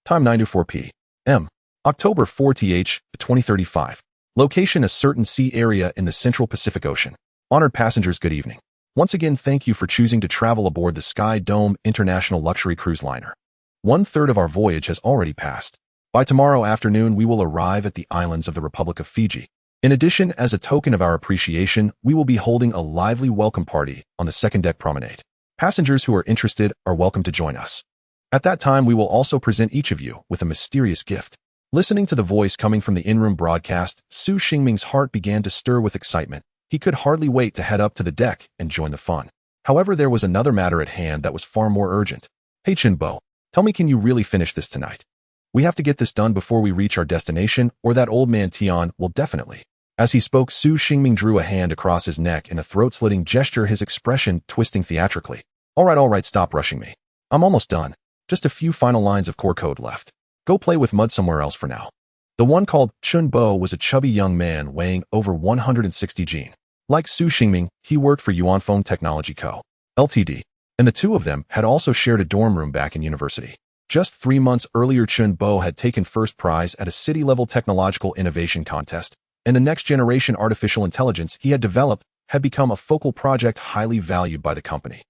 Time 9:04 p.m. October 4th, 2035. Location a certain sea area in the Central Pacific Ocean. Honored passengers, good evening. Once again, thank you for choosing to travel aboard the Sky Dome International Luxury Cruise Liner. 1/3 of our voyage has already passed. By tomorrow afternoon, we will arrive at the islands of the Republic of Fiji. In addition, as a token of our appreciation, we will be holding a lively welcome party on the second deck promenade. Passengers who are interested are welcome to join us. At that time, we will also present each of you with a mysterious gift. Listening to the voice coming from the in-room broadcast, Su Xingming's heart began to stir with excitement. He could hardly wait to head up to the deck and join the fun. However, there was another matter at hand that was far more urgent. Hey Chinbo, tell me, can you really finish this tonight? We have to get this done before we reach our destination, or that old man Tian will definitely. As he spoke, Su Xingming drew a hand across his neck in a throat-slitting gesture, his expression twisting theatrically. All right, stop rushing me. I'm almost done. Just a few final lines of core code left. Go play with mud somewhere else for now. The one called Chunbo was a chubby young man weighing over 160 gene. Like Su Xingming, he worked for Yuanfeng Technology Co., Ltd., and the two of them had also shared a dorm room back in university. Just 3 months earlier, Chunbo had taken first prize at a city-level technological innovation contest, and the next-generation artificial intelligence he had developed had become a focal project highly valued by the company.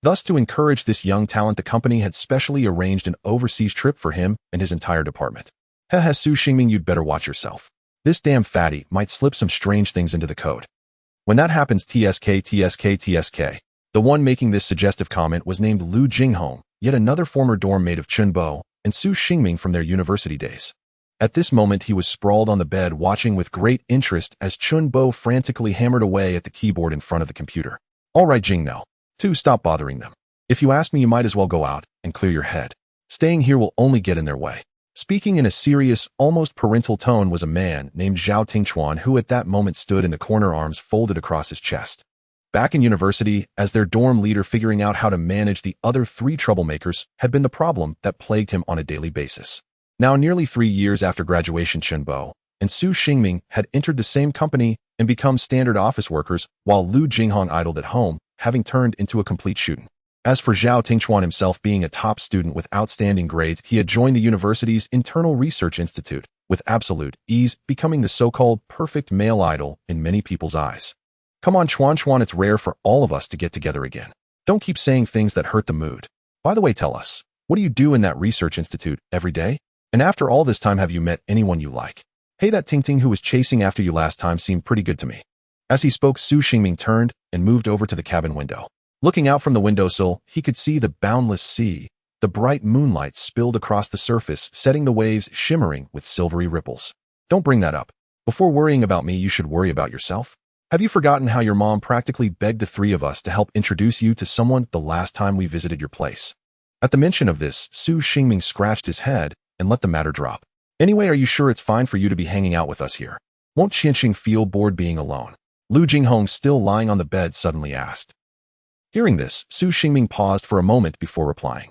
Thus, to encourage this young talent, the company had specially arranged an overseas trip for him and his entire department. Heh, Su Xingming, you'd better watch yourself. This damn fatty might slip some strange things into the code. When that happens, TSK. The one making this suggestive comment was named Lu Jinghong, yet another former dorm mate of Chunbo and Su Xingming from their university days. At this moment, he was sprawled on the bed watching with great interest as Chunbo frantically hammered away at the keyboard in front of the computer. All right, Jingno. Stop bothering them. If you ask me, you might as well go out and clear your head. Staying here will only get in their way. Speaking in a serious, almost parental tone was a man named Zhao Tingchuan, who at that moment stood in the corner, arms folded across his chest. Back in university, as their dorm leader, figuring out how to manage the other 3 troublemakers had been the problem that plagued him on a daily basis. Now, nearly 3 years after graduation, Chunbo and Su Xingming had entered the same company and become standard office workers, while Lu Jinghong idled at home, having turned into a complete shootin'. As for Zhao Tingchuan himself, being a top student with outstanding grades, he had joined the university's internal research institute with absolute ease, becoming the so-called perfect male idol in many people's eyes. Come on, Chuan, it's rare for all of us to get together again. Don't keep saying things that hurt the mood. By the way, tell us, what do you do in that research institute every day? And after all this time, have you met anyone you like? Hey, that Ting who was chasing after you last time seemed pretty good to me. As he spoke, Su Xingming turned and moved over to the cabin window. Looking out from the windowsill, he could see the boundless sea. The bright moonlight spilled across the surface, setting the waves shimmering with silvery ripples. Don't bring that up. Before worrying about me, you should worry about yourself. Have you forgotten how your mom practically begged the 3 of us to help introduce you to someone the last time we visited your place? At the mention of this, Su Xingming scratched his head and let the matter drop. Anyway, are you sure it's fine for you to be hanging out with us here? Won't Tianqiong feel bored being alone? Lu Jinghong, still lying on the bed, suddenly asked. Hearing this, Su Xingming paused for a moment before replying.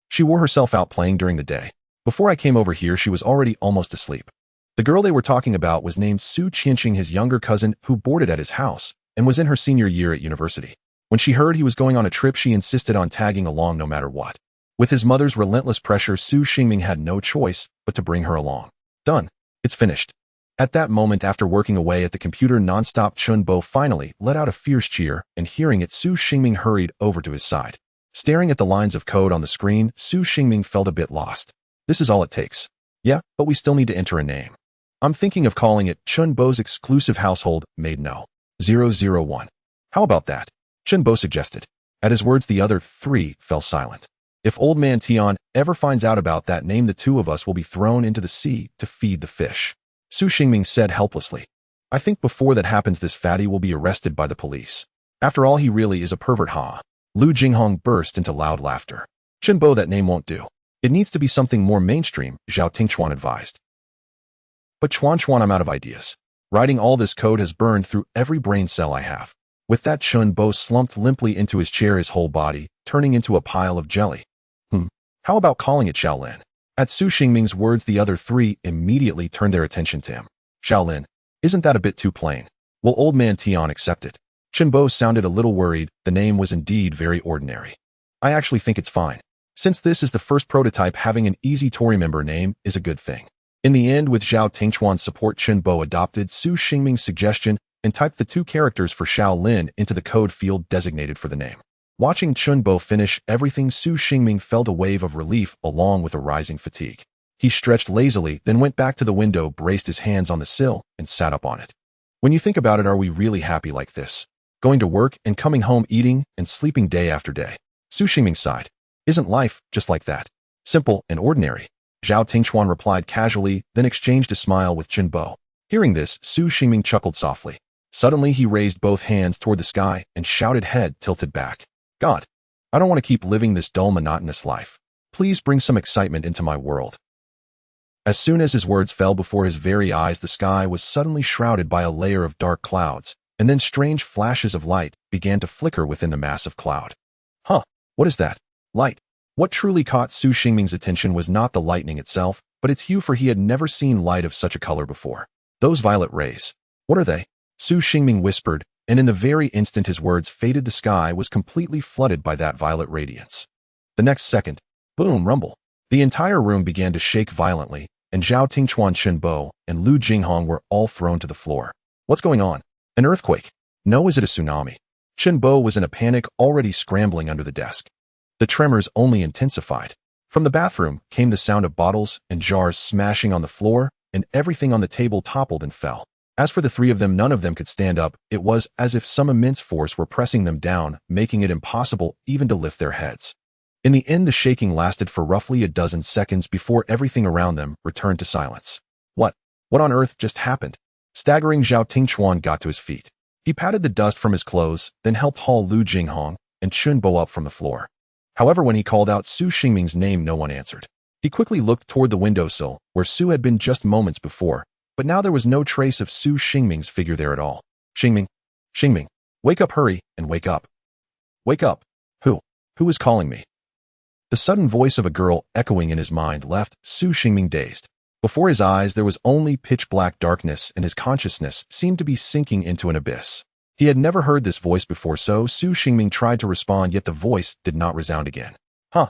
She wore herself out playing during the day. Before I came over here, she was already almost asleep. The girl they were talking about was named Su Tianqiong, his younger cousin, who boarded at his house and was in her senior year at university. When she heard he was going on a trip, she insisted on tagging along no matter what. With his mother's relentless pressure, Su Xingming had no choice but to bring her along. Done. It's finished. At that moment, after working away at the computer nonstop, Chunbo finally let out a fierce cheer, and hearing it, Su Xingming hurried over to his side. Staring at the lines of code on the screen, Su Xingming felt a bit lost. This is all it takes. Yeah, but we still need to enter a name. I'm thinking of calling it Chunbo's exclusive household made no. 001. How about that? Chunbo suggested. At his words, the other 3 fell silent. If old man Tian ever finds out about that name, the 2 of us will be thrown into the sea to feed the fish. Su Xingming said helplessly. I think before that happens, this fatty will be arrested by the police. After all, he really is a pervert, huh? Lu Jinghong burst into loud laughter. Chunbo, that name won't do. It needs to be something more mainstream, Zhao Tingchuan advised. But Chuan, I'm out of ideas. Writing all this code has burned through every brain cell I have. With that, Chunbo slumped limply into his chair, his whole body turning into a pile of jelly. How about calling it Shaolin? At Su Xingming's words, the other 3 immediately turned their attention to him. Shaolin, isn't that a bit too plain? Will old man Tian accept it? Chunbo sounded a little worried. The name was indeed very ordinary. I actually think it's fine. Since this is the first prototype, having an easy to remember name is a good thing. In the end, with Zhao Tingchuan's support, Chenbo adopted Su Xingming's suggestion and typed the 2 characters for Shaolin into the code field designated for the name. Watching Chenbo finish everything, Su Xingming felt a wave of relief along with a rising fatigue. He stretched lazily, then went back to the window, braced his hands on the sill, and sat up on it. When you think about it, are we really happy like this? Going to work and coming home, eating and sleeping day after day. Su Xingming sighed. Isn't life just like that? Simple and ordinary. Zhao Tingchuan replied casually, then exchanged a smile with Chenbo. Hearing this, Su Xingming chuckled softly. Suddenly, he raised both hands toward the sky and shouted, head tilted back. God, I don't want to keep living this dull, monotonous life. Please bring some excitement into my world. As soon as his words fell before his very eyes, the sky was suddenly shrouded by a layer of dark clouds, and then strange flashes of light began to flicker within the massive cloud. Huh, what is that? Light. What truly caught Su Xingming's attention was not the lightning itself, but its hue, for he had never seen light of such a color before. Those violet rays. What are they? Su Xingming whispered, and in the very instant his words faded, the sky was completely flooded by that violet radiance. The next second, boom, rumble. The entire room began to shake violently, and Zhao Tingchuan, Chenbo, and Lu Jinghong were all thrown to the floor. What's going on? An earthquake? No, is it a tsunami? Chenbo was in a panic, already scrambling under the desk. The tremors only intensified. From the bathroom came the sound of bottles and jars smashing on the floor, and everything on the table toppled and fell. As for the 3 of them, none of them could stand up. It was as if some immense force were pressing them down, making it impossible even to lift their heads. In the end, the shaking lasted for roughly a dozen seconds before everything around them returned to silence. What on earth just happened? Staggering, Zhao Tingchuan got to his feet. He patted the dust from his clothes, then helped haul Lu Jinghong and Chenbo up from the floor. However, when he called out Su Xingming's name, no one answered. He quickly looked toward the windowsill, where Su had been just moments before, but now there was no trace of Su Xingming's figure there at all. Xingming, wake up, hurry, and wake up. Wake up. Who is calling me? The sudden voice of a girl echoing in his mind left Su Xingming dazed. Before his eyes there was only pitch-black darkness, and his consciousness seemed to be sinking into an abyss. He had never heard this voice before, so Su Xingming tried to respond, yet the voice did not resound again. Huh.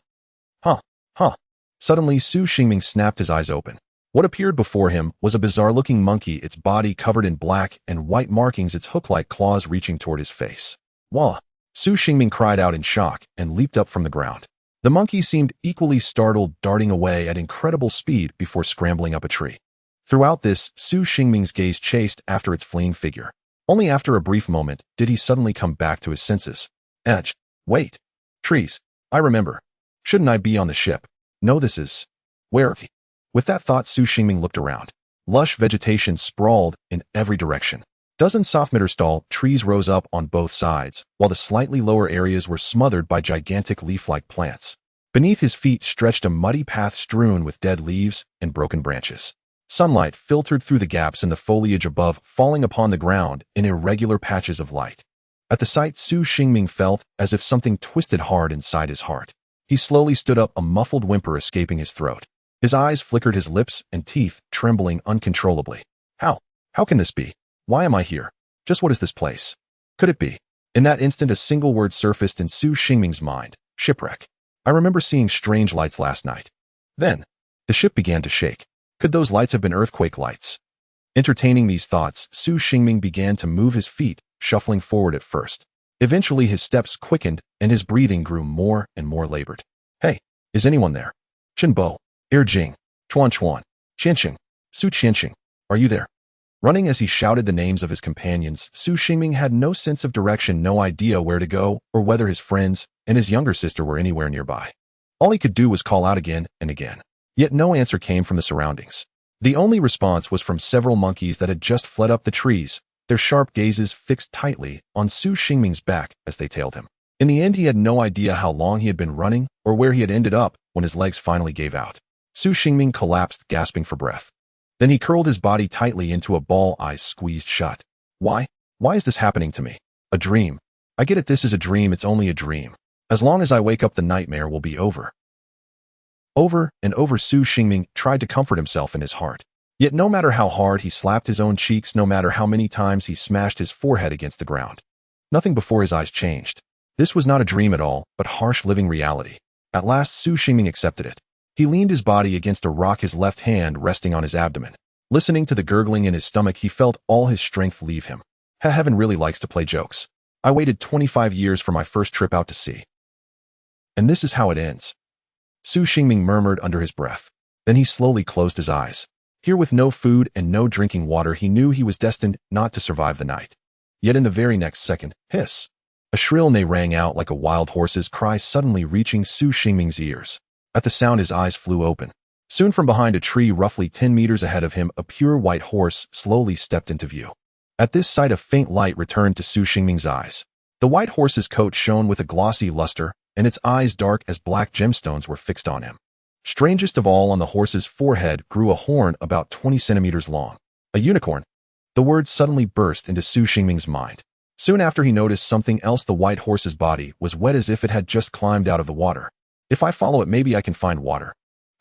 Suddenly, Su Xingming snapped his eyes open. What appeared before him was a bizarre-looking monkey, its body covered in black and white markings, its hook-like claws reaching toward his face. Wah! Su Xingming cried out in shock and leaped up from the ground. The monkey seemed equally startled, darting away at incredible speed before scrambling up a tree. Throughout this, Su Xingming's gaze chased after its fleeing figure. Only after a brief moment did he suddenly come back to his senses. Wait. Trees. I remember. Shouldn't I be on the ship? No, this is... Where? With that thought, Su Xingming looked around. Lush vegetation sprawled in every direction. Dozens of tall trees rose up on both sides, while the slightly lower areas were smothered by gigantic leaf-like plants. Beneath his feet stretched a muddy path strewn with dead leaves and broken branches. Sunlight filtered through the gaps in the foliage above, falling upon the ground in irregular patches of light. At the sight, Su Xingming felt as if something twisted hard inside his heart. He slowly stood up, a muffled whimper escaping his throat. His eyes flickered, his lips and teeth trembling uncontrollably. How can this be? Why am I here? Just what is this place? Could it be? In that instant, a single word surfaced in Su Xingming's mind. Shipwreck. I remember seeing strange lights last night. Then, the ship began to shake. Could those lights have been earthquake lights? Entertaining these thoughts, Su Xingming began to move his feet, shuffling forward at first. Eventually, his steps quickened, and his breathing grew more and more labored. Hey, is anyone there? Chenbo, Jing, Chuan, Tianqiong, Su Tianqiong, are you there? Running as he shouted the names of his companions, Su Xingming had no sense of direction, no idea where to go or whether his friends and his younger sister were anywhere nearby. All he could do was call out again and again. Yet no answer came from the surroundings. The only response was from several monkeys that had just fled up the trees, their sharp gazes fixed tightly on Su Xingming's back as they tailed him. In the end, he had no idea how long he had been running or where he had ended up when his legs finally gave out. Su Xingming collapsed, gasping for breath. Then he curled his body tightly into a ball, eyes squeezed shut. Why is this happening to me? A dream. I get it, this is a dream, it's only a dream. As long as I wake up, the nightmare will be over. Over and over, Su Xingming tried to comfort himself in his heart. Yet no matter how hard he slapped his own cheeks, no matter how many times he smashed his forehead against the ground, nothing before his eyes changed. This was not a dream at all, but harsh living reality. At last, Su Xingming accepted it. He leaned his body against a rock, his left hand resting on his abdomen. Listening to the gurgling in his stomach, he felt all his strength leave him. Heaven really likes to play jokes. I waited 25 years for my first trip out to sea. And this is how it ends. Su Xingming murmured under his breath. Then he slowly closed his eyes. Here, with no food and no drinking water, he knew he was destined not to survive the night. Yet in the very next second, hiss! A shrill neigh rang out like a wild horse's cry, suddenly reaching Su Xingming's ears. At the sound, his eyes flew open. Soon from behind a tree roughly 10 meters ahead of him, a pure white horse slowly stepped into view. At this sight, a faint light returned to Su Xingming's eyes. The white horse's coat shone with a glossy luster, and its eyes, dark as black gemstones, were fixed on him. Strangest of all, on the horse's forehead grew a horn about 20 centimeters long. A unicorn. The word suddenly burst into Su Xingming's mind. Soon after, he noticed something else. The white horse's body was wet as if it had just climbed out of the water. If I follow it, maybe I can find water.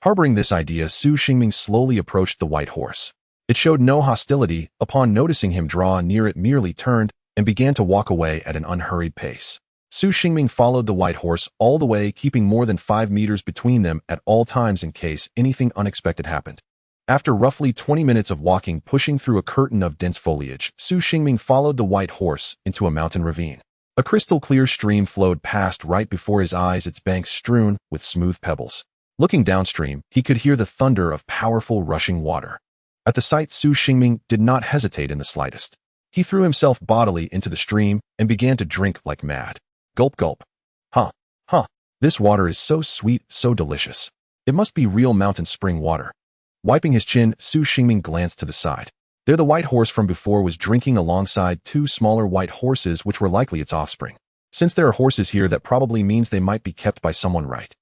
Harboring this idea, Su Xingming slowly approached the white horse. It showed no hostility. Upon noticing him draw near, it merely turned and began to walk away at an unhurried pace. Su Xingming followed the white horse all the way, keeping more than 5 meters between them at all times in case anything unexpected happened. After roughly 20 minutes of walking, pushing through a curtain of dense foliage, Su Xingming followed the white horse into a mountain ravine. A crystal-clear stream flowed past right before his eyes, its banks strewn with smooth pebbles. Looking downstream, he could hear the thunder of powerful rushing water. At the sight, Su Xingming did not hesitate in the slightest. He threw himself bodily into the stream and began to drink like mad. Gulp, gulp. Huh. This water is so sweet, so delicious. It must be real mountain spring water. Wiping his chin, Su Xingming glanced to the side. There, the white horse from before was drinking alongside 2 smaller white horses, which were likely its offspring. Since there are horses here, that probably means they might be kept by someone, right?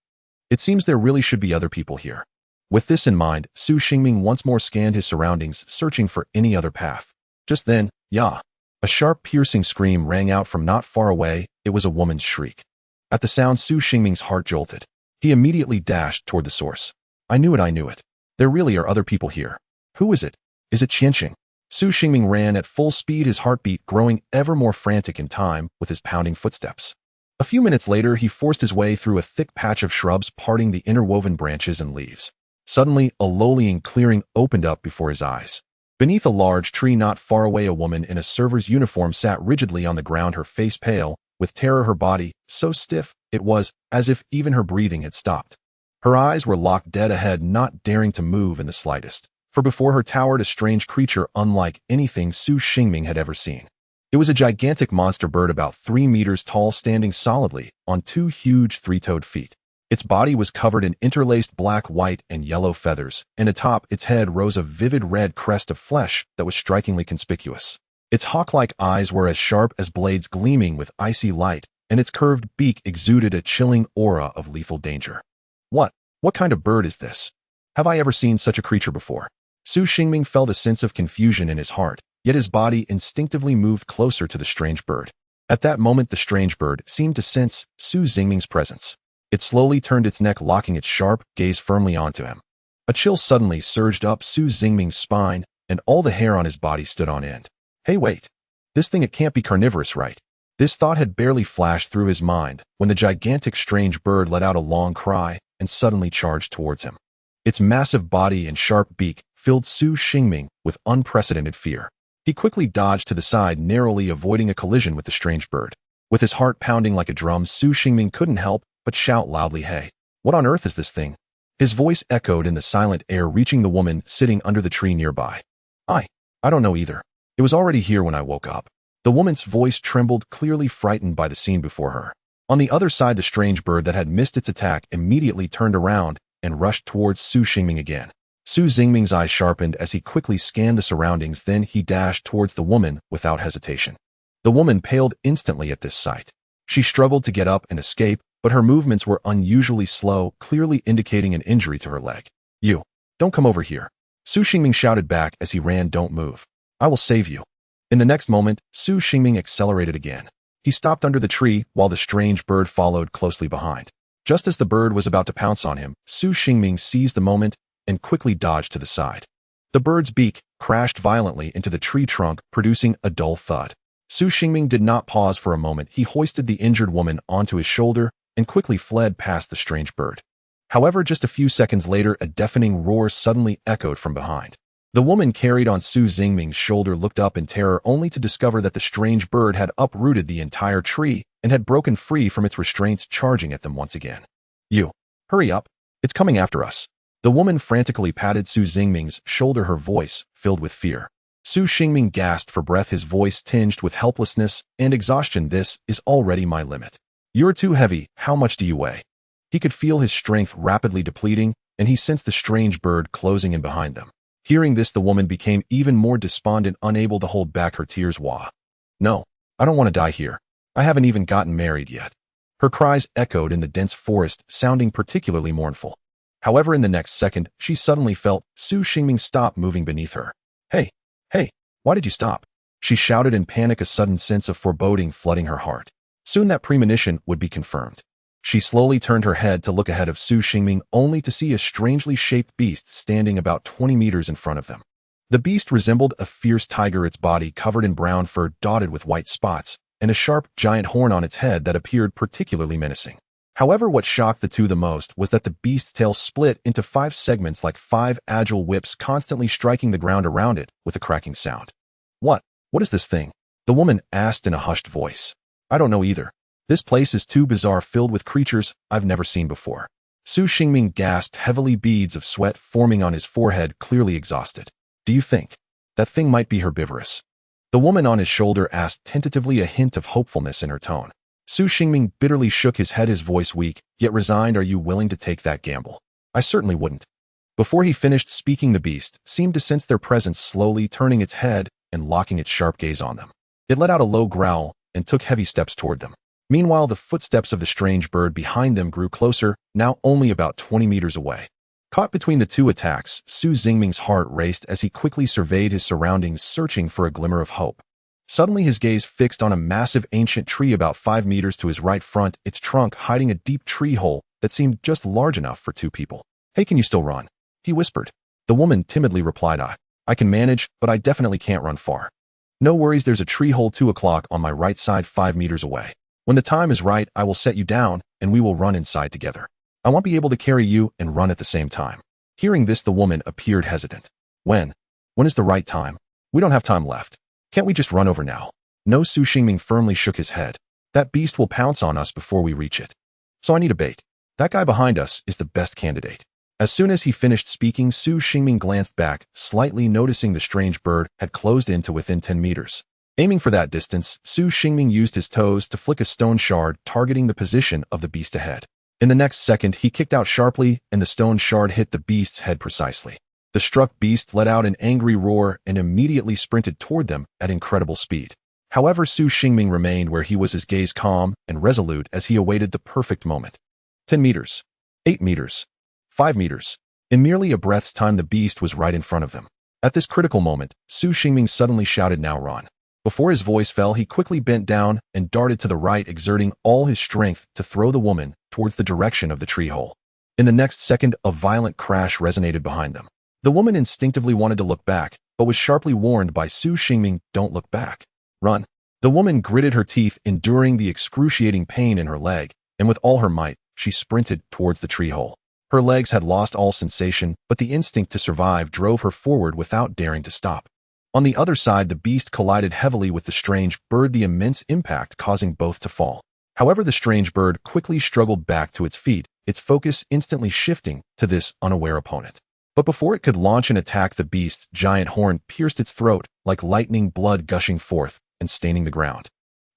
It seems there really should be other people here. With this in mind, Su Xingming once more scanned his surroundings, searching for any other path. Just then, "Yah!" A sharp, piercing scream rang out from not far away. It was a woman's shriek. At the sound, Su Xingming's heart jolted. He immediately dashed toward the source. I knew it. There really are other people here. Who is it? Is it Tianqiong? Su Xingming ran at full speed, his heartbeat growing ever more frantic in time with his pounding footsteps. A few minutes later, he forced his way through a thick patch of shrubs, parting the interwoven branches and leaves. Suddenly, a lowly clearing opened up before his eyes. Beneath a large tree not far away, a woman in a server's uniform sat rigidly on the ground, her face pale with terror, her body so stiff it was as if even her breathing had stopped. Her eyes were locked dead ahead, not daring to move in the slightest, for before her towered a strange creature unlike anything Su Xingming had ever seen. It was a gigantic monster bird about 3 meters tall, standing solidly on 2 huge 3-toed feet. Its body was covered in interlaced black, white, and yellow feathers, and atop its head rose a vivid red crest of flesh that was strikingly conspicuous. Its hawk-like eyes were as sharp as blades, gleaming with icy light, and its curved beak exuded a chilling aura of lethal danger. What kind of bird is this? Have I ever seen such a creature before? Su Xingming felt a sense of confusion in his heart, yet his body instinctively moved closer to the strange bird. At that moment, the strange bird seemed to sense Su Xingming's presence. It slowly turned its neck, locking its sharp gaze firmly onto him. A chill suddenly surged up Su Xingming's spine, and all the hair on his body stood on end. Hey, wait. This thing, it can't be carnivorous, right? This thought had barely flashed through his mind when the gigantic strange bird let out a long cry and suddenly charged towards him. Its massive body and sharp beak filled Su Xingming with unprecedented fear. He quickly dodged to the side, narrowly avoiding a collision with the strange bird. With his heart pounding like a drum, Su Xingming couldn't help but shout loudly, "Hey, what on earth is this thing?" His voice echoed in the silent air, reaching the woman sitting under the tree nearby. I don't know either. It was already here when I woke up." The woman's voice trembled, clearly frightened by the scene before her. On the other side, the strange bird that had missed its attack immediately turned around and rushed towards Su Xingming again. Su Xingming's eyes sharpened as he quickly scanned the surroundings, then he dashed towards the woman without hesitation. The woman paled instantly at this sight. She struggled to get up and escape, but her movements were unusually slow, clearly indicating an injury to her leg. "You, don't come over here," Su Xingming shouted back as he ran. "Don't move. I will save you." In the next moment, Su Xingming accelerated again. He stopped under the tree while the strange bird followed closely behind. Just as the bird was about to pounce on him, Su Xingming seized the moment and quickly dodged to the side. The bird's beak crashed violently into the tree trunk, producing a dull thud. Su Xingming did not pause for a moment. He hoisted the injured woman onto his shoulder and quickly fled past the strange bird. However, just a few seconds later, a deafening roar suddenly echoed from behind. The woman carried on Su Xingming's shoulder looked up in terror only to discover that the strange bird had uprooted the entire tree and had broken free from its restraints, charging at them once again. "You! Hurry up! It's coming after us!" The woman frantically patted Su Xingming's shoulder, her voice filled with fear. Su Xingming gasped for breath, his voice tinged with helplessness and exhaustion. "This is already my limit. You're too heavy. How much do you weigh?" He could feel his strength rapidly depleting, and he sensed the strange bird closing in behind them. Hearing this, the woman became even more despondent, unable to hold back her tears. "Wah! No, I don't want to die here. I haven't even gotten married yet." Her cries echoed in the dense forest, sounding particularly mournful. However, in the next second, she suddenly felt Su Xingming stop moving beneath her. Hey, why did you stop?" she shouted in panic, a sudden sense of foreboding flooding her heart. Soon that premonition would be confirmed. She slowly turned her head to look ahead of Su Xingming, only to see a strangely shaped beast standing about 20 meters in front of them. The beast resembled a fierce tiger, its body covered in brown fur dotted with white spots, and a sharp, giant horn on its head that appeared particularly menacing. However, what shocked the two the most was that the beast's tail split into 5 segments like 5 agile whips, constantly striking the ground around it with a cracking sound. What is this thing?" the woman asked in a hushed voice. "I don't know either. This place is too bizarre, filled with creatures I've never seen before." Su Xingming gasped, heavily, beads of sweat forming on his forehead, clearly exhausted. "Do you think that thing might be herbivorous?" the woman on his shoulder asked tentatively, a hint of hopefulness in her tone. Su Xingming bitterly shook his head, his voice weak, yet resigned. "Are you willing to take that gamble?" "I certainly wouldn't." Before he finished speaking, the beast seemed to sense their presence, slowly turning its head and locking its sharp gaze on them. It let out a low growl and took heavy steps toward them. Meanwhile, the footsteps of the strange bird behind them grew closer, now only about 20 meters away. Caught between the two attacks, Su Xingming's heart raced as he quickly surveyed his surroundings, searching for a glimmer of hope. Suddenly, his gaze fixed on a massive ancient tree about 5 meters to his right front, its trunk hiding a deep tree hole that seemed just large enough for 2 people. "Hey, can you still run?" he whispered. The woman timidly replied, I can manage, but I definitely can't run far." "No worries, there's a tree hole 2 o'clock on my right side 5 meters away. When the time is right, I will set you down and we will run inside together. I won't be able to carry you and run at the same time." Hearing this, the woman appeared hesitant. When is the right time? We don't have time left. Can't we just run over now?" "No," Su Xingming firmly shook his head. "That beast will pounce on us before we reach it. So I need a bait. That guy behind us is the best candidate." As soon as he finished speaking, Su Xingming glanced back, slightly noticing the strange bird had closed in to within 10 meters. Aiming for that distance, Su Xingming used his toes to flick a stone shard, targeting the position of the beast ahead. In the next second, he kicked out sharply, and the stone shard hit the beast's head precisely. The struck beast let out an angry roar and immediately sprinted toward them at incredible speed. However, Su Xingming remained where he was, his gaze calm and resolute as he awaited the perfect moment. 10 meters. 8 meters. 5 meters. In merely a breath's time, the beast was right in front of them. At this critical moment, Su Xingming suddenly shouted, "Now run." Before his voice fell, he quickly bent down and darted to the right, exerting all his strength to throw the woman towards the direction of the tree hole. In the next second, a violent crash resonated behind them. The woman instinctively wanted to look back, but was sharply warned by Su Xingming, "Don't look back. Run." The woman gritted her teeth, enduring the excruciating pain in her leg, and with all her might, she sprinted towards the tree hole. Her legs had lost all sensation, but the instinct to survive drove her forward without daring to stop. On the other side, the beast collided heavily with the strange bird, the immense impact causing both to fall. However, the strange bird quickly struggled back to its feet, its focus instantly shifting to this unaware opponent. But before it could launch an attack, the beast's giant horn pierced its throat like lightning, blood gushing forth and staining the ground.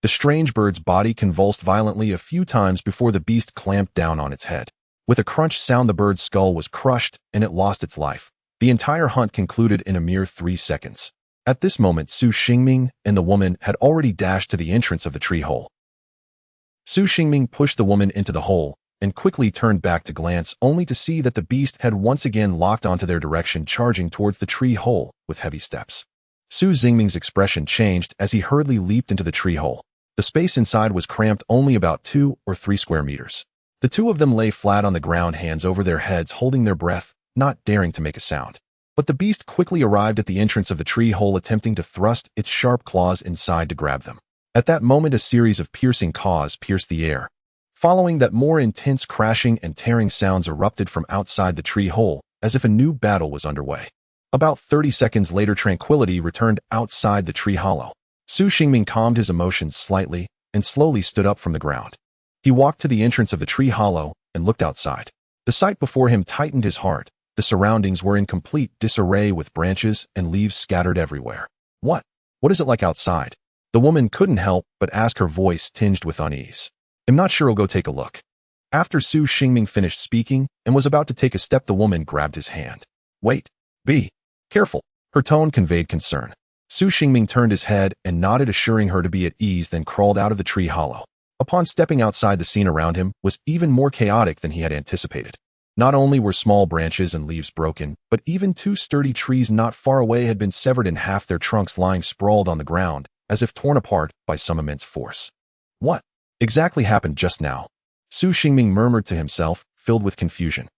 The strange bird's body convulsed violently a few times before the beast clamped down on its head. With a crunch sound, the bird's skull was crushed and it lost its life. The entire hunt concluded in a mere 3 seconds. At this moment, Su Xingming and the woman had already dashed to the entrance of the tree hole. Su Xingming pushed the woman into the hole and quickly turned back to glance, only to see that the beast had once again locked onto their direction, charging towards the tree hole with heavy steps. Su Xingming's expression changed as he hurriedly leaped into the tree hole. The space inside was cramped, only about 2 or 3 square meters. The two of them lay flat on the ground, hands over their heads, holding their breath, not daring to make a sound. But the beast quickly arrived at the entrance of the tree hole, attempting to thrust its sharp claws inside to grab them. At that moment, a series of piercing caws pierced the air, Following that, more intense crashing and tearing sounds erupted from outside the tree hole, as if a new battle was underway. About 30 seconds later, tranquility returned outside the tree hollow. Su Xingming calmed his emotions slightly and slowly stood up from the ground. He walked to the entrance of the tree hollow and looked outside. The sight before him tightened his heart. The surroundings were in complete disarray with branches and leaves scattered everywhere. What is it like outside? The woman couldn't help but ask, her voice tinged with unease. I'm not sure, I'll go take a look. After Su Xingming finished speaking and was about to take a step, the woman grabbed his hand. Wait, be careful. Her tone conveyed concern. Su Xingming turned his head and nodded, assuring her to be at ease, then crawled out of the tree hollow. Upon stepping outside, the scene around him was even more chaotic than he had anticipated. Not only were small branches and leaves broken, but even two sturdy trees not far away had been severed in half, their trunks lying sprawled on the ground, as if torn apart by some immense force. What exactly happened just now? Su Xingming murmured to himself, filled with confusion.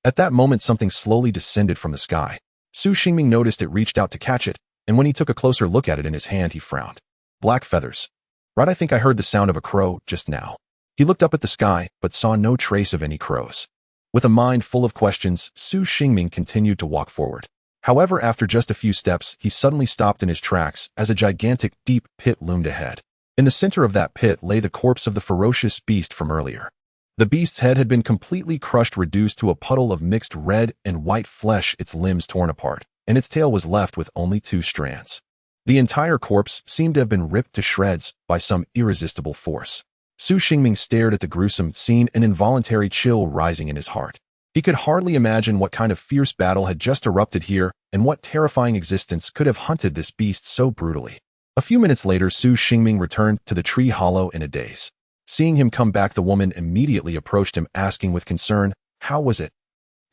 At that moment, something slowly descended from the sky. Su Xingming noticed it, reached out to catch it, and when he took a closer look at it in his hand, he frowned. Black feathers. Right, I think I heard the sound of a crow just now. He looked up at the sky, but saw no trace of any crows. With a mind full of questions, Su Xingming continued to walk forward. However, after just a few steps, he suddenly stopped in his tracks as a gigantic, deep pit loomed ahead. In the center of that pit lay the corpse of the ferocious beast from earlier. The beast's head had been completely crushed, reduced to a puddle of mixed red and white flesh, its limbs torn apart, and its tail was left with only 2 strands. The entire corpse seemed to have been ripped to shreds by some irresistible force. Su Xingming stared at the gruesome scene, an involuntary chill rising in his heart. He could hardly imagine what kind of fierce battle had just erupted here, and what terrifying existence could have hunted this beast so brutally. A few minutes later, Su Xingming returned to the tree hollow in a daze. Seeing him come back, the woman immediately approached him, asking with concern, "How was it?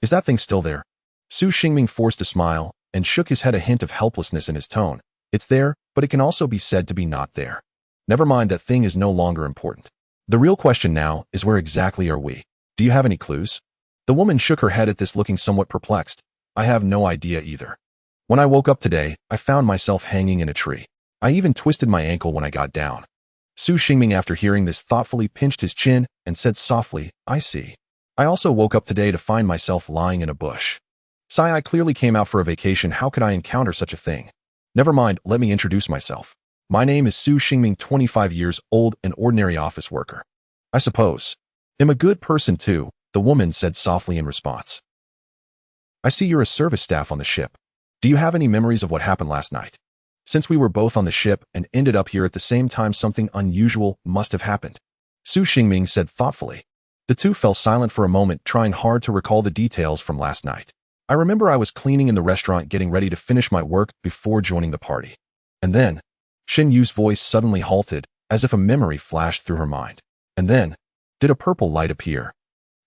Is that thing still there?" Su Xingming forced a smile and shook his head, a hint of helplessness in his tone. "It's there, but it can also be said to be not there. Never mind, that thing is no longer important. The real question now is, where exactly are we? Do you have any clues?" The woman shook her head at this, looking somewhat perplexed. "I have no idea either. When I woke up today, I found myself hanging in a tree. I even twisted my ankle when I got down." Su Xingming, after hearing this, thoughtfully pinched his chin and said softly, "I see. I also woke up today to find myself lying in a bush. Sai, I clearly came out for a vacation. How could I encounter such a thing? Never mind, let me introduce myself. My name is Su Xingming, 25 years old, an ordinary office worker. I suppose I'm a good person too," the woman said softly in response. "I see you're a service staff on the ship. Do you have any memories of what happened last night? Since we were both on the ship and ended up here at the same time, something unusual must have happened," Su Xingming said thoughtfully. The two fell silent for a moment, trying hard to recall the details from last night. "I remember I was cleaning in the restaurant, getting ready to finish my work before joining the party. And then," Shen Yu's voice suddenly halted, as if a memory flashed through her mind. "And then, did a purple light appear?"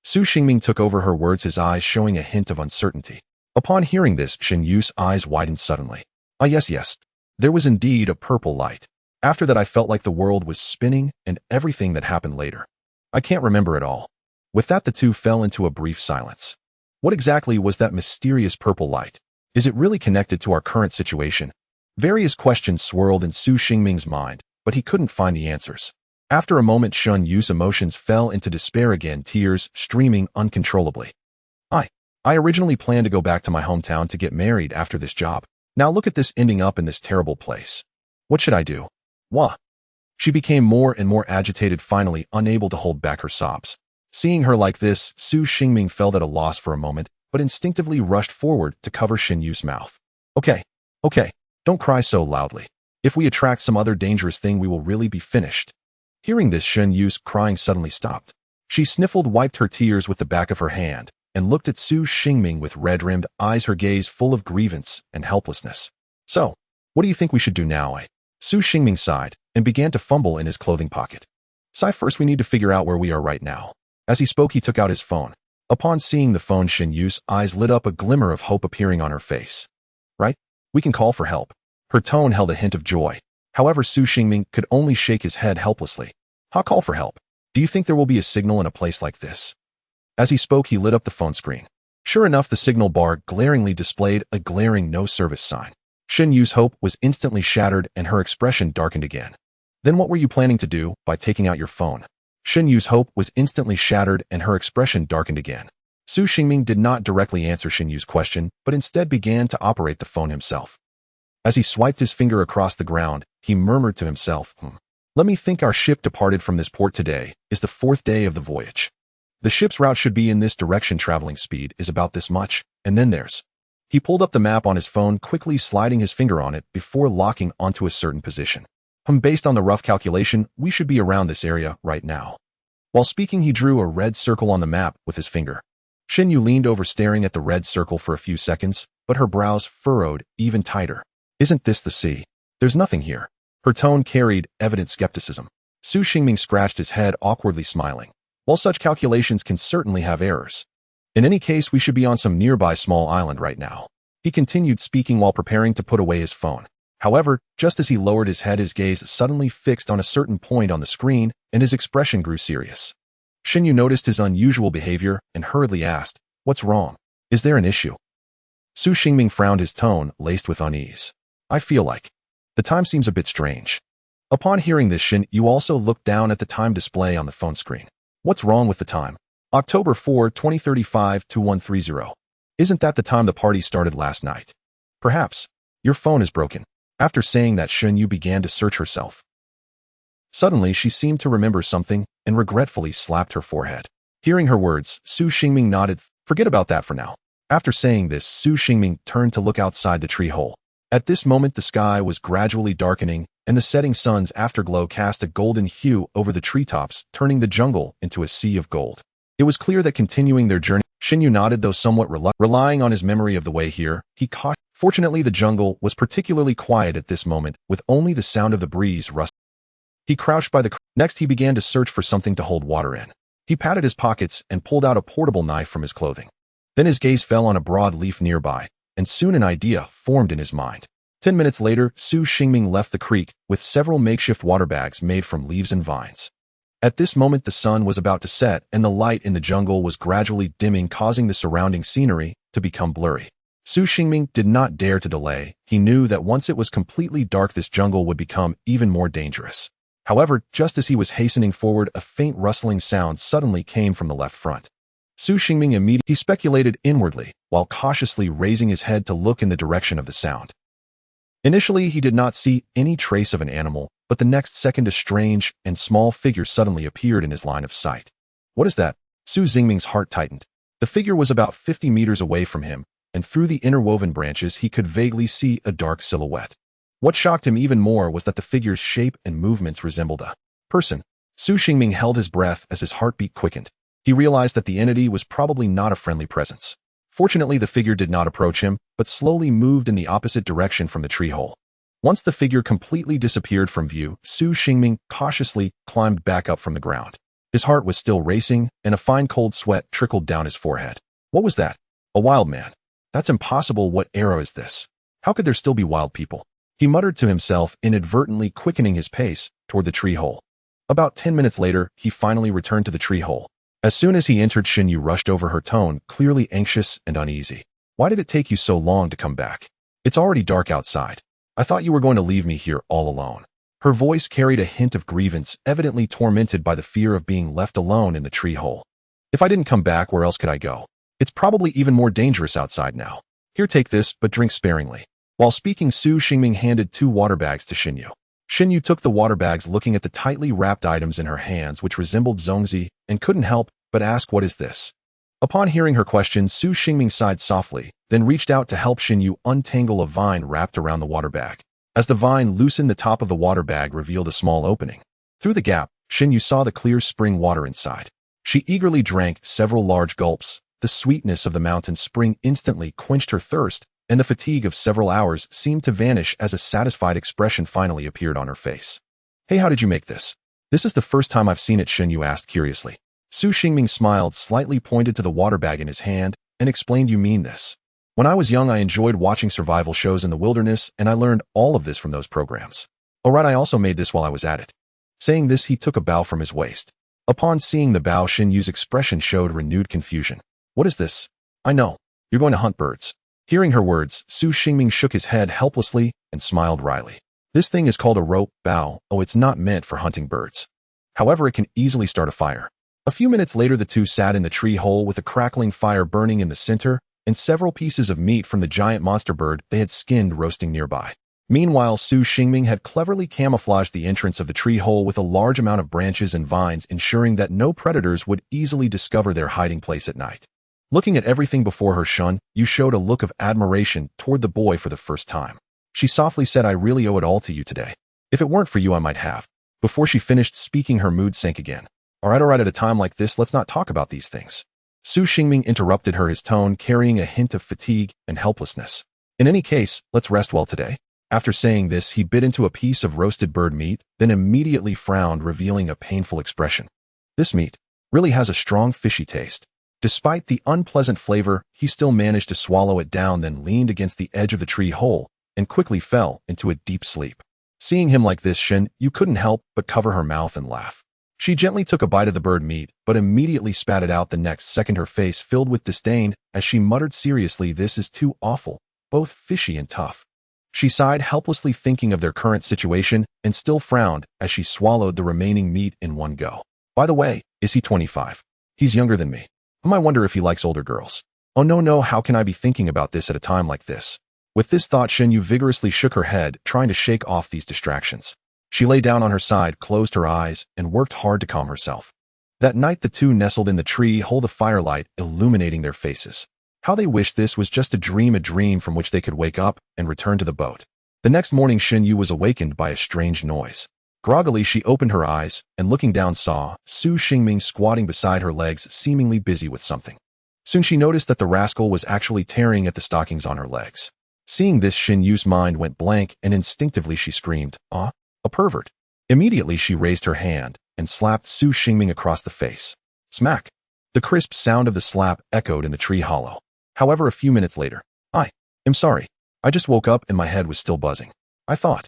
Su Xingming took over her words, his eyes showing a hint of uncertainty. Upon hearing this, Shen Yu's eyes widened suddenly. "Ah, yes. There was indeed a purple light. After that, I felt like the world was spinning and everything that happened later. I can't remember it all." With that, the two fell into a brief silence. What exactly was that mysterious purple light? Is it really connected to our current situation? Various questions swirled in Su Xingming's mind, but he couldn't find the answers. After a moment, Shen Yu's emotions fell into despair again, tears streaming uncontrollably. I originally planned to go back to my hometown to get married after this job. Now look at this, ending up in this terrible place. What should I do? Wah." She became more and more agitated, finally unable to hold back her sobs. Seeing her like this, Su Xingming felt at a loss for a moment, but instinctively rushed forward to cover Shen Yu's mouth. Okay, don't cry so loudly. If we attract some other dangerous thing, we will really be finished." Hearing this, Shen Yu's crying suddenly stopped. She sniffled, wiped her tears with the back of her hand, and looked at Su Xingming with red-rimmed eyes, her gaze full of grievance and helplessness. "So, what do you think we should do now?" Su Xingming sighed and began to fumble in his clothing pocket. "Sai, first we need to figure out where we are right now." As he spoke, he took out his phone. Upon seeing the phone, Shen Yu's eyes lit up, a glimmer of hope appearing on her face. "Right? We can call for help." Her tone held a hint of joy. However, Su Xingming could only shake his head helplessly. "How call for help? Do you think there will be a signal in a place like this?" As he spoke, he lit up the phone screen. Sure enough, the signal bar glaringly displayed a glaring no service sign. Shen Yu's hope was instantly shattered and her expression darkened again. "Then what were you planning to do by taking out your phone?" Shen Yu's hope was instantly shattered and her expression darkened again. Su Xingming did not directly answer Shen Yu's question, but instead began to operate the phone himself. As he swiped his finger across the ground, he murmured to himself, Let me think our ship departed from this port today is the 4th day of the voyage. The ship's route should be in this direction. Traveling speed is about this much, and then there's. He pulled up the map on his phone, quickly sliding his finger on it before locking onto a certain position. Based on the rough calculation, we should be around this area right now. While speaking, he drew a red circle on the map with his finger. Shen Yu leaned over, staring at the red circle for a few seconds, but her brows furrowed even tighter. Isn't this the sea? There's nothing here. Her tone carried evident skepticism. Su Xingming scratched his head, awkwardly smiling. While such calculations can certainly have errors, in any case, we should be on some nearby small island right now. He continued speaking while preparing to put away his phone. However, just as he lowered his head, his gaze suddenly fixed on a certain point on the screen, and his expression grew serious. Shen Yu noticed his unusual behavior and hurriedly asked, What's wrong? Is there an issue? Su Xingming frowned, his tone laced with unease. I feel like the time seems a bit strange. Upon hearing this, Shen Yu also looked down at the time display on the phone screen. What's wrong with the time? October 4, 2035 to 130. Isn't that the time the party started last night? Perhaps your phone is broken. After saying that, Shen Yu began to search herself. Suddenly, she seemed to remember something and regretfully slapped her forehead. Hearing her words, Su Xingming nodded. Forget about that for now. After saying this, Su Xingming turned to look outside the tree hole. At this moment, the sky was gradually darkening, and the setting sun's afterglow cast a golden hue over the treetops, turning the jungle into a sea of gold. It was clear that continuing their journey, Shen Yu nodded, though somewhat relying on his memory of the way here. He caught. Fortunately, the jungle was particularly quiet at this moment, with only the sound of the breeze rustling. He crouched by the. Next, he began to search for something to hold water in. He patted his pockets and pulled out a portable knife from his clothing. Then his gaze fell on a broad leaf nearby, and soon an idea formed in his mind. 10 minutes later, Su Xingming left the creek with several makeshift water bags made from leaves and vines. At this moment, the sun was about to set, and the light in the jungle was gradually dimming, causing the surrounding scenery to become blurry. Su Xingming did not dare to delay. He knew that once it was completely dark, this jungle would become even more dangerous. However, just as he was hastening forward, a faint rustling sound suddenly came from the left front. Su Xingming immediately speculated inwardly, while cautiously raising his head to look in the direction of the sound. Initially, he did not see any trace of an animal, but the next second a strange and small figure suddenly appeared in his line of sight. What is that? Su Xingming's heart tightened. The figure was about 50 meters away from him, and through the interwoven branches he could vaguely see a dark silhouette. What shocked him even more was that the figure's shape and movements resembled a person. Su Xingming held his breath as his heartbeat quickened. He realized that the entity was probably not a friendly presence. Fortunately, the figure did not approach him, but slowly moved in the opposite direction from the tree hole. Once the figure completely disappeared from view, Su Xingming cautiously climbed back up from the ground. His heart was still racing, and a fine cold sweat trickled down his forehead. What was that? A wild man. That's impossible. What era is this? How could there still be wild people? He muttered to himself, inadvertently quickening his pace toward the tree hole. About 10 minutes later, he finally returned to the tree hole. As soon as he entered, Shen Yu rushed over, her tone clearly anxious and uneasy. Why did it take you so long to come back? It's already dark outside. I thought you were going to leave me here all alone. Her voice carried a hint of grievance, evidently tormented by the fear of being left alone in the tree hole. If I didn't come back, where else could I go? It's probably even more dangerous outside now. Here, take this, but drink sparingly. While speaking, Su Xingming handed 2 water bags to Shen Yu. Shen Yu took the water bags, looking at the tightly wrapped items in her hands, which resembled zongzi, and couldn't help but ask, what is this? Upon hearing her question, Su Xingming sighed softly, then reached out to help Shen Yu untangle a vine wrapped around the water bag. As the vine loosened, the top of the water bag revealed a small opening. Through the gap, Shen Yu saw the clear spring water inside. She eagerly drank several large gulps. The sweetness of the mountain spring instantly quenched her thirst, and the fatigue of several hours seemed to vanish as a satisfied expression finally appeared on her face. Hey, how did you make this? This is the first time I've seen it, Shen Yu asked curiously. Su Xingming smiled, slightly pointed to the water bag in his hand, and explained, you mean this? When I was young, I enjoyed watching survival shows in the wilderness, and I learned all of this from those programs. Oh right, I also made this while I was at it. Saying this, he took a bow from his waist. Upon seeing the bow, Shen Yu's expression showed renewed confusion. What is this? I know. You're going to hunt birds. Hearing her words, Su Xingming shook his head helplessly and smiled wryly. This thing is called a rope bow. Oh, it's not meant for hunting birds. However, it can easily start a fire. A few minutes later, the two sat in the tree hole with a crackling fire burning in the center and several pieces of meat from the giant monster bird they had skinned roasting nearby. Meanwhile, Su Xingming had cleverly camouflaged the entrance of the tree hole with a large amount of branches and vines, ensuring that no predators would easily discover their hiding place at night. Looking at everything before her, Shun Yu showed a look of admiration toward the boy for the first time. She softly said, "I really owe it all to you today. If it weren't for you, I might have." Before she finished speaking, her mood sank again. All right, at a time like this, let's not talk about these things." Su Xingming interrupted her, his tone carrying a hint of fatigue and helplessness. "In any case, let's rest well today." After saying this, he bit into a piece of roasted bird meat, then immediately frowned, revealing a painful expression. This meat really has a strong fishy taste. Despite the unpleasant flavor, he still managed to swallow it down, then leaned against the edge of the tree hole and quickly fell into a deep sleep. Seeing him like this, Shen Yu couldn't help but cover her mouth and laugh. She gently took a bite of the bird meat, but immediately spat it out the next second, her face filled with disdain as she muttered seriously, "This is too awful, both fishy and tough." She sighed helplessly, thinking of their current situation, and still frowned as she swallowed the remaining meat in one go. "By the way, is he 25? He's younger than me. I wonder if he likes older girls. Oh no, how can I be thinking about this at a time like this?" With this thought, Shen Yu vigorously shook her head, trying to shake off these distractions. She lay down on her side, closed her eyes, and worked hard to calm herself. That night, the two nestled in the tree hole, the firelight illuminating their faces. How they wished this was just a dream from which they could wake up and return to the boat. The next morning, Shen Yu was awakened by a strange noise. Groggily, she opened her eyes and, looking down, saw Su Xingming squatting beside her legs, seemingly busy with something. Soon she noticed that the rascal was actually tearing at the stockings on her legs. Seeing this, Shen Yu's mind went blank, and instinctively she screamed, "Ah, a pervert." Immediately, she raised her hand and slapped Su Xingming across the face. Smack! The crisp sound of the slap echoed in the tree hollow. However, a few minutes later, "I am sorry. I just woke up and my head was still buzzing. I thought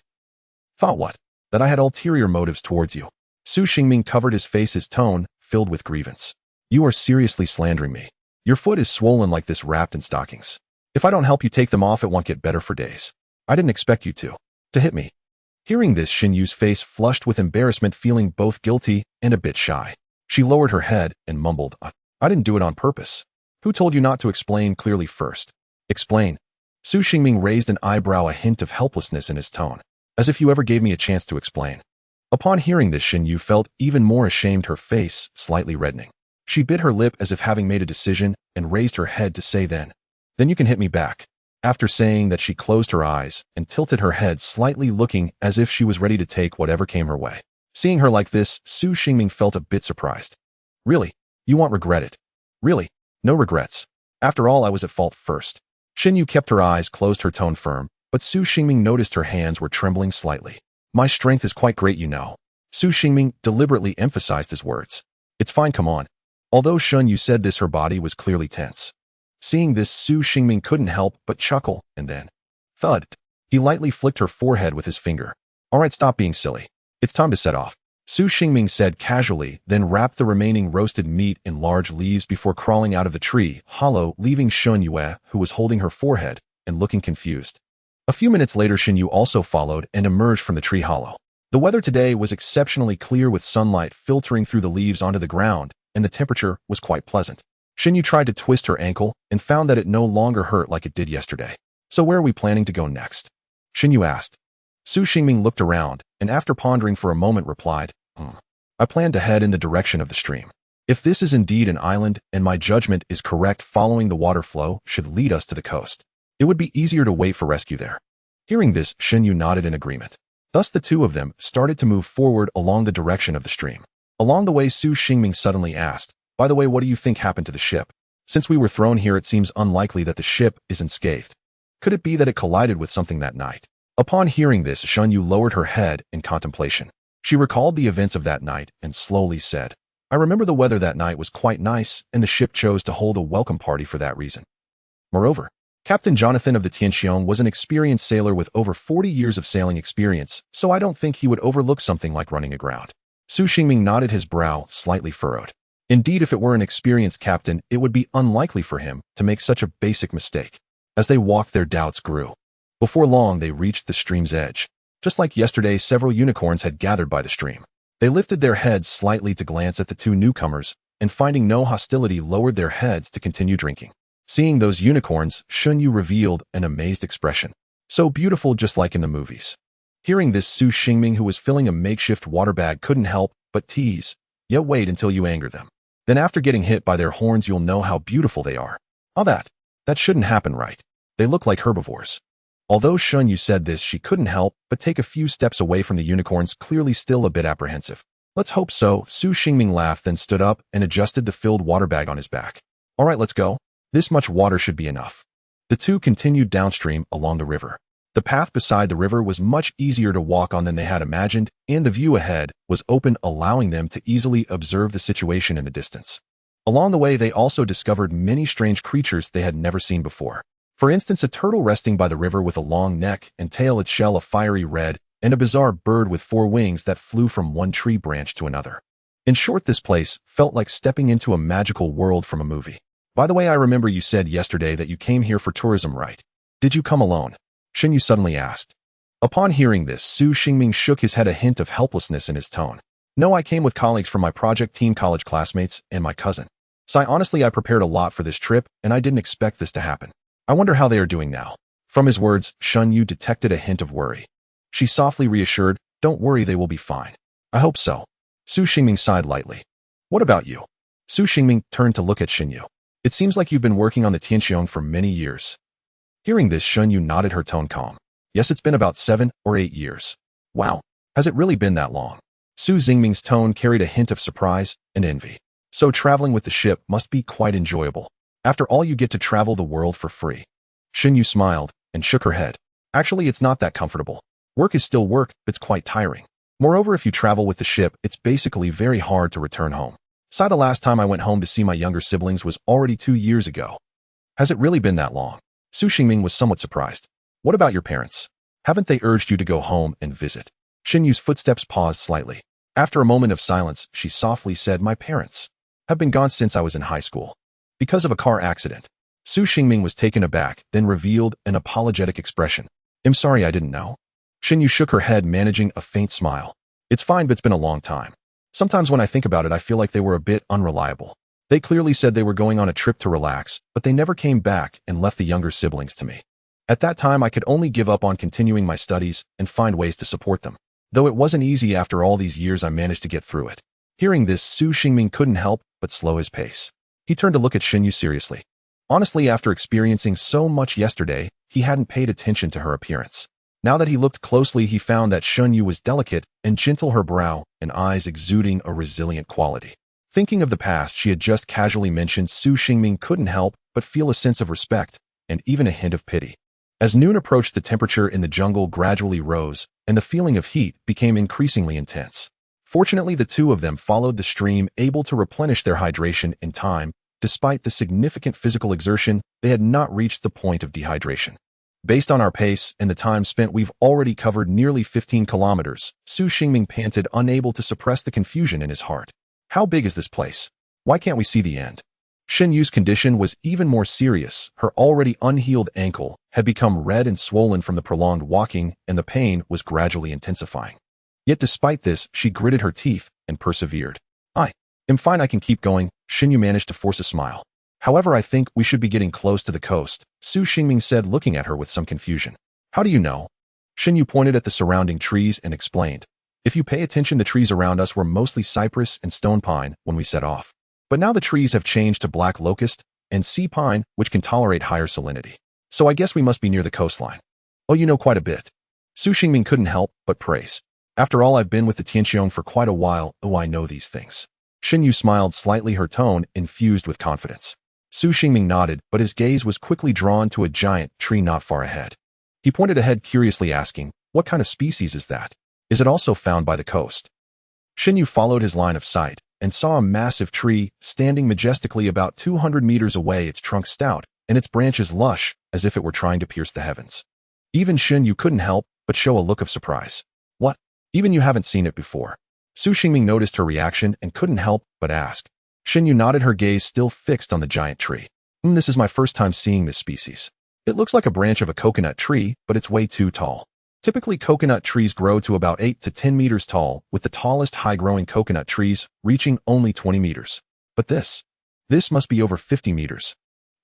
what? That I had ulterior motives towards you." Su Xingming covered his face, his tone filled with grievance. "You are seriously slandering me. Your foot is swollen like this, wrapped in stockings. If I don't help you take them off, it won't get better for days. I didn't expect you to hit me." Hearing this, Shen Yu's face flushed with embarrassment, feeling both guilty and a bit shy. She lowered her head and mumbled, I didn't do it on purpose." "Who told you not to explain clearly first?" "Explain." Su Xingming raised an eyebrow, a hint of helplessness in his tone. "As if you ever gave me a chance to explain." Upon hearing this, Shen Yu felt even more ashamed, her face slightly reddening. She bit her lip as if having made a decision and raised her head to say, Then you can hit me back." After saying that, she closed her eyes and tilted her head slightly, looking as if she was ready to take whatever came her way. Seeing her like this, Su Xingming felt a bit surprised. "Really? You won't regret it?" "Really? No regrets. After all, I was at fault first." Shen Yu kept her eyes closed, her tone firm, but Su Xingming noticed her hands were trembling slightly. "My strength is quite great, you know." Su Xingming deliberately emphasized his words. "It's fine, come on." Although Shen Yu said this, her body was clearly tense. Seeing this, Su Xingming couldn't help but chuckle, and then, thud, he lightly flicked her forehead with his finger. "All right, stop being silly. It's time to set off," Su Xingming said casually, then wrapped the remaining roasted meat in large leaves before crawling out of the tree hollow, leaving Shen Yue, who was holding her forehead and looking confused. A few minutes later, Shen Yu also followed and emerged from the tree hollow. The weather today was exceptionally clear, with sunlight filtering through the leaves onto the ground, and the temperature was quite pleasant. Shen Yu tried to twist her ankle and found that it no longer hurt like it did yesterday. "So where are we planning to go next?" Shen Yu asked. Su Xingming looked around and, after pondering for a moment, replied, "I plan to head in the direction of the stream. If this is indeed an island and my judgment is correct, following the water flow should lead us to the coast. It would be easier to wait for rescue there." Hearing this, Shen Yu nodded in agreement. Thus the two of them started to move forward along the direction of the stream. Along the way, Su Xingming suddenly asked, "By the way, what do you think happened to the ship? Since we were thrown here, it seems unlikely that the ship is unscathed. Could it be that it collided with something that night?" Upon hearing this, Shen Yu lowered her head in contemplation. She recalled the events of that night and slowly said, "I remember the weather that night was quite nice, and the ship chose to hold a welcome party for that reason. Moreover, Captain Jonathan of the Tianqiong was an experienced sailor with over 40 years of sailing experience, so I don't think he would overlook something like running aground." Su Xingming nodded, his brow slightly furrowed. Indeed, if it were an experienced captain, it would be unlikely for him to make such a basic mistake. As they walked, their doubts grew. Before long, they reached the stream's edge. Just like yesterday, several unicorns had gathered by the stream. They lifted their heads slightly to glance at the two newcomers, and finding no hostility lowered their heads to continue drinking. Seeing those unicorns, Shunyu revealed an amazed expression. So beautiful, just like in the movies. Hearing this, Su Xingming, who was filling a makeshift water bag, couldn't help but tease. Yet wait until you anger them. Then after getting hit by their horns, you'll know how beautiful they are. Oh, that shouldn't happen, right? They look like herbivores. Although Shunyu said this, she couldn't help but take a few steps away from the unicorns, clearly still a bit apprehensive. Let's hope so. Su Xingming laughed, then stood up and adjusted the filled water bag on his back. All right, let's go. This much water should be enough. The two continued downstream along the river. The path beside the river was much easier to walk on than they had imagined, and the view ahead was open, allowing them to easily observe the situation in the distance. Along the way, they also discovered many strange creatures they had never seen before. For instance, a turtle resting by the river with a long neck and tail, its shell a fiery red, and a bizarre bird with 4 wings that flew from one tree branch to another. In short, this place felt like stepping into a magical world from a movie. By the way, I remember you said yesterday that you came here for tourism, right? Did you come alone? Shunyu suddenly asked. Upon hearing this, Su Xingming shook his head, a hint of helplessness in his tone. No, I came with colleagues from my project team, college classmates, and my cousin. So honestly, I prepared a lot for this trip, and I didn't expect this to happen. I wonder how they are doing now. From his words, Shunyu detected a hint of worry. She softly reassured, don't worry, they will be fine. I hope so. Su Xingming sighed lightly. What about you? Su Xingming turned to look at Shunyu. It seems like you've been working on the Tianqiong for many years. Hearing this, Shunyu nodded, her tone calm. Yes, it's been about 7 or 8 years. Wow, has it really been that long? Su Xingming's tone carried a hint of surprise and envy. So traveling with the ship must be quite enjoyable. After all, you get to travel the world for free. Shunyu smiled and shook her head. Actually, it's not that comfortable. Work is still work, but it's quite tiring. Moreover, if you travel with the ship, it's basically very hard to return home. So the last time I went home to see my younger siblings was already 2 years ago. Has it really been that long? Su Xingming was somewhat surprised. What about your parents? Haven't they urged you to go home and visit? Shinyu's footsteps paused slightly. After a moment of silence, she softly said, my parents have been gone since I was in high school. Because of a car accident. Su Xingming was taken aback, then revealed an apologetic expression. I'm sorry, I didn't know. Shinyu shook her head, managing a faint smile. It's fine, but it's been a long time. Sometimes when I think about it, I feel like they were a bit unreliable. They clearly said they were going on a trip to relax, but they never came back and left the younger siblings to me. At that time, I could only give up on continuing my studies and find ways to support them. Though it wasn't easy, after all these years, I managed to get through it. Hearing this, Su Xingming couldn't help but slow his pace. He turned to look at Shinyu seriously. Honestly, after experiencing so much yesterday, he hadn't paid attention to her appearance. Now that he looked closely, he found that Shunyu was delicate and gentle, her brow and eyes exuding a resilient quality. Thinking of the past she had just casually mentioned, Su Xingming couldn't help but feel a sense of respect and even a hint of pity. As noon approached, the temperature in the jungle gradually rose, and the feeling of heat became increasingly intense. Fortunately, the two of them followed the stream, able to replenish their hydration in time. Despite the significant physical exertion, they had not reached the point of dehydration. Based on our pace and the time spent, we've already covered nearly 15 kilometers, Su Xingming panted, unable to suppress the confusion in his heart. How big is this place? Why can't we see the end? Shinyu's condition was even more serious. Her already unhealed ankle had become red and swollen from the prolonged walking, and the pain was gradually intensifying. Yet despite this, she gritted her teeth and persevered. I am fine, I can keep going. Shinyu managed to force a smile. However, I think we should be getting close to the coast, Su Xingming said, looking at her with some confusion. How do you know? Shinyu pointed at the surrounding trees and explained. If you pay attention, the trees around us were mostly cypress and stone pine when we set off. But now the trees have changed to black locust and sea pine, which can tolerate higher salinity. So I guess we must be near the coastline. Oh, you know quite a bit. Su Xingming couldn't help but praise. After all, I've been with the Tianqiong for quite a while. Oh, I know these things. Shinyu smiled slightly, her tone infused with confidence. Su Xingming nodded, but his gaze was quickly drawn to a giant tree not far ahead. He pointed ahead, curiously asking, what kind of species is that? Is it also found by the coast? Shinyu followed his line of sight and saw a massive tree standing majestically about 200 meters away, its trunk stout and its branches lush, as if it were trying to pierce the heavens. Even Shinyu couldn't help but show a look of surprise. What? Even you haven't seen it before? Su Xingming noticed her reaction and couldn't help but ask. Shinyu nodded, her gaze still fixed on the giant tree. This is my first time seeing this species. It looks like a branch of a coconut tree, but it's way too tall. Typically, coconut trees grow to about 8 to 10 meters tall, with the tallest high-growing coconut trees reaching only 20 meters. But this must be over 50 meters.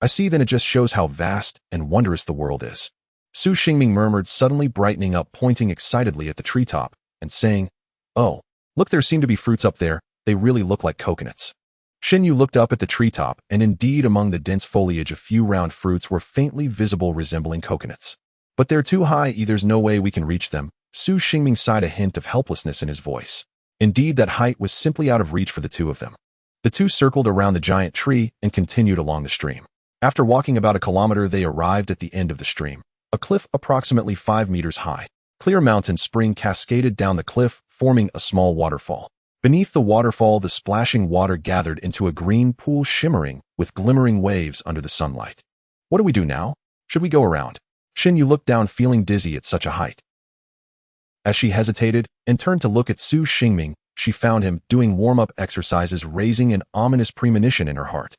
I see, then it just shows how vast and wondrous the world is. Su Xingming murmured, suddenly brightening up, pointing excitedly at the treetop and saying, "Oh, look, there seem to be fruits up there. They really look like coconuts." Shen Yu looked up at the treetop, and indeed among the dense foliage a few round fruits were faintly visible, resembling coconuts. "But they're too high, there's no way we can reach them." Su Xingming sighed, a hint of helplessness in his voice. Indeed, that height was simply out of reach for the two of them. The two circled around the giant tree and continued along the stream. After walking about a kilometer, they arrived at the end of the stream, a cliff approximately 5 meters high. Clear mountain spring cascaded down the cliff, forming a small waterfall. Beneath the waterfall, the splashing water gathered into a green pool, shimmering with glimmering waves under the sunlight. "What do we do now? Should we go around?" Shen Yu looked down, feeling dizzy at such a height. As she hesitated and turned to look at Su Xingming, she found him doing warm-up exercises, raising an ominous premonition in her heart.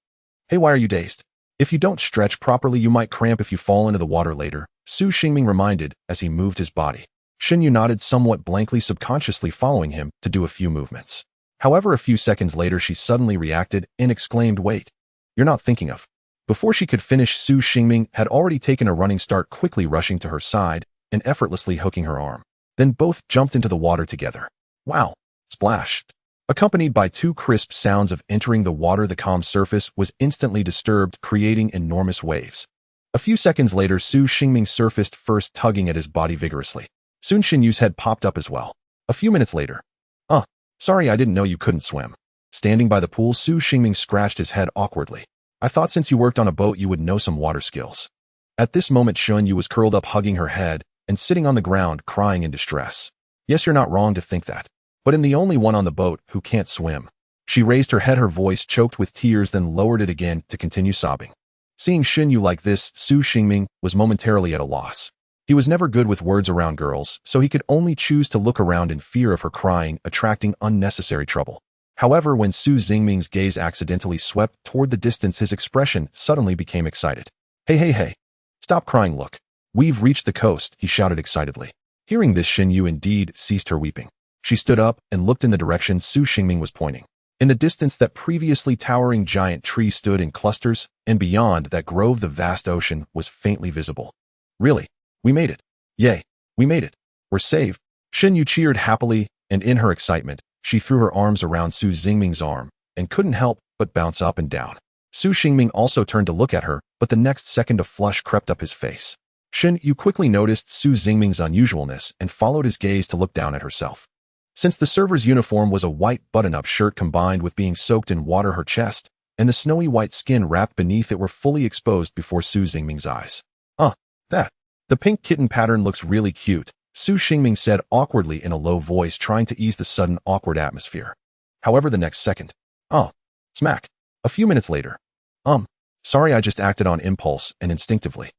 "Hey, why are you dazed? If you don't stretch properly, you might cramp if you fall into the water later," Su Xingming reminded as he moved his body. Shen Yu nodded somewhat blankly, subconsciously following him to do a few movements. However, a few seconds later, she suddenly reacted and exclaimed, "Wait, you're not thinking of..." Before she could finish, Su Xingming had already taken a running start, quickly rushing to her side and effortlessly hooking her arm. Then both jumped into the water together. Wow! Splashed. Accompanied by two crisp sounds of entering the water, the calm surface was instantly disturbed, creating enormous waves. A few seconds later, Su Xingming surfaced first, tugging at his body vigorously. Soon Shen Yu's head popped up as well. A few minutes later, sorry, I didn't know you couldn't swim." Standing by the pool, Su Xingming scratched his head awkwardly. "I thought since you worked on a boat you would know some water skills." At this moment, Shen Yu was curled up, hugging her head and sitting on the ground, crying in distress. "Yes, you're not wrong to think that. But I'm the only one on the boat who can't swim." She raised her head, her voice choked with tears, then lowered it again to continue sobbing. Seeing Shen Yu like this, Su Xingming was momentarily at a loss. He was never good with words around girls, so he could only choose to look around in fear of her crying, attracting unnecessary trouble. However, when Su Xingming's gaze accidentally swept toward the distance, his expression suddenly became excited. Hey, stop crying, look. We've reached the coast," he shouted excitedly. Hearing this, Shen Yu indeed ceased her weeping. She stood up and looked in the direction Su Xingming was pointing. In the distance, that previously towering giant tree stood in clusters, and beyond that grove the vast ocean was faintly visible. "Really? We made it. Yay, we made it. We're saved." Shen Yu cheered happily, and in her excitement, she threw her arms around Su Xingming's arm and couldn't help but bounce up and down. Su Xingming also turned to look at her, but the next second a flush crept up his face. Shen Yu quickly noticed Su Xingming's unusualness and followed his gaze to look down at herself. Since the server's uniform was a white button-up shirt, combined with being soaked in water, her chest and the snowy white skin wrapped beneath it were fully exposed before Su Xingming's eyes. The pink kitten pattern looks really cute," Su Xingming said awkwardly in a low voice, trying to ease the sudden awkward atmosphere. However, the next second, smack. A few minutes later, sorry, I just acted on impulse and instinctively."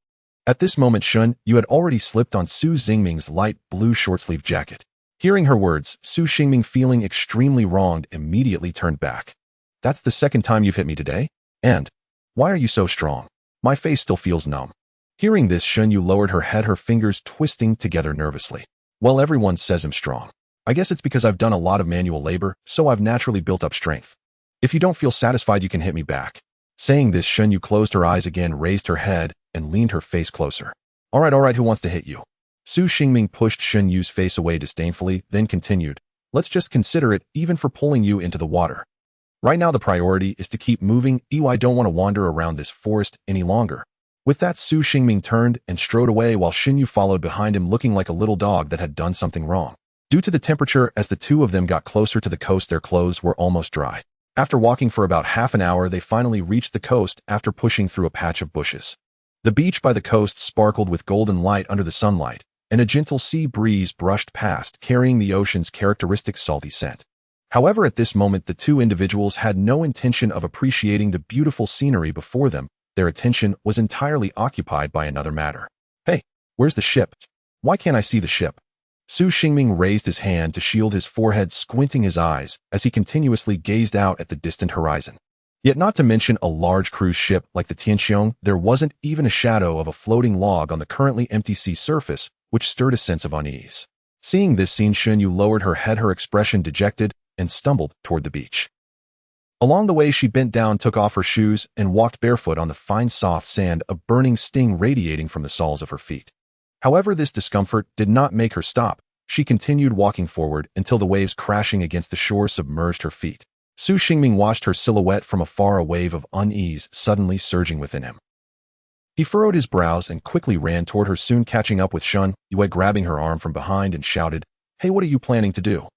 At this moment, Shen Yu had already slipped on Su Xingming's light blue short-sleeve jacket. Hearing her words, Su Xingming, feeling extremely wronged, immediately turned back. "That's the second time you've hit me today? And why are you so strong? My face still feels numb." Hearing this, Shen Yu lowered her head, her fingers twisting together nervously. "Well, everyone says I'm strong. I guess it's because I've done a lot of manual labor, so I've naturally built up strength. If you don't feel satisfied, you can hit me back." Saying this, Shen Yu closed her eyes again, raised her head, and leaned her face closer. All right, who wants to hit you?" Su Xingming pushed Shen Yu's face away disdainfully, then continued, "Let's just consider it even for pulling you into the water. Right now the priority is to keep moving. I don't want to wander around this forest any longer." With that, Su Xingming turned and strode away, while Shen Yu followed behind him, looking like a little dog that had done something wrong. Due to the temperature, as the two of them got closer to the coast, their clothes were almost dry. After walking for about half an hour, they finally reached the coast after pushing through a patch of bushes. The beach by the coast sparkled with golden light under the sunlight, and a gentle sea breeze brushed past, carrying the ocean's characteristic salty scent. However, at this moment, the two individuals had no intention of appreciating the beautiful scenery before them. Their attention was entirely occupied by another matter. "Hey, where's the ship? Why can't I see the ship?" Su Xingming raised his hand to shield his forehead, squinting his eyes as he continuously gazed out at the distant horizon. Yet, not to mention a large cruise ship like the Tianqiong, there wasn't even a shadow of a floating log on the currently empty sea surface, which stirred a sense of unease. Seeing this scene, Shunyu lowered her head, her expression dejected, and stumbled toward the beach. Along the way, she bent down, took off her shoes, and walked barefoot on the fine soft sand, a burning sting radiating from the soles of her feet. However, this discomfort did not make her stop. She continued walking forward until the waves crashing against the shore submerged her feet. Su Xingming watched her silhouette from afar, a wave of unease suddenly surging within him. He furrowed his brows and quickly ran toward her, soon catching up with Shun Yue, grabbing her arm from behind and shouted, "Hey, what are you planning to do?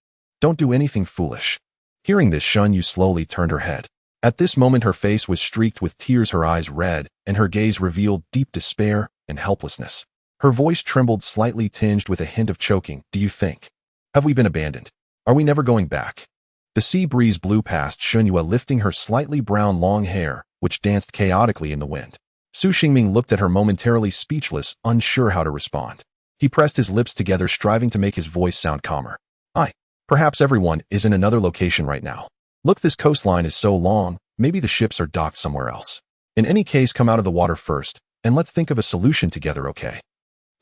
Don't do anything foolish." Hearing this, Shun Yu slowly turned her head. At this moment, her face was streaked with tears, her eyes red, and her gaze revealed deep despair and helplessness. Her voice trembled, slightly tinged with a hint of choking. "Do you think? Have we been abandoned? Are we never going back?" The sea breeze blew past Shun Yue, lifting her slightly brown long hair, which danced chaotically in the wind. Su Xingming looked at her, momentarily speechless, unsure how to respond. He pressed his lips together, striving to make his voice sound calmer. Perhaps everyone is in another location right now. Look, this coastline is so long, maybe the ships are docked somewhere else. In any case, come out of the water first, and let's think of a solution together, okay?"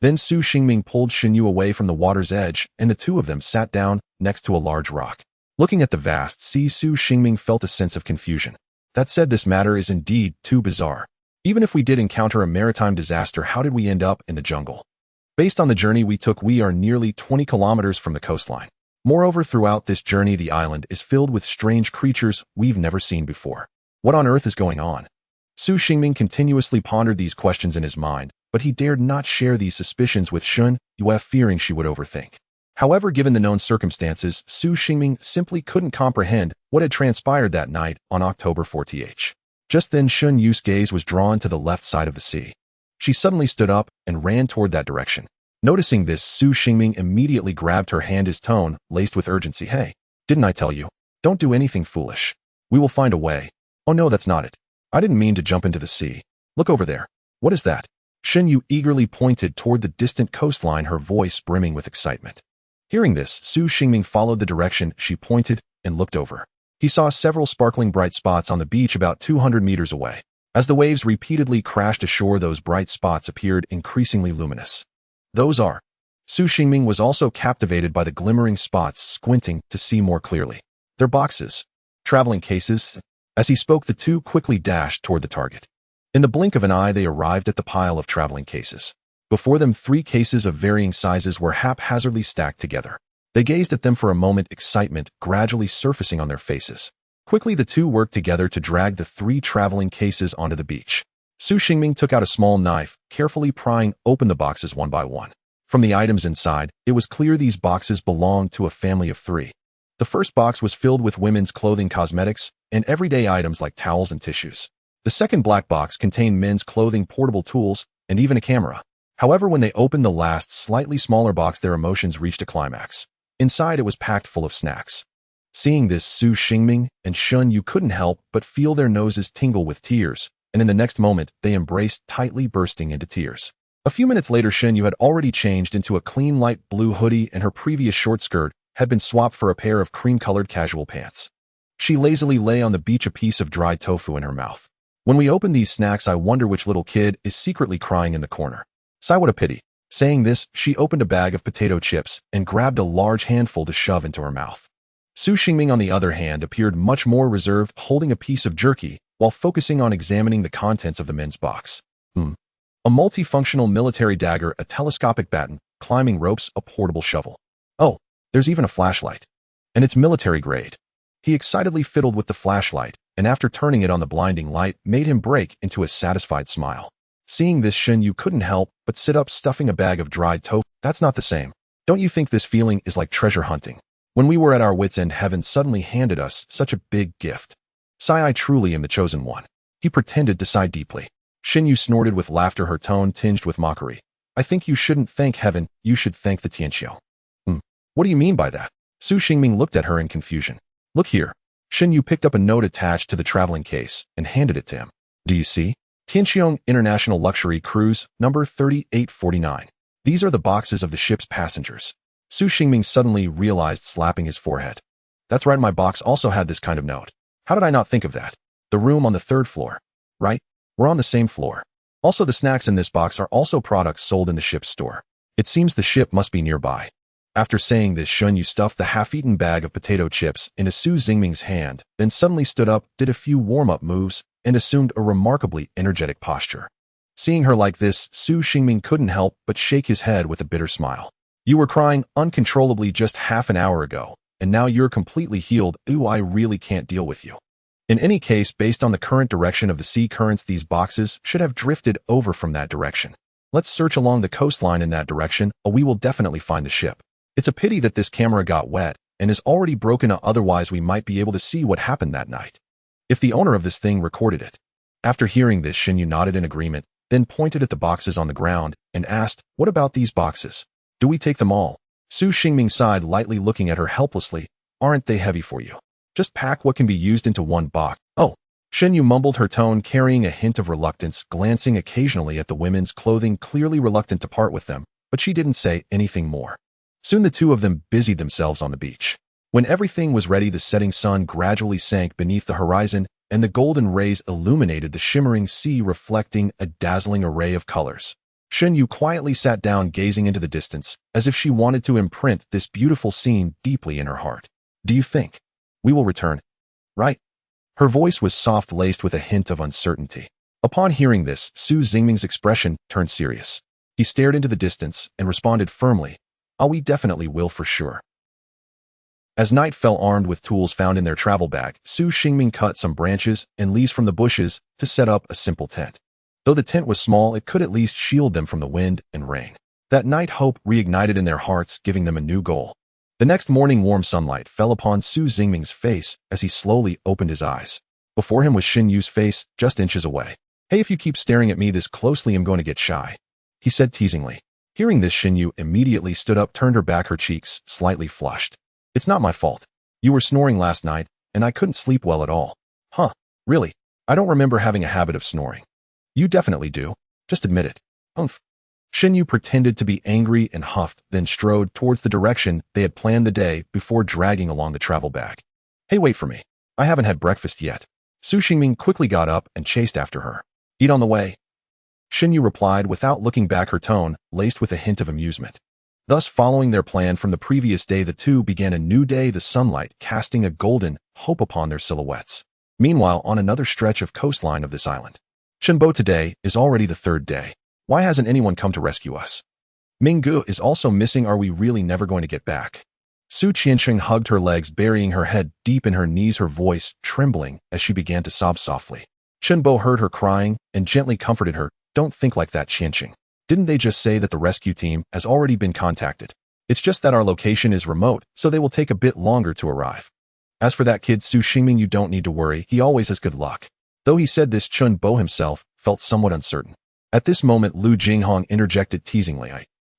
Then Su Xingming pulled Shun Yu away from the water's edge, and the two of them sat down next to a large rock. Looking at the vast sea, Su Xingming felt a sense of confusion. That said, this matter is indeed too bizarre. Even if we did encounter a maritime disaster, how did we end up in the jungle? Based on the journey we took, we are nearly 20 kilometers from the coastline. Moreover, throughout this journey, the island is filled with strange creatures we've never seen before. What on earth is going on? Su Xingming continuously pondered these questions in his mind, but he dared not share these suspicions with Shun Yue, fearing she would overthink. However, given the known circumstances, Su Xingming simply couldn't comprehend what had transpired that night on October 14th. Just then, Shun Yu's gaze was drawn to the left side of the sea. She suddenly stood up and ran toward that direction. Noticing this, Su Xingming immediately grabbed her hand, his tone laced with urgency. "Hey, didn't I tell you? Don't do anything foolish. We will find a way." "Oh no, that's not it. I didn't mean to jump into the sea. Look over there. What is that?" Shun Yu eagerly pointed toward the distant coastline, her voice brimming with excitement. Hearing this, Su Xingming followed the direction she pointed and looked over. He saw several sparkling bright spots on the beach about 200 meters away. As the waves repeatedly crashed ashore, those bright spots appeared increasingly luminous. "Those are..." Su Xingming was also captivated by the glimmering spots, squinting to see more clearly. "They're boxes. Traveling cases." As he spoke, the two quickly dashed toward the target. In the blink of an eye, they arrived at the pile of traveling cases. Before them, 3 cases of varying sizes were haphazardly stacked together. They gazed at them for a moment, excitement gradually surfacing on their faces. Quickly, the two worked together to drag the 3 traveling cases onto the beach. Su Xingming took out a small knife, carefully prying open the boxes one by one. From the items inside, it was clear these boxes belonged to a family of 3. The first box was filled with women's clothing, cosmetics, and everyday items like towels and tissues. The second black box contained men's clothing, portable tools, and even a camera. However, when they opened the last, slightly smaller box, their emotions reached a climax. Inside, it was packed full of snacks. Seeing this, Su Xingming and Shun Yu couldn't help but feel their noses tingle with tears, and in the next moment, they embraced tightly, bursting into tears. A few minutes later, Shun Yu had already changed into a clean light blue hoodie, and her previous short skirt had been swapped for a pair of cream-colored casual pants. She lazily lay on the beach, a piece of dried tofu in her mouth. "When we open these snacks, I wonder which little kid is secretly crying in the corner. Sigh, what a pity." Saying this, she opened a bag of potato chips and grabbed a large handful to shove into her mouth. Su Xingming, on the other hand, appeared much more reserved, holding a piece of jerky while focusing on examining the contents of the men's box. A multifunctional military dagger, a telescopic baton, climbing ropes, a portable shovel. Oh, there's even a flashlight. And it's military grade. He excitedly fiddled with the flashlight, and after turning it on, the blinding light made him break into a satisfied smile. Seeing this, Shun Yu couldn't help but sit up, stuffing a bag of dried tofu. "That's not the same. Don't you think this feeling is like treasure hunting? When we were at our wits' end, heaven suddenly handed us such a big gift. Sigh, I truly am the chosen one." He pretended to sigh deeply. Shun Yu snorted with laughter, her tone tinged with mockery. "I think you shouldn't thank heaven, you should thank the Tianqiong." What do you mean by that?" Su Xingming looked at her in confusion. "Look here." Shun Yu picked up a note attached to the traveling case and handed it to him. "Do you see? Tianqiong International Luxury Cruise, number 3849. These are the boxes of the ship's passengers." Su Xingming suddenly realized, slapping his forehead. "That's right, my box also had this kind of note. How did I not think of that? The room on the 3rd floor. Right? We're on the same floor. Also, the snacks in this box are also products sold in the ship's store. It seems the ship must be nearby. After saying this, Shunyu stuffed the half-eaten bag of potato chips into Su Xingming's hand, then suddenly stood up, did a few warm-up moves, and assumed a remarkably energetic posture. Seeing her like this, Su Xingming couldn't help but shake his head with a bitter smile. You were crying uncontrollably just half an hour ago, and now you're completely healed. Ooh, I really can't deal with you. In any case, based on the current direction of the sea currents, these boxes should have drifted over from that direction. Let's search along the coastline in that direction, or we will definitely find the ship. It's a pity that this camera got wet and is already broken, otherwise we might be able to see what happened that night. If the owner of this thing recorded it. After hearing this, Xinyu nodded in agreement, then pointed at the boxes on the ground and asked, what about these boxes? Do we take them all? Su Xingming sighed lightly, looking at her helplessly. Aren't they heavy for you? Just pack what can be used into one box. Oh. Xinyu mumbled, her tone carrying a hint of reluctance, glancing occasionally at the women's clothing, clearly reluctant to part with them, but she didn't say anything more. Soon the two of them busied themselves on the beach. When everything was ready, the setting sun gradually sank beneath the horizon, and the golden rays illuminated the shimmering sea, reflecting a dazzling array of colors. Xinyu quietly sat down, gazing into the distance, as if she wanted to imprint this beautiful scene deeply in her heart. Do you think we will return? Right? Her voice was soft, laced with a hint of uncertainty. Upon hearing this, Su Xingming's expression turned serious. He stared into the distance and responded firmly, we definitely will, for sure. As night fell, armed with tools found in their travel bag, Su Xingming cut some branches and leaves from the bushes to set up a simple tent. Though the tent was small, it could at least shield them from the wind and rain. That night, hope reignited in their hearts, giving them a new goal. The next morning, warm sunlight fell upon Su Xingming's face as he slowly opened his eyes. Before him was Xinyu's face, just inches away. Hey, if you keep staring at me this closely, I'm going to get shy, he said teasingly. Hearing this, Xinyu immediately stood up, turned her back, her cheeks slightly flushed. It's not my fault. You were snoring last night, and I couldn't sleep well at all. Huh, really? I don't remember having a habit of snoring. You definitely do. Just admit it. Umph. Xinyu pretended to be angry and huffed, then strode towards the direction they had planned the day before, dragging along the travel bag. Hey, wait for me. I haven't had breakfast yet. Su Xingming quickly got up and chased after her. Eat on the way. Xinyu replied without looking back, her tone laced with a hint of amusement. Thus, following their plan from the previous day, the two began a new day, the sunlight casting a golden hope upon their silhouettes. Meanwhile, on another stretch of coastline of this island, Shenbo, today is already the third day. Why hasn't anyone come to rescue us? Minggu is also missing. Are we really never going to get back? Su Tianqiong hugged her legs, burying her head deep in her knees, her voice trembling as she began to sob softly. Shenbo heard her crying and gently comforted her. Don't think like that, Tianqiong. Didn't they just say that the rescue team has already been contacted? It's just that our location is remote, so they will take a bit longer to arrive. As for that kid, Su Xingming, you don't need to worry. He always has good luck. Though he said this, Chun Bo himself felt somewhat uncertain. At this moment, Lu Jinghong interjected teasingly,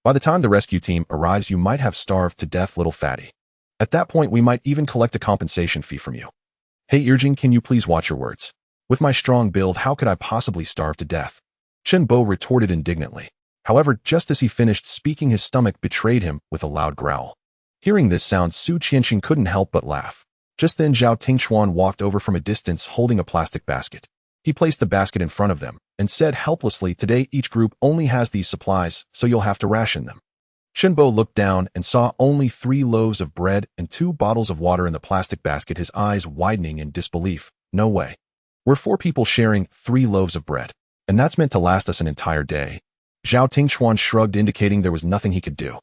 by the time the rescue team arrives, you might have starved to death, little fatty. At that point, we might even collect a compensation fee from you. Hey, Irjing, can you please watch your words? With my strong build, how could I possibly starve to death? Chen Bo retorted indignantly. However, just as he finished speaking, his stomach betrayed him with a loud growl. Hearing this sound, Su Qianqing couldn't help but laugh. Just then, Zhao Tingchuan walked over from a distance, holding a plastic basket. He placed the basket in front of them and said helplessly, today each group only has these supplies, so you'll have to ration them. Shenbo looked down and saw only 3 loaves of bread and 2 bottles of water in the plastic basket, his eyes widening in disbelief. No way. We're 4 people sharing 3 loaves of bread, and that's meant to last us an entire day. Zhao Tingchuan shrugged, indicating there was nothing he could do.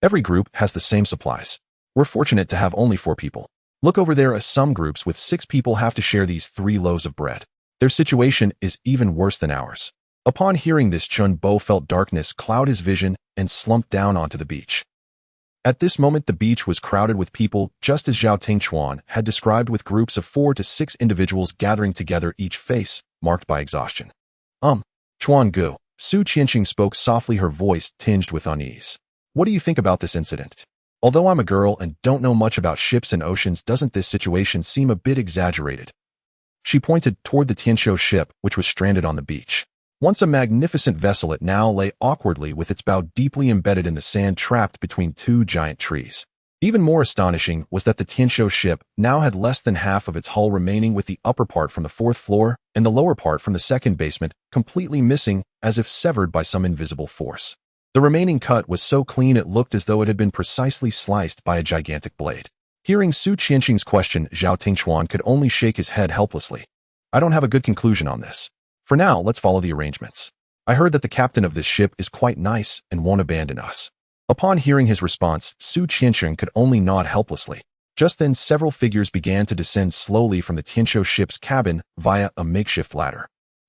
Every group has the same supplies. We're fortunate to have only 4 people. Look over there, as some groups with 6 people have to share these 3 loaves of bread. Their situation is even worse than ours. Upon hearing this, Chun Bo felt darkness cloud his vision and slumped down onto the beach. At this moment, the beach was crowded with people, just as Zhao Tingchuan had described, with groups of 4 to 6 individuals gathering together, each face marked by exhaustion. Chuan Gu. Su Qianqing spoke softly, her voice tinged with unease. What do you think about this incident? Although I'm a girl and don't know much about ships and oceans, doesn't this situation seem a bit exaggerated? She pointed toward the Tianqiong ship, which was stranded on the beach. Once a magnificent vessel, it now lay awkwardly with its bow deeply embedded in the sand, trapped between 2 giant trees. Even more astonishing was that the Tianqiong ship now had less than half of its hull remaining, with the upper part from the 4th floor and the lower part from the 2nd basement completely missing, as if severed by some invisible force. The remaining cut was so clean it looked as though it had been precisely sliced by a gigantic blade. Hearing Su Qianqing's question, Zhao Tingchuan could only shake his head helplessly. I don't have a good conclusion on this. For now, let's follow the arrangements. I heard that the captain of this ship is quite nice and won't abandon us. Upon hearing his response, Su Qianqing could only nod helplessly. Just then, several figures began to descend slowly from the Tianqiong ship's cabin via a makeshift ladder.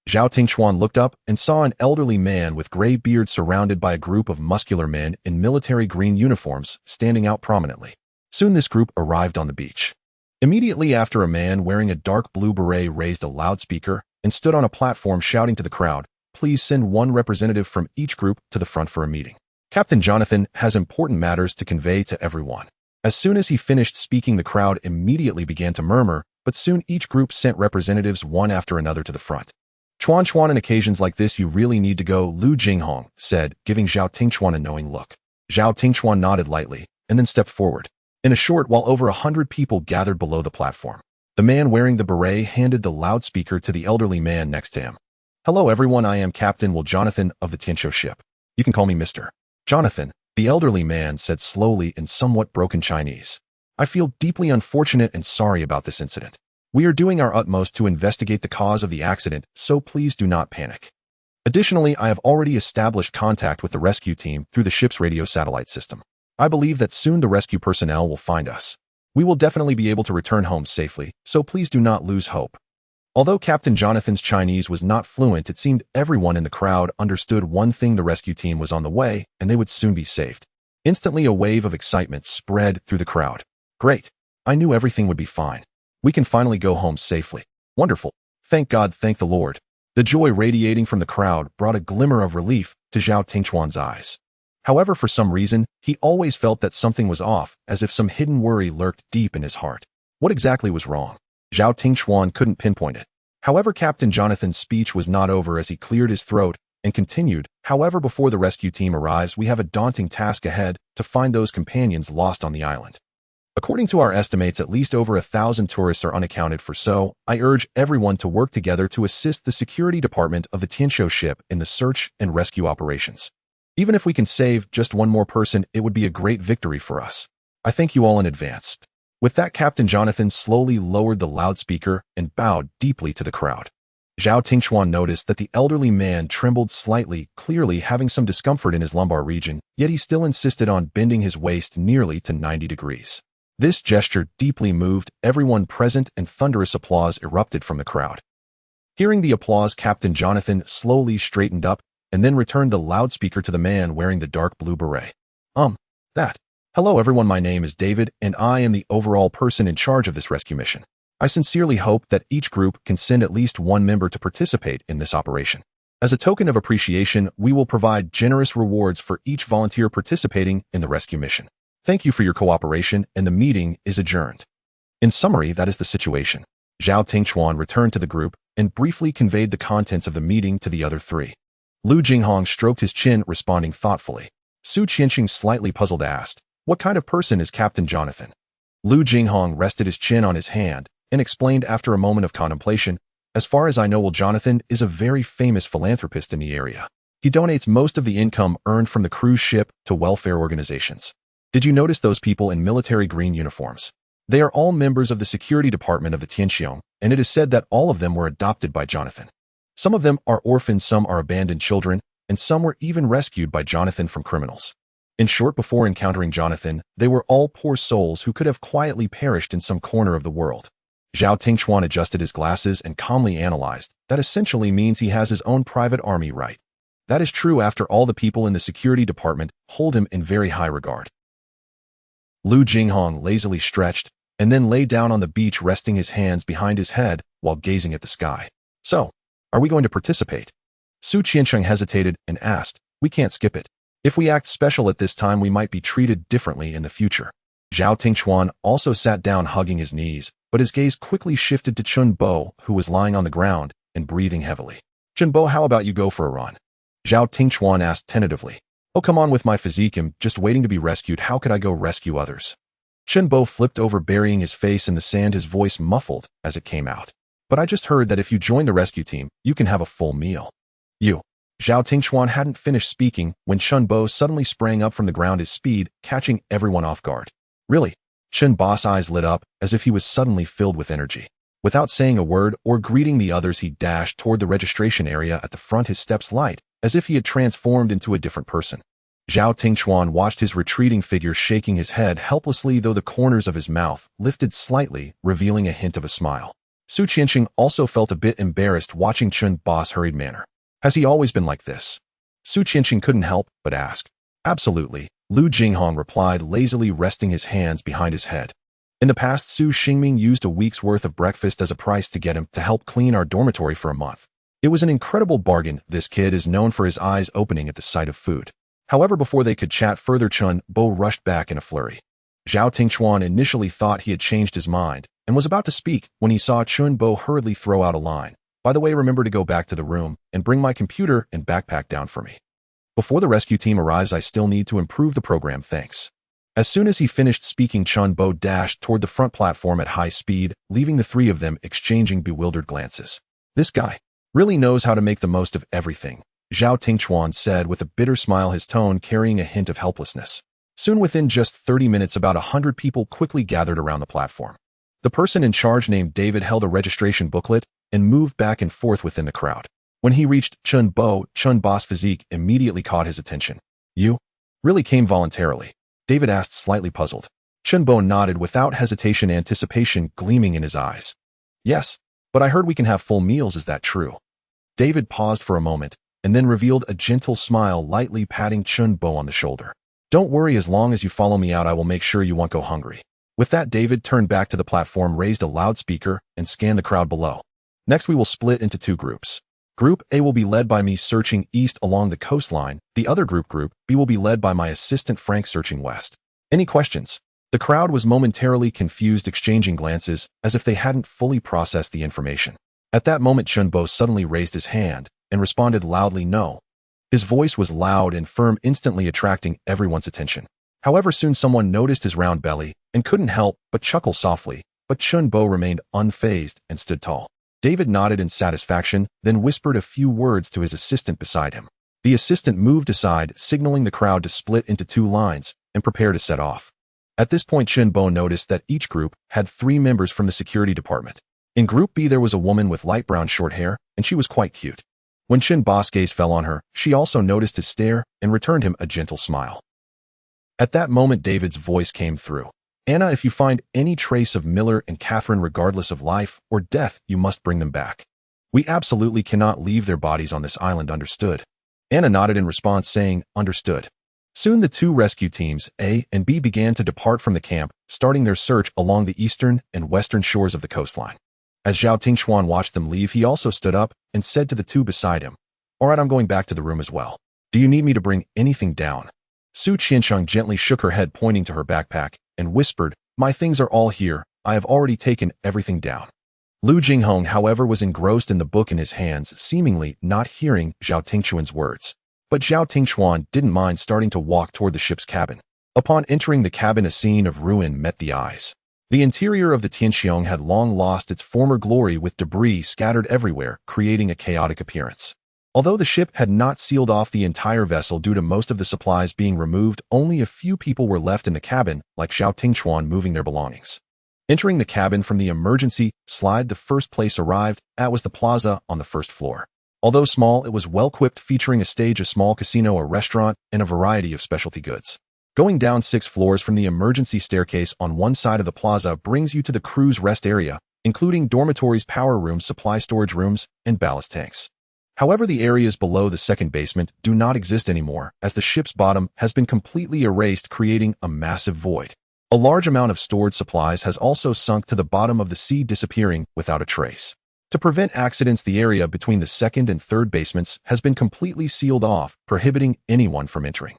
Zhao Tingchuan looked up and saw an elderly man with gray beard surrounded by a group of muscular men in military green uniforms standing out prominently. Soon this group arrived on the beach. Immediately after, a man wearing a dark blue beret raised a loudspeaker and stood on a platform shouting to the crowd, "Please send one representative from each group to the front for a meeting. Captain Jonathan has important matters to convey to everyone." As soon as he finished speaking, the crowd immediately began to murmur, but soon each group sent representatives one after another to the front. "Chuan, on occasions like this you really need to go," Lu Jinghong said, giving Zhao Tingchuan a knowing look. Zhao Tingchuan nodded lightly, and then stepped forward. In a short while, over 100 people gathered below the platform. The man wearing the beret handed the loudspeaker to the elderly man next to him. "Hello everyone, I am Captain Jonathan of the Tianqiong ship. You can call me Mr. Jonathan," the elderly man said slowly in somewhat broken Chinese. "I feel deeply unfortunate and sorry about this incident. We are doing our utmost to investigate the cause of the accident, so please do not panic. Additionally, I have already established contact with the rescue team through the ship's radio satellite system. I believe that soon the rescue personnel will find us. We will definitely be able to return home safely, so please do not lose hope." Although Captain Jonathan's Chinese was not fluent, it seemed everyone in the crowd understood one thing: the rescue team was on the way, and they would soon be saved. Instantly, a wave of excitement spread through the crowd. "Great! I knew everything would be fine. We can finally go home safely. Wonderful! Thank God, thank the Lord." The joy radiating from the crowd brought a glimmer of relief to Zhao Tingchuan's eyes. However, for some reason, he always felt that something was off, as if some hidden worry lurked deep in his heart. What exactly was wrong? Zhao Tingchuan couldn't pinpoint it. However, Captain Jonathan's speech was not over as he cleared his throat and continued, "However, before the rescue team arrives, we have a daunting task ahead: to find those companions lost on the island. According to our estimates, at least over 1,000 tourists are unaccounted for, so I urge everyone to work together to assist the security department of the Tianqiong ship in the search and rescue operations. Even if we can save just one more person, it would be a great victory for us. I thank you all in advance." With that, Captain Jonathan slowly lowered the loudspeaker and bowed deeply to the crowd. Zhao Tingchuan noticed that the elderly man trembled slightly, clearly having some discomfort in his lumbar region, yet he still insisted on bending his waist nearly to 90 degrees. This gesture deeply moved everyone present, and thunderous applause erupted from the crowd. Hearing the applause, Captain Jonathan slowly straightened up and then returned the loudspeaker to the man wearing the dark blue beret. That. Hello everyone, my name is David, and I am the overall person in charge of this rescue mission. I sincerely hope that each group can send at least one member to participate in this operation. As a token of appreciation, we will provide generous rewards for each volunteer participating in the rescue mission. Thank you for your cooperation, and the meeting is adjourned." In summary, that is the situation. Zhao Tingchuan returned to the group and briefly conveyed the contents of the meeting to the other three. Lu Jinghong stroked his chin, responding thoughtfully. Su Qianqing, slightly puzzled, asked, "What kind of person is Captain Jonathan?" Lu Jinghong rested his chin on his hand and explained after a moment of contemplation, "As far as I know, Jonathan is a very famous philanthropist in the area. He donates most of the income earned from the cruise ship to welfare organizations. Did you notice those people in military green uniforms? They are all members of the security department of the Tianqiong, and it is said that all of them were adopted by Jonathan. Some of them are orphans, some are abandoned children, and some were even rescued by Jonathan from criminals. In short, before encountering Jonathan, they were all poor souls who could have quietly perished in some corner of the world." Zhao Tingchuan adjusted his glasses and calmly analyzed. "That essentially means he has his own private army, right?" "That is true. After all, the people in the security department hold him in very high regard." Lu Jinghong lazily stretched and then lay down on the beach, resting his hands behind his head while gazing at the sky. "So, are we going to participate?" Su Qianqing hesitated and asked, "We can't skip it. If we act special at this time, we might be treated differently in the future." Zhao Tingchuan also sat down, hugging his knees, but his gaze quickly shifted to Chun Bo, who was lying on the ground and breathing heavily. "Chun Bo, how about you go for a run?" Zhao Tingchuan asked tentatively. "Oh, come on, with my physique, I'm just waiting to be rescued. How could I go rescue others?" Chun Bo flipped over, burying his face in the sand, his voice muffled as it came out. "But I just heard that if you join the rescue team, you can have a full meal." "You?" Zhao Tingchuan hadn't finished speaking when Chun Bo suddenly sprang up from the ground at speed, catching everyone off guard. Really? Chun Bo's eyes lit up as if he was suddenly filled with energy. Without saying a word or greeting the others, he dashed toward the registration area at the front, his steps light, as if he had transformed into a different person. Zhao Tingchuan watched his retreating figure, shaking his head helplessly, though the corners of his mouth lifted slightly, revealing a hint of a smile. Su Tianqiong also felt a bit embarrassed watching Chun Bo's hurried manner. Has he always been like this? Su Tianqiong couldn't help but ask. Absolutely, Lu Jinghong replied, lazily resting his hands behind his head. In the past, Su Xingming used a week's worth of breakfast as a price to get him to help clean our dormitory for a month. It was an incredible bargain. This kid is known for his eyes opening at the sight of food. However, before they could chat further, Chun Bo rushed back in a flurry. Zhao Tingchuan initially thought he had changed his mind and was about to speak when he saw Chun Bo hurriedly throw out a line. By the way, remember to go back to the room and bring my computer and backpack down for me. Before the rescue team arrives, I still need to improve the program, thanks. As soon as he finished speaking, Chun Bo dashed toward the front platform at high speed, leaving the three of them exchanging bewildered glances. This guy really knows how to make the most of everything, Zhao Tingchuan said with a bitter smile, his tone carrying a hint of helplessness. Soon, within just 30 minutes, about 100 people quickly gathered around the platform. The person in charge, named David, held a registration booklet and moved back and forth within the crowd. When he reached Chun Bo, Chun Bo's physique immediately caught his attention. You really came voluntarily? David asked, slightly puzzled. Chun Bo nodded without hesitation, anticipation gleaming in his eyes. Yes, but I heard we can have full meals, is that true? David paused for a moment and then revealed a gentle smile, lightly patting Chun Bo on the shoulder. Don't worry, as long as you follow me out, I will make sure you won't go hungry. With that, David turned back to the platform, raised a loudspeaker, and scanned the crowd below. Next, we will split into two groups. Group A will be led by me, searching east along the coastline. The other Group B, will be led by my assistant Frank, searching west. Any questions? The crowd was momentarily confused, exchanging glances as if they hadn't fully processed the information. At that moment, Chun Bo suddenly raised his hand and responded loudly, no. His voice was loud and firm, instantly attracting everyone's attention. However, soon someone noticed his round belly and couldn't help but chuckle softly, but Chun Bo remained unfazed and stood tall. David nodded in satisfaction, then whispered a few words to his assistant beside him. The assistant moved aside, signaling the crowd to split into two lines and prepare to set off. At this point, Chun Bo noticed that each group had 3 members from the security department. In Group B, there was a woman with light brown short hair, and she was quite cute. When Chun Bo's gaze fell on her, she also noticed his stare and returned him a gentle smile. At that moment, David's voice came through. Anna, if you find any trace of Miller and Catherine, regardless of life or death, you must bring them back. We absolutely cannot leave their bodies on this island, understood? Anna nodded in response, saying, understood. Soon the two rescue teams, A and B, began to depart from the camp, starting their search along the eastern and western shores of the coastline. As Zhao Tingchuan watched them leave, he also stood up and said to the two beside him, all right, I'm going back to the room as well. Do you need me to bring anything down? Su Tianqiong gently shook her head, pointing to her backpack, and whispered, my things are all here. I have already taken everything down. Lu Jinghong, however, was engrossed in the book in his hands, seemingly not hearing Zhao Tingchuan's words. But Zhao Tingchuan didn't mind starting to walk toward the ship's cabin. Upon entering the cabin, a scene of ruin met the eyes. The interior of the Tianqiong had long lost its former glory, with debris scattered everywhere, creating a chaotic appearance. Although the ship had not sealed off the entire vessel due to most of the supplies being removed, only a few people were left in the cabin, like Zhao Tingchuan, moving their belongings. Entering the cabin from the emergency slide, the first place arrived at was the plaza on the first floor. Although small, it was well-equipped, featuring a stage, a small casino, a restaurant, and a variety of specialty goods. Going down 6 floors from the emergency staircase on one side of the plaza brings you to the crew's rest area, including dormitories, power rooms, supply storage rooms, and ballast tanks. However, the areas below the second basement do not exist anymore, as the ship's bottom has been completely erased, creating a massive void. A large amount of stored supplies has also sunk to the bottom of the sea, disappearing without a trace. To prevent accidents, the area between the second and third basements has been completely sealed off, prohibiting anyone from entering.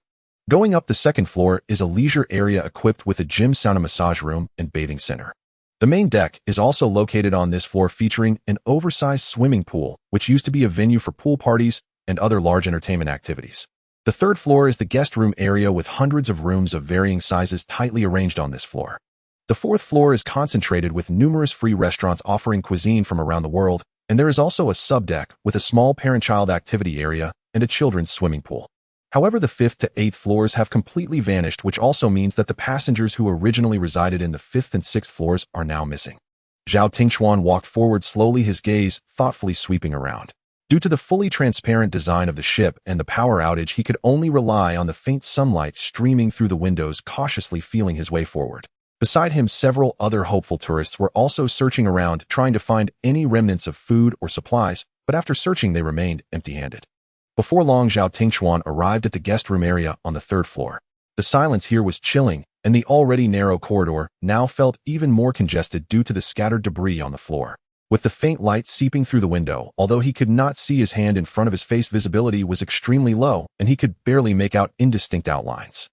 Going up the second floor is a leisure area equipped with a gym, sauna, massage room, and bathing center. The main deck is also located on this floor, featuring an oversized swimming pool, which used to be a venue for pool parties and other large entertainment activities. The third floor is the guest room area, with hundreds of rooms of varying sizes tightly arranged on this floor. The fourth floor is concentrated with numerous free restaurants offering cuisine from around the world, and there is also a subdeck with a small parent-child activity area and a children's swimming pool. However, the 5th to 8th floors have completely vanished, which also means that the passengers who originally resided in the 5th and 6th floors are now missing. Zhao Tingchuan walked forward slowly, his gaze thoughtfully sweeping around. Due to the fully transparent design of the ship and the power outage, he could only rely on the faint sunlight streaming through the windows, cautiously feeling his way forward. Beside him, several other hopeful tourists were also searching around, trying to find any remnants of food or supplies, but after searching they remained empty-handed. Before long, Zhao Tingchuan arrived at the guest room area on the 3rd floor. The silence here was chilling, and the already narrow corridor now felt even more congested due to the scattered debris on the floor. With the faint light seeping through the window, although he could not see his hand in front of his face, visibility was extremely low, and he could barely make out indistinct outlines.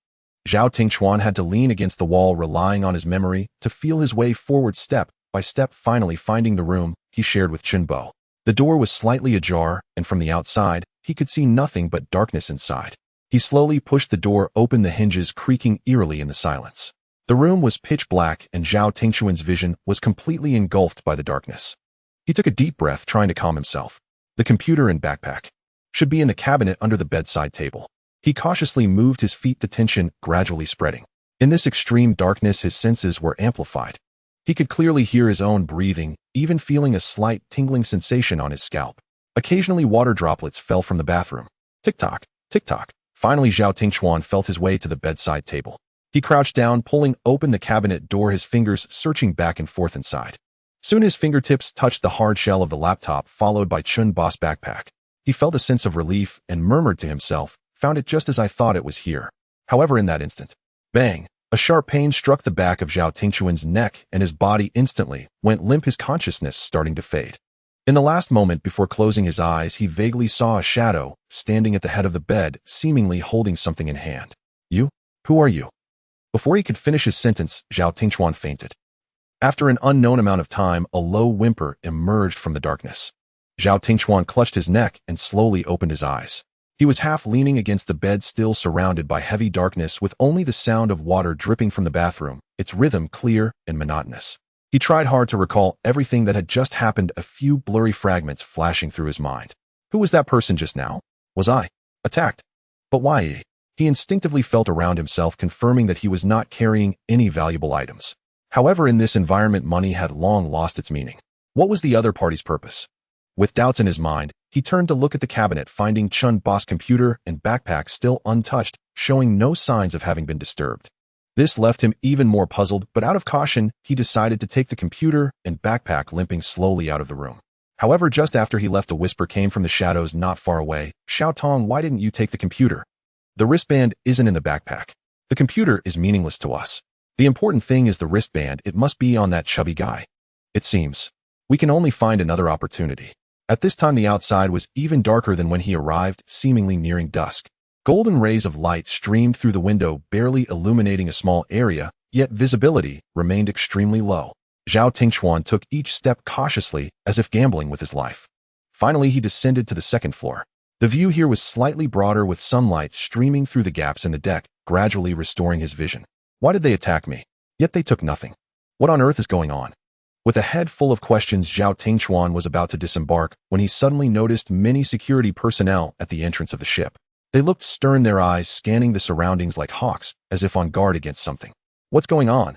Zhao Tingchuan had to lean against the wall, relying on his memory to feel his way forward step by step, finally finding the room he shared with Chunbo. The door was slightly ajar, and from the outside, he could see nothing but darkness inside. He slowly pushed the door open, the hinges creaking eerily in the silence. The room was pitch black, and Zhao Tingchuan's vision was completely engulfed by the darkness. He took a deep breath, trying to calm himself. The computer and backpack should be in the cabinet under the bedside table. He cautiously moved his feet, the tension gradually spreading. In this extreme darkness, his senses were amplified. He could clearly hear his own breathing, even feeling a slight tingling sensation on his scalp. Occasionally, water droplets fell from the bathroom. Tick-tock, tick-tock. Finally, Zhao Tingchuan felt his way to the bedside table. He crouched down, pulling open the cabinet door, his fingers searching back and forth inside. Soon his fingertips touched the hard shell of the laptop, followed by Chunbo's backpack. He felt a sense of relief and murmured to himself, "Found it just as I thought it was here." However, in that instant, bang! A sharp pain struck the back of Zhao Tingchuan's neck, and his body instantly went limp, his consciousness starting to fade. In the last moment before closing his eyes, he vaguely saw a shadow standing at the head of the bed, seemingly holding something in hand. "You? Who are you?" Before he could finish his sentence, Zhao Tingchuan fainted. After an unknown amount of time, a low whimper emerged from the darkness. Zhao Tingchuan clutched his neck and slowly opened his eyes. He was half leaning against the bed, still surrounded by heavy darkness, with only the sound of water dripping from the bathroom, its rhythm clear and monotonous. He tried hard to recall everything that had just happened, a few blurry fragments flashing through his mind. Who was that person just now? Was I attacked? But why? He instinctively felt around himself, confirming that he was not carrying any valuable items. However, in this environment, money had long lost its meaning. What was the other party's purpose? With doubts in his mind, he turned to look at the cabinet, finding Chunbo's computer and backpack still untouched, showing no signs of having been disturbed. This left him even more puzzled, but out of caution, he decided to take the computer and backpack, limping slowly out of the room. However, just after he left, a whisper came from the shadows not far away. "Xiao Tong, why didn't you take the computer? The wristband isn't in the backpack. The computer is meaningless to us. The important thing is the wristband. It must be on that chubby guy. It seems we can only find another opportunity." At this time, the outside was even darker than when he arrived, seemingly nearing dusk. Golden rays of light streamed through the window, barely illuminating a small area, yet visibility remained extremely low. Zhao Tingchuan took each step cautiously, as if gambling with his life. Finally, he descended to the 2nd floor. The view here was slightly broader, with sunlight streaming through the gaps in the deck, gradually restoring his vision. Why did they attack me? Yet they took nothing. What on earth is going on? With a head full of questions, Zhao Tingchuan was about to disembark when he suddenly noticed many security personnel at the entrance of the ship. They looked stern, their eyes scanning the surroundings like hawks, as if on guard against something. What's going on?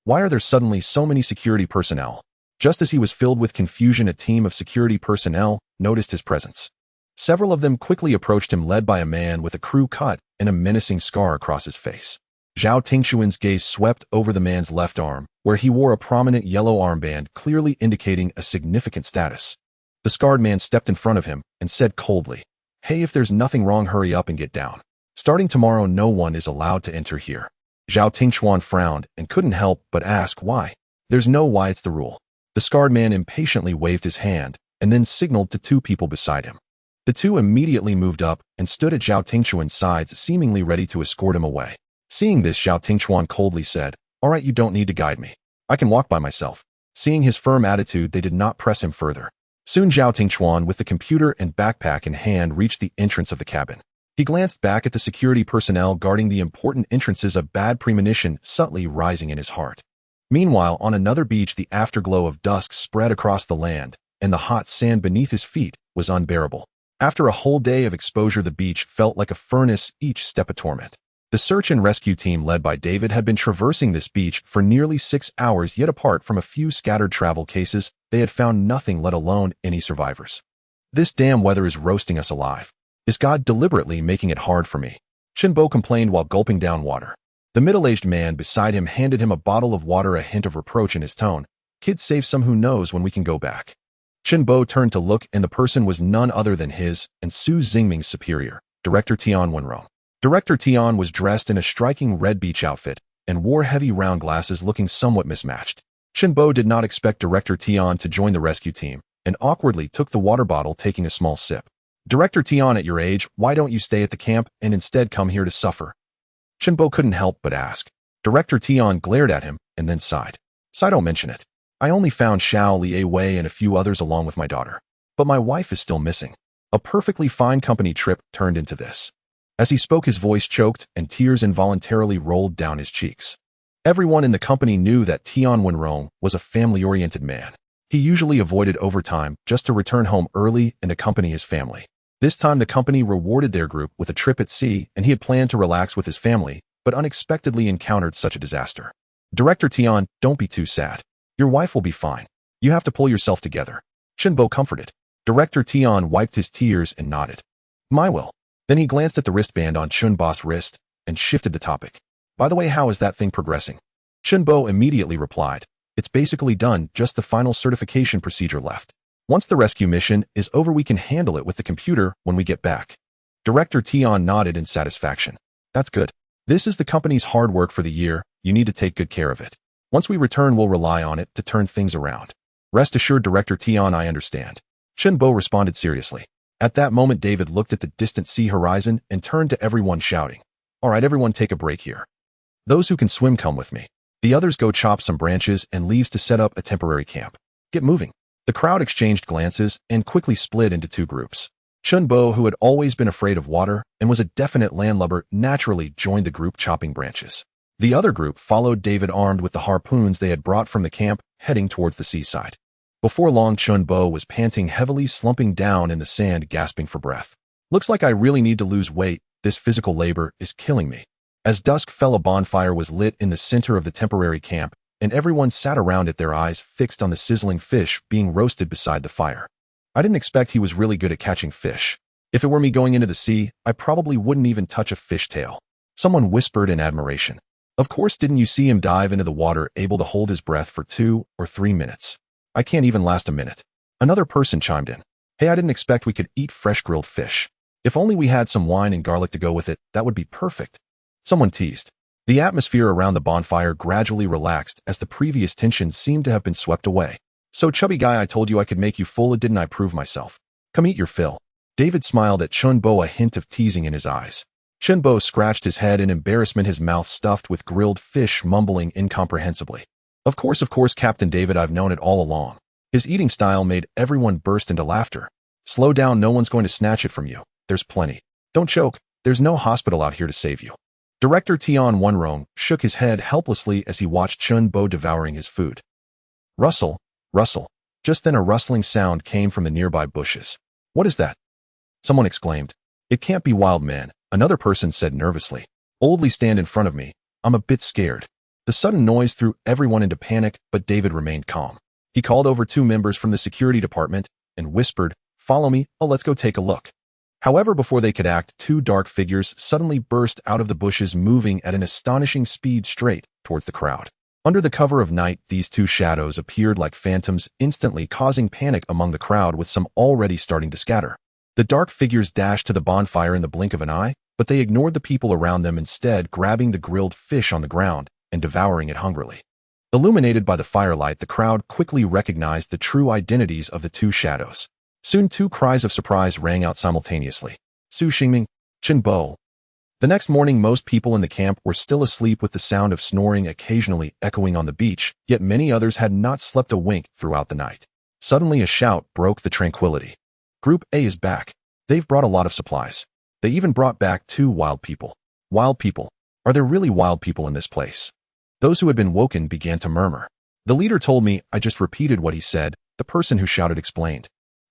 Why are there suddenly so many security personnel? Just as he was filled with confusion, a team of security personnel noticed his presence. Several of them quickly approached him, led by a man with a crew cut and a menacing scar across his face. Zhao Tingchuan's gaze swept over the man's left arm, where he wore a prominent yellow armband, clearly indicating a significant status. The scarred man stepped in front of him and said coldly, "Hey, if there's nothing wrong, hurry up and get down. Starting tomorrow, no one is allowed to enter here." Zhao Tingchuan frowned and couldn't help but ask why. "There's no why, it's the rule." The scarred man impatiently waved his hand and then signaled to two people beside him. The two immediately moved up and stood at Zhao Tingchuan's sides, seemingly ready to escort him away. Seeing this, Zhao Tingchuan coldly said, "All right, you don't need to guide me. I can walk by myself." Seeing his firm attitude, they did not press him further. Soon Zhao Tingchuan, with the computer and backpack in hand, reached the entrance of the cabin. He glanced back at the security personnel guarding the important entrances, a bad premonition subtly rising in his heart. Meanwhile, on another beach, the afterglow of dusk spread across the land, and the hot sand beneath his feet was unbearable. After a whole day of exposure, the beach felt like a furnace, each step a torment. The search and rescue team led by David had been traversing this beach for nearly 6 hours, yet apart from a few scattered travel cases, they had found nothing, let alone any survivors. This damn weather is roasting us alive. Is God deliberately making it hard for me? Chinbo complained while gulping down water. The middle-aged man beside him handed him a bottle of water, a hint of reproach in his tone. Kid, save some, who knows when we can go back. Chinbo turned to look, and the person was none other than his and Su Xingming's superior, Director Tianqiong. Director Tian was dressed in a striking red beach outfit and wore heavy round glasses, looking somewhat mismatched. Chinbo did not expect Director Tian to join the rescue team and awkwardly took the water bottle, taking a small sip. Director Tian, at your age, why don't you stay at the camp and instead come here to suffer? Chinbo couldn't help but ask. Director Tian glared at him and then sighed. So don't mention it. I only found Xiao Li Wei and a few others along with my daughter. But my wife is still missing. A perfectly fine company trip turned into this. As he spoke, his voice choked and tears involuntarily rolled down his cheeks. Everyone in the company knew that Tian Wenrong was a family-oriented man. He usually avoided overtime just to return home early and accompany his family. This time the company rewarded their group with a trip at sea, and he had planned to relax with his family, but unexpectedly encountered such a disaster. Director Tian, don't be too sad. Your wife will be fine. You have to pull yourself together. Chinbo comforted. Director Tian wiped his tears and nodded. My will. Then he glanced at the wristband on Chunbo's wrist and shifted the topic. By the way, how is that thing progressing? Chinbo immediately replied. It's basically done, just the final certification procedure left. Once the rescue mission is over, we can handle it with the computer when we get back. Director Tian nodded in satisfaction. That's good. This is the company's hard work for the year. You need to take good care of it. Once we return, we'll rely on it to turn things around. Rest assured, Director Tian, I understand. Chinbo responded seriously. At that moment, David looked at the distant sea horizon and turned to everyone, shouting, all right, everyone, take a break here. Those who can swim, come with me. The others go chop some branches and leaves to set up a temporary camp. Get moving. The crowd exchanged glances and quickly split into two groups. Chinbo, who had always been afraid of water and was a definite landlubber, naturally joined the group chopping branches. The other group followed David, armed with the harpoons they had brought from the camp, heading towards the seaside. Before long, Chinbo was panting heavily, slumping down in the sand, gasping for breath. Looks like I really need to lose weight. This physical labor is killing me. As dusk fell, a bonfire was lit in the center of the temporary camp, and everyone sat around it, their eyes fixed on the sizzling fish being roasted beside the fire. I didn't expect he was really good at catching fish. If it were me going into the sea, I probably wouldn't even touch a fish tail. Someone whispered in admiration. Of course, didn't you see him dive into the water, able to hold his breath for 2 or 3 minutes? I can't even last a minute. Another person chimed in. Hey, I didn't expect we could eat fresh grilled fish. If only we had some wine and garlic to go with it, that would be perfect. Someone teased. The atmosphere around the bonfire gradually relaxed as the previous tension seemed to have been swept away. So, chubby guy, I told you I could make you full, didn't I prove myself? Come eat your fill. David smiled at Chinbo, a hint of teasing in his eyes. Chinbo scratched his head in embarrassment, his mouth stuffed with grilled fish, mumbling incomprehensibly. Of course, Captain David, I've known it all along. His eating style made everyone burst into laughter. Slow down, no one's going to snatch it from you. There's plenty. Don't choke. There's no hospital out here to save you. Director Tian Wenrong shook his head helplessly as he watched Chinbo devouring his food. Rustle, rustle. Just then a rustling sound came from the nearby bushes. What is that? Someone exclaimed. It can't be wild men, another person said nervously. Oldly, stand in front of me. I'm a bit scared. The sudden noise threw everyone into panic, but David remained calm. He called over 2 members from the security department and whispered, follow me, let's go take a look. However, before they could act, 2 dark figures suddenly burst out of the bushes, moving at an astonishing speed straight towards the crowd. Under the cover of night, these 2 shadows appeared like phantoms, instantly causing panic among the crowd, with some already starting to scatter. The dark figures dashed to the bonfire in the blink of an eye, but they ignored the people around them, instead grabbing the grilled fish on the ground and devouring it hungrily. Illuminated by the firelight, the crowd quickly recognized the true identities of the 2 shadows. Soon 2 cries of surprise rang out simultaneously. Su Xingming, Chinbo. The next morning, most people in the camp were still asleep, with the sound of snoring occasionally echoing on the beach, yet many others had not slept a wink throughout the night. Suddenly a shout broke the tranquility. Group A is back. They've brought a lot of supplies. They even brought back 2 wild people. Wild people? Are there really wild people in this place? Those who had been woken began to murmur. The leader told me, I just repeated what he said, the person who shouted explained.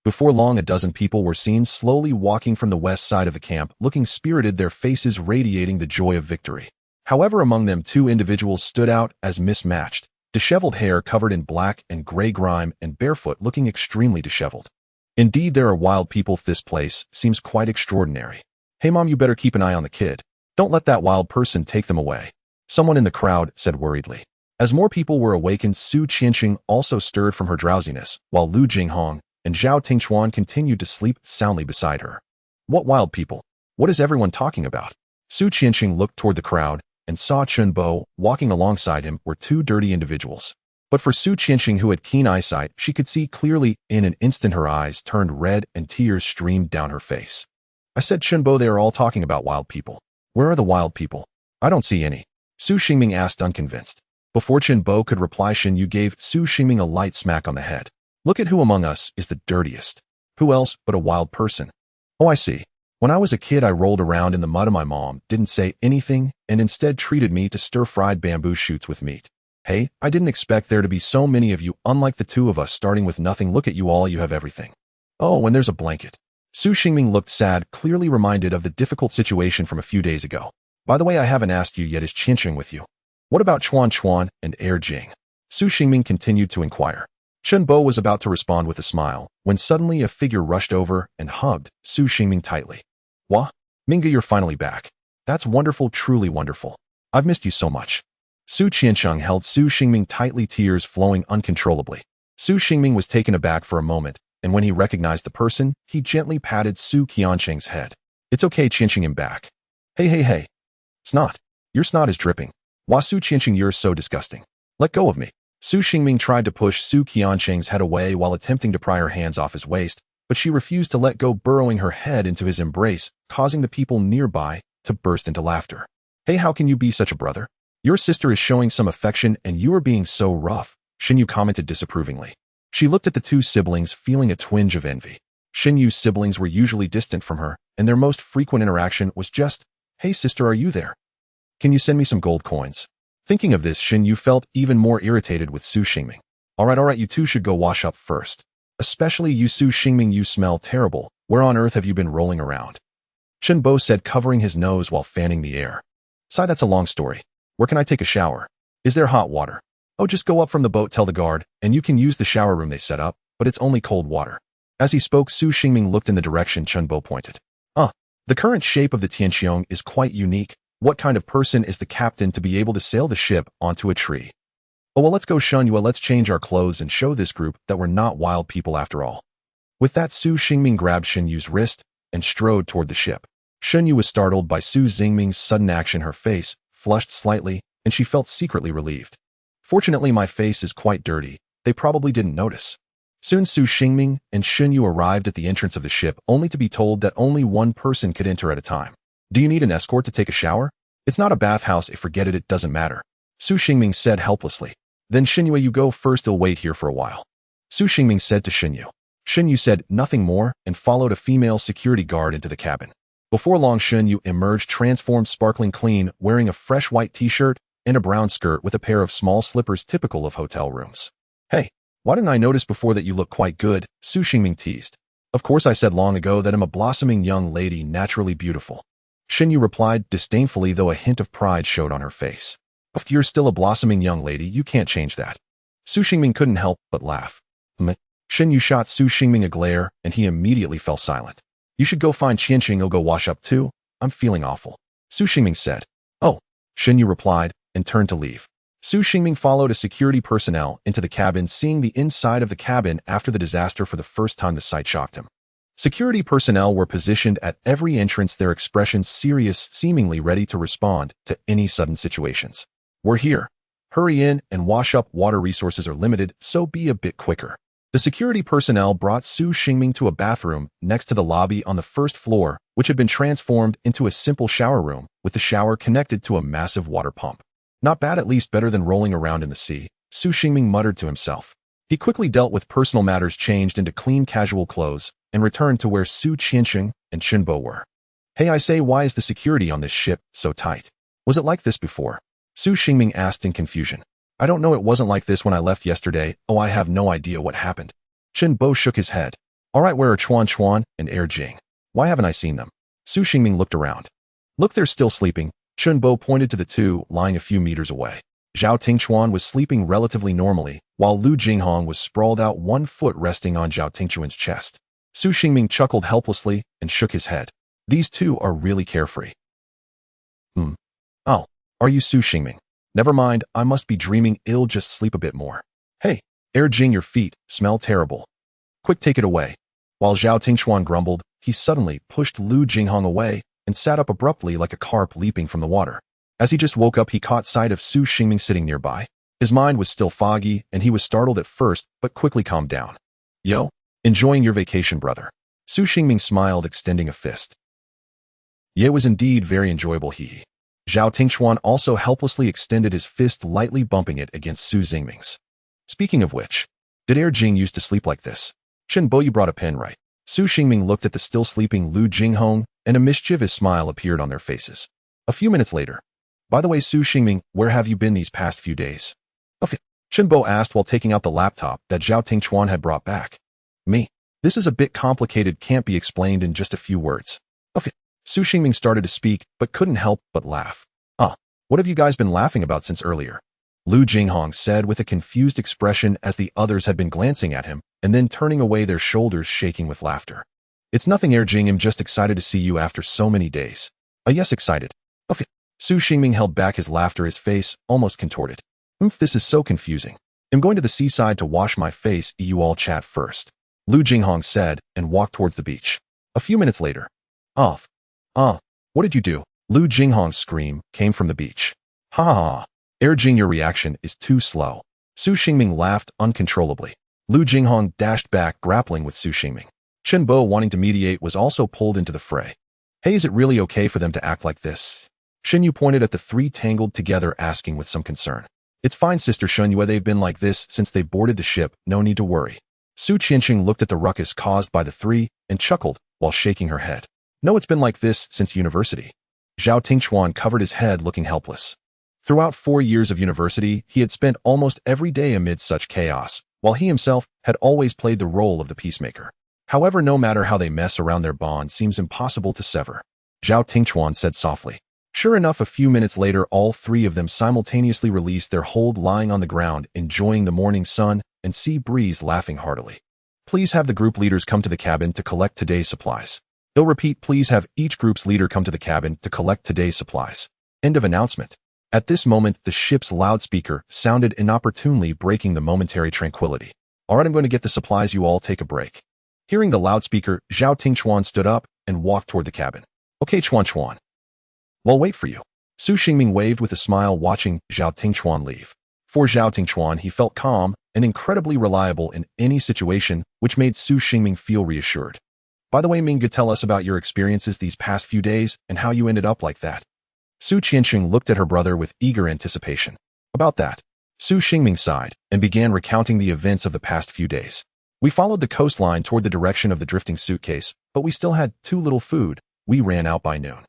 Before long, a dozen people were seen slowly walking from the west side of the camp, looking spirited, their faces radiating the joy of victory. However, among them, two individuals stood out as mismatched, disheveled hair covered in black and gray grime and barefoot, looking extremely disheveled. Indeed, there are wild people. This place seems quite extraordinary. Hey mom, you better keep an eye on the kid. Don't let that wild person take them away, someone in the crowd said worriedly. As more people were awakened, Su Tianqiong also stirred from her drowsiness, while Lu Jinghong and Zhao Tingchuan continued to sleep soundly beside her. What wild people? What is everyone talking about? Su Tianqiong looked toward the crowd and saw Chunbo. Walking alongside him were two dirty individuals. But for Su Tianqiong, who had keen eyesight, she could see clearly. In an instant her eyes turned red and tears streamed down her face. I said, Chunbo, they are all talking about wild people. Where are the wild people? I don't see any. Su Xingming asked, unconvinced. Before Chunbo could reply, Shen Yu gave Su Xingming a light smack on the head. Look at who among us is the dirtiest. Who else but a wild person? Oh, I see. When I was a kid, I rolled around in the mud and my mom didn't say anything and instead treated me to stir-fried bamboo shoots with meat. Hey, I didn't expect there to be so many of you, unlike the two of us starting with nothing. Look at you all, you have everything. Oh, and there's a blanket. Su Xingming looked sad, clearly reminded of the difficult situation from a few days ago. By the way, I haven't asked you yet, is Tianqiong with you? What about Chuan Chuan and Jing? Su Xingming continued to inquire. Chunbo was about to respond with a smile, when suddenly a figure rushed over and hugged Su Xingming tightly. Wah? Minga, you're finally back. That's wonderful, truly wonderful. I've missed you so much. Su Tianqiong held Su Xingming tightly, tears flowing uncontrollably. Su Xingming was taken aback for a moment, and when he recognized the person, he gently patted Su Qianqiong's head. It's okay, Tianqiong, I'm back. Hey. Snot. Your snot is dripping. Wah, Su Tianqiong, you're so disgusting. Let go of me. Su Xingming tried to push Su Qianqiong's head away while attempting to pry her hands off his waist, but she refused to let go, burrowing her head into his embrace, causing the people nearby to burst into laughter. Hey, how can you be such a brother? Your sister is showing some affection and you are being so rough, Shen Yu commented disapprovingly. She looked at the two siblings, feeling a twinge of envy. Shen Yu's siblings were usually distant from her, and their most frequent interaction was just, hey sister, are you there? Can you send me some gold coins? Thinking of this, Shen Yu felt even more irritated with Su Xingming. All right, you two should go wash up first. Especially you, Su Xingming, you smell terrible. Where on earth have you been rolling around? Chunbo said, covering his nose while fanning the air. Sigh, that's a long story. Where can I take a shower? Is there hot water? Oh, just go up from the boat, tell the guard, and you can use the shower room they set up, but it's only cold water. As he spoke, Su Xingming looked in the direction Chunbo pointed. The current shape of the Tianqiong is quite unique. What kind of person is the captain to be able to sail the ship onto a tree? Oh, well, let's go, Shen Yu, let's change our clothes and show this group that we're not wild people after all. With that, Su Xingming grabbed Shen Yu's wrist and strode toward the ship. Shen Yu was startled by Su Xingming's sudden action. Her face flushed slightly, and she felt secretly relieved. Fortunately, my face is quite dirty. They probably didn't notice. Soon Su Xingming and Shen Yu arrived at the entrance of the ship, only to be told that only one person could enter at a time. Do you need an escort to take a shower? It's not a bathhouse. Forget it, it doesn't matter. Su Xingming said helplessly. Then Shen Yu, you go first, they'll wait here for a while. Su Xingming said to Shen Yu. Shen Yu said nothing more and followed a female security guard into the cabin. Before long, Shen Yu emerged transformed, sparkling clean, wearing a fresh white t-shirt and a brown skirt with a pair of small slippers typical of hotel rooms. Hey, why didn't I notice before that you look quite good? Su Xingming teased. Of course, I said long ago that I'm a blossoming young lady, naturally beautiful. Shen Yu replied disdainfully, though a hint of pride showed on her face. If you're still a blossoming young lady, you can't change that. Su Xingming couldn't help but laugh. Shen Yu shot Su Xingming a glare, and he immediately fell silent. You should go find Tianqiong, he'll go wash up too. I'm feeling awful. Su Xingming said. Oh, Shen Yu replied, and turned to leave. Su Xingming followed a security personnel into the cabin. Seeing the inside of the cabin after the disaster for the first time, the sight shocked him. Security personnel were positioned at every entrance, their expressions serious, seemingly ready to respond to any sudden situations. We're here. Hurry in and wash up. Water resources are limited, so be a bit quicker. The security personnel brought Su Xingming to a bathroom next to the lobby on the first floor, which had been transformed into a simple shower room, with the shower connected to a massive water pump. Not bad, at least better than rolling around in the sea, Su Xingming muttered to himself. He quickly dealt with personal matters, changed into clean casual clothes, and returned to where Su Tianqiong and Chunbo were. Hey, I say, why is the security on this ship so tight? Was it like this before? Su Xingming asked in confusion. I don't know, it wasn't like this when I left yesterday. Oh, I have no idea what happened. Chunbo shook his head. All right, where are Chuan Chuan and Jing? Why haven't I seen them? Su Xingming looked around. Look, they're still sleeping. Chun Bo pointed to the two lying a few meters away. Zhao Tingchuan was sleeping relatively normally, while Lu Jinghong was sprawled out, one foot resting on Zhao Tingchuan's chest. Su Xingming chuckled helplessly and shook his head. These two are really carefree. Oh, are you Su Xingming? Never mind, I must be dreaming ill, just sleep a bit more. Hey, Jing, your feet smell terrible. Quick, take it away. While Zhao Tingchuan grumbled, he suddenly pushed Lu Jinghong away and sat up abruptly like a carp leaping from the water. As he just woke up, he caught sight of Su Xingming sitting nearby. His mind was still foggy, and he was startled at first, but quickly calmed down. Yo, enjoying your vacation, brother. Su Xingming smiled, extending a fist. Yeah, it was indeed very enjoyable, hee. Zhao Tingchuan also helplessly extended his fist, lightly bumping it against Su Xingming's. Speaking of which, did Jing used to sleep like this? Chen Bo, you brought a pen, right? Su Xingming looked at the still sleeping Lu Jinghong, and a mischievous smile appeared on their faces. A few minutes later. By the way, Su Xingming, where have you been these past few days? Chen Bo asked while taking out the laptop that Zhao Tingchuan had brought back. Me. This is a bit complicated, can't be explained in just a few words. Su Xingming started to speak, but couldn't help but laugh. What have you guys been laughing about since earlier? Lu Jinghong said with a confused expression as the others had been glancing at him, and then turning away, their shoulders shaking with laughter. It's nothing, Jing, I'm just excited to see you after so many days. Yes, excited. Su Xingming held back his laughter, his face almost contorted. This is so confusing. I'm going to the seaside to wash my face, you all chat first. Lu Jinghong said, and walked towards the beach. A few minutes later. What did you do? Lu Jinghong's scream came from the beach. Ha ha ha. Jing, your reaction is too slow. Su Xingming laughed uncontrollably. Lu Jinghong dashed back, grappling with Su Xingming. Chen Bo, wanting to mediate, was also pulled into the fray. Hey, is it really okay for them to act like this? Shen Yu pointed at the three tangled together, asking with some concern. It's fine, Sister Shen Yu, they've been like this since they boarded the ship, no need to worry. Su Qianqing looked at the ruckus caused by the three and chuckled while shaking her head. No, it's been like this since university. Zhao Tingchuan covered his head, looking helpless. Throughout 4 years of university, he had spent almost every day amid such chaos, while he himself had always played the role of the peacemaker. However, no matter how they mess around, their bond seems impossible to sever. Zhao Tingchuan said softly. Sure enough, a few minutes later, all three of them simultaneously released their hold, lying on the ground, enjoying the morning sun and sea breeze, laughing heartily. Please have the group leaders come to the cabin to collect today's supplies. They'll repeat, please have each group's leader come to the cabin to collect today's supplies. End of announcement. At this moment, the ship's loudspeaker sounded inopportunely, breaking the momentary tranquility. All right, I'm going to get the supplies, you all take a break. Hearing the loudspeaker, Zhao Tingchuan stood up and walked toward the cabin. Okay, Chuan Chuan. We'll wait for you. Su Xingming waved with a smile, watching Zhao Tingchuan leave. For Zhao Tingchuan, he felt calm and incredibly reliable in any situation, which made Su Xingming feel reassured. By the way, Ming, tell us about your experiences these past few days and how you ended up like that. Su Qianqing looked at her brother with eager anticipation. About that. Su Xingming sighed and began recounting the events of the past few days. We followed the coastline toward the direction of the drifting suitcase, but we still had too little food. We ran out by noon.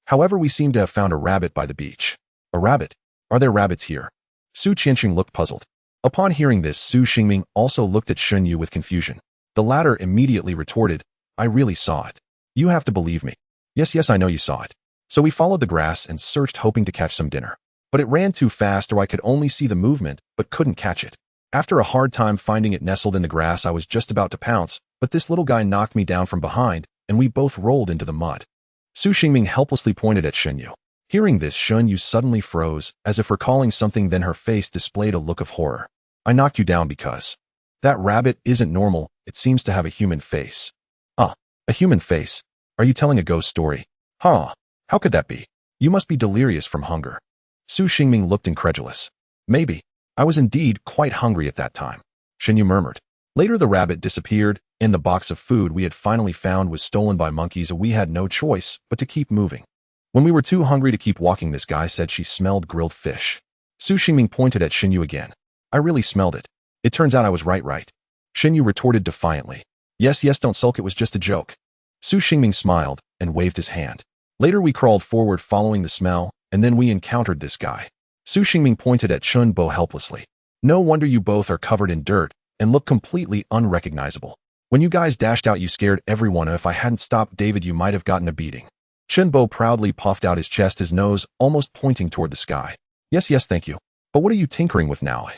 However, we seem to have found a rabbit by the beach. A rabbit? Are there rabbits here? Su Qianqing looked puzzled. Upon hearing this, Su Xingming also looked at Shen Yu with confusion. The latter immediately retorted, I really saw it. You have to believe me. Yes, I know you saw it. So we followed the grass and searched, hoping to catch some dinner. But it ran too fast, or I could only see the movement, but couldn't catch it. After a hard time finding it nestled in the grass, I was just about to pounce, but this little guy knocked me down from behind, and we both rolled into the mud. Su Xingming helplessly pointed at Shen Yu. Hearing this, Shen Yu suddenly froze, as if recalling something, then her face displayed a look of horror. I knocked you down because that rabbit isn't normal, it seems to have a human face. A human face? Are you telling a ghost story? How could that be? You must be delirious from hunger. Su Xingming looked incredulous. Maybe. I was indeed quite hungry at that time. Shen Yu murmured. Later, the rabbit disappeared, and the box of food we had finally found was stolen by monkeys. We had no choice but to keep moving. When we were too hungry to keep walking, this guy said she smelled grilled fish. Su Xingming pointed at Shen Yu again. I really smelled it. It turns out I was right. Shen Yu retorted defiantly. Yes, don't sulk, it was just a joke. Su Xingming smiled and waved his hand. Later, we crawled forward following the smell, and then we encountered this guy. Su Xingming pointed at Chen Bo helplessly. No wonder you both are covered in dirt and look completely unrecognizable. When you guys dashed out, you scared everyone. If I hadn't stopped David, you might have gotten a beating. Shenbo proudly puffed out his chest, his nose almost pointing toward the sky. Yes, thank you. But what are you tinkering with now?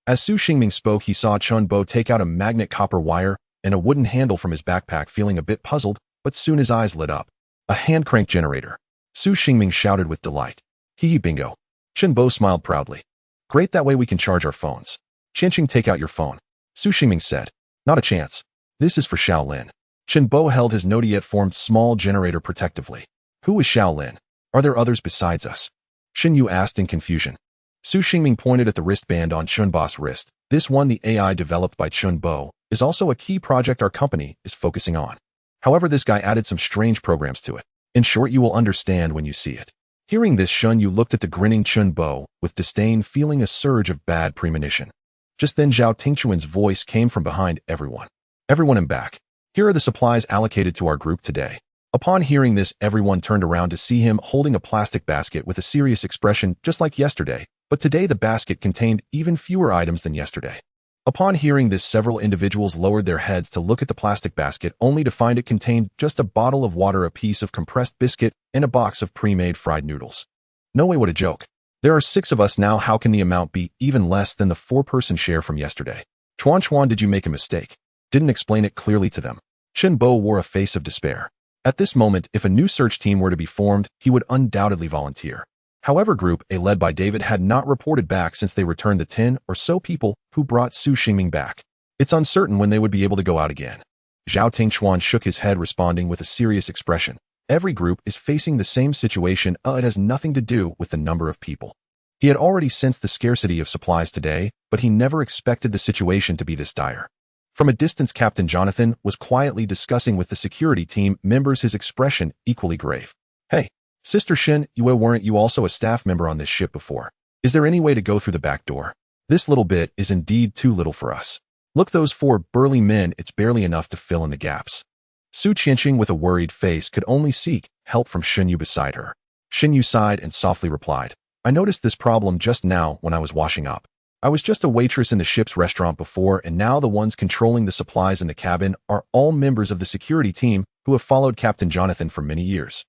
As Su Xingming spoke, he saw Chunbo take out a magnet copper wire and a wooden handle from his backpack, feeling a bit puzzled, but soon his eyes lit up. A hand crank generator. Su Xingming shouted with delight. Hee bingo. Chunbo smiled proudly. Great, that way we can charge our phones. Qianqing, take out your phone. Su Xingming said. Not a chance. This is for Shaolin. Chunbo held his not yet formed small generator protectively. Who is Shaolin? Are there others besides us? Xinyu asked in confusion. Su Xingming pointed at the wristband on Chunbo's wrist. This one, the AI developed by Chunbo, is also a key project our company is focusing on. However, this guy added some strange programs to it. In short, you will understand when you see it. Hearing this, Xunyu looked at the grinning Chunbo with disdain, feeling a surge of bad premonition. Just then, Zhao Tingchuan's voice came from behind everyone. Everyone in back. Here are the supplies allocated to our group today. Upon hearing this, everyone turned around to see him holding a plastic basket with a serious expression, just like yesterday, but today the basket contained even fewer items than yesterday. Upon hearing this, several individuals lowered their heads to look at the plastic basket, only to find it contained just a bottle of water, a piece of compressed biscuit, and a box of pre-made fried noodles. No way, what a joke. There are 6 of us now. How can the amount be even less than the 4-person share from yesterday? Chuan, did you make a mistake? Didn't explain it clearly to them. Chunbo wore a face of despair. At this moment, if a new search team were to be formed, he would undoubtedly volunteer. However, Group A led by David had not reported back since they returned the 10 or so people who brought Su Xingming back. It's uncertain when they would be able to go out again. Zhao Tingchuan shook his head, responding with a serious expression. Every group is facing the same situation. It has nothing to do with the number of people. He had already sensed the scarcity of supplies today, but he never expected the situation to be this dire. From a distance, Captain Jonathan was quietly discussing with the security team members, his expression equally grave. Hey, Sister Shin, weren't you also a staff member on this ship before? Is there any way to go through the back door? This little bit is indeed too little for us. Look, those 4 burly men, it's barely enough to fill in the gaps. Su Qianqing, with a worried face, could only seek help from Xinyu beside her. Xinyu sighed and softly replied, I noticed this problem just now when I was washing up. I was just a waitress in the ship's restaurant before, and now the ones controlling the supplies in the cabin are all members of the security team who have followed Captain Jonathan for many years.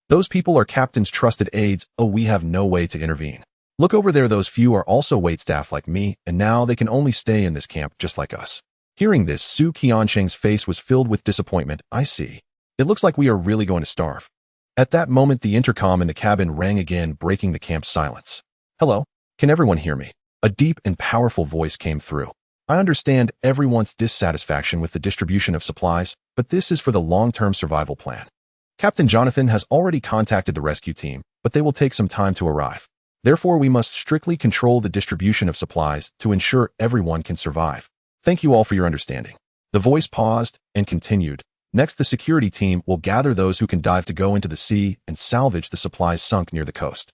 Those people are Captain's trusted aides. We have no way to intervene. Look over there, those few are also waitstaff like me, and now they can only stay in this camp just like us. Hearing this, Su Qianqing's face was filled with disappointment. I see. It looks like we are really going to starve. At that moment, the intercom in the cabin rang again, breaking the camp's silence. Hello? Can everyone hear me? A deep and powerful voice came through. I understand everyone's dissatisfaction with the distribution of supplies, but this is for the long-term survival plan. Captain Jonathan has already contacted the rescue team, but they will take some time to arrive. Therefore, we must strictly control the distribution of supplies to ensure everyone can survive. Thank you all for your understanding. The voice paused and continued. Next, the security team will gather those who can dive to go into the sea and salvage the supplies sunk near the coast.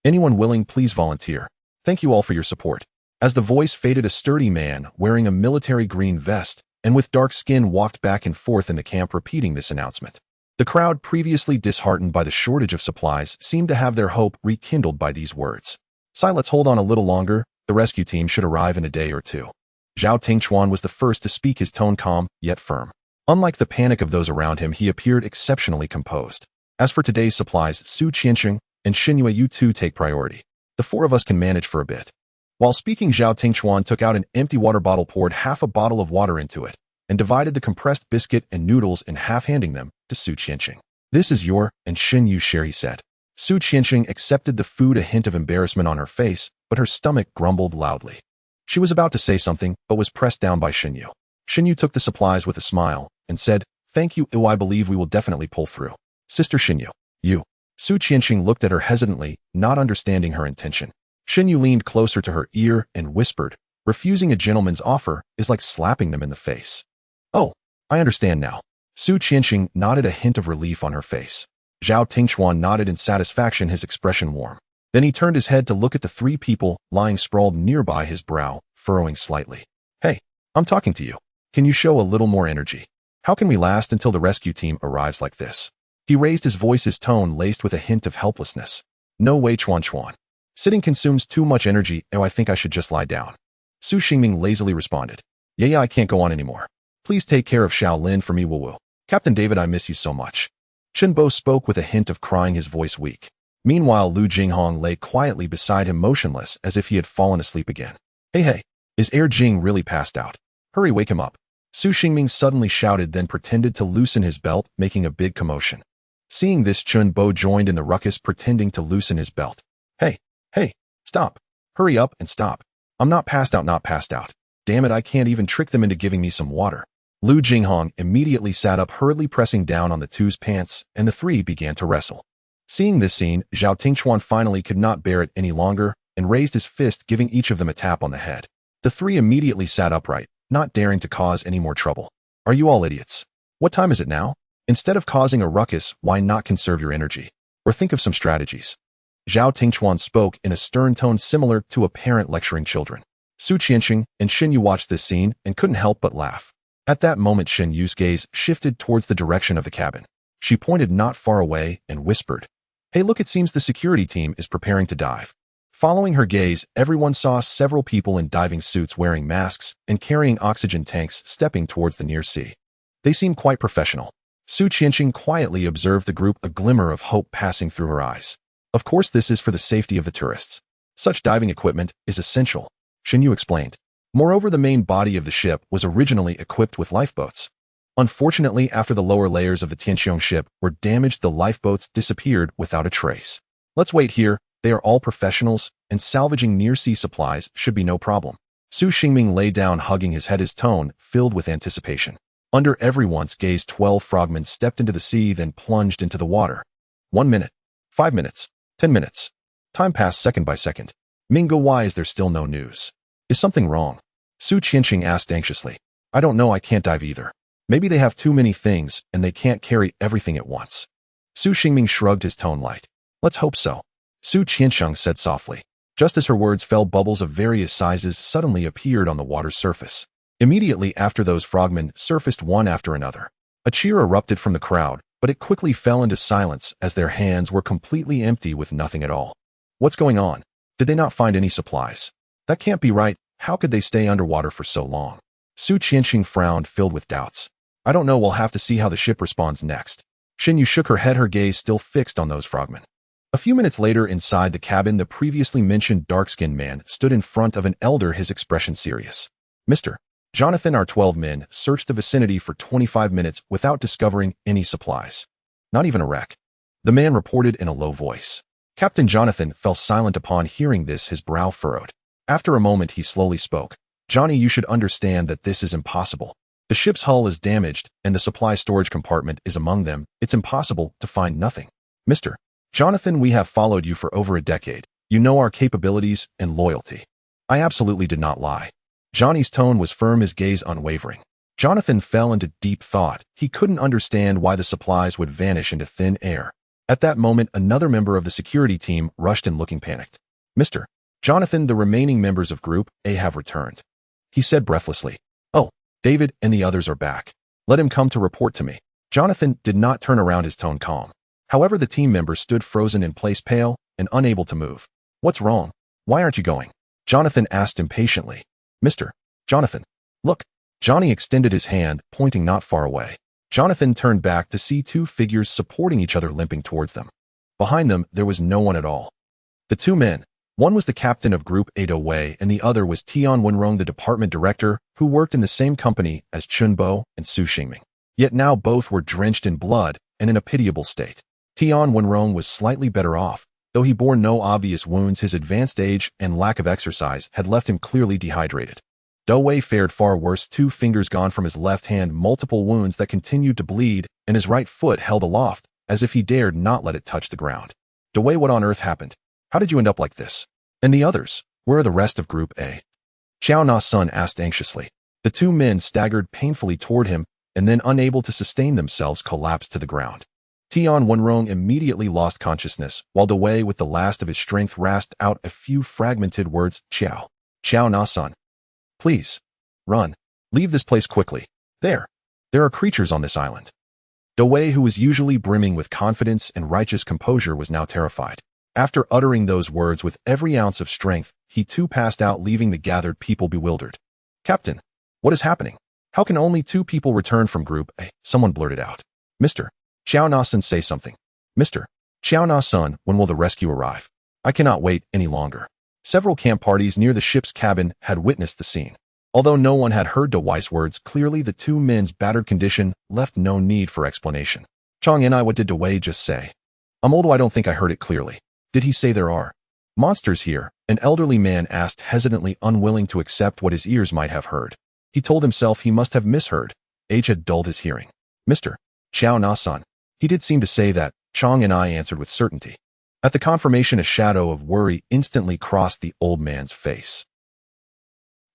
Anyone willing, please volunteer. Thank you all for your support. As the voice faded, a sturdy man wearing a military green vest and with dark skin walked back and forth in the camp, repeating this announcement. The crowd, previously disheartened by the shortage of supplies, seemed to have their hope rekindled by these words. Let's hold on a little longer. The rescue team should arrive in a day or 2. Zhao Tingchuan was the first to speak, his tone calm, yet firm. Unlike the panic of those around him, he appeared exceptionally composed. As for today's supplies, Su Qianqing and Xinyu, you 2 take priority. The 4 of us can manage for a bit. While speaking, Zhao Tingchuan took out an empty water bottle, poured half a bottle of water into it, and divided the compressed biscuit and noodles in half, handing them to Su Qianqing. This is your and Xinyu's share, he said. Su Qianqing accepted the food, a hint of embarrassment on her face, but her stomach grumbled loudly. She was about to say something, but was pressed down by Xinyu. Xinyu took the supplies with a smile and said, Thank you, I believe we will definitely pull through. Sister Xinyu, you. Su Qianqing looked at her hesitantly, not understanding her intention. Xinyu leaned closer to her ear and whispered, refusing a gentleman's offer is like slapping them in the face. Oh, I understand now. Su Qianqing nodded, a hint of relief on her face. Zhao Tingchuan nodded in satisfaction, his expression warm. Then he turned his head to look at the 3 people lying sprawled nearby, his brow furrowing slightly. Hey, I'm talking to you. Can you show a little more energy? How can we last until the rescue team arrives like this? He raised his voice, his tone laced with a hint of helplessness. No way, Chuan. Sitting consumes too much energy. I think I should just lie down. Su Xingming lazily responded. Yeah, I can't go on anymore. Please take care of Shaolin for me, Wu. Captain David, I miss you so much. Shinbo spoke with a hint of crying, his voice weak. Meanwhile, Lu Jinghong lay quietly beside him, motionless, as if he had fallen asleep again. Hey, is Air Jing really passed out? Hurry, wake him up. Su Xingming suddenly shouted, then pretended to loosen his belt, making a big commotion. Seeing this, Chunbo joined in the ruckus, pretending to loosen his belt. Hey, stop. Hurry up and stop. I'm not passed out. Damn it, I can't even trick them into giving me some water. Lu Jinghong immediately sat up, hurriedly pressing down on the two's pants, and the three began to wrestle. Seeing this scene, Zhao Tingchuan finally could not bear it any longer and raised his fist, giving each of them a tap on the head. The three immediately sat upright, not daring to cause any more trouble. Are you all idiots? What time is it now? Instead of causing a ruckus, why not conserve your energy? Or think of some strategies? Zhao Tingchuan spoke in a stern tone similar to a parent lecturing children. Su Qianqing and Xin Yu watched this scene and couldn't help but laugh. At that moment, Xin Yu's gaze shifted towards the direction of the cabin. She pointed not far away and whispered, "Hey, look, it seems the security team is preparing to dive." Following her gaze, everyone saw several people in diving suits wearing masks and carrying oxygen tanks stepping towards the near sea. They seemed quite professional. Su Qianqing quietly observed the group, a glimmer of hope passing through her eyes. Of course, this is for the safety of the tourists. Such diving equipment is essential, Xin Yu explained. Moreover, the main body of the ship was originally equipped with lifeboats. Unfortunately, after the lower layers of the Tianqiong ship were damaged, the lifeboats disappeared without a trace. Let's wait here. They are all professionals, and salvaging near-sea supplies should be no problem. Su Xingming lay down, hugging his head, his tone filled with anticipation. Under everyone's gaze, 12 frogmen stepped into the sea, then plunged into the water. 1 minute, 5 minutes, 10 minutes. Time passed second by second. Mingo, why is there still no news? Is something wrong? Su Qianqing asked anxiously. I don't know, I can't dive either. Maybe they have too many things and they can't carry everything at once. Su Xingming shrugged, his tone light. Let's hope so. Su Qianqiong said softly. Just as her words fell, bubbles of various sizes suddenly appeared on the water's surface. Immediately after, those frogmen surfaced one after another. A cheer erupted from the crowd, but it quickly fell into silence as their hands were completely empty with nothing at all. What's going on? Did they not find any supplies? That can't be right. How could they stay underwater for so long? Su Qianqing frowned, filled with doubts. I don't know, we'll have to see how the ship responds next. Xin Yu shook her head, her gaze still fixed on those frogmen. A few minutes later, inside the cabin, the previously mentioned dark-skinned man stood in front of an elder, his expression serious. Mr. Jonathan, our 12 men searched the vicinity for 25 minutes without discovering any supplies. Not even a wreck. The man reported in a low voice. Captain Jonathan fell silent upon hearing this, his brow furrowed. After a moment, he slowly spoke. Johnny, you should understand that this is impossible. The ship's hull is damaged, and the supply storage compartment is among them. It's impossible to find nothing. Mr. Jonathan, we have followed you for over a decade. You know our capabilities and loyalty. I absolutely did not lie. Johnny's tone was firm, his gaze unwavering. Jonathan fell into deep thought. He couldn't understand why the supplies would vanish into thin air. At that moment, another member of the security team rushed in, looking panicked. Mr. Jonathan, the remaining members of Group A have returned. He said breathlessly. Oh, David and the others are back. Let him come to report to me. Jonathan did not turn around, his tone calm. However, the team members stood frozen in place, pale and unable to move. What's wrong? Why aren't you going? Jonathan asked impatiently. Mr. Jonathan, look. Johnny extended his hand, pointing not far away. Jonathan turned back to see two figures supporting each other, limping towards them. Behind them, there was no one at all. The two men, one was the captain of Group A, Do Wei, and the other was Tian Wenrong, the department director, who worked in the same company as Chunbo and Su Xingming. Yet now both were drenched in blood and in a pitiable state. Tian Wenrong was slightly better off, though he bore no obvious wounds. His advanced age and lack of exercise had left him clearly dehydrated. Do Wei fared far worse, 2 fingers gone from his left hand, multiple wounds that continued to bleed, and his right foot held aloft, as if he dared not let it touch the ground. Do Wei, what on earth happened? How did you end up like this? And the others, where are the rest of Group A? Xiao Na-sun asked anxiously. The 2 men staggered painfully toward him, and then, unable to sustain themselves, collapsed to the ground. Tian Wenrong immediately lost consciousness, while Do Wei, with the last of his strength, rasped out a few fragmented words. Xiao Na-sun. Please, run. Leave this place quickly. There are creatures on this island. Do Wei, who was usually brimming with confidence and righteous composure, was now terrified. After uttering those words with every ounce of strength, he too passed out, leaving the gathered people bewildered. Captain, what is happening? How can only 2 people return from Group A? Someone blurted out. Mr. Xiao Na-san, say something. Mr. Xiao Na-san, when will the rescue arrive? I cannot wait any longer. Several camp parties near the ship's cabin had witnessed the scene. Although no one had heard Dawai's words clearly, the 2 men's battered condition left no need for explanation. Chong and I, what did Dawei just say? I'm old, I don't think I heard it clearly. Did he say there are monsters here? An elderly man asked, hesitantly, unwilling to accept what his ears might have heard. He told himself he must have misheard. Age had dulled his hearing. Mr. Xiao Na-san. He did seem to say that, Chong and I answered with certainty. At the confirmation, a shadow of worry instantly crossed the old man's face.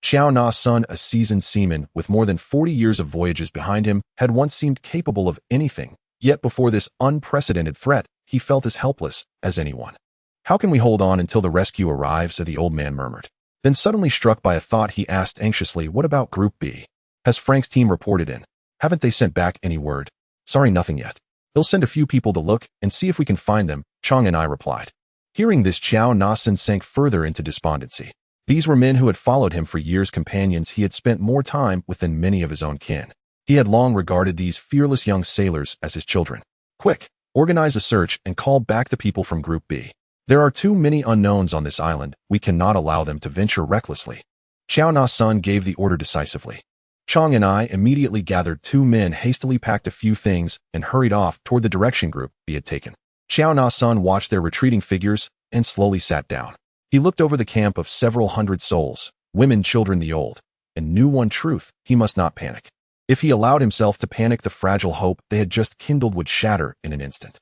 Xiao Na-san, a seasoned seaman with more than 40 years of voyages behind him, had once seemed capable of anything, yet before this unprecedented threat, he felt as helpless as anyone. How can we hold on until the rescue arrives? The old man murmured. Then, suddenly struck by a thought, he asked anxiously, what about Group B? Has Frank's team reported in? Haven't they sent back any word? Sorry, nothing yet. They'll send a few people to look and see if we can find them, Chong and I replied. Hearing this, Xiao Na-san sank further into despondency. These were men who had followed him for years, companions he had spent more time with than many of his own kin. He had long regarded these fearless young sailors as his children. Quick, organize a search and call back the people from Group B. There are too many unknowns on this island. We cannot allow them to venture recklessly. Xiao Na-san gave the order decisively. Chong and I immediately gathered 2 men, hastily packed a few things, and hurried off toward the direction Group B had taken. Xiao Na-san watched their retreating figures and slowly sat down. He looked over the camp of several hundred souls, women, children, the old, and knew one truth: he must not panic. If he allowed himself to panic, the fragile hope they had just kindled would shatter in an instant.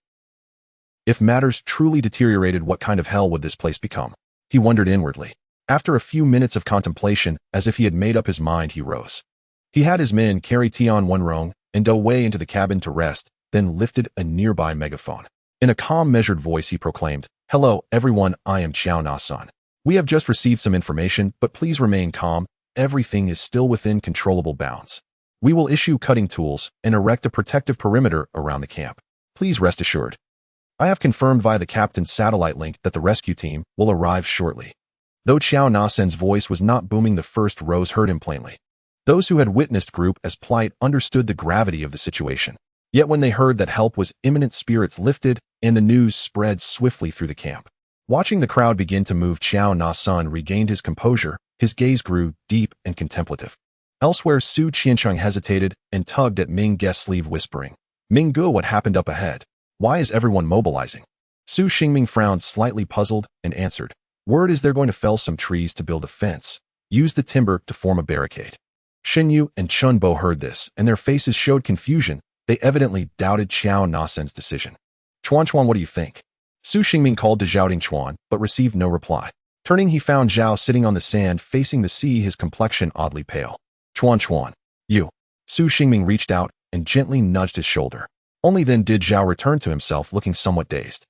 If matters truly deteriorated, what kind of hell would this place become? He wondered inwardly. After a few minutes of contemplation, as if he had made up his mind, he rose. He had his men carry Tian Wenrong and Do Wei into the cabin to rest, then lifted a nearby megaphone. In a calm, measured voice, he proclaimed, "Hello, everyone, I am Xiao Na-san. We have just received some information, but please remain calm. Everything is still within controllable bounds. We will issue cutting tools and erect a protective perimeter around the camp. Please rest assured. I have confirmed via the captain's satellite link that the rescue team will arrive shortly." Though Xiao Na-san's voice was not booming, the first rows heard him plainly. Those who had witnessed Group A's plight understood the gravity of the situation. Yet when they heard that help was imminent, spirits lifted, and the news spread swiftly through the camp. Watching the crowd begin to move, Xiao Na-san regained his composure. His gaze grew deep and contemplative. Elsewhere, Su Tianqiong hesitated and tugged at Ming Ge's sleeve, whispering, "Ming-gu, what happened up ahead? Why is everyone mobilizing?" Su Xingming frowned, slightly puzzled, and answered, "Word is they're going to fell some trees to build a fence. Use the timber to form a barricade." Shen Yu and Chun Bo heard this, and their faces showed confusion. They evidently doubted Xiao Na-san's decision. "Chuan, what do you think?" Su Xingming called to Zhao Dingchuan, but received no reply. Turning, he found Zhao sitting on the sand, facing the sea, his complexion oddly pale. Chuan, you." Su Xingming reached out and gently nudged his shoulder. Only then did Zhao return to himself, looking somewhat dazed.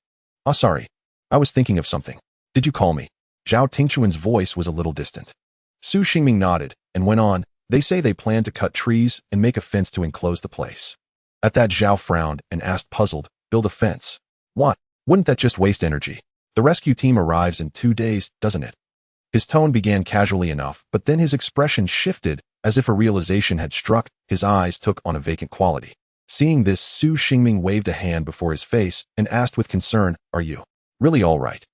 "Ah, sorry. I was thinking of something. Did you call me?" Zhao Tingchuan's voice was a little distant. Su Xingming nodded and went on, "They say they plan to cut trees and make a fence to enclose the place." At that, Zhao frowned and asked, puzzled, "Build a fence? What? Wouldn't that just waste energy? The rescue team arrives in 2 days, doesn't it?" His tone began casually enough, but then his expression shifted, as if a realization had struck. His eyes took on a vacant quality. Seeing this, Su Xingming waved a hand before his face and asked with concern, "Are you really all right?"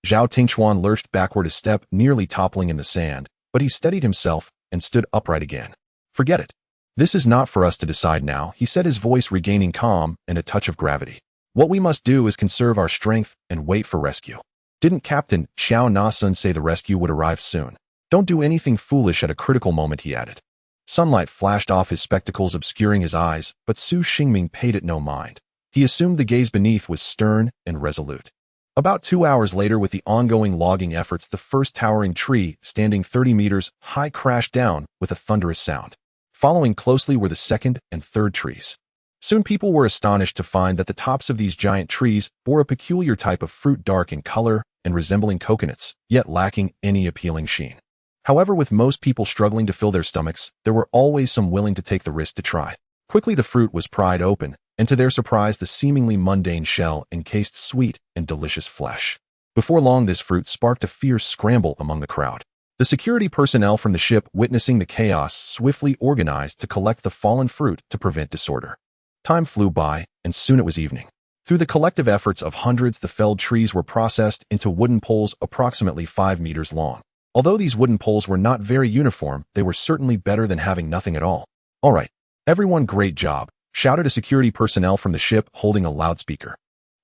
Zhao Tingchuan lurched backward a step, nearly toppling in the sand, but he steadied himself and stood upright again. "Forget it. This is not for us to decide now," he said, his voice regaining calm and a touch of gravity. "What we must do is conserve our strength and wait for rescue. Didn't Captain Xiao Na-san say the rescue would arrive soon? Don't do anything foolish at a critical moment," he added. Sunlight flashed off his spectacles, obscuring his eyes, but Su Xingming paid it no mind. He assumed the gaze beneath was stern and resolute. About 2 hours later, with the ongoing logging efforts, the first towering tree, standing 30 meters high, crashed down with a thunderous sound. Following closely were the second and third trees. Soon people were astonished to find that the tops of these giant trees bore a peculiar type of fruit, dark in color and resembling coconuts, yet lacking any appealing sheen. However, with most people struggling to fill their stomachs, there were always some willing to take the risk to try. Quickly the fruit was pried open, and to their surprise the seemingly mundane shell encased sweet and delicious flesh. Before long this fruit sparked a fierce scramble among the crowd. The security personnel from the ship, witnessing the chaos, swiftly organized to collect the fallen fruit to prevent disorder. Time flew by, and soon it was evening. Through the collective efforts of hundreds, the felled trees were processed into wooden poles approximately 5 meters long. Although these wooden poles were not very uniform, they were certainly better than having nothing at all. "All right, everyone, great job," shouted a security personnel from the ship holding a loudspeaker.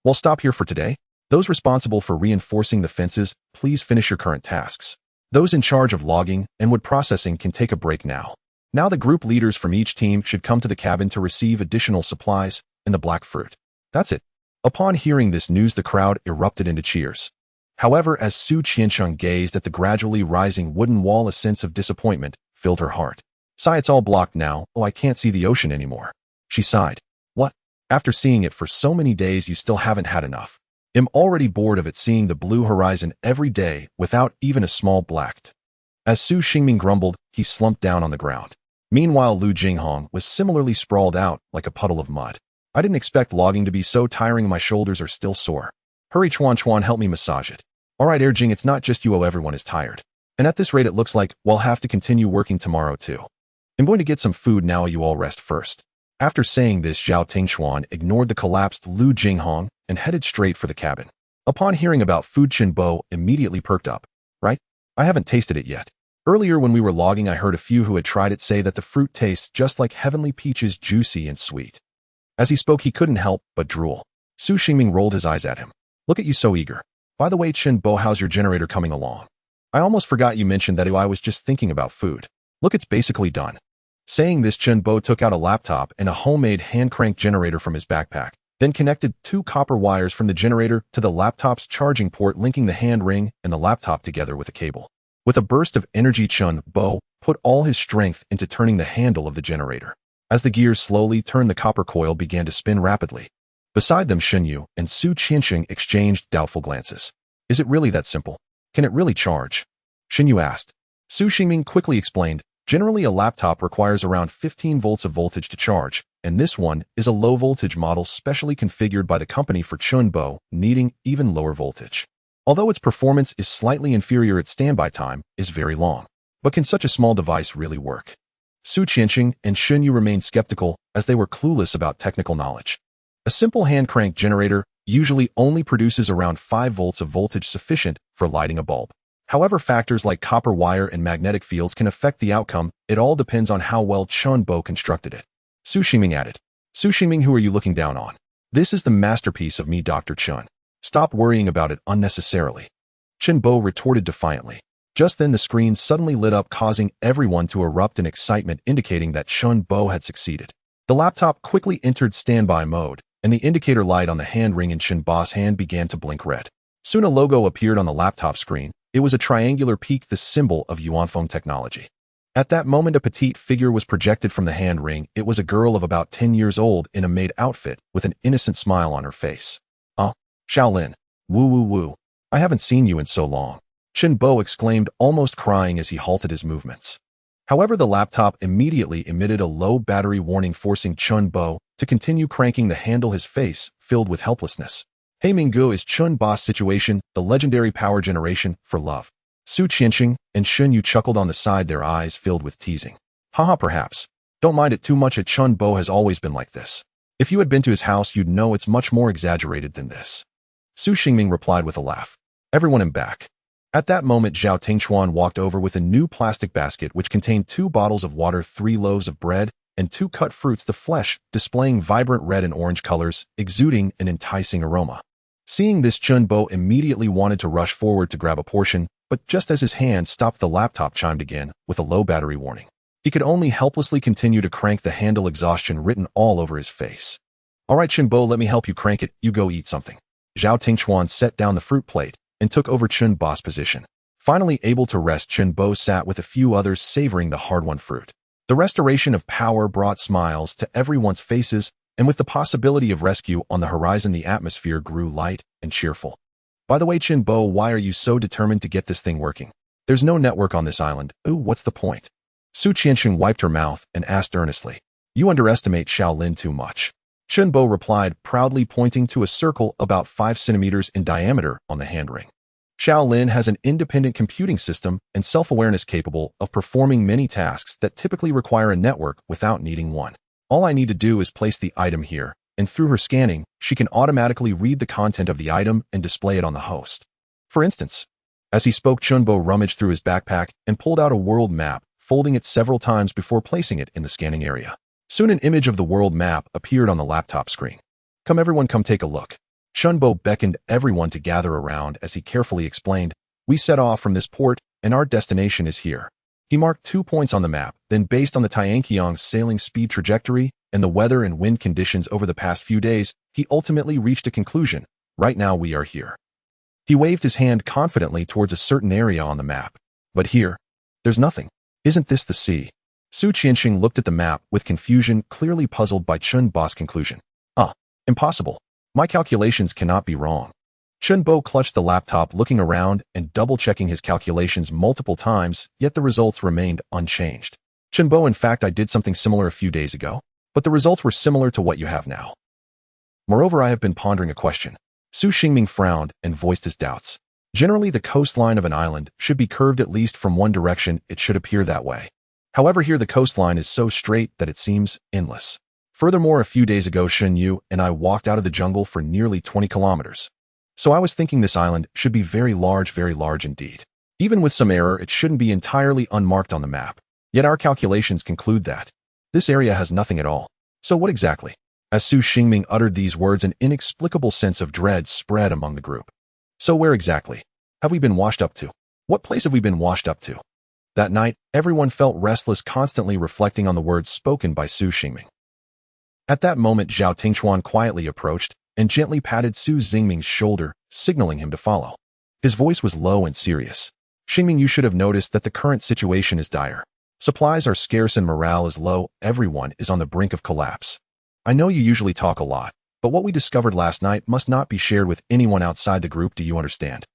"We'll stop here for today. Those responsible for reinforcing the fences, please finish your current tasks. Those in charge of logging and wood processing can take a break now. Now the group leaders from each team should come to the cabin to receive additional supplies and the black fruit. That's it." Upon hearing this news, the crowd erupted into cheers. However, as Tianqiong gazed at the gradually rising wooden wall, a sense of disappointment filled her heart. "Sigh, it's all blocked now. Oh, I can't see the ocean anymore." She sighed. "What? After seeing it for so many days, you still haven't had enough?" "I'm already bored of it, seeing the blue horizon every day without even a small blacked." As Su Xingming grumbled, he slumped down on the ground. Meanwhile, Lu Jinghong was similarly sprawled out like a puddle of mud. "I didn't expect logging to be so tiring. My shoulders are still sore. Hurry, Chuan Chuan, help me massage it." "All right, Jing, it's not just you. Oh, everyone is tired. And at this rate, it looks like we'll have to continue working tomorrow too. I'm going to get some food now. You all rest first." After saying this, Zhao Tingxuan ignored the collapsed Lu Jinghong and headed straight for the cabin. Upon hearing about food, Chen Bo immediately perked up. "Right? I haven't tasted it yet. Earlier when we were logging, I heard a few who had tried it say that the fruit tastes just like heavenly peaches, juicy and sweet." As he spoke, he couldn't help but drool. Su Xingming rolled his eyes at him. "Look at you, so eager. By the way, Chen Bo, how's your generator coming along? I almost forgot you mentioned that. I was just thinking about food. Look, it's basically done." Saying this, Chen Bo took out a laptop and a homemade hand-cranked generator from his backpack, then connected 2 copper wires from the generator to the laptop's charging port, linking the hand ring and the laptop together with a cable. With a burst of energy, Chen Bo put all his strength into turning the handle of the generator. As the gears slowly turned, the copper coil began to spin rapidly. Beside them, Shen Yu and Su Qianqing exchanged doubtful glances. "Is it really that simple? Can it really charge?" Shen Yu asked. Su Xingming quickly explained, "Generally, a laptop requires around 15 volts of voltage to charge, and this one is a low-voltage model specially configured by the company for Chen Bo, needing even lower voltage. Although its performance is slightly inferior, its standby time is very long. But can such a small device really work?" Su Qianqing and Shen Yu remained skeptical, as they were clueless about technical knowledge. A simple hand-cranked generator usually only produces around 5 volts of voltage, sufficient for lighting a bulb. However, factors like copper wire and magnetic fields can affect the outcome. It all depends on how well Chen Bo constructed it. Su Xingming added. "Su Xingming, who are you looking down on? This is the masterpiece of me, Dr. Chen. Stop worrying about it unnecessarily." Chen Bo retorted defiantly. Just then, the screen suddenly lit up, causing everyone to erupt in excitement, indicating that Chen Bo had succeeded. The laptop quickly entered standby mode, and the indicator light on the hand ring in Chen Bo's hand began to blink red. Soon a logo appeared on the laptop screen. It was a triangular peak, the symbol of Yuanfeng technology. At that moment, a petite figure was projected from the hand ring. It was a girl of about 10 years old in a maid outfit with an innocent smile on her face. "Oh, Shaolin. Woo woo woo. I haven't seen you in so long," Chen Bo exclaimed, almost crying as he halted his movements. However, the laptop immediately emitted a low battery warning, forcing Chen Bo to continue cranking the handle, his face filled with helplessness. "Hey Minggu, is Chen Bo's situation the legendary power generation for love?" Su Qianqing and Shen Yu chuckled on the side, their eyes filled with teasing. "Haha, perhaps. Don't mind it too much. Chen Bo has always been like this. If you had been to his house, you'd know it's much more exaggerated than this." Su Xingming replied with a laugh. "Everyone in back." At that moment, Zhao Tingxuan walked over with a new plastic basket which contained 2 bottles of water, 3 loaves of bread, and 2 cut fruits, the flesh displaying vibrant red and orange colors, exuding an enticing aroma. Seeing this, Chen Bo immediately wanted to rush forward to grab a portion, but just as his hand stopped, the laptop chimed again with a low battery warning. He could only helplessly continue to crank the handle, exhaustion written all over his face. "All right, Chen Bo, let me help you crank it. You go eat something." Zhao Tingxuan set down the fruit plate and took over Chen Bo's position. Finally able to rest, Chen Bo sat with a few others, savoring the hard-won fruit. The restoration of power brought smiles to everyone's faces, and with the possibility of rescue on the horizon, the atmosphere grew light and cheerful. "By the way, Chen Bo, why are you so determined to get this thing working? There's no network on this island. Ooh, what's the point?" Su Qianqing wiped her mouth and asked earnestly. "You underestimate Shaolin too much." Chen Bo replied, proudly pointing to a circle about 5 centimeters in diameter on the hand ring. Shaolin has an independent computing system and self-awareness capable of performing many tasks that typically require a network without needing one. All I need to do is place the item here, and through her scanning, she can automatically read the content of the item and display it on the host. For instance, as he spoke, Chunbo rummaged through his backpack and pulled out a world map, folding it several times before placing it in the scanning area. Soon an image of the world map appeared on the laptop screen. Come everyone, come take a look. Chunbo beckoned everyone to gather around as he carefully explained, we set off from this port and our destination is here. He marked 2 points on the map, then based on the Tianqiong's sailing speed trajectory and the weather and wind conditions over the past few days, he ultimately reached a conclusion. Right now we are here. He waved his hand confidently towards a certain area on the map. But here, there's nothing. Isn't this the sea? Su Qianqing looked at the map with confusion, clearly puzzled by Chunbo's conclusion. Impossible. My calculations cannot be wrong. Chunbo clutched the laptop, looking around and double-checking his calculations multiple times, yet the results remained unchanged. Chunbo, in fact, I did something similar a few days ago, but the results were similar to what you have now. Moreover, I have been pondering a question. Su Xingming frowned and voiced his doubts. Generally, the coastline of an island should be curved at least from one direction. It should appear that way. However, here the coastline is so straight that it seems endless. Furthermore, a few days ago, Shen Yu and I walked out of the jungle for nearly 20 kilometers. So I was thinking this island should be very large indeed. Even with some error, it shouldn't be entirely unmarked on the map. Yet our calculations conclude that this area has nothing at all. So what exactly? As Su Xingming uttered these words, an inexplicable sense of dread spread among the group. So where exactly have we been washed up to? What place have we been washed up to? That night, everyone felt restless, constantly reflecting on the words spoken by Su Xingming. At that moment, Zhao Tingchuan quietly approached and gently patted Su Xingming's shoulder, signaling him to follow. His voice was low and serious. Xingming, you should have noticed that the current situation is dire. Supplies are scarce and morale is low. Everyone is on the brink of collapse. I know you usually talk a lot, but what we discovered last night must not be shared with anyone outside the group. Do you understand?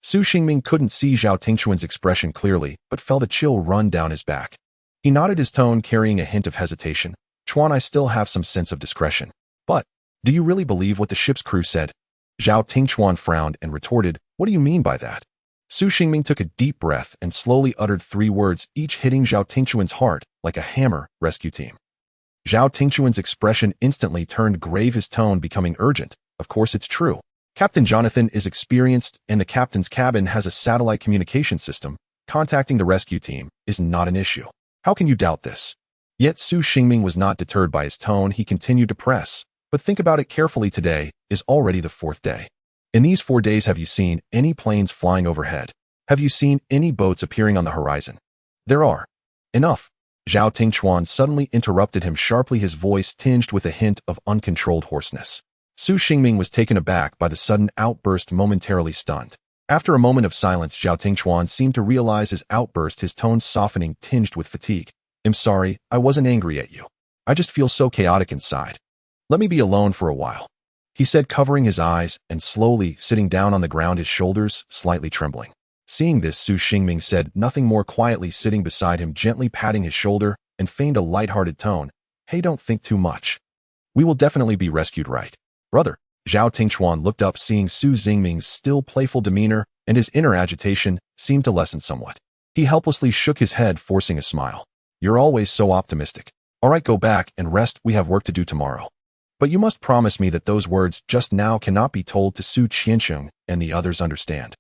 Su Xingming couldn't see Zhao Tingchuan's expression clearly, but felt a chill run down his back. He nodded, his tone carrying a hint of hesitation. Chuan, I still have some sense of discretion. But, do you really believe what the ship's crew said? Zhao Tingchuan frowned and retorted, what do you mean by that? Su Xingming took a deep breath and slowly uttered 3 words, each hitting Zhao Tingchuan's heart like a hammer. Rescue team. Zhao Tingchuan's expression instantly turned grave, his tone becoming urgent. Of course it's true. Captain Jonathan is experienced and the captain's cabin has a satellite communication system. Contacting the rescue team is not an issue. How can you doubt this? Yet Su Xingming was not deterred by his tone. He continued to press. But think about it carefully. Today is already the 4th day. In these 4 days, have you seen any planes flying overhead? Have you seen any boats appearing on the horizon? There are. Enough. Zhao Tingchuan suddenly interrupted him sharply, his voice tinged with a hint of uncontrolled hoarseness. Su Xingming was taken aback by the sudden outburst, momentarily stunned. After a moment of silence, Zhao Tingchuan seemed to realize his outburst, his tone softening, tinged with fatigue. I'm sorry, I wasn't angry at you. I just feel so chaotic inside. Let me be alone for a while, he said, covering his eyes and slowly sitting down on the ground, his shoulders slightly trembling. Seeing this, Su Xingming said nothing more, quietly sitting beside him, gently patting his shoulder, and feigned a light-hearted tone. Hey, don't think too much. We will definitely be rescued, right? Brother. Zhao Tingchuan looked up, seeing Su Xingming's still playful demeanor, and his inner agitation seemed to lessen somewhat. He helplessly shook his head, forcing a smile. You're always so optimistic. All right, go back and rest. We have work to do tomorrow. But you must promise me that those words just now cannot be told to Su Qianqiong and the others, understand?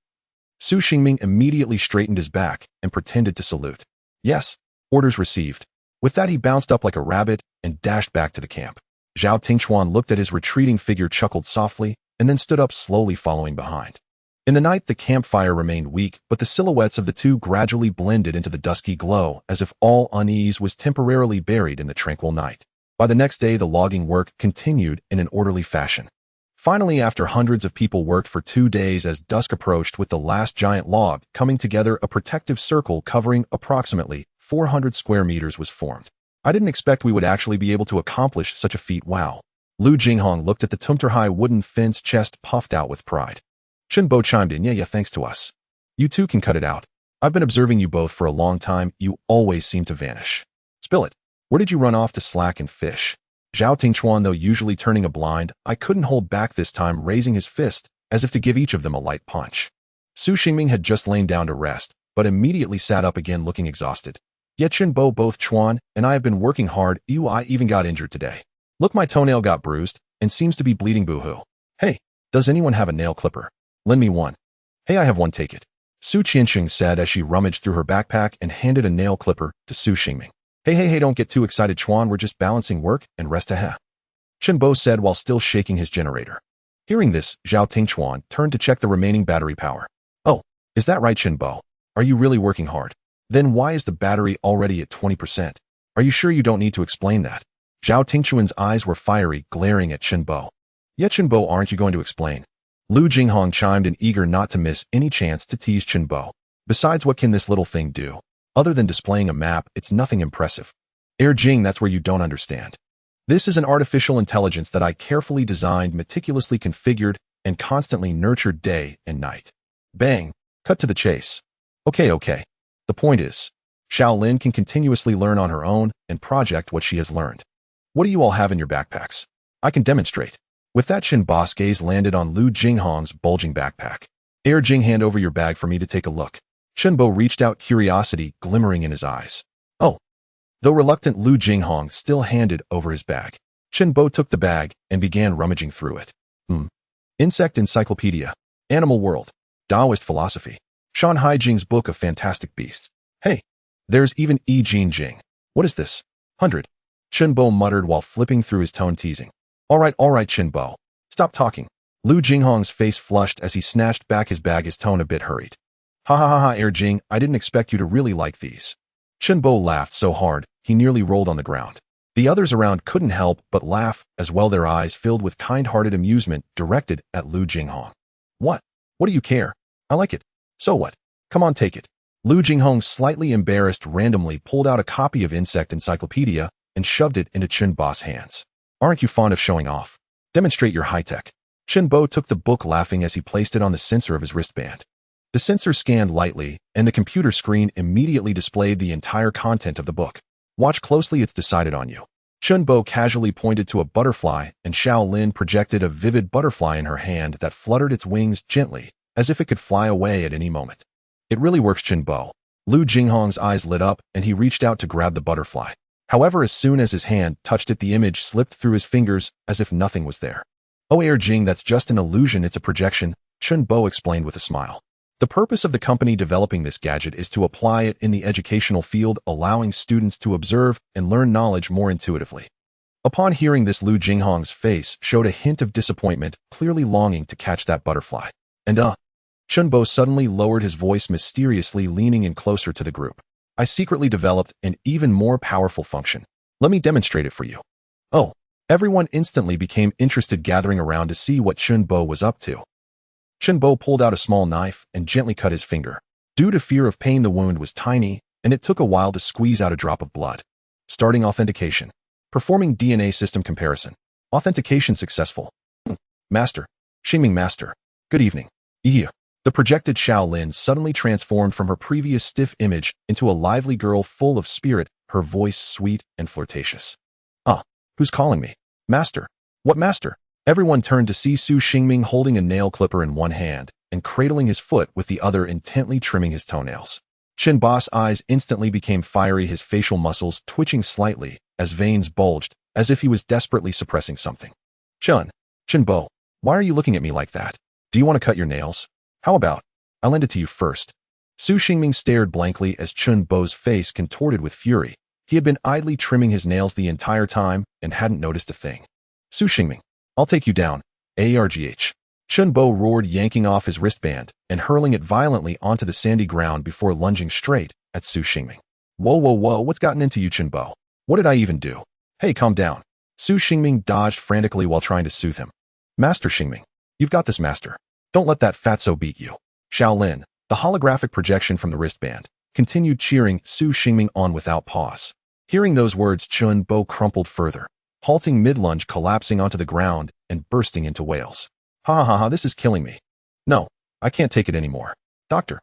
Su Xingming immediately straightened his back and pretended to salute. Yes, orders received. With that, he bounced up like a rabbit and dashed back to the camp. Zhao Tingchuan looked at his retreating figure, chuckled softly, and then stood up, slowly following behind. In the night, the campfire remained weak, but the silhouettes of the two gradually blended into the dusky glow, as if all unease was temporarily buried in the tranquil night. By the next day, the logging work continued in an orderly fashion. Finally, after hundreds of people worked for 2 days, as dusk approached, with the last giant log coming together, a protective circle covering approximately 400 square meters was formed. I didn't expect we would actually be able to accomplish such a feat. Wow. Lu Jinghong looked at the tumter-high wooden fence, chest puffed out with pride. Chen Bo chimed in, yeah, thanks to us. You two can cut it out. I've been observing you both for a long time. You always seem to vanish. Spill it. Where did you run off to slack and fish? Zhao Tingchuan, though usually turning a blind eye, couldn't hold back this time, raising his fist as if to give each of them a light punch. Su Xingming had just lain down to rest, but immediately sat up again looking exhausted. Ye Chenbo, both Chuan and I have been working hard. I even got injured today. Look, my toenail got bruised and seems to be bleeding. Boo-hoo. Hey, does anyone have a nail clipper? Lend me one. Hey, I have one, take it. Su Tianqiong said as she rummaged through her backpack and handed a nail clipper to Su Xingming. Hey, don't get too excited, Chuan. We're just balancing work and rest. Chenbo said while still shaking his generator. Hearing this, Zhao Tingchuan turned to check the remaining battery power. Oh, is that right, Chenbo? Are you really working hard? Then why is the battery already at 20%? Are you sure you don't need to explain that? Zhao Tingchuan's eyes were fiery, glaring at Chenbo. Yeah, Chenbo, aren't you going to explain? Lu Jinghong chimed in, eager not to miss any chance to tease Chenbo. Besides, what can this little thing do? Other than displaying a map, it's nothing impressive. Jing, that's where you don't understand. This is an artificial intelligence that I carefully designed, meticulously configured, and constantly nurtured day and night. Bang. Cut to the chase. Okay. The point is, Shaolin can continuously learn on her own and project what she has learned. What do you all have in your backpacks? I can demonstrate. With that, Shinbo's gaze landed on Lu Jinghong's bulging backpack. Jing, hand over your bag for me to take a look. Chenbo reached out, curiosity glimmering in his eyes. Oh. Though reluctant, Lu Jinghong still handed over his bag. Chenbo took the bag and began rummaging through it. Insect Encyclopedia. Animal World. Taoist Philosophy. Shan Haijing's Book of Fantastic Beasts. Hey, there's even Jin Jing. What is this? 100. Chenbo muttered while flipping through his tone, teasing. All right, Chenbo. Stop talking. Lu Jinghong's face flushed as he snatched back his bag, his tone a bit hurried. Ha, Jing, I didn't expect you to really like these. Chenbo laughed so hard, he nearly rolled on the ground. The others around couldn't help but laugh as well, their eyes filled with kind-hearted amusement directed at Lu Jinghong. What? What do you care? I like it. So what? Come on, take it. Lu Jinghong, slightly embarrassed, randomly pulled out a copy of Insect Encyclopedia and shoved it into Chenbo's hands. Aren't you fond of showing off? Demonstrate your high-tech. Chenbo took the book, laughing as he placed it on the sensor of his wristband. The sensor scanned lightly, and the computer screen immediately displayed the entire content of the book. Watch closely, it's decided on you. Chenbo casually pointed to a butterfly, and Shaolin projected a vivid butterfly in her hand that fluttered its wings gently, as if it could fly away at any moment. It really works, Chenbo. Lu Jinghong's eyes lit up, and he reached out to grab the butterfly. However, as soon as his hand touched it, the image slipped through his fingers as if nothing was there. Oh, Jing, that's just an illusion, it's a projection, Chenbo explained with a smile. The purpose of the company developing this gadget is to apply it in the educational field, allowing students to observe and learn knowledge more intuitively. Upon hearing this, Lu Jinghong's face showed a hint of disappointment, clearly longing to catch that butterfly. Chenbo suddenly lowered his voice mysteriously, leaning in closer to the group. I secretly developed an even more powerful function. Let me demonstrate it for you. Oh, everyone instantly became interested, gathering around to see what Chenbo was up to. Chenbo pulled out a small knife and gently cut his finger. Due to fear of pain, the wound was tiny, and it took a while to squeeze out a drop of blood. Starting authentication. Performing DNA system comparison. Authentication successful. Master. Xingming Master. Good evening. The projected Shaolin suddenly transformed from her previous stiff image into a lively girl full of spirit, her voice sweet and flirtatious. Who's calling me? Master. What master? Everyone turned to see Su Xingming holding a nail clipper in one hand and cradling his foot with the other, intently trimming his toenails. Chenbo's eyes instantly became fiery, his facial muscles twitching slightly as veins bulged, as if he was desperately suppressing something. Chenbo, why are you looking at me like that? Do you want to cut your nails? How about I lend it to you first? Su Xingming stared blankly as Chenbo's face contorted with fury. He had been idly trimming his nails the entire time and hadn't noticed a thing. Su Xingming, I'll take you down. Argh. Chenbo roared, yanking off his wristband and hurling it violently onto the sandy ground before lunging straight at Su Xingming. Whoa, what's gotten into you, Chenbo? What did I even do? Hey, calm down. Su Xingming dodged frantically while trying to soothe him. Master Xingming, you've got this, master. Don't let that fatso beat you. Shaolin, the holographic projection from the wristband, continued cheering Su Xingming on without pause. Hearing those words, Chenbo crumpled further, halting mid-lunge, collapsing onto the ground and bursting into wails. Ha, this is killing me. No, I can't take it anymore. Doctor.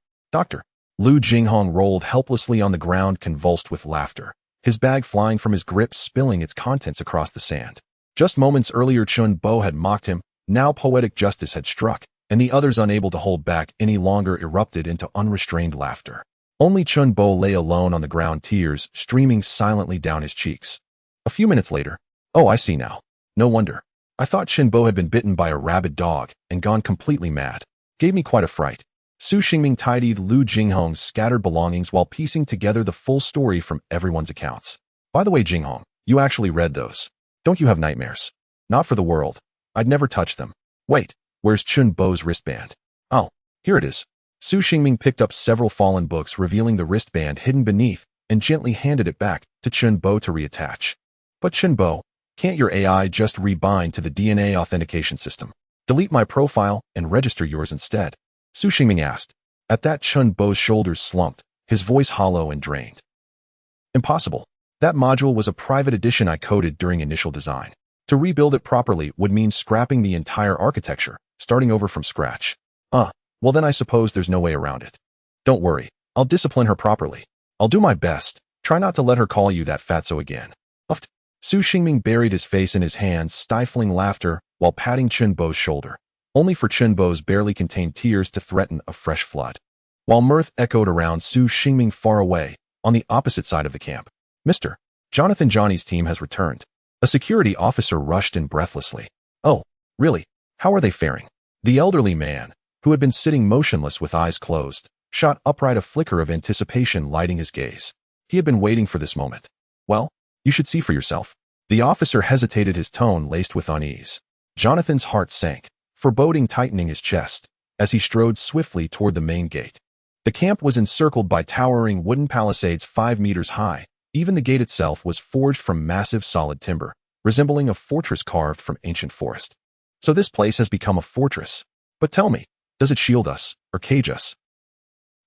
Lu Jinghong rolled helplessly on the ground, convulsed with laughter, his bag flying from his grip, spilling its contents across the sand. Just moments earlier, Chenbo had mocked him, now poetic justice had struck, and the others, unable to hold back any longer, erupted into unrestrained laughter. Only Chun Bo lay alone on the ground, tears streaming silently down his cheeks. A few minutes later, "Oh, I see now. No wonder. I thought Chun Bo had been bitten by a rabid dog and gone completely mad. Gave me quite a fright." Su Xingming tidied Lu Jinghong's scattered belongings while piecing together the full story from everyone's accounts. "By the way, Jinghong, you actually read those. Don't you have nightmares?" "Not for the world. I'd never touch them. Wait, where's Chun Bo's wristband?" "Oh, here it is." Su Xingming picked up several fallen books, revealing the wristband hidden beneath, and gently handed it back to Chun Bo to reattach. "But Chun Bo, can't your AI just rebind to the DNA authentication system? Delete my profile and register yours instead?" Su Xingming asked. At that, Chun Bo's shoulders slumped, his voice hollow and drained. "Impossible. That module was a private edition I coded during initial design. To rebuild it properly would mean scrapping the entire architecture, starting over from scratch." Well then I suppose there's no way around it. "Don't worry, I'll discipline her properly. I'll do my best. Try not to let her call you that fatso again." Uffed. Su Xingming buried his face in his hands, stifling laughter while patting Chun Bo's shoulder, only for Chun Bo's barely contained tears to threaten a fresh flood. While mirth echoed around Su Xingming far away, on the opposite side of the camp, "Mr. Jonathan, Johnny's team has returned." A security officer rushed in breathlessly. "Oh, really? How are they faring?" The elderly man, who had been sitting motionless with eyes closed, shot upright, a flicker of anticipation lighting his gaze. He had been waiting for this moment. "Well, you should see for yourself." The officer hesitated, his tone laced with unease. Jonathan's heart sank, foreboding tightening his chest, as he strode swiftly toward the main gate. The camp was encircled by towering wooden palisades 5 meters high. Even the gate itself was forged from massive solid timber, resembling a fortress carved from ancient forest. So this place has become a fortress. But tell me, does it shield us, or cage us?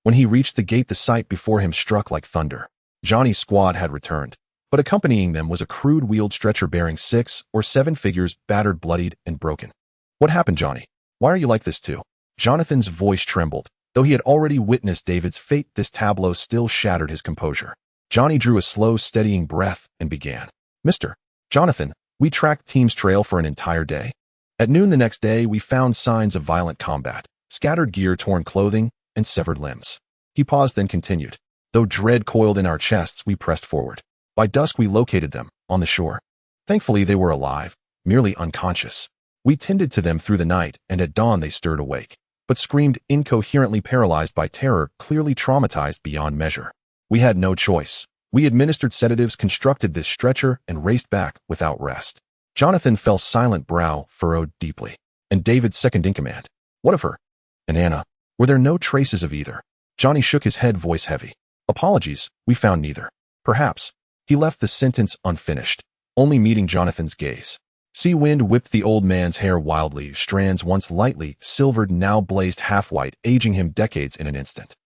When he reached the gate, the sight before him struck like thunder. Johnny's squad had returned, but accompanying them was a crude wheeled stretcher bearing 6 or 7 figures, battered, bloodied, and broken. "What happened, Johnny? Why are you like this too?" Jonathan's voice trembled. Though he had already witnessed David's fate, this tableau still shattered his composure. Johnny drew a slow, steadying breath and began. "Mr. Jonathan, we tracked Team's trail for an entire day. At noon the next day, we found signs of violent combat, scattered gear, torn clothing, and severed limbs." He paused, then continued. "Though dread coiled in our chests, we pressed forward. By dusk, we located them, on the shore. Thankfully, they were alive, merely unconscious. We tended to them through the night, and at dawn they stirred awake, but screamed incoherently, paralyzed by terror, clearly traumatized beyond measure. We had no choice. We administered sedatives, constructed this stretcher, and raced back without rest." Jonathan fell silent, brow furrowed deeply. "And David's second-in-command? What of her? And Anna? Were there no traces of either?" Johnny shook his head, voice heavy. "Apologies, we found neither. Perhaps." He left the sentence unfinished, only meeting Jonathan's gaze. Sea wind whipped the old man's hair wildly, strands once lightly silvered now blazed half-white, aging him decades in an instant.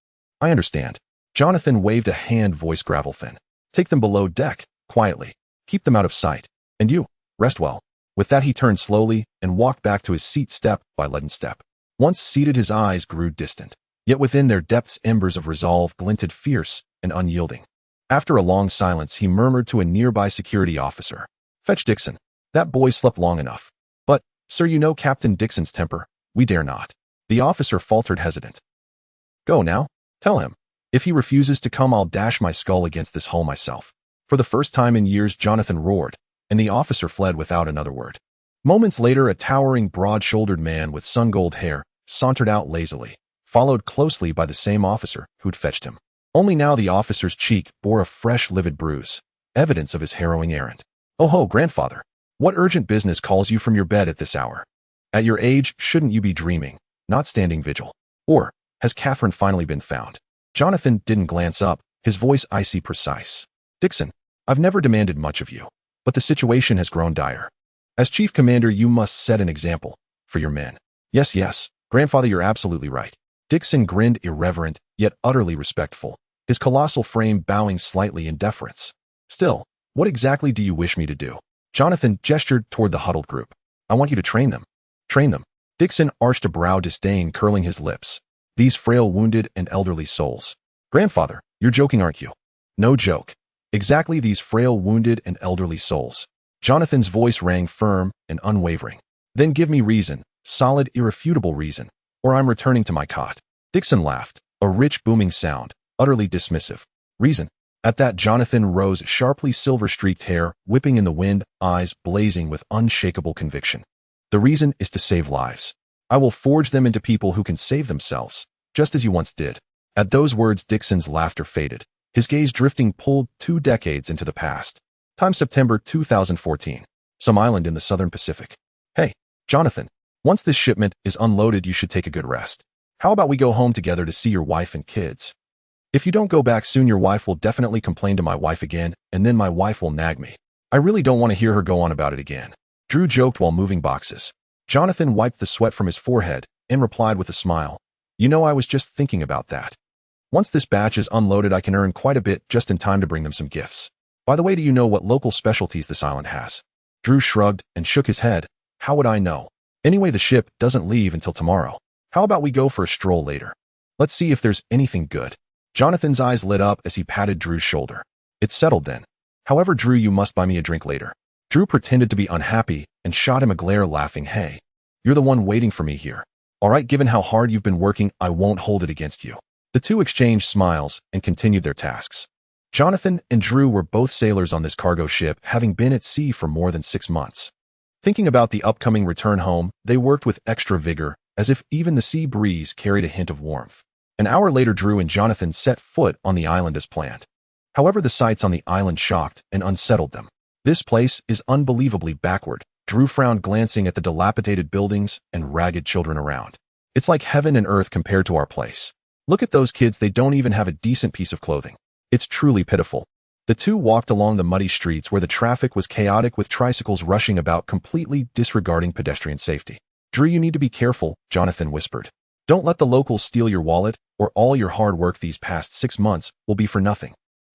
"I understand." Jonathan waved a hand, voice gravel thin. "Take them below deck, quietly. Keep them out of sight. And you, rest well." With that, he turned slowly and walked back to his seat, step by leaden step. Once seated, his eyes grew distant, yet within their depths embers of resolve glinted, fierce and unyielding. After a long silence, he murmured to a nearby security officer, "Fetch Dixon. That boy slept long enough." "But, sir, you know Captain Dixon's temper. We dare not." The officer faltered, hesitant. "Go now. Tell him. If he refuses to come, I'll dash my skull against this hull myself." For the first time in years, Jonathan roared, and the officer fled without another word. Moments later, a towering, broad-shouldered man with sun-gold hair sauntered out lazily, followed closely by the same officer who'd fetched him. Only now the officer's cheek bore a fresh, livid bruise, evidence of his harrowing errand. "Oh ho, grandfather. What urgent business calls you from your bed at this hour? At your age, shouldn't you be dreaming, not standing vigil? Or has Catherine finally been found?" Jonathan didn't glance up, his voice icy precise. "Dixon, I've never demanded much of you, but the situation has grown dire. As chief commander, you must set an example for your men." Yes, grandfather, you're absolutely right." Dixon grinned, irreverent, yet utterly respectful, his colossal frame bowing slightly in deference. "Still, what exactly do you wish me to do?" Jonathan gestured toward the huddled group. "I want you to train them." "Train them?" Dixon arched a brow, disdain curling his lips. "These frail, wounded, and elderly souls. Grandfather, you're joking, aren't you?" "No joke. Exactly these frail, wounded, and elderly souls." Jonathan's voice rang firm and unwavering. "Then give me reason, solid, irrefutable reason, or I'm returning to my cot. Dixon laughed, a rich booming sound, utterly dismissive. Reason? At that, Jonathan rose, sharply silver-streaked hair whipping in the wind, eyes blazing with unshakable conviction. The reason is to save lives. I will forge them into people who can save themselves, just as you once did. At those words, Dixon's laughter faded, his gaze drifting pulled 2 decades into the past. Time September 2014. Some island in the southern Pacific. Hey, Jonathan, once this shipment is unloaded, you should take a good rest. How about we go home together to see your wife and kids? If you don't go back soon, your wife will definitely complain to my wife again, and then my wife will nag me. I really don't want to hear her go on about it again. Drew joked while moving boxes. Jonathan wiped the sweat from his forehead and replied with a smile. You know, I was just thinking about that. Once this batch is unloaded, I can earn quite a bit just in time to bring them some gifts. By the way, do you know what local specialties this island has? Drew shrugged and shook his head. How would I know? Anyway, the ship doesn't leave until tomorrow. How about we go for a stroll later? Let's see if there's anything good. Jonathan's eyes lit up as he patted Drew's shoulder. It's settled then. However, Drew, you must buy me a drink later. Drew pretended to be unhappy and shot him a glare, laughing. Hey, you're the one waiting for me here. All right, given how hard you've been working, I won't hold it against you. The two exchanged smiles and continued their tasks. Jonathan and Drew were both sailors on this cargo ship, having been at sea for more than 6 months. Thinking about the upcoming return home, they worked with extra vigor, as if even the sea breeze carried a hint of warmth. An hour later, Drew and Jonathan set foot on the island as planned. However, the sights on the island shocked and unsettled them. This place is unbelievably backward. Drew frowned, glancing at the dilapidated buildings and ragged children around. It's like heaven and earth compared to our place. Look at those kids, they don't even have a decent piece of clothing. It's truly pitiful. The two walked along the muddy streets where the traffic was chaotic, with tricycles rushing about, completely disregarding pedestrian safety. Drew, you need to be careful, Jonathan whispered. Don't let the locals steal your wallet, or all your hard work these past 6 months will be for nothing.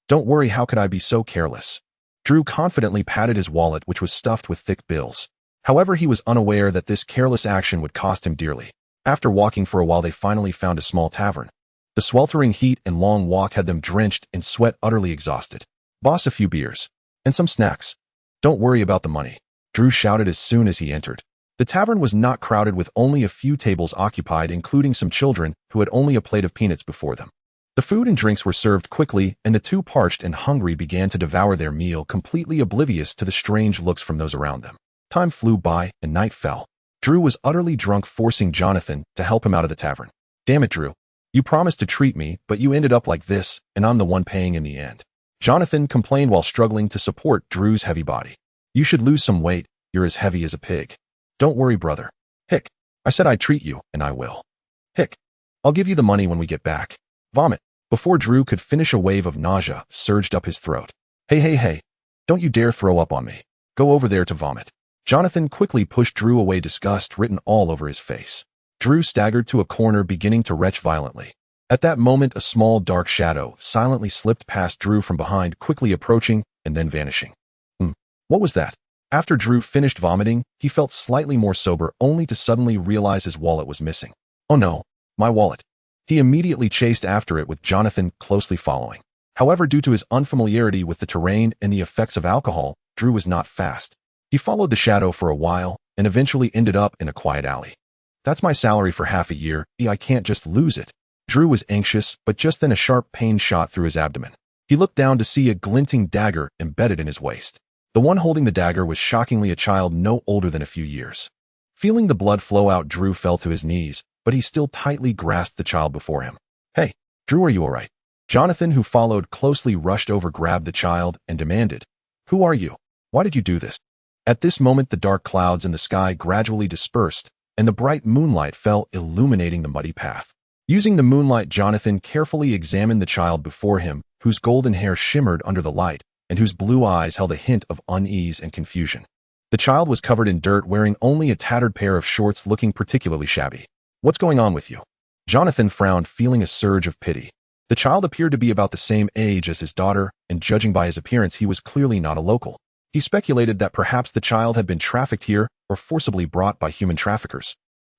Don't worry, how could I be so careless? Drew confidently patted his wallet, which was stuffed with thick bills. However, he was unaware that this careless action would cost him dearly. After walking for a while, they finally found a small tavern. The sweltering heat and long walk had them drenched in sweat, utterly exhausted. Boss, a few beers. And some snacks. Don't worry about the money, Drew shouted as soon as he entered. The tavern was not crowded, with only a few tables occupied, including some children who had only a plate of peanuts before them. The food and drinks were served quickly, and the two, parched and hungry, began to devour their meal, completely oblivious to the strange looks from those around them. Time flew by and night fell. Drew was utterly drunk, forcing Jonathan to help him out of the tavern. Damn it, Drew. You promised to treat me, but you ended up like this, and I'm the one paying in the end. Jonathan complained while struggling to support Drew's heavy body. You should lose some weight, you're as heavy as a pig. Don't worry, brother. Hick. I said I'd treat you, and I will. Hick. I'll give you the money when we get back. Vomit. Before Drew could finish, a wave of nausea surged up his throat. Hey. Don't you dare throw up on me. Go over there to vomit. Jonathan quickly pushed Drew away, disgust written all over his face. Drew staggered to a corner, beginning to retch violently. At that moment, a small dark shadow silently slipped past Drew from behind, quickly approaching and then vanishing. What was that? After Drew finished vomiting, he felt slightly more sober, only to suddenly realize his wallet was missing. Oh no, my wallet. He immediately chased after it, with Jonathan closely following. However, due to his unfamiliarity with the terrain and the effects of alcohol, Drew was not fast. He followed the shadow for a while and eventually ended up in a quiet alley. That's my salary for half a year. I can't just lose it. Drew was anxious, but just then a sharp pain shot through his abdomen. He looked down to see a glinting dagger embedded in his waist. The one holding the dagger was shockingly a child no older than a few years. Feeling the blood flow out, Drew fell to his knees, but he still tightly grasped the child before him. Hey, Drew, are you all right? Jonathan, who followed closely, rushed over, grabbed the child, and demanded, Who are you? Why did you do this? At this moment, the dark clouds in the sky gradually dispersed, and the bright moonlight fell, illuminating the muddy path. Using the moonlight, Jonathan carefully examined the child before him, whose golden hair shimmered under the light, and whose blue eyes held a hint of unease and confusion. The child was covered in dirt, wearing only a tattered pair of shorts, looking particularly shabby. What's going on with you? Jonathan frowned, feeling a surge of pity. The child appeared to be about the same age as his daughter, and judging by his appearance, he was clearly not a local. He speculated that perhaps the child had been trafficked here or forcibly brought by human traffickers.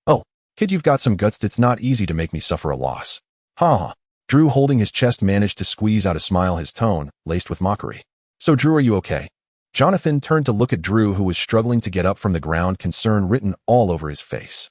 Oh, kid, you've got some guts. It's not easy to make me suffer a loss. Ha. Drew, holding his chest, managed to squeeze out a smile, his tone laced with mockery. So, Drew, are you okay? Jonathan turned to look at Drew, who was struggling to get up from the ground, concern written all over his face.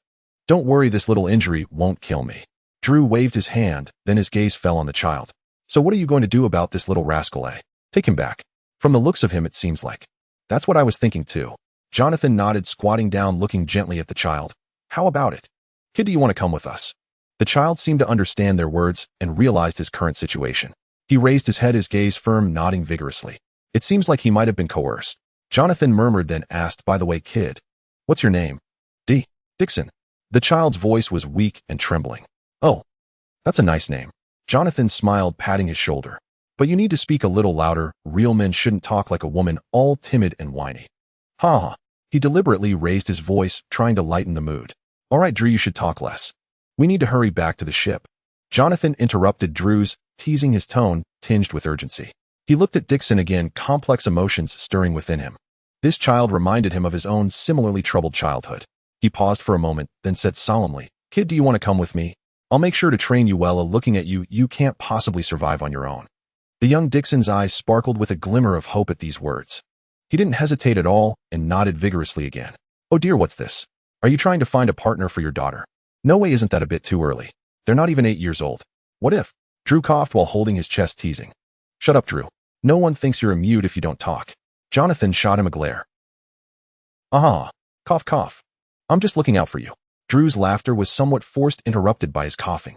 Don't worry, this little injury won't kill me. Drew waved his hand, then his gaze fell on the child. So what are you going to do about this little rascal, eh? Take him back. From the looks of him, it seems like. That's what I was thinking too. Jonathan nodded, squatting down, looking gently at the child. How about it? Kid, do you want to come with us? The child seemed to understand their words and realized his current situation. He raised his head, his gaze firm, nodding vigorously. It seems like he might have been coerced. Jonathan murmured, then asked, by the way, kid, what's your name? Dixon. The child's voice was weak and trembling. Oh, that's a nice name. Jonathan smiled, patting his shoulder. But you need to speak a little louder. Real men shouldn't talk like a woman, all timid and whiny. Ha ha. He deliberately raised his voice, trying to lighten the mood. All right, Drew, you should talk less. We need to hurry back to the ship. Jonathan interrupted Drew's, teasing, his tone tinged with urgency. He looked at Dixon again, complex emotions stirring within him. This child reminded him of his own similarly troubled childhood. He paused for a moment, then said solemnly, Kid, do you want to come with me? I'll make sure to train you well. Looking at you, you can't possibly survive on your own. The young Dixon's eyes sparkled with a glimmer of hope at these words. He didn't hesitate at all and nodded vigorously again. Oh dear, what's this? Are you trying to find a partner for your daughter? No way, isn't that a bit too early? They're not even 8 years old. What if? Drew coughed while holding his chest, teasing. Shut up, Drew. No one thinks you're a mute if you don't talk. Jonathan shot him a glare. Aha. Cough, cough. I'm just looking out for you. Drew's laughter was somewhat forced, interrupted by his coughing.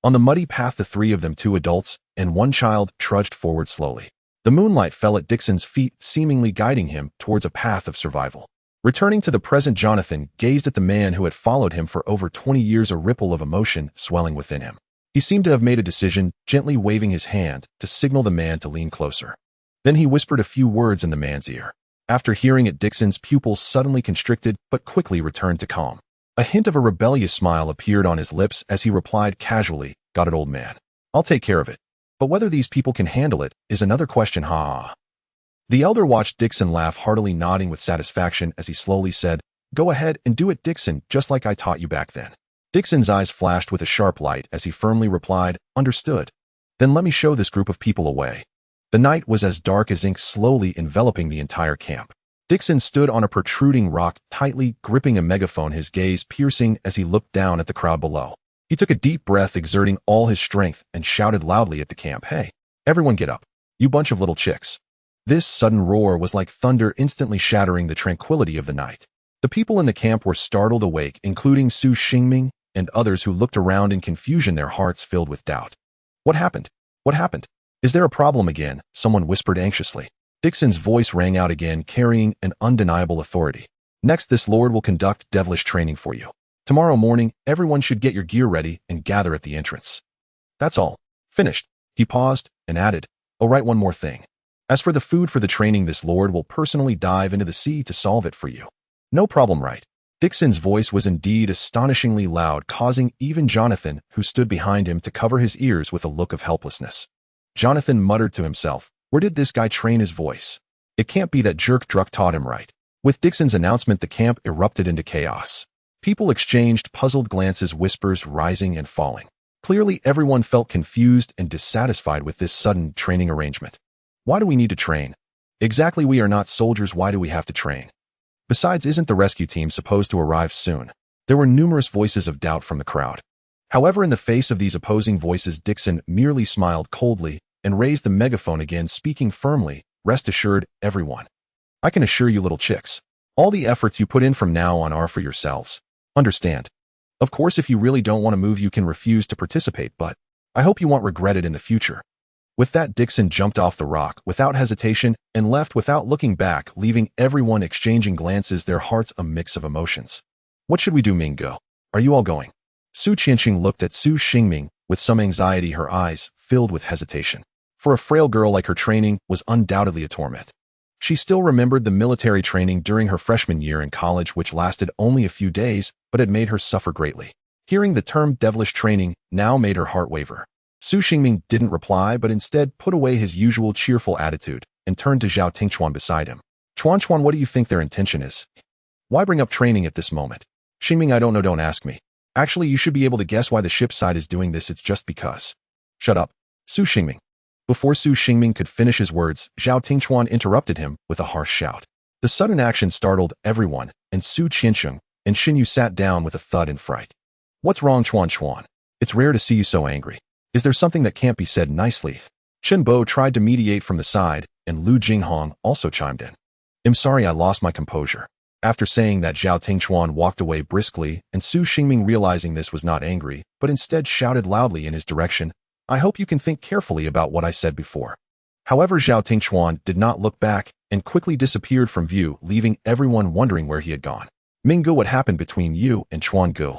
On the muddy path, the three of them, 2 adults and 1 child, trudged forward slowly. The moonlight fell at Dixon's feet, seemingly guiding him towards a path of survival. Returning to the present, Jonathan gazed at the man who had followed him for over 20 years, a ripple of emotion swelling within him. He seemed to have made a decision, gently waving his hand to signal the man to lean closer. Then he whispered a few words in the man's ear. After hearing it, Dixon's pupils suddenly constricted but quickly returned to calm. A hint of a rebellious smile appeared on his lips as he replied casually, Got it, old man. I'll take care of it. But whether these people can handle it is another question, ha. The elder watched Dixon laugh heartily, nodding with satisfaction as he slowly said, Go ahead and do it, Dixon, just like I taught you back then. Dixon's eyes flashed with a sharp light as he firmly replied, Understood. Then let me show this group of people a way. The night was as dark as ink, slowly enveloping the entire camp. Dixon stood on a protruding rock, tightly gripping a megaphone, his gaze piercing as he looked down at the crowd below. He took a deep breath, exerting all his strength, and shouted loudly at the camp, Hey, everyone get up. You bunch of little chicks. This sudden roar was like thunder, instantly shattering the tranquility of the night. The people in the camp were startled awake, including Su Xingming and others who looked around in confusion, their hearts filled with doubt. What happened? What happened? Is there a problem again? Someone whispered anxiously. Dixon's voice rang out again, carrying an undeniable authority. Next, this lord will conduct devilish training for you. Tomorrow morning, everyone should get your gear ready and gather at the entrance. That's all. Finished. He paused and added, Oh, right, one more thing. As for the food for the training, this lord will personally dive into the sea to solve it for you. No problem, right? Dixon's voice was indeed astonishingly loud, causing even Jonathan, who stood behind him, to cover his ears with a look of helplessness. Jonathan muttered to himself, Where did this guy train his voice? It can't be that jerk Druck taught him right. With Dixon's announcement, the camp erupted into chaos. People exchanged puzzled glances, whispers rising and falling. Clearly, everyone felt confused and dissatisfied with this sudden training arrangement. Why do we need to train? Exactly, we are not soldiers. Why do we have to train? Besides, isn't the rescue team supposed to arrive soon? There were numerous voices of doubt from the crowd. However, in the face of these opposing voices, Dixon merely smiled coldly and raised the megaphone again, speaking firmly, Rest assured, everyone. I can assure you, little chicks, all the efforts you put in from now on are for yourselves. Understand? Of course, if you really don't want to move, you can refuse to participate, but I hope you won't regret it in the future. With that, Dixon jumped off the rock without hesitation and left without looking back, leaving everyone exchanging glances, their hearts a mix of emotions. What should we do, Mingo? Are you all going? Su Tianqiong looked at Su Xingming with some anxiety, her eyes filled with hesitation. For a frail girl like her, training was undoubtedly a torment. She still remembered the military training during her freshman year in college, which lasted only a few days, but had made her suffer greatly. Hearing the term devilish training now made her heart waver. Su Xingming didn't reply, but instead put away his usual cheerful attitude and turned to Zhao Tingchuan beside him. Chuan, what do you think their intention is? Why bring up training at this moment? Xingming, I don't know, don't ask me. Actually, you should be able to guess why the ship side is doing this. It's just because. Shut up. Su Xingming. Before Su Xingming could finish his words, Zhao Tingchuan interrupted him with a harsh shout. The sudden action startled everyone, and Su Tianqiong and Xinyu sat down with a thud in fright. What's wrong, Chuan Chuan? It's rare to see you so angry. Is there something that can't be said nicely? Chen Bo tried to mediate from the side, and Lu Jinghong also chimed in. I'm sorry I lost my composure. After saying that, Zhao Tingchuan walked away briskly, and Su Xingming, realizing this, was not angry, but instead shouted loudly in his direction, I hope you can think carefully about what I said before. However, Zhao Tingchuan did not look back and quickly disappeared from view, leaving everyone wondering where he had gone. Minggu, what happened between you and Chuan Gu?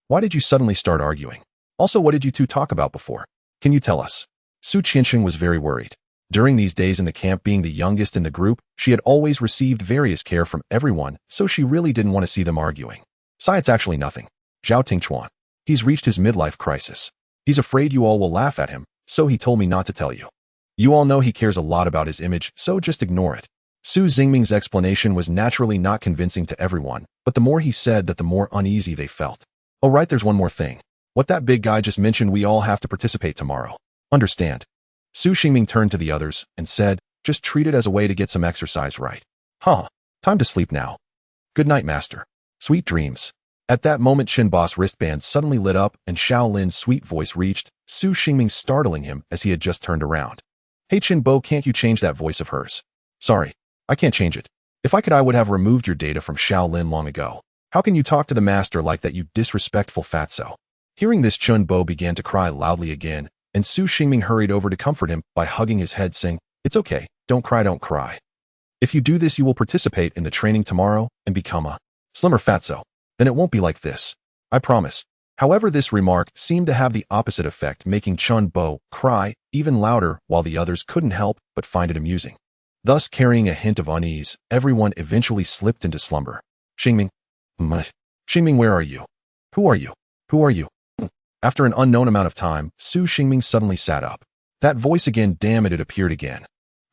Why did you suddenly start arguing? Also, what did you two talk about before? Can you tell us? Su Qianqing was very worried. During these days in the camp, being the youngest in the group, she had always received various care from everyone, so she really didn't want to see them arguing. It's actually nothing. Zhao Tingchuan. He's reached his midlife crisis. He's afraid you all will laugh at him, so he told me not to tell you. You all know he cares a lot about his image, so just ignore it. Su Xingming's explanation was naturally not convincing to everyone, but the more he said that, the more uneasy they felt. Oh right, there's one more thing. What that big guy just mentioned, we all have to participate tomorrow. Understand? Su Xingming turned to the others and said, just treat it as a way to get some exercise, right? Time to sleep now. Good night, master. Sweet dreams. At that moment, Chen Bo's wristband suddenly lit up and Xiao Lin's sweet voice reached Su Xingming, startling him as he had just turned around. Hey Chen Bo, can't you change that voice of hers? Sorry, I can't change it. If I could, I would have removed your data from Xiao Lin long ago. How can you talk to the master like that, you disrespectful fatso? Hearing this, Chen Bo began to cry loudly again, and Su Xingming hurried over to comfort him by hugging his head, saying, It's okay, don't cry, don't cry. If you do this, you will participate in the training tomorrow and become a slimmer fatso. Then it won't be like this. I promise. However, this remark seemed to have the opposite effect, making Chen Bo cry even louder, while the others couldn't help but find it amusing. Thus, carrying a hint of unease, everyone eventually slipped into slumber. Xingming. Xingming, where are you? Who are you? Who are you? After an unknown amount of time, Su Xingming suddenly sat up. That voice again, damn it appeared again.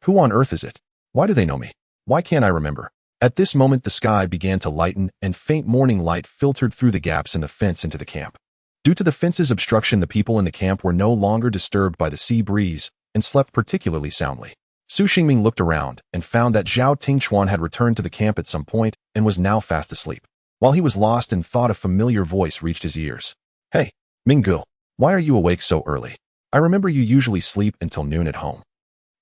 Who on earth is it? Why do they know me? Why can't I remember? At this moment, the sky began to lighten, and faint morning light filtered through the gaps in the fence into the camp. Due to the fence's obstruction, the people in the camp were no longer disturbed by the sea breeze and slept particularly soundly. Su Xingming looked around and found that Zhao Tingchuan had returned to the camp at some point and was now fast asleep. While he was lost in thought, a familiar voice reached his ears. Hey, Minggu, why are you awake so early? I remember you usually sleep until noon at home.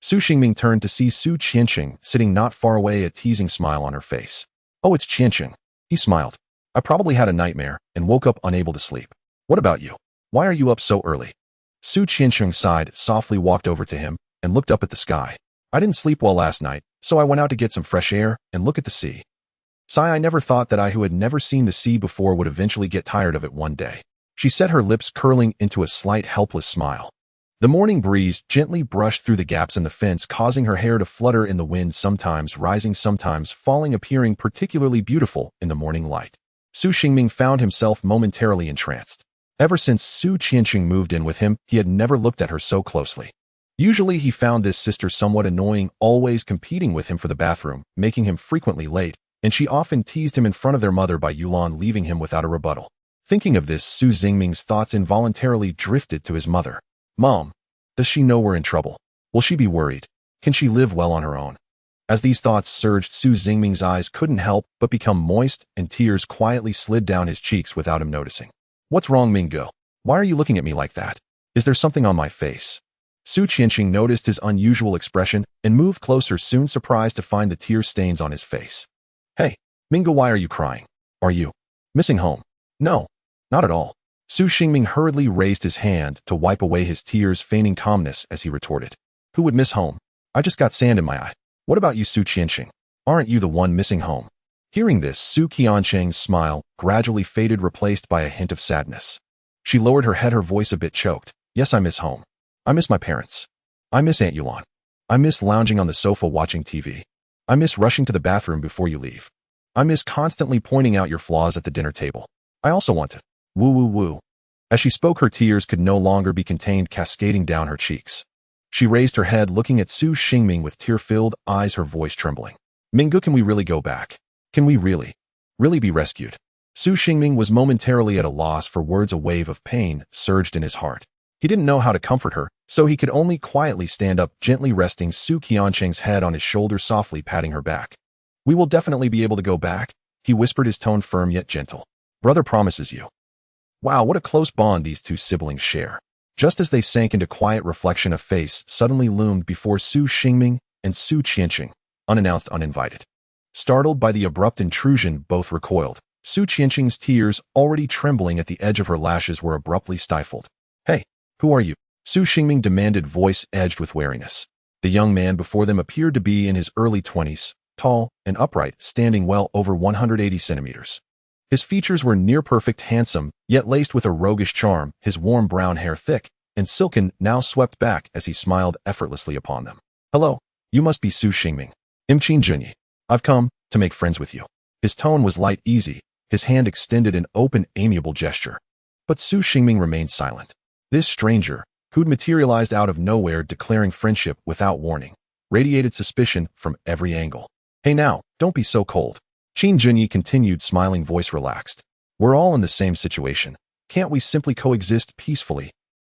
Su Xingming turned to see Su Qianqing sitting not far away, a teasing smile on her face. Oh, it's Qianqing. He smiled. I probably had a nightmare and woke up unable to sleep. What about you? Why are you up so early? Su Qianqing sighed, softly walked over to him, and looked up at the sky. I didn't sleep well last night, so I went out to get some fresh air and look at the sea. I never thought that I, who had never seen the sea before, would eventually get tired of it one day. She said, her lips curling into a slight helpless smile. The morning breeze gently brushed through the gaps in the fence, causing her hair to flutter in the wind, sometimes rising, sometimes falling, appearing particularly beautiful in the morning light. Su Xingming found himself momentarily entranced. Ever since Su Qianqing moved in with him, he had never looked at her so closely. Usually he found this sister somewhat annoying, always competing with him for the bathroom, making him frequently late, and she often teased him in front of their mother by Yulan, leaving him without a rebuttal. Thinking of this, Su Xingming's thoughts involuntarily drifted to his mother. Mom, does she know we're in trouble? Will she be worried? Can she live well on her own? As these thoughts surged, Su Xingming's eyes couldn't help but become moist, and tears quietly slid down his cheeks without him noticing. What's wrong, Minggu? Why are you looking at me like that? Is there something on my face? Su Qianqing noticed his unusual expression and moved closer, soon surprised to find the tear stains on his face. Hey, Minggu, why are you crying? Are you missing home? No, not at all. Su Xingming hurriedly raised his hand to wipe away his tears, feigning calmness as he retorted. Who would miss home? I just got sand in my eye. What about you, Su Qianqing? Aren't you the one missing home? Hearing this, Su Qianqing's smile gradually faded, replaced by a hint of sadness. She lowered her head, her voice a bit choked. Yes, I miss home. I miss my parents. I miss Aunt Yulan. I miss lounging on the sofa watching TV. I miss rushing to the bathroom before you leave. I miss constantly pointing out your flaws at the dinner table. I also want to woo woo woo. As she spoke, her tears could no longer be contained, cascading down her cheeks. She raised her head, looking at Su Xingming with tear-filled eyes, her voice trembling. Minggu, can we really go back? Can we really be rescued? Su Xingming was momentarily at a loss for words. A wave of pain surged in his heart. He didn't know how to comfort her, so he could only quietly stand up, gently resting Su Qianqing's head on his shoulder, softly patting her back. We will definitely be able to go back, he whispered, his tone firm yet gentle. Brother promises you. Wow, what a close bond these two siblings share. Just as they sank into quiet reflection, a face suddenly loomed before Su Xingming and Su Tianqiong, unannounced, uninvited. Startled by the abrupt intrusion, both recoiled. Su Tianqing's tears, already trembling at the edge of her lashes, were abruptly stifled. Hey, who are you? Su Xingming demanded, voice edged with wariness. The young man before them appeared to be in his early 20s, tall and upright, standing well over 180 centimeters. His features were near-perfect, handsome, yet laced with a roguish charm, his warm brown hair thick and silken, now swept back as he smiled effortlessly upon them. Hello, you must be Su Xingming. I'm Qin Junyi. I've come to make friends with you. His tone was light, easy, his hand extended in open, amiable gesture. But Su Xingming remained silent. This stranger, who'd materialized out of nowhere declaring friendship without warning, radiated suspicion from every angle. Hey now, don't be so cold. Qin Junyi continued, smiling, voice relaxed. We're all in the same situation. Can't we simply coexist peacefully?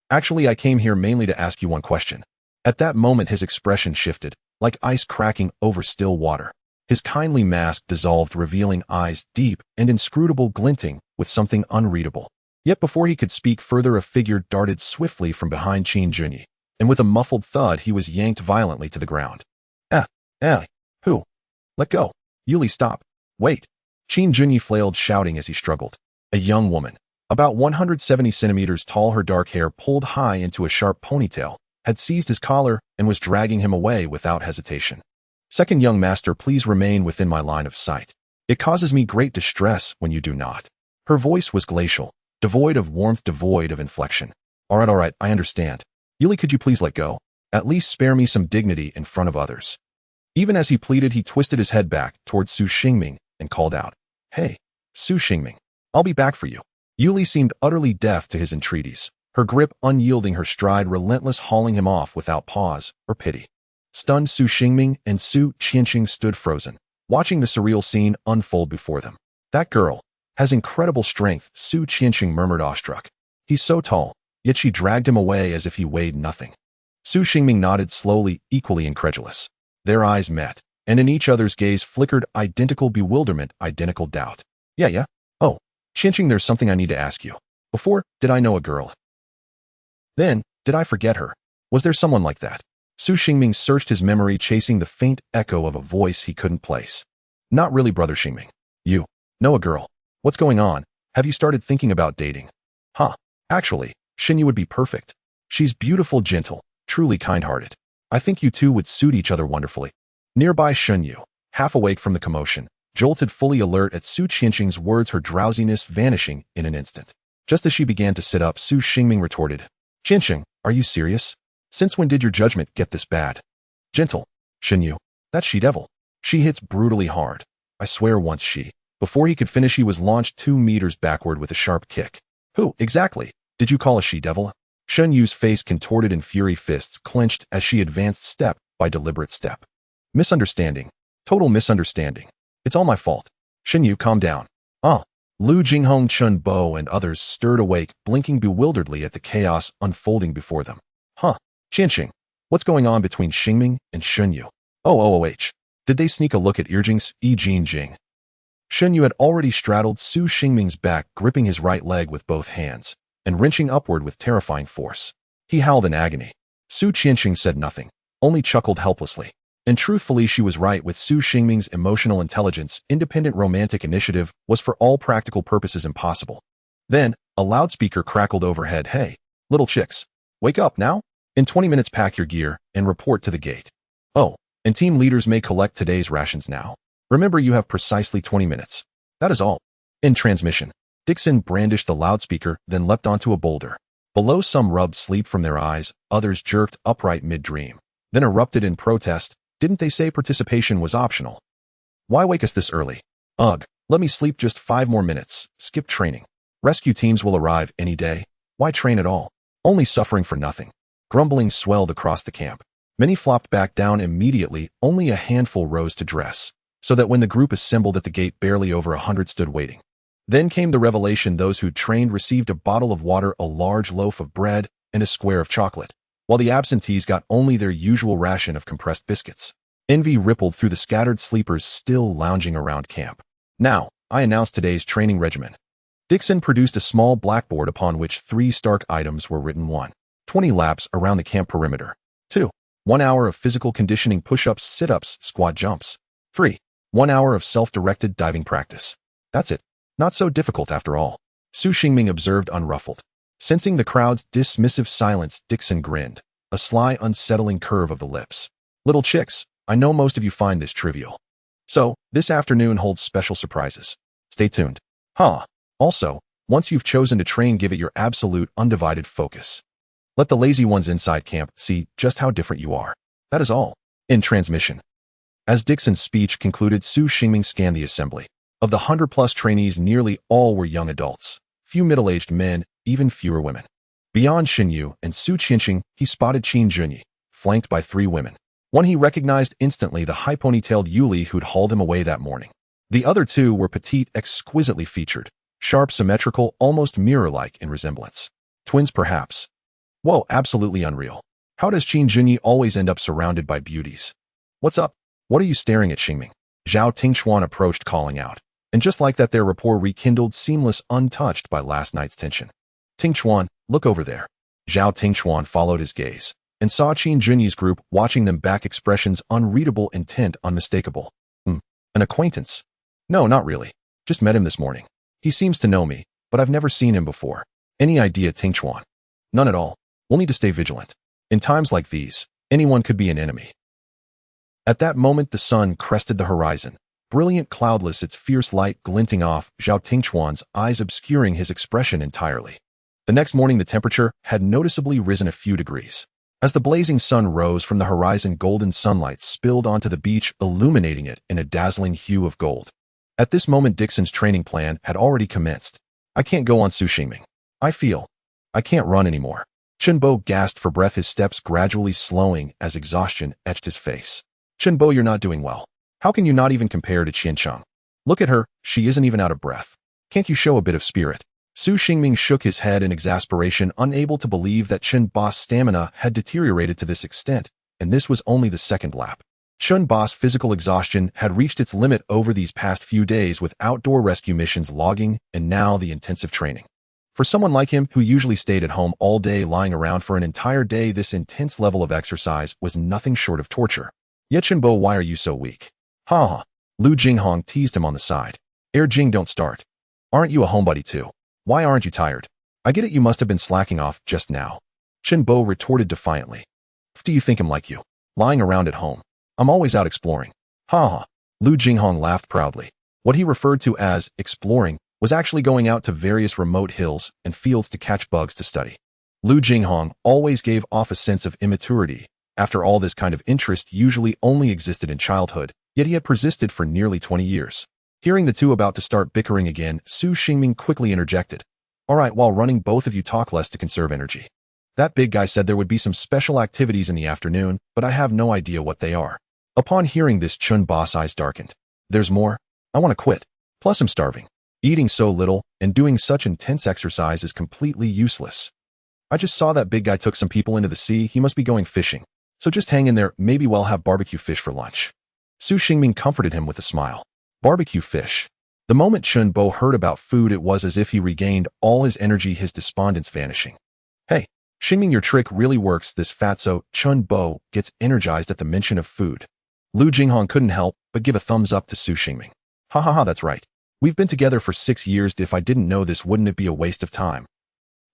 Actually, I came here mainly to ask you one question. At that moment his expression shifted, like ice cracking over still water. His kindly mask dissolved, revealing eyes deep and inscrutable, glinting with something unreadable. Yet before he could speak further, a figure darted swiftly from behind Qin Junyi, and with a muffled thud he was yanked violently to the ground. Who? Let go. Yuli, stop. Wait. Qin Junyi flailed, shouting as he struggled. A young woman, about 170 centimeters tall, her dark hair pulled high into a sharp ponytail, had seized his collar and was dragging him away without hesitation. Second young master, please remain within my line of sight. It causes me great distress when you do not. Her voice was glacial, devoid of warmth, devoid of inflection. All right, I understand. Yuli, could you please let go? At least spare me some dignity in front of others. Even as he pleaded, he twisted his head back towards Su Xingming and called out, Hey, Su Xingming, I'll be back for you. Yuli seemed utterly deaf to his entreaties, her grip unyielding, her stride relentless, hauling him off without pause or pity. Stunned, Su Xingming and Su Tianqiong stood frozen, watching the surreal scene unfold before them. That girl has incredible strength, Su Tianqiong murmured, awestruck. He's so tall, yet she dragged him away as if he weighed nothing. Su Xingming nodded slowly, equally incredulous. Their eyes met, and in each other's gaze flickered identical bewilderment, identical doubt. Yeah. Oh, Tianqiong, there's something I need to ask you. Before, did I know a girl? Then, did I forget her? Was there someone like that? Su Xingming searched his memory, chasing the faint echo of a voice he couldn't place. Not really, brother Xingming. You know a girl. What's going on? Have you started thinking about dating? Actually, Xinyu would be perfect. She's beautiful, gentle, truly kind-hearted. I think you two would suit each other wonderfully. Nearby, Xinyu, half awake from the commotion, jolted, fully alert at Su Tianqing's words, her drowsiness vanishing in an instant. Just as she began to sit up, Su Xingming retorted, Tianqiong, are you serious? Since when did your judgment get this bad? Gentle, Xinyu, that she-devil. She hits brutally hard. I swear once she. Before he could finish, he was launched 2 meters backward with a sharp kick. Who, exactly, did you call a she-devil? Shenyu's face contorted in fury, fists clenched as she advanced step by deliberate step. Misunderstanding. Total misunderstanding. It's all my fault. Xinyu, calm down. Lu Jinghong, Chun Bo, and others stirred awake, blinking bewilderedly at the chaos unfolding before them. Tianqiong, what's going on between Xingming and Xinyu? Did they sneak a look at Irjing's Jing? Xinyu had already straddled Su Xingming's back, gripping his right leg with both hands and wrenching upward with terrifying force. He howled in agony. Su Tianqiong said nothing, only chuckled helplessly. And truthfully, she was right. With Su Xingming's emotional intelligence, independent romantic initiative was for all practical purposes impossible. Then, a loudspeaker crackled overhead. Hey, little chicks, wake up now. In 20 minutes, pack your gear and report to the gate. And team leaders may collect today's rations now. Remember, you have precisely 20 minutes. That is all. In transmission, Dixon brandished the loudspeaker, then leapt onto a boulder. Below, some rubbed sleep from their eyes, others jerked upright mid-dream, then erupted in protest. Didn't they say participation was optional? Why wake us this early? Ugh, let me sleep just 5 more minutes. Skip training. Rescue teams will arrive any day. Why train at all? Only suffering for nothing. Grumbling swelled across the camp. Many flopped back down immediately, only a handful rose to dress, so that when the group assembled at the gate, barely over 100 stood waiting. Then came the revelation. Those who'd trained received a bottle of water, a large loaf of bread, and a square of chocolate, while the absentees got only their usual ration of compressed biscuits. Envy rippled through the scattered sleepers still lounging around camp. Now, I announce today's training regimen. Dixon produced a small blackboard upon which 3 stark items were written. 1. 20 laps around the camp perimeter. 2. 1 hour of physical conditioning push-ups, sit-ups, squat jumps. 3. 1 hour of self-directed diving practice. That's it. Not so difficult after all. Su Xingming observed unruffled. Sensing the crowd's dismissive silence, Dixon grinned, a sly, unsettling curve of the lips. Little chicks, I know most of you find this trivial. So, this afternoon holds special surprises. Stay tuned. Also, once you've chosen to train, give it your absolute, undivided focus. Let the lazy ones inside camp see just how different you are. That is all. In transmission. As Dixon's speech concluded, Su Xingming scanned the assembly. Of the 100-plus trainees, nearly all were young adults. Few middle-aged men, even fewer women. Beyond Xinyu and Su Tianqiong, he spotted Qin Junyi, flanked by 3 women. One he recognized instantly, the high ponytailed Yuli who'd hauled him away that morning. The other 2 were petite, exquisitely featured, sharp, symmetrical, almost mirror-like in resemblance. Twins, perhaps. Whoa, absolutely unreal. How does Qin Junyi always end up surrounded by beauties? What's up? What are you staring at, Xingming? Zhao Tingchuan approached, calling out. And just like that, their rapport rekindled, seamless, untouched by last night's tension. Tingchuan, look over there. Zhao Tingchuan followed his gaze and saw Qin Junyi's group watching them back, expressions unreadable, intent unmistakable. An acquaintance? No, not really. Just met him this morning. He seems to know me, but I've never seen him before. Any idea, Tingchuan? None at all. We'll need to stay vigilant. In times like these, anyone could be an enemy. At that moment, the sun crested the horizon, brilliant, cloudless, its fierce light glinting off Zhao Tingchuan's eyes, obscuring his expression entirely. The next morning, the temperature had noticeably risen a few degrees. As the blazing sun rose from the horizon, golden sunlight spilled onto the beach, illuminating it in a dazzling hue of gold. At this moment, Dixon's training plan had already commenced. I can't go on, Su Xingming. I can't run anymore. Chunbo gasped for breath, his steps gradually slowing as exhaustion etched his face. Chunbo, you're not doing well. How can you not even compare to Tianqiong? Look at her, she isn't even out of breath. Can't you show a bit of spirit? Su Xingming shook his head in exasperation, unable to believe that Chunbo's stamina had deteriorated to this extent, and this was only the 2nd lap. Chunbo's physical exhaustion had reached its limit over these past few days, with outdoor rescue missions logging and now the intensive training. For someone like him, who usually stayed at home all day lying around for an entire day, this intense level of exercise was nothing short of torture. Yet Chunbo, why are you so weak? Lu Jinghong teased him on the side. Jing, don't start. Aren't you a homebody too? Why aren't you tired? I get it, you must have been slacking off just now. Chunbo retorted defiantly. Do you think I'm like you? Lying around at home. I'm always out exploring. Lu Jinghong laughed proudly. What he referred to as exploring was actually going out to various remote hills and fields to catch bugs to study. Lu Jinghong always gave off a sense of immaturity. After all, this kind of interest usually only existed in childhood, yet he had persisted for nearly 20 years. Hearing the 2 about to start bickering again, Su Xingming quickly interjected. All right, while running, both of you talk less to conserve energy. That big guy said there would be some special activities in the afternoon, but I have no idea what they are. Upon hearing this, Chunbo's eyes darkened. There's more? I want to quit. Plus I'm starving. Eating so little and doing such intense exercise is completely useless. I just saw that big guy took some people into the sea. He must be going fishing. So just hang in there, maybe we'll have barbecue fish for lunch. Su Xingming comforted him with a smile. Barbecue fish. The moment Chunbo heard about food, it was as if he regained all his energy, his despondence vanishing. Hey, Xingming, your trick really works. This fatso Chunbo gets energized at the mention of food. Lu Jinghong couldn't help but give a thumbs up to Su Xingming. That's right. We've been together for 6 years. If I didn't know this, wouldn't it be a waste of time?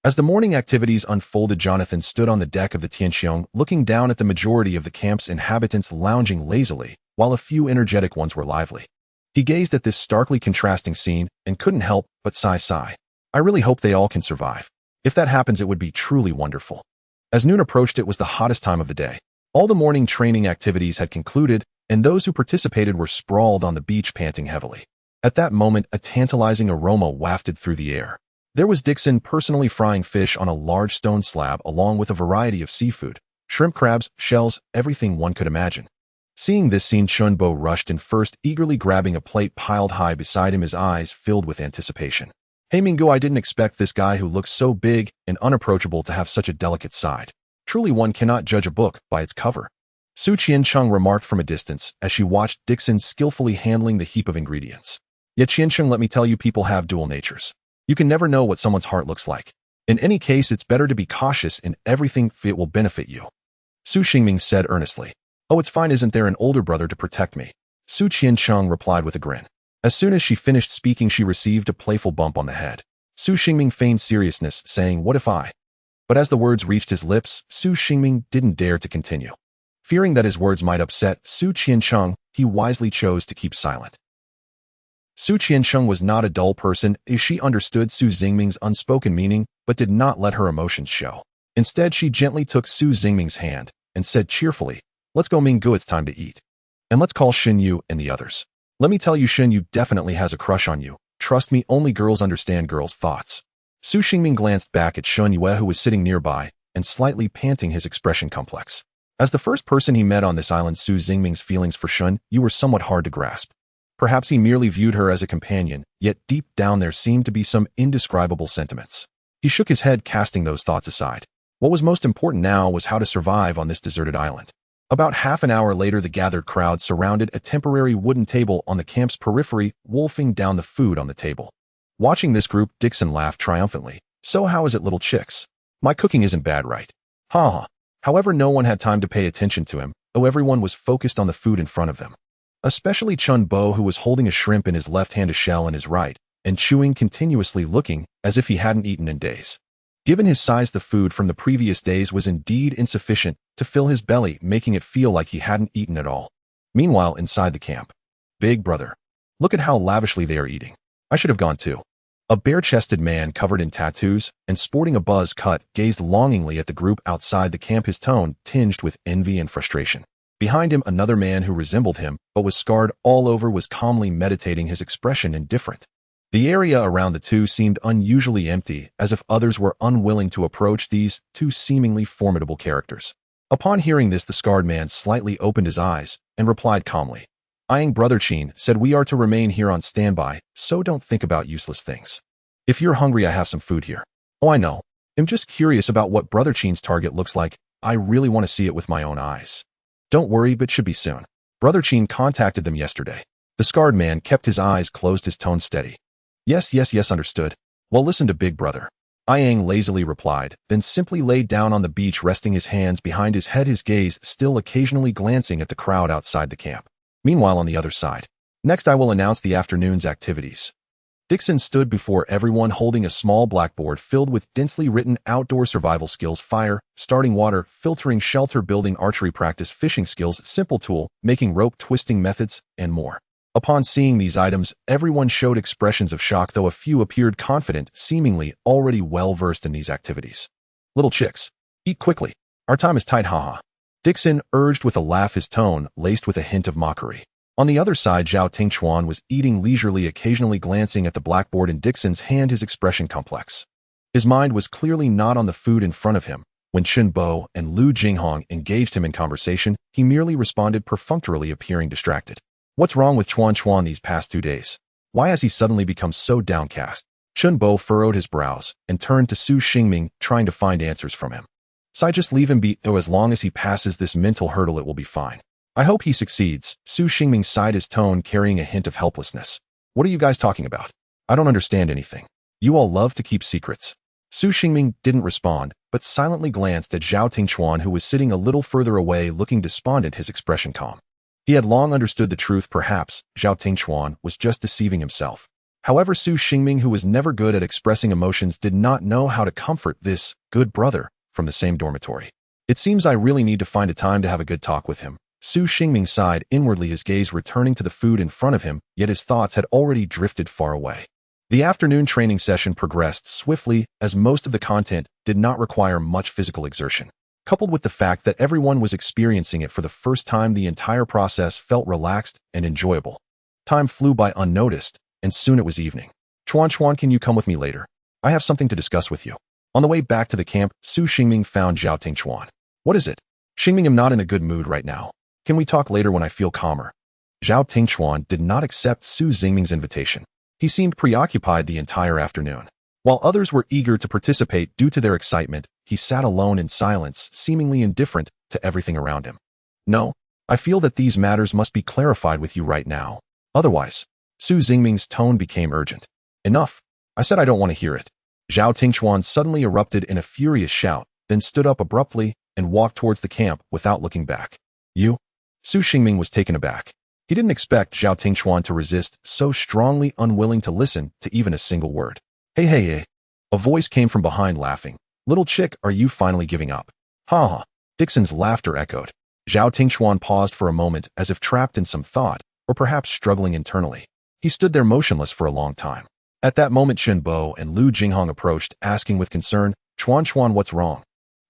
As the morning activities unfolded, Jonathan stood on the deck of the Tianqiong, looking down at the majority of the camp's inhabitants lounging lazily, while a few energetic ones were lively. He gazed at this starkly contrasting scene and couldn't help but sigh. I really hope they all can survive. If that happens, it would be truly wonderful. As noon approached, it was the hottest time of the day. All the morning training activities had concluded, and those who participated were sprawled on the beach, panting heavily. At that moment, a tantalizing aroma wafted through the air. There was Dixon personally frying fish on a large stone slab, along with a variety of seafood, shrimp, crabs, shells, everything one could imagine. Seeing this scene, Chunbo rushed in first, eagerly grabbing a plate piled high beside him, his eyes filled with anticipation. Hey Mingo, I didn't expect this guy who looks so big and unapproachable to have such a delicate side. Truly, one cannot judge a book by its cover. Su Tianqiong remarked from a distance as she watched Dixon skillfully handling the heap of ingredients. Yet Tianqiong, let me tell you, people have dual natures. You can never know what someone's heart looks like. In any case, it's better to be cautious in everything if it will benefit you. Su Xingming said earnestly. Oh, it's fine, isn't there an older brother to protect me? Su Tianqiong replied with a grin. As soon as she finished speaking, she received a playful bump on the head. Su Xingming feigned seriousness, saying, what if I? But as the words reached his lips, Su Xingming didn't dare to continue. Fearing that his words might upset Su Tianqiong, he wisely chose to keep silent. Su Tianqiong was not a dull person. She understood Su Xingming's unspoken meaning, but did not let her emotions show. Instead, she gently took Su Xingming's hand and said cheerfully, let's go Minggu, it's time to eat. And let's call Shen Yu and the others. Let me tell you, Shen Yu definitely has a crush on you. Trust me, only girls understand girls' thoughts. Su Xingming glanced back at Shen Yue, who was sitting nearby and slightly panting, his expression complex. As the first person he met on this island, Su Xingming's feelings for Shen Yu were somewhat hard to grasp. Perhaps he merely viewed her as a companion, yet deep down there seemed to be some indescribable sentiments. He shook his head, casting those thoughts aside. What was most important now was how to survive on this deserted island. About half an hour later, the gathered crowd surrounded a temporary wooden table on the camp's periphery, wolfing down the food on the table. Watching this group, Dixon laughed triumphantly. So how is it, little chicks? My cooking isn't bad, right? Ha ha. However, no one had time to pay attention to him, though everyone was focused on the food in front of them. Especially Chun Bo, who was holding a shrimp in his left hand, a shell in his right, and chewing continuously, looking as if he hadn't eaten in days. Given his size, the food from the previous days was indeed insufficient to fill his belly, making it feel like he hadn't eaten at all. Meanwhile, inside the camp, Big brother, look at how lavishly they are eating. I should have gone too. A bare-chested man covered in tattoos and sporting a buzz cut gazed longingly at the group outside the camp, his tone tinged with envy and frustration. Behind him, another man who resembled him but was scarred all over was calmly meditating, his expression indifferent. The area around the two seemed unusually empty, as if others were unwilling to approach these two seemingly formidable characters. Upon hearing this, the scarred man slightly opened his eyes and replied calmly. Eyeing Brother Qin, said, we are to remain here on standby, so don't think about useless things. If you're hungry, I have some food here. Oh, I know. I'm just curious about what Brother Qin's target looks like. I really want to see it with my own eyes. Don't worry, but should be soon. Brother Qin contacted them yesterday. The scarred man kept his eyes closed, his tone steady. Yes, understood. Well, listen to Big Brother. Yang lazily replied, then simply laid down on the beach, resting his hands behind his head, his gaze still occasionally glancing at the crowd outside the camp. Meanwhile, on the other side. Next, I will announce the afternoon's activities. Dixon stood before everyone holding a small blackboard filled with densely written outdoor survival skills: fire, starting water, filtering shelter, building, archery practice, fishing skills, simple tool, making rope, twisting methods, and more. Upon seeing these items, everyone showed expressions of shock, though a few appeared confident, seemingly already well-versed in these activities. Little chicks, eat quickly. Our time is tight, haha. Dixon urged with a laugh, his tone laced with a hint of mockery. On the other side, Zhao Tingchuan was eating leisurely, occasionally glancing at the blackboard in Dixon's hand, his expression complex. His mind was clearly not on the food in front of him. When Chen Bo and Lu Jinghong engaged him in conversation, he merely responded perfunctorily, appearing distracted. What's wrong with Chuan these past 2 days? Why has he suddenly become so downcast? Chen Bo furrowed his brows and turned to Su Xingming, trying to find answers from him. So I just leave him be, though as long as he passes this mental hurdle it will be fine. I hope he succeeds. Su Xingming sighed, his tone carrying a hint of helplessness. What are you guys talking about? I don't understand anything. You all love to keep secrets. Su Xingming didn't respond, but silently glanced at Zhao Tingchuan, who was sitting a little further away, looking despondent, his expression calm. He had long understood the truth. Perhaps Zhao Tingchuan was just deceiving himself. However, Su Xingming, who was never good at expressing emotions, did not know how to comfort this good brother from the same dormitory. It seems I really need to find a time to have a good talk with him. Su Xingming sighed inwardly, his gaze returning to the food in front of him, yet his thoughts had already drifted far away. The afternoon training session progressed swiftly, as most of the content did not require much physical exertion. Coupled with the fact that everyone was experiencing it for the first time, the entire process felt relaxed and enjoyable. Time flew by unnoticed, and soon it was evening. Chuan, can you come with me later? I have something to discuss with you. On the way back to the camp, Su Xingming found Zhao Tingchuan. What is it? Xingming, I'm not in a good mood right now. Can we talk later when I feel calmer? Zhao Tingchuan did not accept Su Xingming's invitation. He seemed preoccupied the entire afternoon. While others were eager to participate due to their excitement, he sat alone in silence, seemingly indifferent to everything around him. No, I feel that these matters must be clarified with you right now. Otherwise, Su Xingming's tone became urgent. Enough. I said I don't want to hear it. Zhao Tingchuan suddenly erupted in a furious shout, then stood up abruptly and walked towards the camp without looking back. You? Su Xingming was taken aback. He didn't expect Zhao Tingchuan to resist, so strongly unwilling to listen to even a single word. Hey, hey, hey. A voice came from behind laughing. Little chick, are you finally giving up? Ha ha. Dixon's laughter echoed. Zhao Tingchuan paused for a moment as if trapped in some thought, or perhaps struggling internally. He stood there motionless for a long time. At that moment Shen Bo and Lu Jinghong approached, asking with concern, Chuan, what's wrong?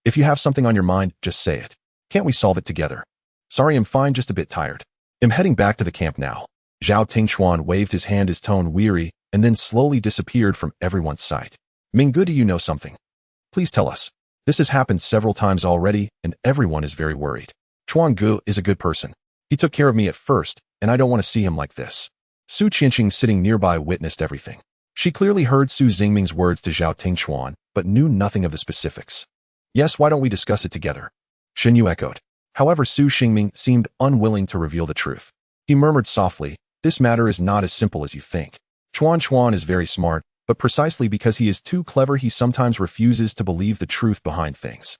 If you have something on your mind, just say it. Can't we solve it together? Sorry, I'm fine, just a bit tired. I'm heading back to the camp now. Zhao Tingchuan waved his hand, his tone weary, and then slowly disappeared from everyone's sight. Minggu, do you know something? Please tell us. This has happened several times already, and everyone is very worried. Chuan Gu is a good person. He took care of me at first, and I don't want to see him like this. Su Qianqing sitting nearby witnessed everything. She clearly heard Su Xingming's words to Zhao Tingchuan, but knew nothing of the specifics. Yes, why don't we discuss it together? Shen Yu echoed. However, Su Xingming seemed unwilling to reveal the truth. He murmured softly, this matter is not as simple as you think. Chuan is very smart, but precisely because he is too clever he sometimes refuses to believe the truth behind things.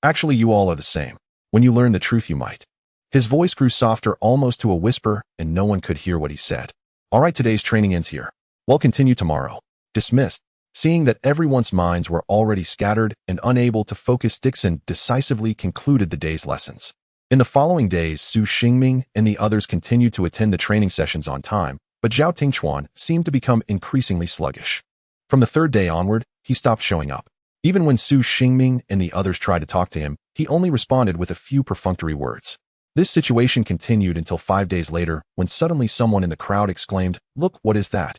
Actually, you all are the same. When you learn the truth you might. His voice grew softer almost to a whisper, and no one could hear what he said. Alright, today's training ends here. We'll continue tomorrow. Dismissed. Seeing that everyone's minds were already scattered and unable to focus, Dixon decisively concluded the day's lessons. In the following days, Su Xingming and the others continued to attend the training sessions on time, but Zhao Tingchuan seemed to become increasingly sluggish. From the third day onward, he stopped showing up. Even when Su Xingming and the others tried to talk to him, he only responded with a few perfunctory words. This situation continued until 5 days later, when suddenly someone in the crowd exclaimed, "Look, what is that?"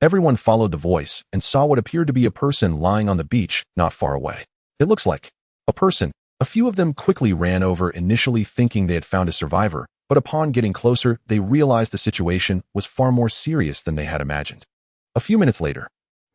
Everyone followed the voice and saw what appeared to be a person lying on the beach not far away. It looks like a person. A few of them quickly ran over, initially thinking they had found a survivor, but upon getting closer, they realized the situation was far more serious than they had imagined. A few minutes later,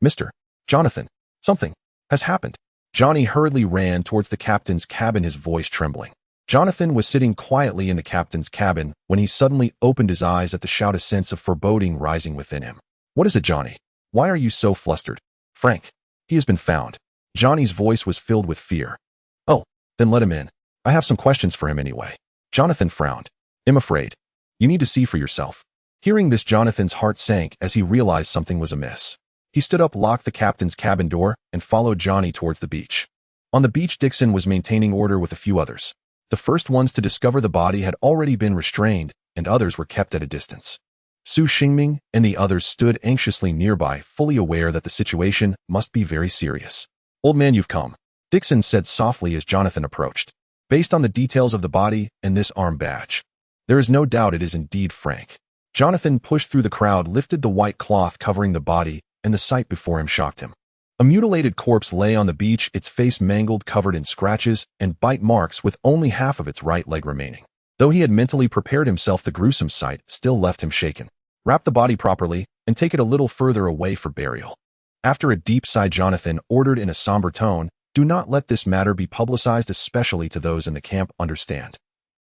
Mr. Jonathan, something has happened. Johnny hurriedly ran towards the captain's cabin, his voice trembling. Jonathan was sitting quietly in the captain's cabin when he suddenly opened his eyes at the shout, a sense of foreboding rising within him. What is it, Johnny? Why are you so flustered? Frank, he has been found. Johnny's voice was filled with fear. Oh, then let him in. I have some questions for him anyway. Jonathan frowned. I'm afraid. You need to see for yourself. Hearing this, Jonathan's heart sank as he realized something was amiss. He stood up, locked the captain's cabin door, and followed Johnny towards the beach. On the beach, Dixon was maintaining order with a few others. The first ones to discover the body had already been restrained, and others were kept at a distance. Su Xingming and the others stood anxiously nearby, fully aware that the situation must be very serious. Old man, you've come, Dixon said softly as Jonathan approached. Based on the details of the body and this arm badge, there is no doubt it is indeed Frank. Jonathan pushed through the crowd, lifted the white cloth covering the body, and the sight before him shocked him. A mutilated corpse lay on the beach, its face mangled, covered in scratches and bite marks, with only half of its right leg remaining. Though he had mentally prepared himself, the gruesome sight still left him shaken. Wrap the body properly and take it a little further away for burial. After a deep sigh, Jonathan ordered in a somber tone, do not let this matter be publicized, especially to those in the camp, understand?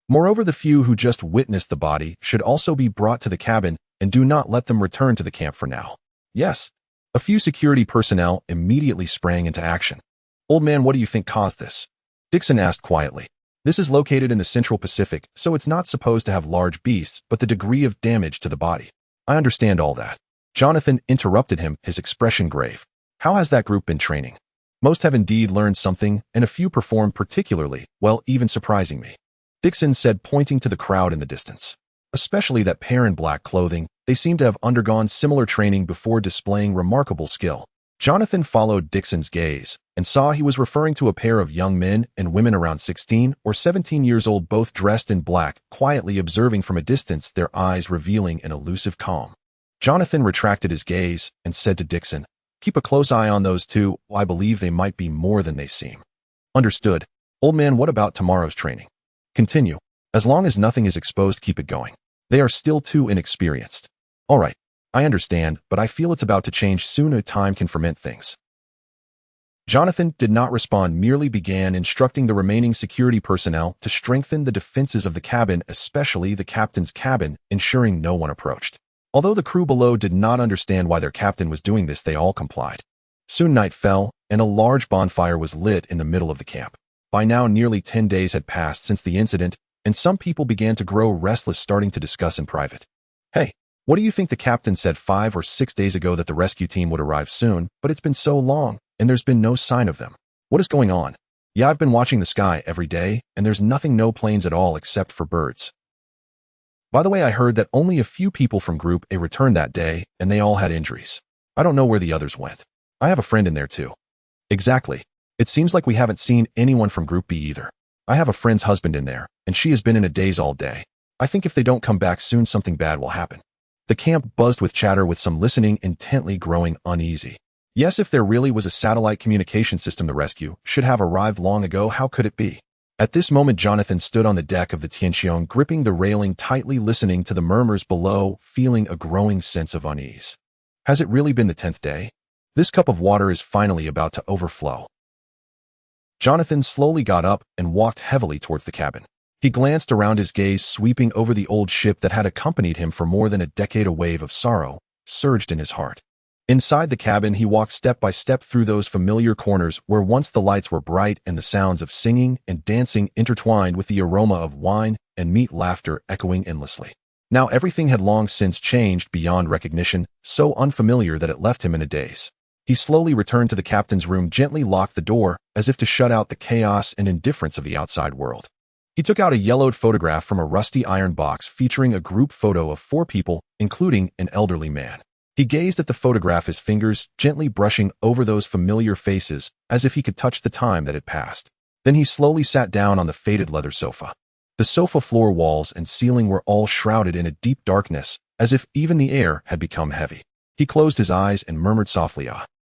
Moreover, the few who just witnessed the body should also be brought to the cabin, and do not let them return to the camp for now. Yes. A few security personnel immediately sprang into action. Old man, what do you think caused this? Dixon asked quietly. This is located in the Central Pacific, so it's not supposed to have large beasts, but the degree of damage to the body. I understand all that. Jonathan interrupted him, his expression grave. How has that group been training? Most have indeed learned something, and a few performed particularly well, even surprising me. Dixon said, pointing to the crowd in the distance. Especially that pair in black clothing, they seem to have undergone similar training before displaying remarkable skill. Jonathan followed Dixon's gaze and saw he was referring to a pair of young men and women around 16 or 17 years old, both dressed in black, quietly observing from a distance, their eyes revealing an elusive calm. Jonathan retracted his gaze and said to Dixon, keep a close eye on those two. I believe they might be more than they seem. Understood. Old man, what about tomorrow's training? Continue. As long as nothing is exposed, keep it going. They are still too inexperienced. All right. I understand, but I feel it's about to change soon. Time can ferment things. Jonathan did not respond, merely began instructing the remaining security personnel to strengthen the defenses of the cabin, especially the captain's cabin, ensuring no one approached. Although the crew below did not understand why their captain was doing this, they all complied. Soon night fell, and a large bonfire was lit in the middle of the camp. By now, nearly 10 days had passed since the incident, and some people began to grow restless, starting to discuss in private. Hey, what do you think? The captain said 5 or 6 days ago that the rescue team would arrive soon, but it's been so long, and there's been no sign of them. What is going on? Yeah, I've been watching the sky every day, and there's nothing, no planes at all except for birds. By the way, I heard that only a few people from Group A returned that day, and they all had injuries. I don't know where the others went. I have a friend in there too. Exactly. It seems like we haven't seen anyone from Group B either. I have a friend's husband in there, and she has been in a daze all day. I think if they don't come back soon, something bad will happen. The camp buzzed with chatter, with some listening intently, growing uneasy. Yes, if there really was a satellite communication system, the rescue should have arrived long ago. How could it be? At this moment, Jonathan stood on the deck of the Tianqiong, gripping the railing tightly, listening to the murmurs below, feeling a growing sense of unease. Has it really been the 10th day? This cup of water is finally about to overflow. Jonathan slowly got up and walked heavily towards the cabin. He glanced around, his gaze sweeping over the old ship that had accompanied him for more than a decade. A wave of sorrow surged in his heart. Inside the cabin, he walked step by step through those familiar corners where once the lights were bright and the sounds of singing and dancing intertwined with the aroma of wine and meat, laughter echoing endlessly. Now everything had long since changed beyond recognition, so unfamiliar that it left him in a daze. He slowly returned to the captain's room, gently locked the door, as if to shut out the chaos and indifference of the outside world. He took out a yellowed photograph from a rusty iron box featuring a group photo of 4 people, including an elderly man. He gazed at the photograph, his fingers gently brushing over those familiar faces, as if he could touch the time that had passed. Then he slowly sat down on the faded leather sofa. The sofa floor, walls, and ceiling were all shrouded in a deep darkness, as if even the air had become heavy. He closed his eyes and murmured softly,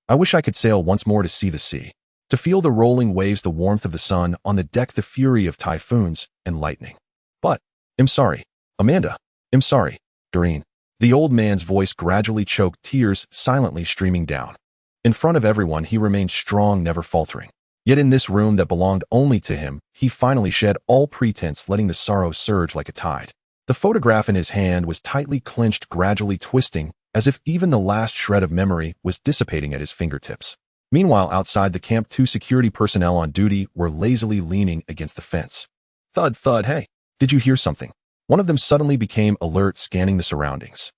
I wish I could sail once more to see the sea, to feel the rolling waves, the warmth of the sun on the deck, the fury of typhoons and lightning. But, I'm sorry, Amanda, I'm sorry, Doreen. The old man's voice gradually choked, tears silently streaming down. In front of everyone, he remained strong, never faltering. Yet in this room that belonged only to him, he finally shed all pretense, letting the sorrow surge like a tide. The photograph in his hand was tightly clenched, gradually twisting, as if even the last shred of memory was dissipating at his fingertips. Meanwhile, outside the camp, 2 security personnel on duty were lazily leaning against the fence. Thud, thud. Hey, did you hear something? One of them suddenly became alert, scanning the surroundings.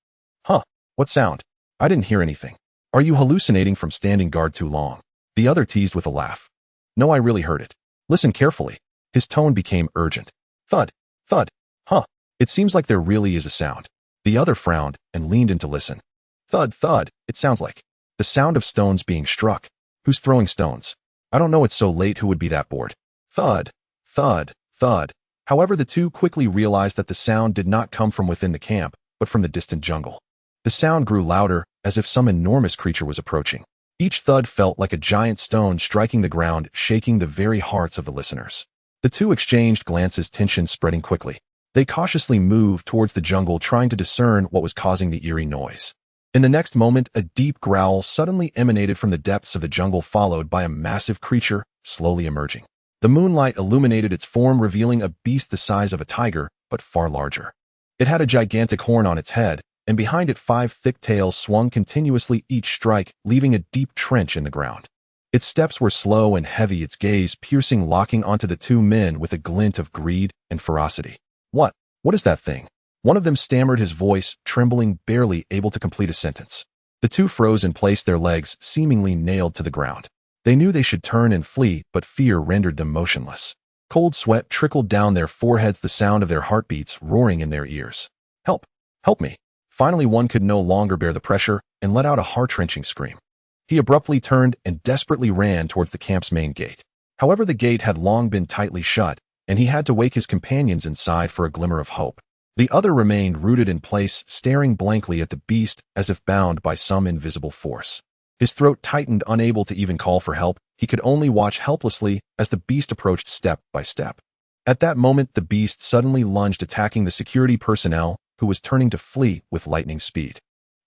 Huh, what sound? I didn't hear anything. Are you hallucinating from standing guard too long? The other teased with a laugh. No, I really heard it. Listen carefully. His tone became urgent. Thud, thud. Huh, it seems like there really is a sound. The other frowned and leaned in to listen. Thud, thud. It sounds like the sound of stones being struck. Who's throwing stones? I don't know, it's so late, who would be that bored? Thud, thud, thud. However, the 2 quickly realized that the sound did not come from within the camp, but from the distant jungle. The sound grew louder, as if some enormous creature was approaching. Each thud felt like a giant stone striking the ground, shaking the very hearts of the listeners. The 2 exchanged glances, tension spreading quickly. They cautiously moved towards the jungle, trying to discern what was causing the eerie noise. In the next moment, a deep growl suddenly emanated from the depths of the jungle, followed by a massive creature slowly emerging. The moonlight illuminated its form, revealing a beast the size of a tiger, but far larger. It had a gigantic horn on its head, and behind it 5 thick tails swung continuously, each strike leaving a deep trench in the ground. Its steps were slow and heavy, its gaze piercing, locking onto the 2 men with a glint of greed and ferocity. What is that thing? One of them stammered, his voice trembling, barely able to complete a sentence. The 2 froze in place, their legs seemingly nailed to the ground. They knew they should turn and flee, but fear rendered them motionless. Cold sweat trickled down their foreheads, the sound of their heartbeats roaring in their ears. Help! Help me! Finally, one could no longer bear the pressure and let out a heart-wrenching scream. He abruptly turned and desperately ran towards the camp's main gate. However, the gate had long been tightly shut, and he had to wake his companions inside for a glimmer of hope. The other remained rooted in place, staring blankly at the beast as if bound by some invisible force. His throat tightened, unable to even call for help. He could only watch helplessly as the beast approached step by step. At that moment, the beast suddenly lunged, attacking the security personnel, who was turning to flee with lightning speed.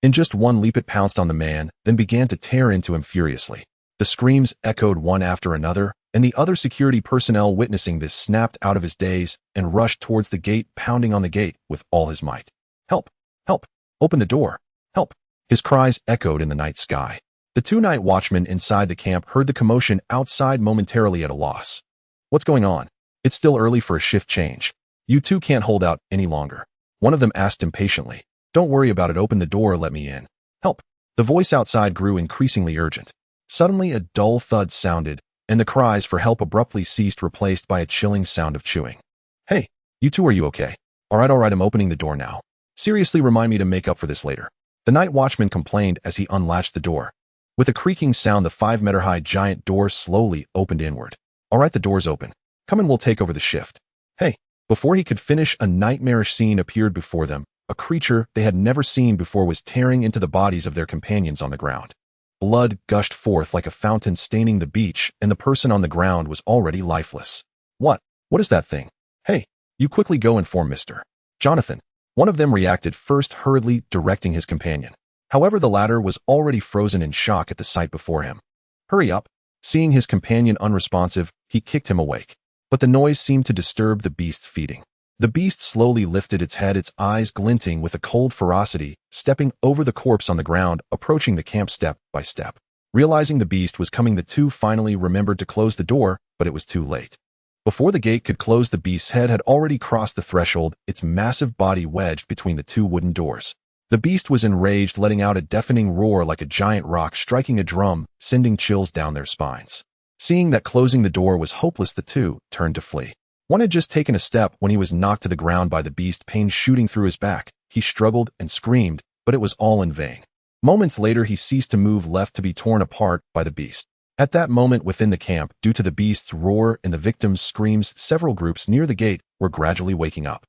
In just one leap, it pounced on the man, then began to tear into him furiously. The screams echoed one after another, and the other security personnel, witnessing this, snapped out of his daze and rushed towards the gate, pounding on the gate with all his might. Help! Help! Open the door! Help! His cries echoed in the night sky. The two night watchmen inside the camp heard the commotion outside, momentarily at a loss. What's going on? It's still early for a shift change. You two can't hold out any longer. One of them asked impatiently. Don't worry about it, open the door, let me in. Help! The voice outside grew increasingly urgent. Suddenly a dull thud sounded, and the cries for help abruptly ceased, replaced by a chilling sound of chewing. Hey, you two, are you okay? All right, I'm opening the door now. Seriously, remind me to make up for this later. The night watchman complained as he unlatched the door. With a creaking sound, the 5-meter-high giant door slowly opened inward. All right, the door's open. Come and we'll take over the shift. Hey, before he could finish, a nightmarish scene appeared before them. A creature they had never seen before was tearing into the bodies of their companions on the ground. Blood gushed forth like a fountain, staining the beach, and the person on the ground was already lifeless. What is that thing? Hey, you quickly go inform Mr. Jonathan. One of them reacted first, hurriedly directing his companion. However, the latter was already frozen in shock at the sight before him. Hurry up! Seeing his companion unresponsive, he kicked him awake. But the noise seemed to disturb the beast's feeding. The beast slowly lifted its head, its eyes glinting with a cold ferocity, stepping over the corpse on the ground, approaching the camp step by step. Realizing the beast was coming, the two finally remembered to close the door, but it was too late. Before the gate could close, the beast's head had already crossed the threshold, its massive body wedged between the two wooden doors. The beast was enraged, letting out a deafening roar like a giant rock striking a drum, sending chills down their spines. Seeing that closing the door was hopeless, the two turned to flee. One had just taken a step when he was knocked to the ground by the beast, pain shooting through his back. He struggled and screamed, but it was all in vain. Moments later, he ceased to move, left to be torn apart by the beast. At that moment within the camp, due to the beast's roar and the victim's screams, several groups near the gate were gradually waking up.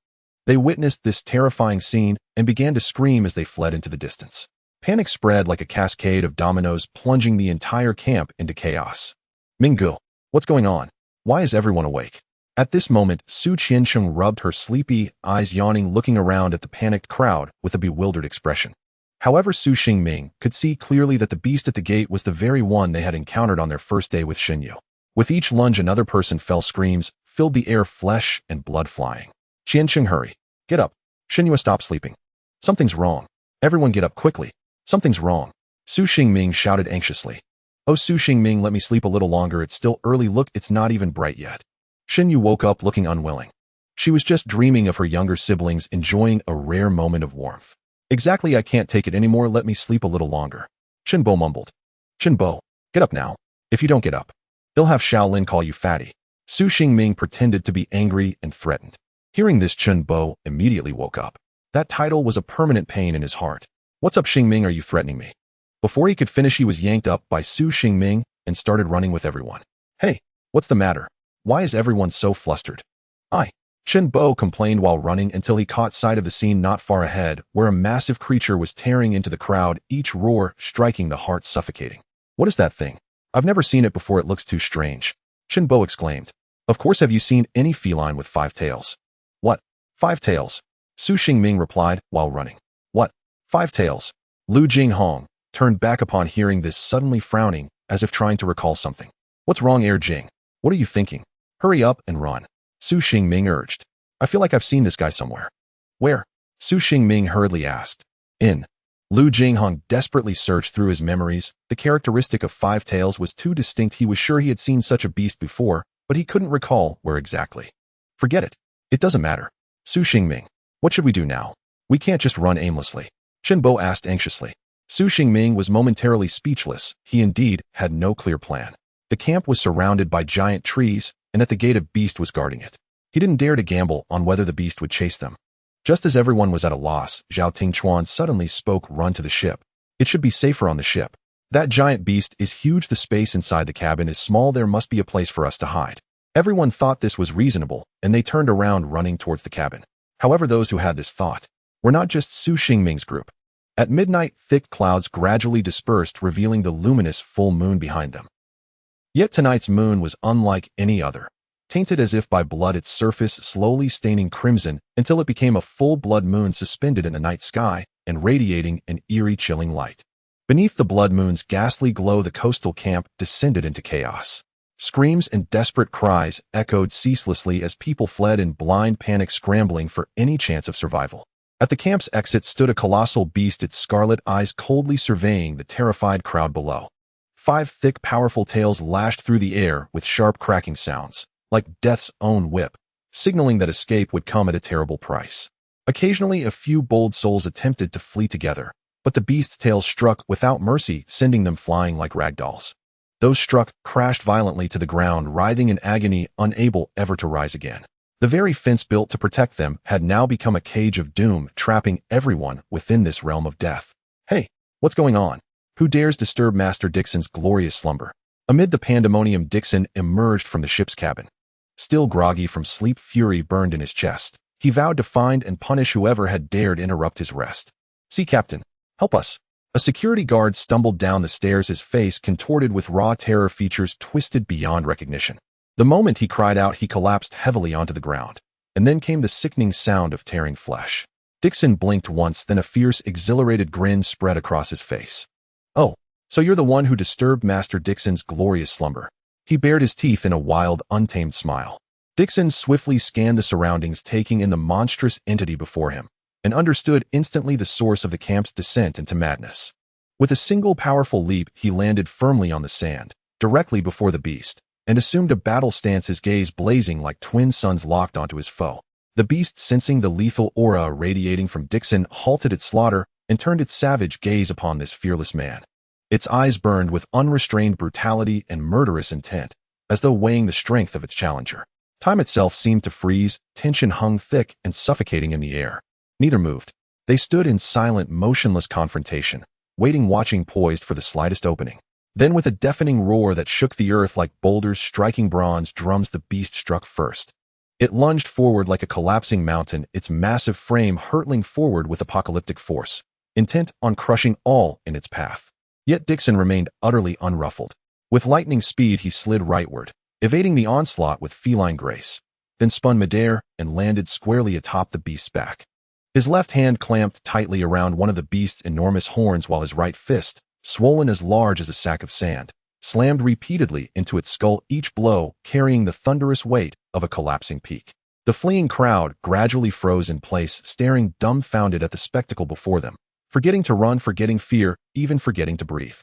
They witnessed this terrifying scene and began to scream as they fled into the distance. Panic spread like a cascade of dominoes, plunging the entire camp into chaos. Minggu, what's going on? Why is everyone awake? At this moment, Tianqiong rubbed her sleepy eyes, yawning, looking around at the panicked crowd with a bewildered expression. However, Su Xingming could see clearly that the beast at the gate was the very one they had encountered on their first day with Xinyu. With each lunge, another person fell. Screams filled the air, flesh and blood flying. Tianqiong, hurry! Get up! Xinyu, stop sleeping! Something's wrong! Everyone get up quickly! Something's wrong! Su Xingming shouted anxiously. Oh, Su Xingming, let me sleep a little longer. It's still early. Look, it's not even bright yet. Xinyu woke up looking unwilling. She was just dreaming of her younger siblings enjoying a rare moment of warmth. Exactly, I can't take it anymore. Let me sleep a little longer. Chenbo mumbled. Chenbo, get up now. If you don't get up, they'll have Shaolin call you fatty. Su Xingming pretended to be angry and threatened. Hearing this, Chenbo immediately woke up. That title was a permanent pain in his heart. What's up, Xingming? Are you threatening me? Before he could finish, he was yanked up by Su Xingming and started running with everyone. Hey, what's the matter? Why is everyone so flustered? Chenbo complained while running until he caught sight of the scene not far ahead, where a massive creature was tearing into the crowd, each roar striking the heart, suffocating. What is that thing? I've never seen it before. It looks too strange. Chenbo exclaimed. Of course, have you seen any feline with 5 tails? What? 5 tails? Su Xingming replied while running. What? 5 tails? Lu Jinghong turned back upon hearing this, suddenly frowning, as if trying to recall something. What's wrong, Jing? What are you thinking? Hurry up and run. Su Xingming urged. I feel like I've seen this guy somewhere. Where? Su Xingming hurriedly asked. In. Lu Jinghong desperately searched through his memories. The characteristic of 5 tails was too distinct. He was sure he had seen such a beast before, but he couldn't recall where exactly. Forget it. It doesn't matter. Su Xingming, what should we do now? We can't just run aimlessly. Chenbo asked anxiously. Su Xingming was momentarily speechless. He indeed had no clear plan. The camp was surrounded by giant trees, and at the gate a beast was guarding it. He didn't dare to gamble on whether the beast would chase them. Just as everyone was at a loss, Zhao Tingchuan suddenly spoke. Run to the ship. It should be safer on the ship. That giant beast is huge. The space inside the cabin is small. There must be a place for us to hide. Everyone thought this was reasonable, and they turned around running towards the cabin. However, those who had this thought were not just Su Xingming's group. At midnight, thick clouds gradually dispersed, revealing the luminous full moon behind them. Yet tonight's moon was unlike any other, tainted as if by blood, its surface slowly staining crimson until it became a full-blood moon suspended in the night sky and radiating an eerie, chilling light. Beneath the blood moon's ghastly glow, the coastal camp descended into chaos. Screams and desperate cries echoed ceaselessly as people fled in blind panic, scrambling for any chance of survival. At the camp's exit stood a colossal beast, its scarlet eyes coldly surveying the terrified crowd below. 5 thick, powerful tails lashed through the air with sharp cracking sounds, like death's own whip, signaling that escape would come at a terrible price. Occasionally, a few bold souls attempted to flee together, but the beast's tail struck without mercy, sending them flying like ragdolls. Those struck crashed violently to the ground, writhing in agony, unable ever to rise again. The very fence built to protect them had now become a cage of doom, trapping everyone within this realm of death. Hey, what's going on? Who dares disturb Master Dixon's glorious slumber? Amid the pandemonium, Dixon emerged from the ship's cabin. Still groggy from sleep, fury burned in his chest. He vowed to find and punish whoever had dared interrupt his rest. "Sea Captain, help us." A security guard stumbled down the stairs, his face contorted with raw terror, features twisted beyond recognition. The moment he cried out, he collapsed heavily onto the ground, and then came the sickening sound of tearing flesh. Dixon blinked once, then a fierce, exhilarated grin spread across his face. "Oh, so you're the one who disturbed Master Dixon's glorious slumber." He bared his teeth in a wild, untamed smile. Dixon swiftly scanned the surroundings, taking in the monstrous entity before him, and understood instantly the source of the camp's descent into madness. With a single powerful leap, he landed firmly on the sand, directly before the beast, and assumed a battle stance, his gaze blazing like twin suns locked onto his foe. The beast, sensing the lethal aura radiating from Dixon, halted its slaughter and turned its savage gaze upon this fearless man. Its eyes burned with unrestrained brutality and murderous intent, as though weighing the strength of its challenger. Time itself seemed to freeze, tension hung thick and suffocating in the air. Neither moved. They stood in silent, motionless confrontation, waiting, watching, poised for the slightest opening. Then, with a deafening roar that shook the earth like boulders striking bronze drums, the beast struck first. It lunged forward like a collapsing mountain, its massive frame hurtling forward with apocalyptic force, intent on crushing all in its path. Yet Dixon remained utterly unruffled. With lightning speed, he slid rightward, evading the onslaught with feline grace, then spun midair and landed squarely atop the beast's back. His left hand clamped tightly around one of the beast's enormous horns, while his right fist, swollen as large as a sack of sand, slammed repeatedly into its skull, each blow carrying the thunderous weight of a collapsing peak. The fleeing crowd gradually froze in place, staring dumbfounded at the spectacle before them, forgetting to run, forgetting fear, even forgetting to breathe.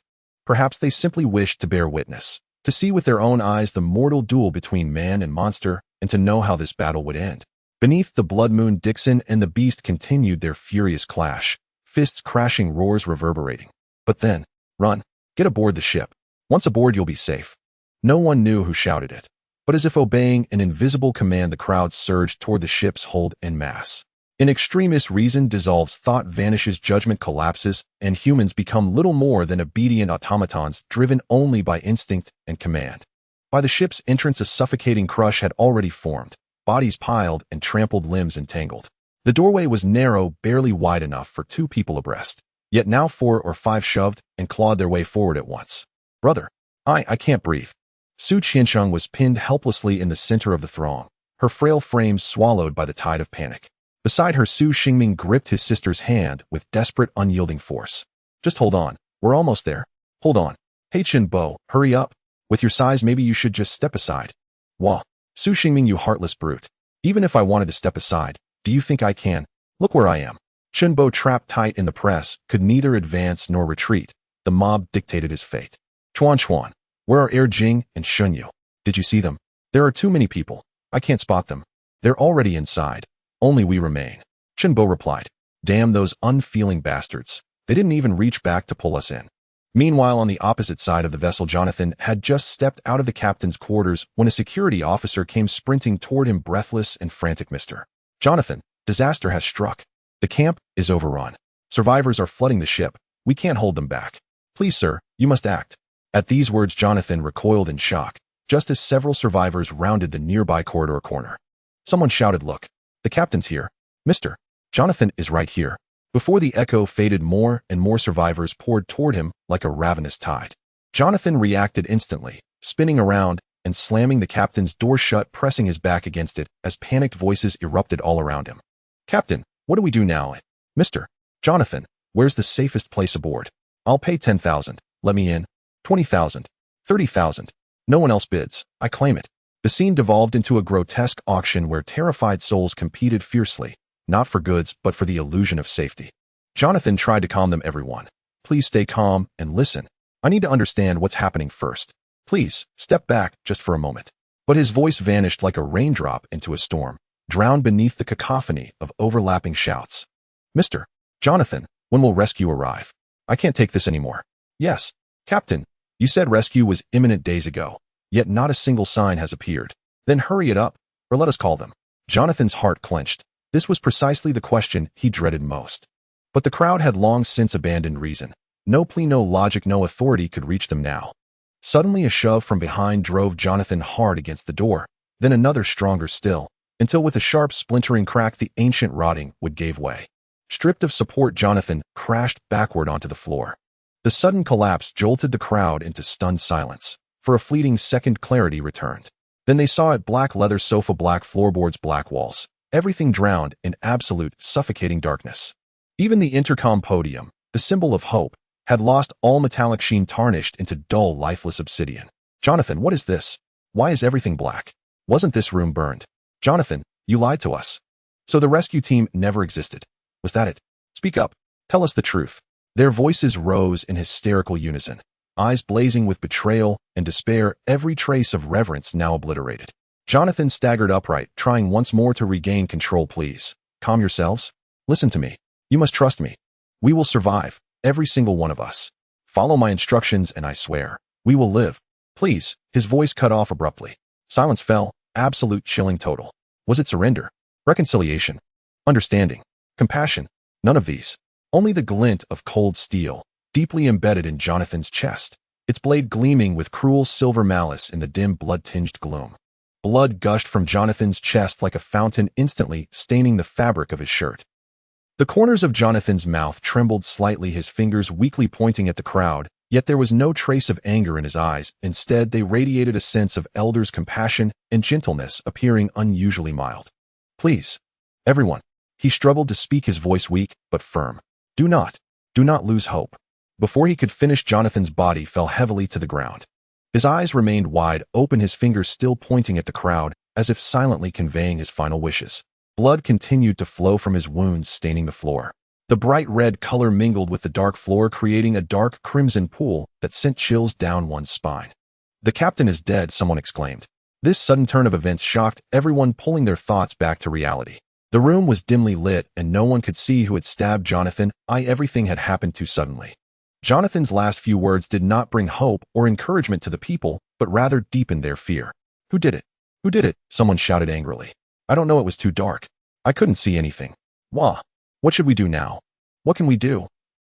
Perhaps they simply wished to bear witness, to see with their own eyes the mortal duel between man and monster, and to know how this battle would end. Beneath the blood moon, Dixon and the beast continued their furious clash, fists crashing, roars reverberating. But then, "Run! Get aboard the ship. Once aboard, you'll be safe." No one knew who shouted it, but as if obeying an invisible command, the crowd surged toward the ship's hold en masse. In extremis, reason dissolves, thought vanishes, judgment collapses, and humans become little more than obedient automatons driven only by instinct and command. By the ship's entrance, a suffocating crush had already formed, bodies piled and trampled, limbs entangled. The doorway was narrow, barely wide enough for 2 people abreast, yet now 4 or 5 shoved and clawed their way forward at once. "Brother, I can't breathe." Su Tianqiong was pinned helplessly in the center of the throng, her frail frame swallowed by the tide of panic. Beside her, Su Xingming gripped his sister's hand with desperate, unyielding force. "Just hold on. We're almost there. Hold on. Hey Chen Bo, hurry up. With your size, maybe you should just step aside." "Wah. Su Xingming, you heartless brute. Even if I wanted to step aside, do you think I can? Look where I am." Chen Bo, trapped tight in the press, could neither advance nor retreat. The mob dictated his fate. "Chuan, where are Jing and Shunyu? Did you see them? There are too many people. I can't spot them. They're already inside. Only we remain." Chen Bo replied. "Damn those unfeeling bastards. They didn't even reach back to pull us in." Meanwhile, on the opposite side of the vessel, Jonathan had just stepped out of the captain's quarters when a security officer came sprinting toward him, breathless and frantic. "Mr. Jonathan, disaster has struck. The camp is overrun. Survivors are flooding the ship. We can't hold them back. Please, sir, you must act." At these words, Jonathan recoiled in shock, just as several survivors rounded the nearby corridor corner. Someone shouted, "Look, the captain's here. Mr. Jonathan is right here." Before the echo faded, more and more survivors poured toward him like a ravenous tide. Jonathan reacted instantly, spinning around and slamming the captain's door shut, pressing his back against it as panicked voices erupted all around him. "Captain, what do we do now?" "Mr. Jonathan, where's the safest place aboard? I'll pay 10,000. Let me in. 20,000. 30,000. No one else bids. I claim it." The scene devolved into a grotesque auction where terrified souls competed fiercely, not for goods, but for the illusion of safety. Jonathan tried to calm them everyone. Please stay calm and listen. I need to understand what's happening first. Please, step back just for a moment. But his voice vanished like a raindrop into a storm, drowned beneath the cacophony of overlapping shouts. Mr. Jonathan, when will rescue arrive? I can't take this anymore. Yes, Captain, you said rescue was imminent days ago, yet not a single sign has appeared. Then hurry it up, or let us call them. Jonathan's heart clenched. This was precisely the question he dreaded most. But the crowd had long since abandoned reason. No plea, no logic, no authority could reach them now. Suddenly a shove from behind drove Jonathan hard against the door, then another stronger still, until with a sharp splintering crack the ancient rotting wood gave way. Stripped of support, Jonathan crashed backward onto the floor. The sudden collapse jolted the crowd into stunned silence. For a fleeting second, clarity returned. Then they saw it: black leather sofa, black floorboards, black walls. Everything drowned in absolute, suffocating darkness. Even the intercom podium, the symbol of hope, had lost all metallic sheen, tarnished into dull, lifeless obsidian. Jonathan, what is this? Why is everything black? Wasn't this room burned? Jonathan, you lied to us. So the rescue team never existed. Was that it? Speak up. Tell us the truth. Their voices rose in hysterical unison, eyes blazing with betrayal and despair, every trace of reverence now obliterated. Jonathan staggered upright, trying once more to regain control. Please, calm yourselves. Listen to me. You must trust me. We will survive, every single one of us. Follow my instructions and I swear, we will live. Please. His voice cut off abruptly. Silence fell, absolute, chilling, total. Was it surrender? Reconciliation? Understanding? Compassion? None of these. Only the glint of cold steel, deeply embedded in Jonathan's chest, its blade gleaming with cruel silver malice in the dim, blood-tinged gloom. Blood gushed from Jonathan's chest like a fountain, instantly staining the fabric of his shirt. The corners of Jonathan's mouth trembled slightly, his fingers weakly pointing at the crowd, yet there was no trace of anger in his eyes. Instead, they radiated a sense of elders' compassion and gentleness, appearing unusually mild. Please, everyone. He struggled to speak, his voice weak but firm. Do not lose hope. Before he could finish, Jonathan's body fell heavily to the ground. His eyes remained wide open, his fingers still pointing at the crowd, as if silently conveying his final wishes. Blood continued to flow from his wounds, staining the floor. The bright red color mingled with the dark floor, creating a dark crimson pool that sent chills down one's spine. The captain is dead, someone exclaimed. This sudden turn of events shocked everyone, pulling their thoughts back to reality. The room was dimly lit, and no one could see who had stabbed Jonathan. Everything had happened too suddenly. Jonathan's last few words did not bring hope or encouragement to the people, but rather deepened their fear. Who did it? Who did it? Someone shouted angrily. I don't know, it was too dark. I couldn't see anything. Wah! What should we do now? What can we do?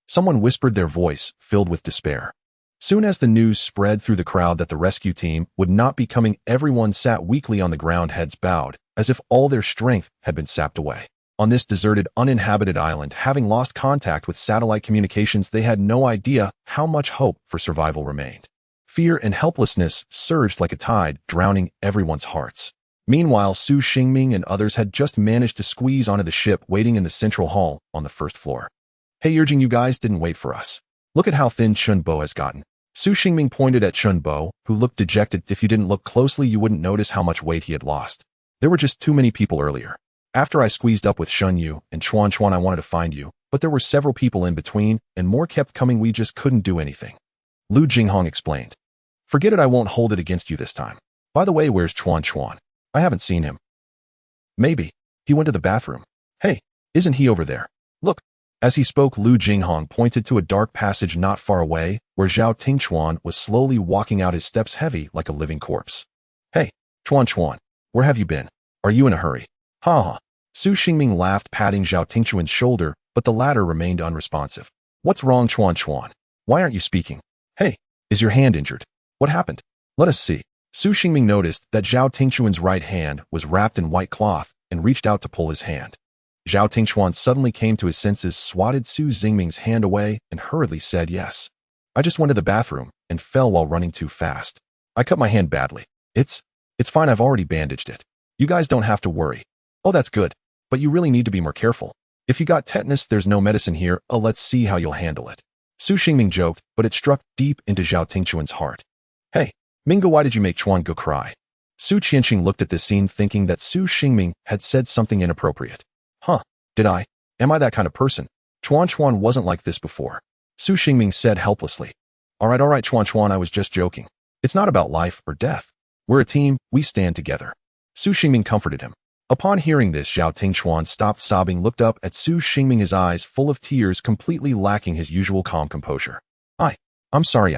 Someone whispered, their voice filled with despair. Soon as the news spread through the crowd that the rescue team would not be coming, everyone sat weakly on the ground, heads bowed, as if all their strength had been sapped away. On this deserted, uninhabited island, having lost contact with satellite communications, they had no idea how much hope for survival remained. Fear and helplessness surged like a tide, drowning everyone's hearts. Meanwhile, Su Xingming and others had just managed to squeeze onto the ship, waiting in the central hall on the first floor. Hey, urging, you guys didn't wait for us. Look at how thin Chun Bo has gotten. Su Xingming pointed at Chun Bo, who looked dejected. If you didn't look closely, you wouldn't notice how much weight he had lost. There were just too many people earlier. After I squeezed up with Shun Yu and Chuan Chuan, I wanted to find you, but there were several people in between, and more kept coming. We just couldn't do anything. Lu Jinghong explained. Forget it, I won't hold it against you this time. By the way, where's Chuan Chuan? I haven't seen him. Maybe he went to the bathroom. Hey, isn't he over there? Look. As he spoke, Lu Jinghong pointed to a dark passage not far away, where Zhao Tingchuan was slowly walking out, his steps heavy like a living corpse. Hey, Chuan Chuan, where have you been? Are you in a hurry? Ha ha. Su Xingming laughed, patting Zhao Tingchuan's shoulder, but the latter remained unresponsive. What's wrong, Chuan Chuan? Why aren't you speaking? Hey, is your hand injured? What happened? Let us see. Su Xingming noticed that Zhao Tingchuan's right hand was wrapped in white cloth and reached out to pull his hand. Zhao Tingchuan suddenly came to his senses, swatted Su Xingming's hand away, and hurriedly said, yes. I just went to the bathroom and fell while running too fast. I cut my hand badly. It's fine, I've already bandaged it. You guys don't have to worry. Oh, that's good. But you really need to be more careful. If you got tetanus, there's no medicine here. Let's see how you'll handle it. Su Xingming joked, but it struck deep into Zhao Tingchuan's heart. Hey, Mingo, why did you make Chuan go cry? Su Qianqing looked at this scene, thinking that Su Xingming had said something inappropriate. Huh, Did I? Am I that kind of person? Chuan wasn't like this before. Su Xingming said helplessly. All right, Chuan, I was just joking. It's not about life or death. We're a team, we stand together. Su Xingming comforted him. Upon hearing this, Zhao Tingchuan stopped sobbing, looked up at Su Xingming, his eyes full of tears, completely lacking his usual calm composure. I'm sorry,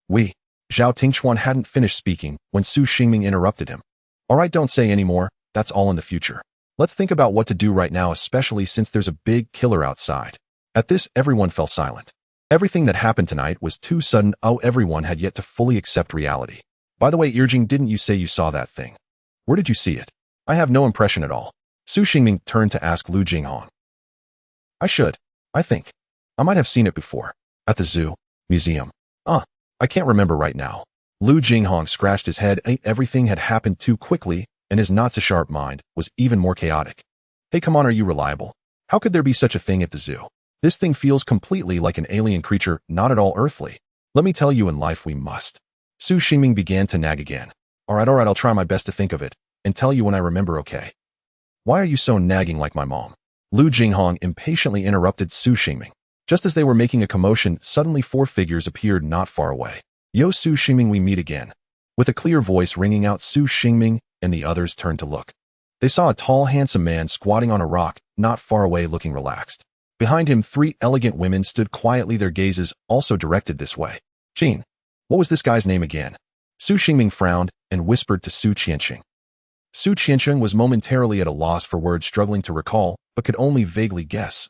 we. Zhao Tingchuan hadn't finished speaking when Su Xingming interrupted him. All right, don't say any more, that's all in the future. Let's think about what to do right now, especially since there's a big killer outside. At this, everyone fell silent. Everything that happened tonight was too sudden. Everyone had yet to fully accept reality. By the way, Yijing, didn't you say you saw that thing? Where did you see it? I have no impression at all. Su Xingming turned to ask Lu Jinghong. I think. I might have seen it before. At the zoo, museum. I can't remember right now. Lu Jinghong scratched his head. Everything had happened too quickly, and his not-so-sharp mind was even more chaotic. Hey, come on, are you reliable? How could there be such a thing at the zoo? This thing feels completely like an alien creature, not at all earthly. Let me tell you, in life we must. Su Xingming began to nag again. All right, I'll try my best to think of it, and tell you when I remember, okay? Why are you so nagging like my mom? Lu Jinghong impatiently interrupted Su Xingming. Just as they were making a commotion, suddenly 4 figures appeared not far away. Yo, Su Xingming, we meet again. With a clear voice ringing out, Su Xingming and the others turned to look. They saw a tall, handsome man squatting on a rock, not far away, looking relaxed. Behind him, 3 elegant women stood quietly, their gazes also directed this way. Qin. What was this guy's name again? Su Xingming frowned and whispered to Su Tianqiong. Su Tianqiong was momentarily at a loss for words, struggling to recall, but could only vaguely guess.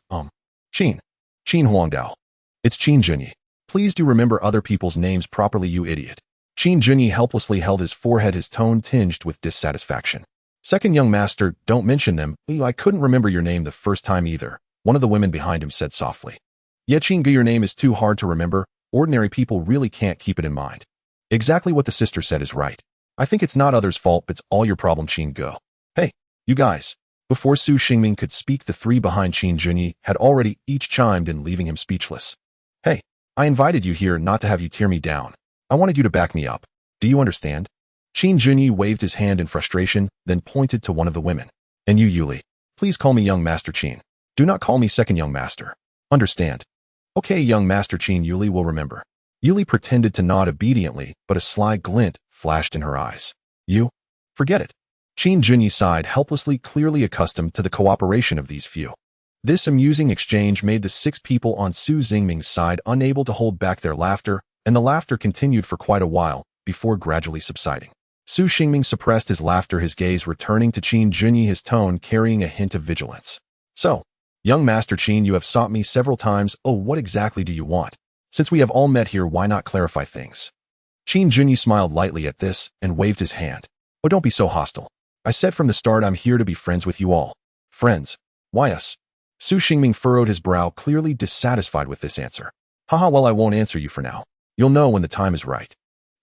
Qin Huangdao. It's Qin Junyi. Please do remember other people's names properly, you idiot. Qin Junyi helplessly held his forehead, his tone tinged with dissatisfaction. Second young master, don't mention them. I couldn't remember your name the first time either, one of the women behind him said softly. Yeah, Qin Ge, your name is too hard to remember. Ordinary people really can't keep it in mind. Exactly what the sister said is right. I think it's not others' fault, but it's all your problem, Qin Ge. Hey, you guys. Before Su Xingming could speak, the 3 behind Qin Junyi had already each chimed in, leaving him speechless. Hey, I invited you here not to have you tear me down. I wanted you to back me up. Do you understand? Qin Junyi waved his hand in frustration, then pointed to one of the women. And you, Yuli. Please call me young master Qin. Do not call me second young master. Understand? Okay, young master Qin, Yuli will remember. Yuli pretended to nod obediently, but a sly glint flashed in her eyes. You? Forget it. Qin Junyi sighed helplessly, clearly accustomed to the cooperation of these few. This amusing exchange made the 6 people on Su Xingming's side unable to hold back their laughter, and the laughter continued for quite a while, before gradually subsiding. Su Xingming suppressed his laughter, his gaze returning to Qin Junyi, his tone carrying a hint of vigilance. So, young master Qin, you have sought me several times. What exactly do you want? Since we have all met here, why not clarify things? Qin Junyi smiled lightly at this and waved his hand. Don't be so hostile. I said from the start I'm here to be friends with you all. Friends? Why us? Su Xingming furrowed his brow, clearly dissatisfied with this answer. Haha, well, I won't answer you for now. You'll know when the time is right.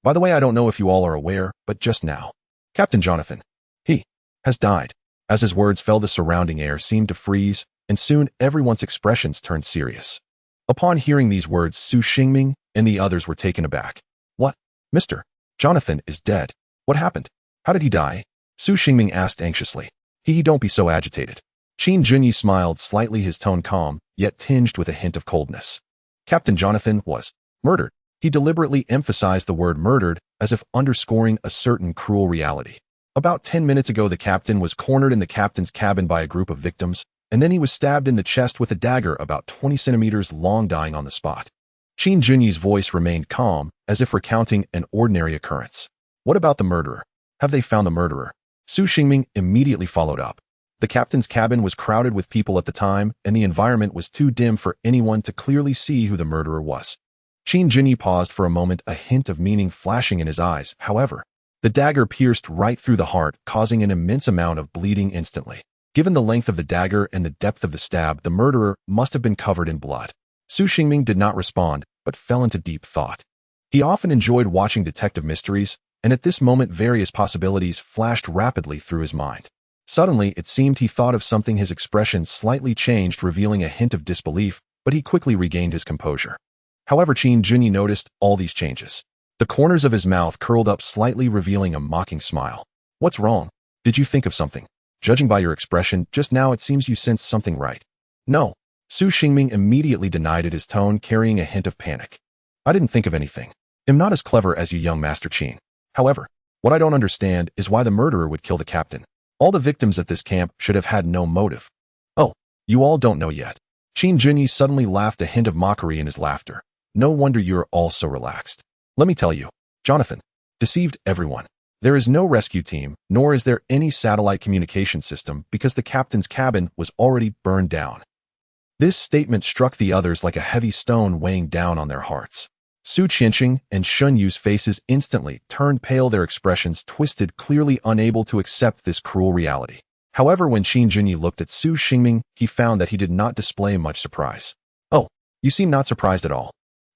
By the way, I don't know if you all are aware, but just now, Captain Jonathan, he has died. As his words fell, the surrounding air seemed to freeze, and soon everyone's expressions turned serious. Upon hearing these words, Su Xingming and the others were taken aback. What? Mr. Jonathan is dead. What happened? How did he die? Su Xingming asked anxiously. Don't be so agitated. Qin Junyi smiled slightly, his tone calm, yet tinged with a hint of coldness. Captain Jonathan was murdered. He deliberately emphasized the word murdered, as if underscoring a certain cruel reality. About 10 minutes ago, the captain was cornered in the captain's cabin by a group of victims, and then he was stabbed in the chest with a dagger about 20 centimeters long, dying on the spot. Qin Junyi's voice remained calm, as if recounting an ordinary occurrence. What about the murderer? Have they found the murderer? Su Xingming immediately followed up. The captain's cabin was crowded with people at the time, and the environment was too dim for anyone to clearly see who the murderer was. Qin Junyi paused for a moment, a hint of meaning flashing in his eyes. However, the dagger pierced right through the heart, causing an immense amount of bleeding instantly. Given the length of the dagger and the depth of the stab, the murderer must have been covered in blood. Su Xingming did not respond, but fell into deep thought. He often enjoyed watching detective mysteries, and at this moment various possibilities flashed rapidly through his mind. Suddenly, it seemed he thought of something. His expression slightly changed, revealing a hint of disbelief, but he quickly regained his composure. However, Qin Junyi noticed all these changes. The corners of his mouth curled up slightly, revealing a mocking smile. What's wrong? Did you think of something? Judging by your expression just now, it seems you sensed something, right? No. Su Xingming immediately denied it, his tone carrying a hint of panic. I didn't think of anything. I'm not as clever as you, young Master Qin. However, what I don't understand is why the murderer would kill the captain. All the victims at this camp should have had no motive. Oh, you all don't know yet. Qin Junyi suddenly laughed, a hint of mockery in his laughter. No wonder you're all so relaxed. Let me tell you, Jonathan deceived everyone. There is no rescue team, nor is there any satellite communication system because the captain's cabin was already burned down. This statement struck the others like a heavy stone weighing down on their hearts. Su Qianqing and Shun Yu's faces instantly turned pale, their expressions twisted, clearly unable to accept this cruel reality. However, when Qin Junyi looked at Su Xingming, he found that he did not display much surprise. Oh, you seem not surprised at all.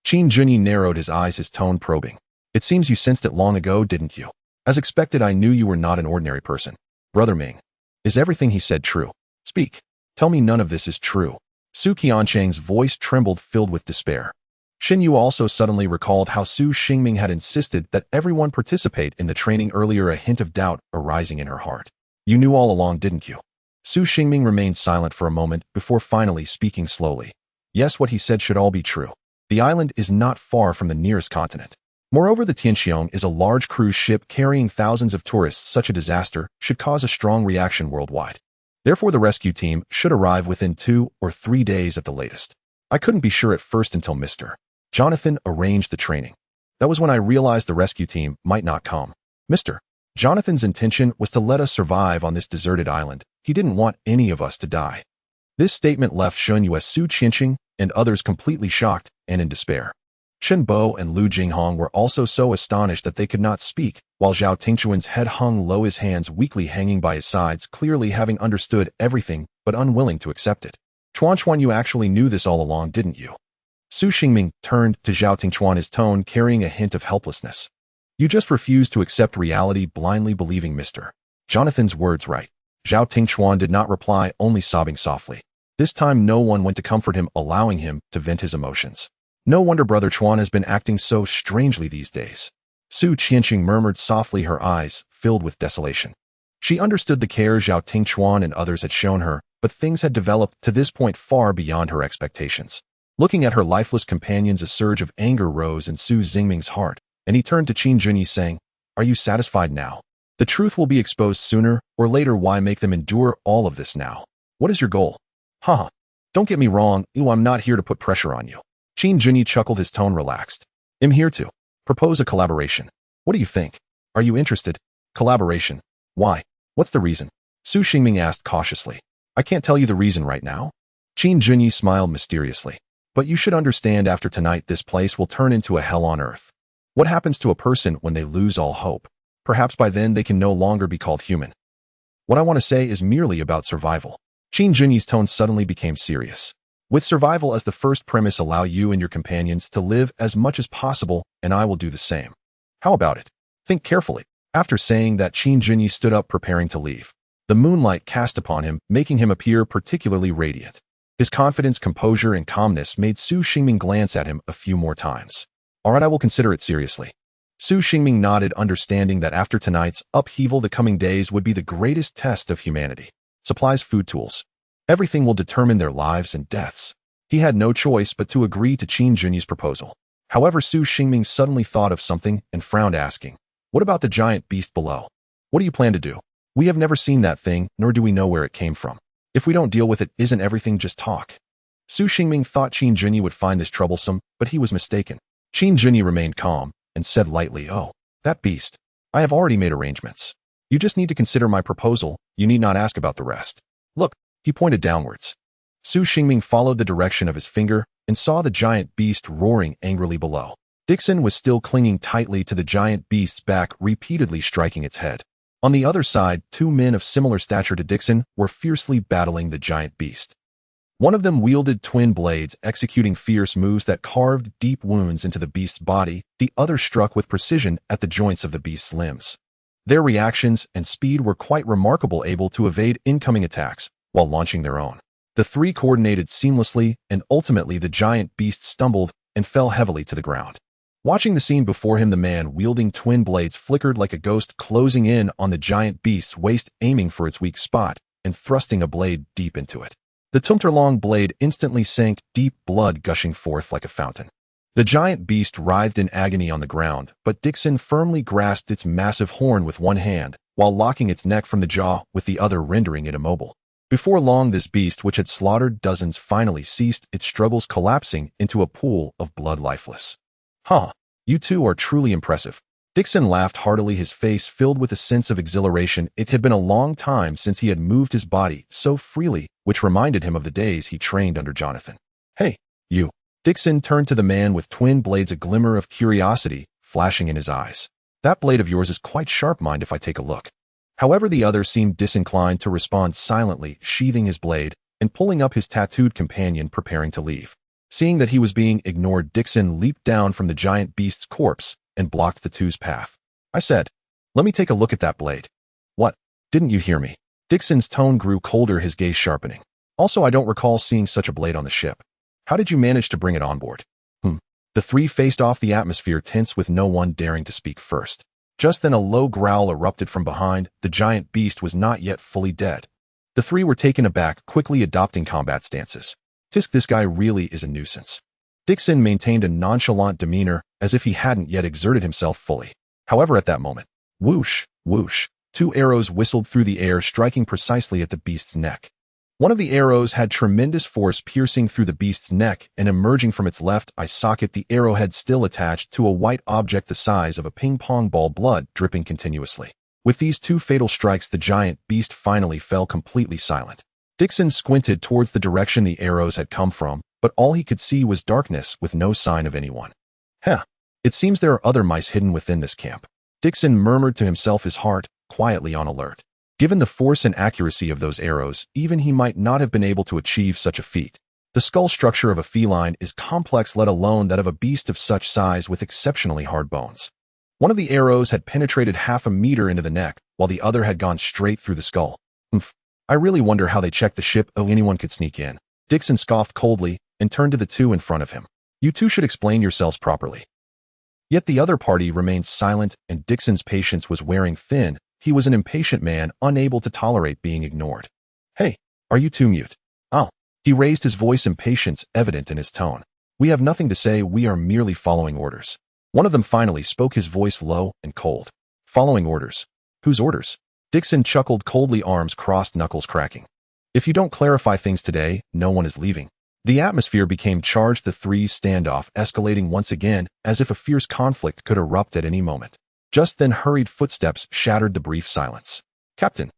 Qin Junyi narrowed his eyes, his tone probing. It seems you sensed it long ago, didn't you? As expected, I knew you were not an ordinary person. Brother Ming, is everything he said true? Speak. Tell me none of this is true. Su Qiancheng's voice trembled, filled with despair. Shin Yu also suddenly recalled how Su Xingming had insisted that everyone participate in the training earlier, a hint of doubt arising in her heart. You knew all along, didn't you? Su Xingming remained silent for a moment before finally speaking slowly. Yes, what he said should all be true. The island is not far from the nearest continent. Moreover, the Tianqiong is a large cruise ship carrying thousands of tourists. Such a disaster should cause a strong reaction worldwide. Therefore, the rescue team should arrive within 2 or 3 days at the latest. I couldn't be sure at first until Mr. Jonathan arranged the training. That was when I realized the rescue team might not come. Mr. Jonathan's intention was to let us survive on this deserted island. He didn't want any of us to die. This statement left Shun Yu, Su Qianqing, and others completely shocked and in despair. Shen Bo and Lu Jinghong were also so astonished that they could not speak, while Zhao Tingchuan's head hung low, his hands weakly hanging by his sides, clearly having understood everything but unwilling to accept it. Chuan, you actually knew this all along, didn't you? Su Xingming turned to Zhao Tingchuan, his tone carrying a hint of helplessness. You just refused to accept reality, blindly believing Mr. Jonathan's words right. Zhao Tingchuan did not reply, only sobbing softly. This time no one went to comfort him, allowing him to vent his emotions. No wonder Brother Chuan has been acting so strangely these days. Su Qianqing murmured softly, her eyes filled with desolation. She understood the care Zhao Tingchuan and others had shown her, but things had developed to this point far beyond her expectations. Looking at her lifeless companions, a surge of anger rose in Su Xingming's heart, and he turned to Qin Junyi saying, Are you satisfied now? The truth will be exposed sooner or later. Why make them endure all of this now? What is your goal? Haha. Don't get me wrong, I'm not here to put pressure on you. Qin Junyi chuckled, his tone relaxed. I'm here to propose a collaboration. What do you think? Are you interested? Collaboration? Why? What's the reason? Su Xingming asked cautiously. I can't tell you the reason right now. Qin Junyi smiled mysteriously. But you should understand, after tonight this place will turn into a hell on earth. What happens to a person when they lose all hope? Perhaps by then they can no longer be called human. What I want to say is merely about survival. Qin Junyi's tone suddenly became serious. With survival as the first premise, allow you and your companions to live as much as possible, and I will do the same. How about it? Think carefully. After saying that, Qin Junyi stood up, preparing to leave. The moonlight cast upon him, making him appear particularly radiant. His confidence, composure, and calmness made Su Xingming glance at him a few more times. All right, I will consider it seriously. Su Xingming nodded, understanding that after tonight's upheaval, the coming days would be the greatest test of humanity. Supplies, food, tools. Everything will determine their lives and deaths. He had no choice but to agree to Qin Junyi's proposal. However, Su Xingming suddenly thought of something and frowned, asking, What about the giant beast below? What do you plan to do? We have never seen that thing, nor do we know where it came from. If we don't deal with it, isn't everything just talk? Su Xingming thought Qin Junyi would find this troublesome, but he was mistaken. Qin Junyi remained calm and said lightly, Oh, that beast. I have already made arrangements. You just need to consider my proposal. You need not ask about the rest. Look. He pointed downwards. Su Xingming followed the direction of his finger and saw the giant beast roaring angrily below. Dixon was still clinging tightly to the giant beast's back, repeatedly striking its head. On the other side, 2 men of similar stature to Dixon were fiercely battling the giant beast. One of them wielded twin blades, executing fierce moves that carved deep wounds into the beast's body. The other struck with precision at the joints of the beast's limbs. Their reactions and speed were quite remarkable, able to evade incoming attacks while launching their own. The 3 coordinated seamlessly, and ultimately the giant beast stumbled and fell heavily to the ground. Watching the scene before him, the man wielding twin blades flickered like a ghost, closing in on the giant beast's waist, aiming for its weak spot and thrusting a blade deep into it. The Tianqiong blade instantly sank, deep blood gushing forth like a fountain. The giant beast writhed in agony on the ground, but Dixon firmly grasped its massive horn with one hand, while locking its neck from the jaw with the other, rendering it immobile. Before long, this beast, which had slaughtered dozens, finally ceased its struggles, collapsing into a pool of blood, lifeless. Huh, you two are truly impressive. Dixon laughed heartily, his face filled with a sense of exhilaration. It had been a long time since he had moved his body so freely, which reminded him of the days he trained under Jonathan. Hey, you. Dixon turned to the man with twin blades, a glimmer of curiosity flashing in his eyes. That blade of yours is quite sharp, mind if I take a look? However, the other seemed disinclined to respond, silently sheathing his blade and pulling up his tattooed companion, preparing to leave. Seeing that he was being ignored, Dixon leaped down from the giant beast's corpse and blocked the two's path. I said, let me take a look at that blade. What? Didn't you hear me? Dixon's tone grew colder, his gaze sharpening. Also, I don't recall seeing such a blade on the ship. How did you manage to bring it on board? The three faced off, the atmosphere tense with no one daring to speak first. Just then a low growl erupted from behind. The giant beast was not yet fully dead. The three were taken aback, quickly adopting combat stances. Tisk, this guy really is a nuisance. Dixon maintained a nonchalant demeanor, as if he hadn't yet exerted himself fully. However, at that moment, whoosh, whoosh, two arrows whistled through the air, striking precisely at the beast's neck. One of the arrows had tremendous force, piercing through the beast's neck and emerging from its left eye socket, the arrowhead still attached to a white object the size of a ping-pong ball, blood dripping continuously. With these two fatal strikes, the giant beast finally fell completely silent. Dixon squinted towards the direction the arrows had come from, but all he could see was darkness with no sign of anyone. It seems there are other mice hidden within this camp. Dixon murmured to himself, his heart quietly on alert. Given the force and accuracy of those arrows, even he might not have been able to achieve such a feat. The skull structure of a feline is complex, let alone that of a beast of such size with exceptionally hard bones. One of the arrows had penetrated half a meter into the neck, while the other had gone straight through the skull. I really wonder how they checked the ship. Oh, anyone could sneak in. Dixon scoffed coldly and turned to the two in front of him. You two should explain yourselves properly. Yet the other party remained silent, and Dixon's patience was wearing thin. He was an impatient man, unable to tolerate being ignored. Hey, are you two mute? Oh. He raised his voice, impatience evident in his tone. We have nothing to say, we are merely following orders. One of them finally spoke, his voice low and cold. Following orders? Whose orders? Dixon chuckled coldly, arms crossed, knuckles cracking. If you don't clarify things today, no one is leaving. The atmosphere became charged, the three's standoff escalating once again, as if a fierce conflict could erupt at any moment. Just then hurried footsteps shattered the brief silence. Captain,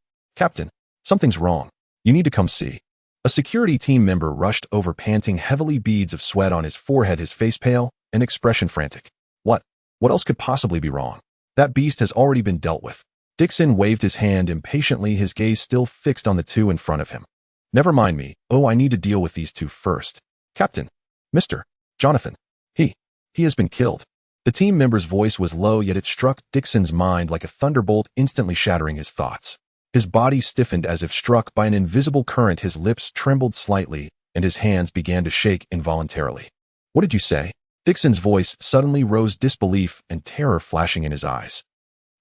something's wrong. You need to come see. A security team member rushed over, panting heavily, beads of sweat on his forehead, his face pale, an expression frantic. What else could possibly be wrong? That beast has already been dealt with. Dixon waved his hand impatiently, his gaze still fixed on the two in front of him. Never mind me. Oh, I need to deal with these two first. Captain, Mr. Jonathan, he has been killed. The team member's voice was low, yet it struck Dixon's mind like a thunderbolt, instantly shattering his thoughts. His body stiffened as if struck by an invisible current, his lips trembled slightly, and his hands began to shake involuntarily. What did you say? Dixon's voice suddenly rose, disbelief and terror flashing in his eyes.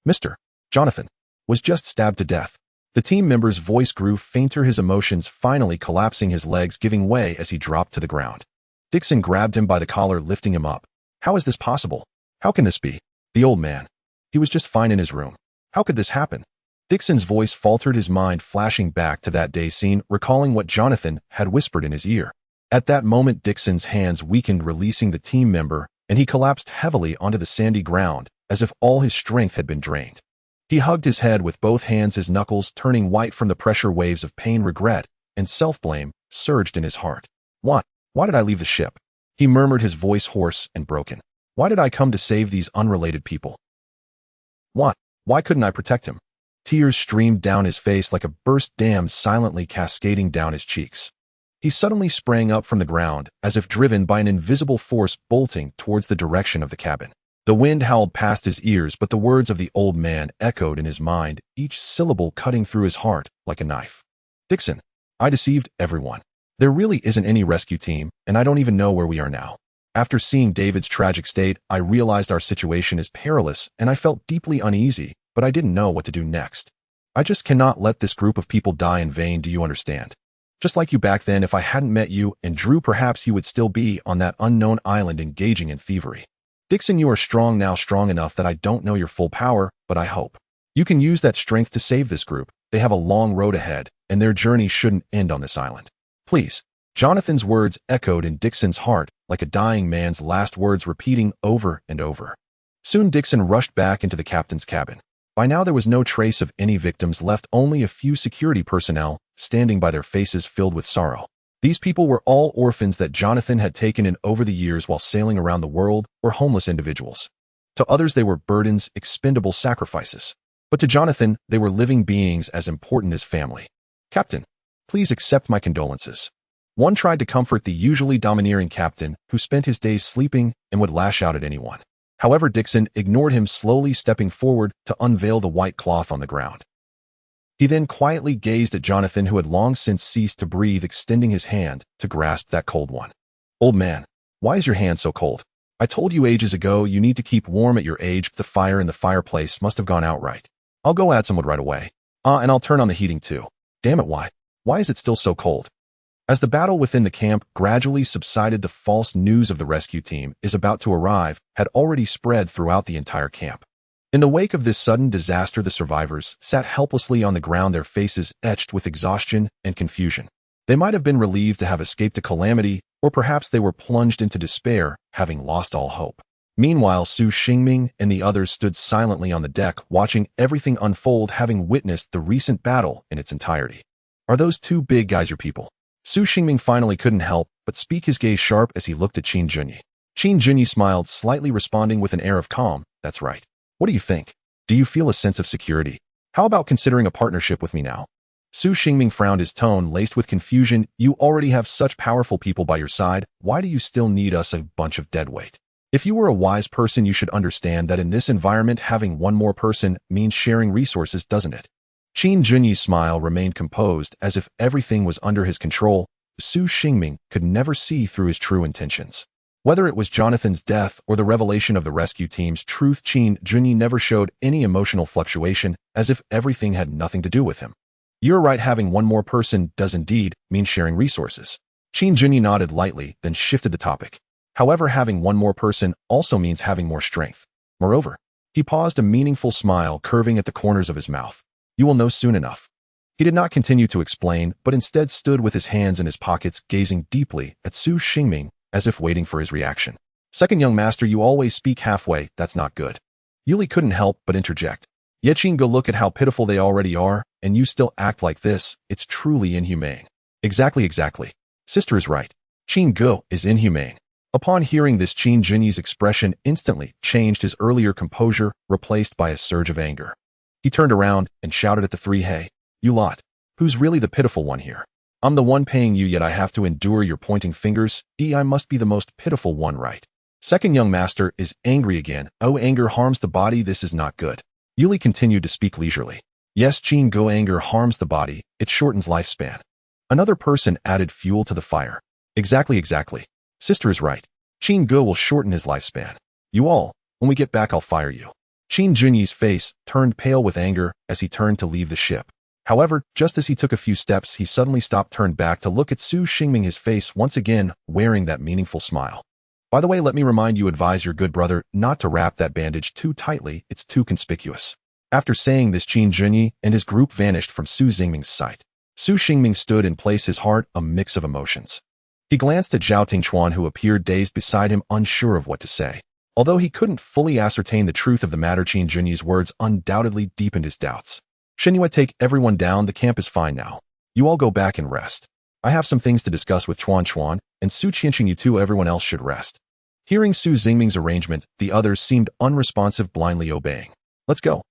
Mr. Jonathan was just stabbed to death. The team member's voice grew fainter, his emotions finally collapsing, his legs giving way as he dropped to the ground. Dixon grabbed him by the collar, lifting him up. How is this possible? How can this be? The old man. He was just fine in his room. How could this happen? Dixon's voice faltered, his mind flashing back to that day's scene, recalling what Jonathan had whispered in his ear. At that moment, Dixon's hands weakened, releasing the team member, and he collapsed heavily onto the sandy ground, as if all his strength had been drained. He hugged his head with both hands, his knuckles turning white from the pressure. Waves of pain, regret, and self-blame surged in his heart. Why did I leave the ship? He murmured, his voice hoarse and broken. Why did I come to save these unrelated people? Why couldn't I protect him? Tears streamed down his face like a burst dam, silently cascading down his cheeks. He suddenly sprang up from the ground, as if driven by an invisible force, bolting towards the direction of the cabin. The wind howled past his ears, but the words of the old man echoed in his mind, each syllable cutting through his heart like a knife. Dixon, I deceived everyone. There really isn't any rescue team, and I don't even know where we are now. After seeing David's tragic state, I realized our situation is perilous, and I felt deeply uneasy, but I didn't know what to do next. I just cannot let this group of people die in vain, do you understand? Just like you back then, if I hadn't met you and Drew, perhaps you would still be on that unknown island engaging in thievery. Dixon, you are strong now, strong enough that I don't know your full power, but I hope you can use that strength to save this group. They have a long road ahead, and their journey shouldn't end on this island. Please. Jonathan's words echoed in Dixon's heart like a dying man's last words, repeating over and over. Soon Dixon rushed back into the captain's cabin. By now there was no trace of any victims left, only a few security personnel standing by, their faces filled with sorrow. These people were all orphans that Jonathan had taken in over the years while sailing around the world, or homeless individuals. To others they were burdens, expendable sacrifices. But to Jonathan, they were living beings as important as family. Captain, please accept my condolences. One tried to comfort the usually domineering captain, who spent his days sleeping and would lash out at anyone. However, Dixon ignored him, slowly stepping forward to unveil the white cloth on the ground. He then quietly gazed at Jonathan, who had long since ceased to breathe, extending his hand to grasp that cold one. Old man, why is your hand so cold? I told you ages ago you need to keep warm at your age. The fire in the fireplace must have gone out right. I'll go add some wood right away. And I'll turn on the heating too. Damn it, why? Why is it still so cold? As the battle within the camp gradually subsided, the false news of the rescue team is about to arrive had already spread throughout the entire camp. In the wake of this sudden disaster, the survivors sat helplessly on the ground, their faces etched with exhaustion and confusion. They might have been relieved to have escaped a calamity, or perhaps they were plunged into despair, having lost all hope. Meanwhile, Su Xingming and the others stood silently on the deck, watching everything unfold, having witnessed the recent battle in its entirety. Are those two big guys your people? Su Xingming finally couldn't help but speak, his gaze sharp as he looked at Qin Junyi. Qin Junyi smiled slightly, responding with an air of calm. That's right. What do you think? Do you feel a sense of security? How about considering a partnership with me now? Su Xingming frowned, his tone laced with confusion. You already have such powerful people by your side. Why do you still need us, a bunch of deadweight? If you were a wise person, you should understand that in this environment, having one more person means sharing resources, doesn't it? Qin Junyi's smile remained composed, as if everything was under his control. Su Xingming could never see through his true intentions. Whether it was Jonathan's death or the revelation of the rescue team's truth, Qin Junyi never showed any emotional fluctuation, as if everything had nothing to do with him. You're right, having one more person does indeed mean sharing resources. Qin Junyi nodded lightly, then shifted the topic. However, having one more person also means having more strength. Moreover, he paused, a meaningful smile curving at the corners of his mouth. You will know soon enough. He did not continue to explain, but instead stood with his hands in his pockets, gazing deeply at Su Xingming, as if waiting for his reaction. Second young master, you always speak halfway. That's not good. Yuli couldn't help but interject. Yet Qin Go, look at how pitiful they already are, and you still act like this. It's truly inhumane. Exactly. Sister is right. Qin Go is inhumane. Upon hearing this, Qin Junyi's expression instantly changed, his earlier composure replaced by a surge of anger. He turned around and shouted at the three, hey, you lot, who's really the pitiful one here? I'm the one paying you, yet I have to endure your pointing fingers. I must be the most pitiful one, right? Second young master is angry again. Oh, anger harms the body. This is not good. Yuli continued to speak leisurely. Yes, Qin Go, anger harms the body. It shortens lifespan. Another person added fuel to the fire. Exactly. Sister is right. Qin Go will shorten his lifespan. You all, when we get back, I'll fire you. Qin Junyi's face turned pale with anger as he turned to leave the ship. However, just as he took a few steps, he suddenly stopped, turned back to look at Su Xingming, his face once again wearing that meaningful smile. By the way, let me remind you, advise your good brother not to wrap that bandage too tightly. It's too conspicuous. After saying this, Qin Junyi and his group vanished from Su Xingming's sight. Su Xingming stood in place, his heart a mix of emotions. He glanced at Zhao Tingchuan, who appeared dazed beside him, unsure of what to say. Although he couldn't fully ascertain the truth of the matter, Qin Junyi's words undoubtedly deepened his doubts. Shenyue, take everyone down. The camp is fine now. You all go back and rest. I have some things to discuss with Chuan, and Su Qianqing. You too, everyone else should rest. Hearing Su Xingming's arrangement, the others seemed unresponsive, blindly obeying. Let's go.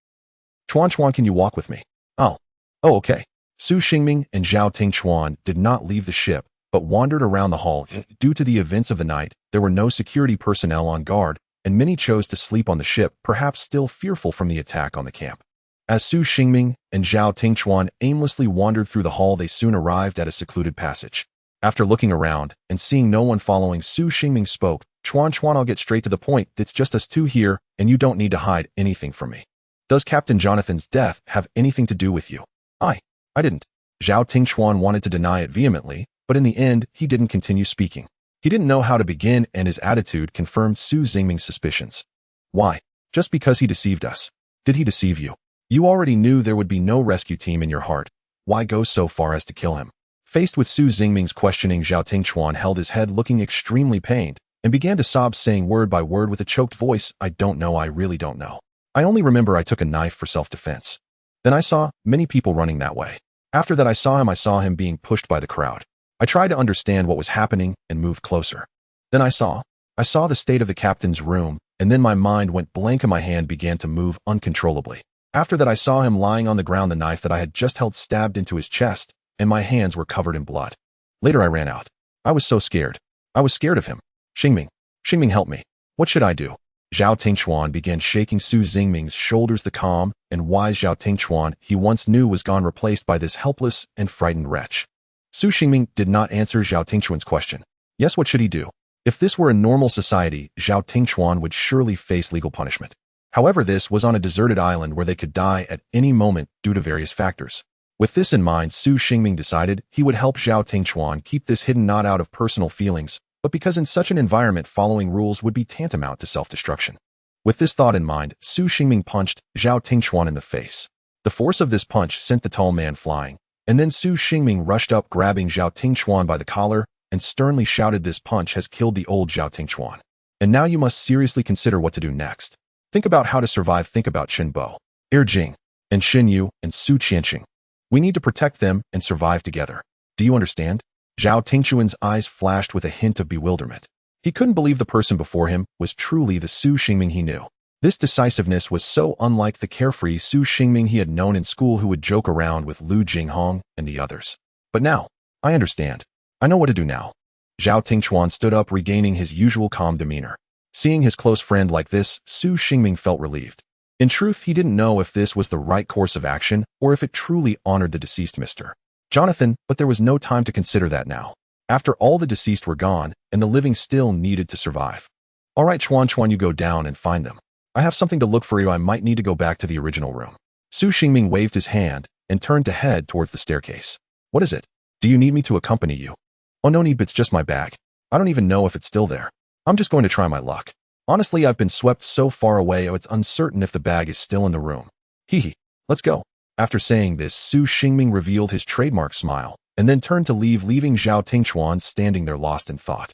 Chuan, can you walk with me? Oh, okay. Su Xingming and Zhao Tingchuan did not leave the ship, but wandered around the hall. Due to the events of the night, there were no security personnel on guard, and many chose to sleep on the ship, perhaps still fearful from the attack on the camp. As Su Xingming and Zhao Tingchuan aimlessly wandered through the hall, they soon arrived at a secluded passage. After looking around and seeing no one following, Su Xingming spoke. Chuan, I'll get straight to the point. It's just us two here, and you don't need to hide anything from me. Does Captain Jonathan's death have anything to do with you? I didn't. Zhao Tingchuan wanted to deny it vehemently, but in the end, he didn't continue speaking. He didn't know how to begin, and his attitude confirmed Su Xingming's suspicions. Why? Just because he deceived us. Did he deceive you? You already knew there would be no rescue team in your heart. Why go so far as to kill him? Faced with Su Xingming's questioning, Zhao Tingchuan held his head, looking extremely pained, and began to sob, saying word by word with a choked voice, I don't know, I really don't know. I only remember I took a knife for self-defense. Then I saw many people running that way. After that I saw him being pushed by the crowd. I tried to understand what was happening and moved closer. Then I saw the state of the captain's room, and then my mind went blank and my hand began to move uncontrollably. After that I saw him lying on the ground, the knife that I had just held stabbed into his chest, and my hands were covered in blood. Later I ran out. I was so scared. I was scared of him. Xingming, help me. What should I do? Zhao Tingchuan began shaking Su Xingming's shoulders. The calm and wise Zhao Tingchuan he once knew was gone, replaced by this helpless and frightened wretch. Su Xingming did not answer Zhao Tingchuan's question. Yes, what should he do? If this were a normal society, Zhao Tingchuan would surely face legal punishment. However, this was on a deserted island where they could die at any moment due to various factors. With this in mind, Su Xingming decided he would help Zhao Tingchuan keep this hidden, not out of personal feelings, but because in such an environment following rules would be tantamount to self-destruction. With this thought in mind, Su Xingming punched Zhao Tingchuan in the face. The force of this punch sent the tall man flying, and then Su Xingming rushed up, grabbing Zhao Tingchuan by the collar, and sternly shouted, this punch has killed the old Zhao Tingchuan. And now you must seriously consider what to do next. Think about how to survive. Think about Chen Bo, Jing, and Xin Yu, and Su Tianqiong. We need to protect them and survive together. Do you understand? Zhao Tingchuan's eyes flashed with a hint of bewilderment. He couldn't believe the person before him was truly the Su Xingming he knew. This decisiveness was so unlike the carefree Su Xingming he had known in school, who would joke around with Lu Jinghong and the others. But now, I understand. I know what to do now. Zhao Tingchuan stood up, regaining his usual calm demeanor. Seeing his close friend like this, Su Xingming felt relieved. In truth, he didn't know if this was the right course of action or if it truly honored the deceased Mr. Jonathan, but there was no time to consider that now. After all, the deceased were gone, and the living still needed to survive. All right, Chuan, you go down and find them. I have something to look for you. I might need to go back to the original room. Su Xingming waved his hand and turned to head towards the staircase. What is it? Do you need me to accompany you? Oh, no need, but it's just my bag. I don't even know if it's still there. I'm just going to try my luck. Honestly, I've been swept so far away, it's uncertain if the bag is still in the room. Hee, let's go. After saying this, Su Xingming revealed his trademark smile, and then turned to leave, leaving Zhao Tingchuan standing there lost in thought.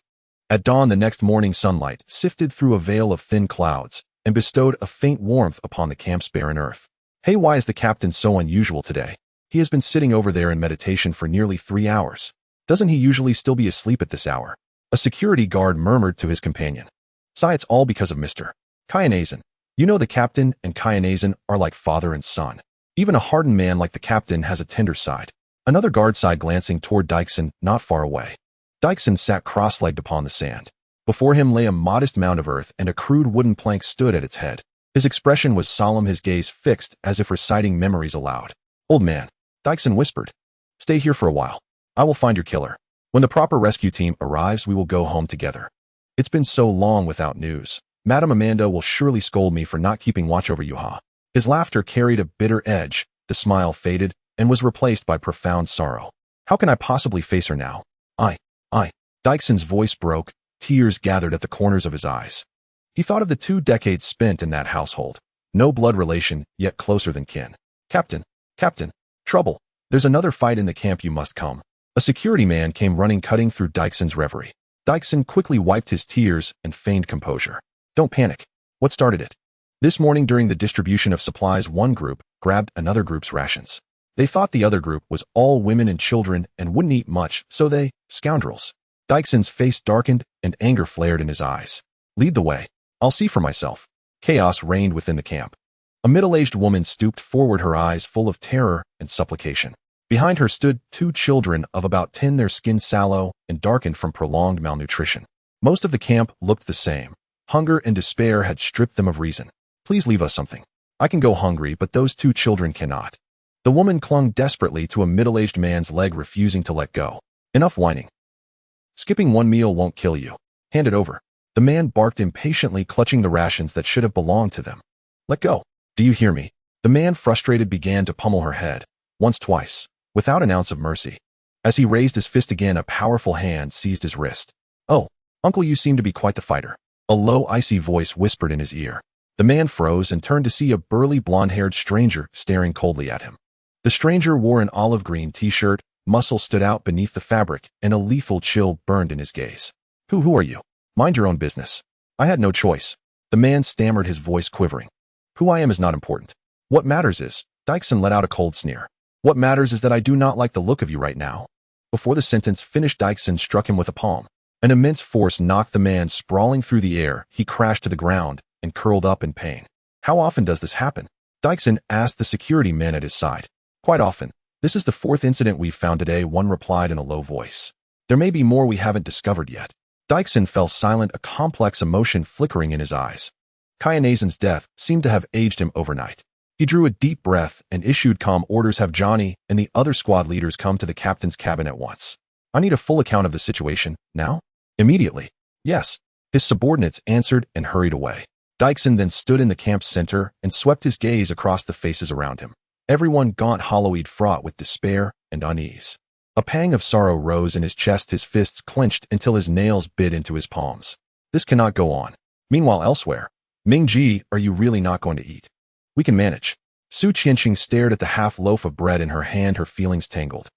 At dawn the next morning, sunlight sifted through a veil of thin clouds and bestowed a faint warmth upon the camp's barren earth. Hey, why is the captain so unusual today? He has been sitting over there in meditation for nearly 3 hours. Doesn't he usually still be asleep at this hour? A security guard murmured to his companion. Sigh, it's all because of Mr. Kyanazan. You know, the captain and Kyanazan are like father and son. Even a hardened man like the captain has a tender side. Another guard sighed, glancing toward Dykson, not far away. Dykson sat cross-legged upon the sand. Before him lay a modest mound of earth, and a crude wooden plank stood at its head. His expression was solemn, his gaze fixed as if reciting memories aloud. Old man, Dykson whispered. Stay here for a while. I will find your killer. When the proper rescue team arrives, we will go home together. It's been so long without news. Madame Amanda will surely scold me for not keeping watch over you, huh? His laughter carried a bitter edge. The smile faded and was replaced by profound sorrow. How can I possibly face her now? I. Dykeson's voice broke. Tears gathered at the corners of his eyes. He thought of the 2 decades spent in that household. No blood relation, yet closer than kin. Captain, trouble. There's another fight in the camp, you must come. A security man came running, cutting through Dykeson's reverie. Dykson quickly wiped his tears and feigned composure. Don't panic. What started it? This morning during the distribution of supplies, one group grabbed another group's rations. They thought the other group was all women and children and wouldn't eat much, so they, scoundrels. Dykeson's face darkened and anger flared in his eyes. Lead the way. I'll see for myself. Chaos reigned within the camp. A middle-aged woman stooped forward, her eyes full of terror and supplication. Behind her stood 2 children of about 10, their skin sallow and darkened from prolonged malnutrition. Most of the camp looked the same. Hunger and despair had stripped them of reason. Please leave us something. I can go hungry, but those 2 children cannot. The woman clung desperately to a middle-aged man's leg, refusing to let go. Enough whining. Skipping 1 meal won't kill you. Hand it over. The man barked impatiently, clutching the rations that should have belonged to them. Let go. Do you hear me? The man, frustrated, began to pummel her head. Once, twice. without an ounce of mercy. As he raised his fist again, a powerful hand seized his wrist. "Oh, uncle, you seem to be quite the fighter," a low, icy voice whispered in his ear. The man froze and turned to see a burly, blonde-haired stranger staring coldly at him. The stranger wore an olive green t-shirt, muscles stood out beneath the fabric, and a lethal chill burned in his gaze. Who are you? Mind your own business." "I had no choice." The man stammered, his voice quivering. "Who I am is not important. What matters is," Dykeson let out a cold sneer, "what matters is that I do not like the look of you right now." Before the sentence finished, Dykeson struck him with a palm. An immense force knocked the man sprawling through the air. He crashed to the ground and curled up in pain. "How often does this happen?" Dykeson asked the security men at his side. "Quite often. This is the fourth incident we've found today," one replied in a low voice. "There may be more we haven't discovered yet." Dykeson fell silent, a complex emotion flickering in his eyes. Kyanazan's death seemed to have aged him overnight. He drew a deep breath and issued calm orders: "Have Johnny and the other squad leaders come to the captain's cabin at once. I need a full account of the situation, now?" "Immediately." "Yes." His subordinates answered and hurried away. Dykeson then stood in the camp's center and swept his gaze across the faces around him. Everyone gaunt, hollow-eyed, fraught with despair and unease. A pang of sorrow rose in his chest, his fists clenched until his nails bit into his palms. This cannot go on. Meanwhile, elsewhere, "Ming-ji, are you really not going to eat?" "We can manage." Su Qianqing stared at the half loaf of bread in her hand, her feelings tangled.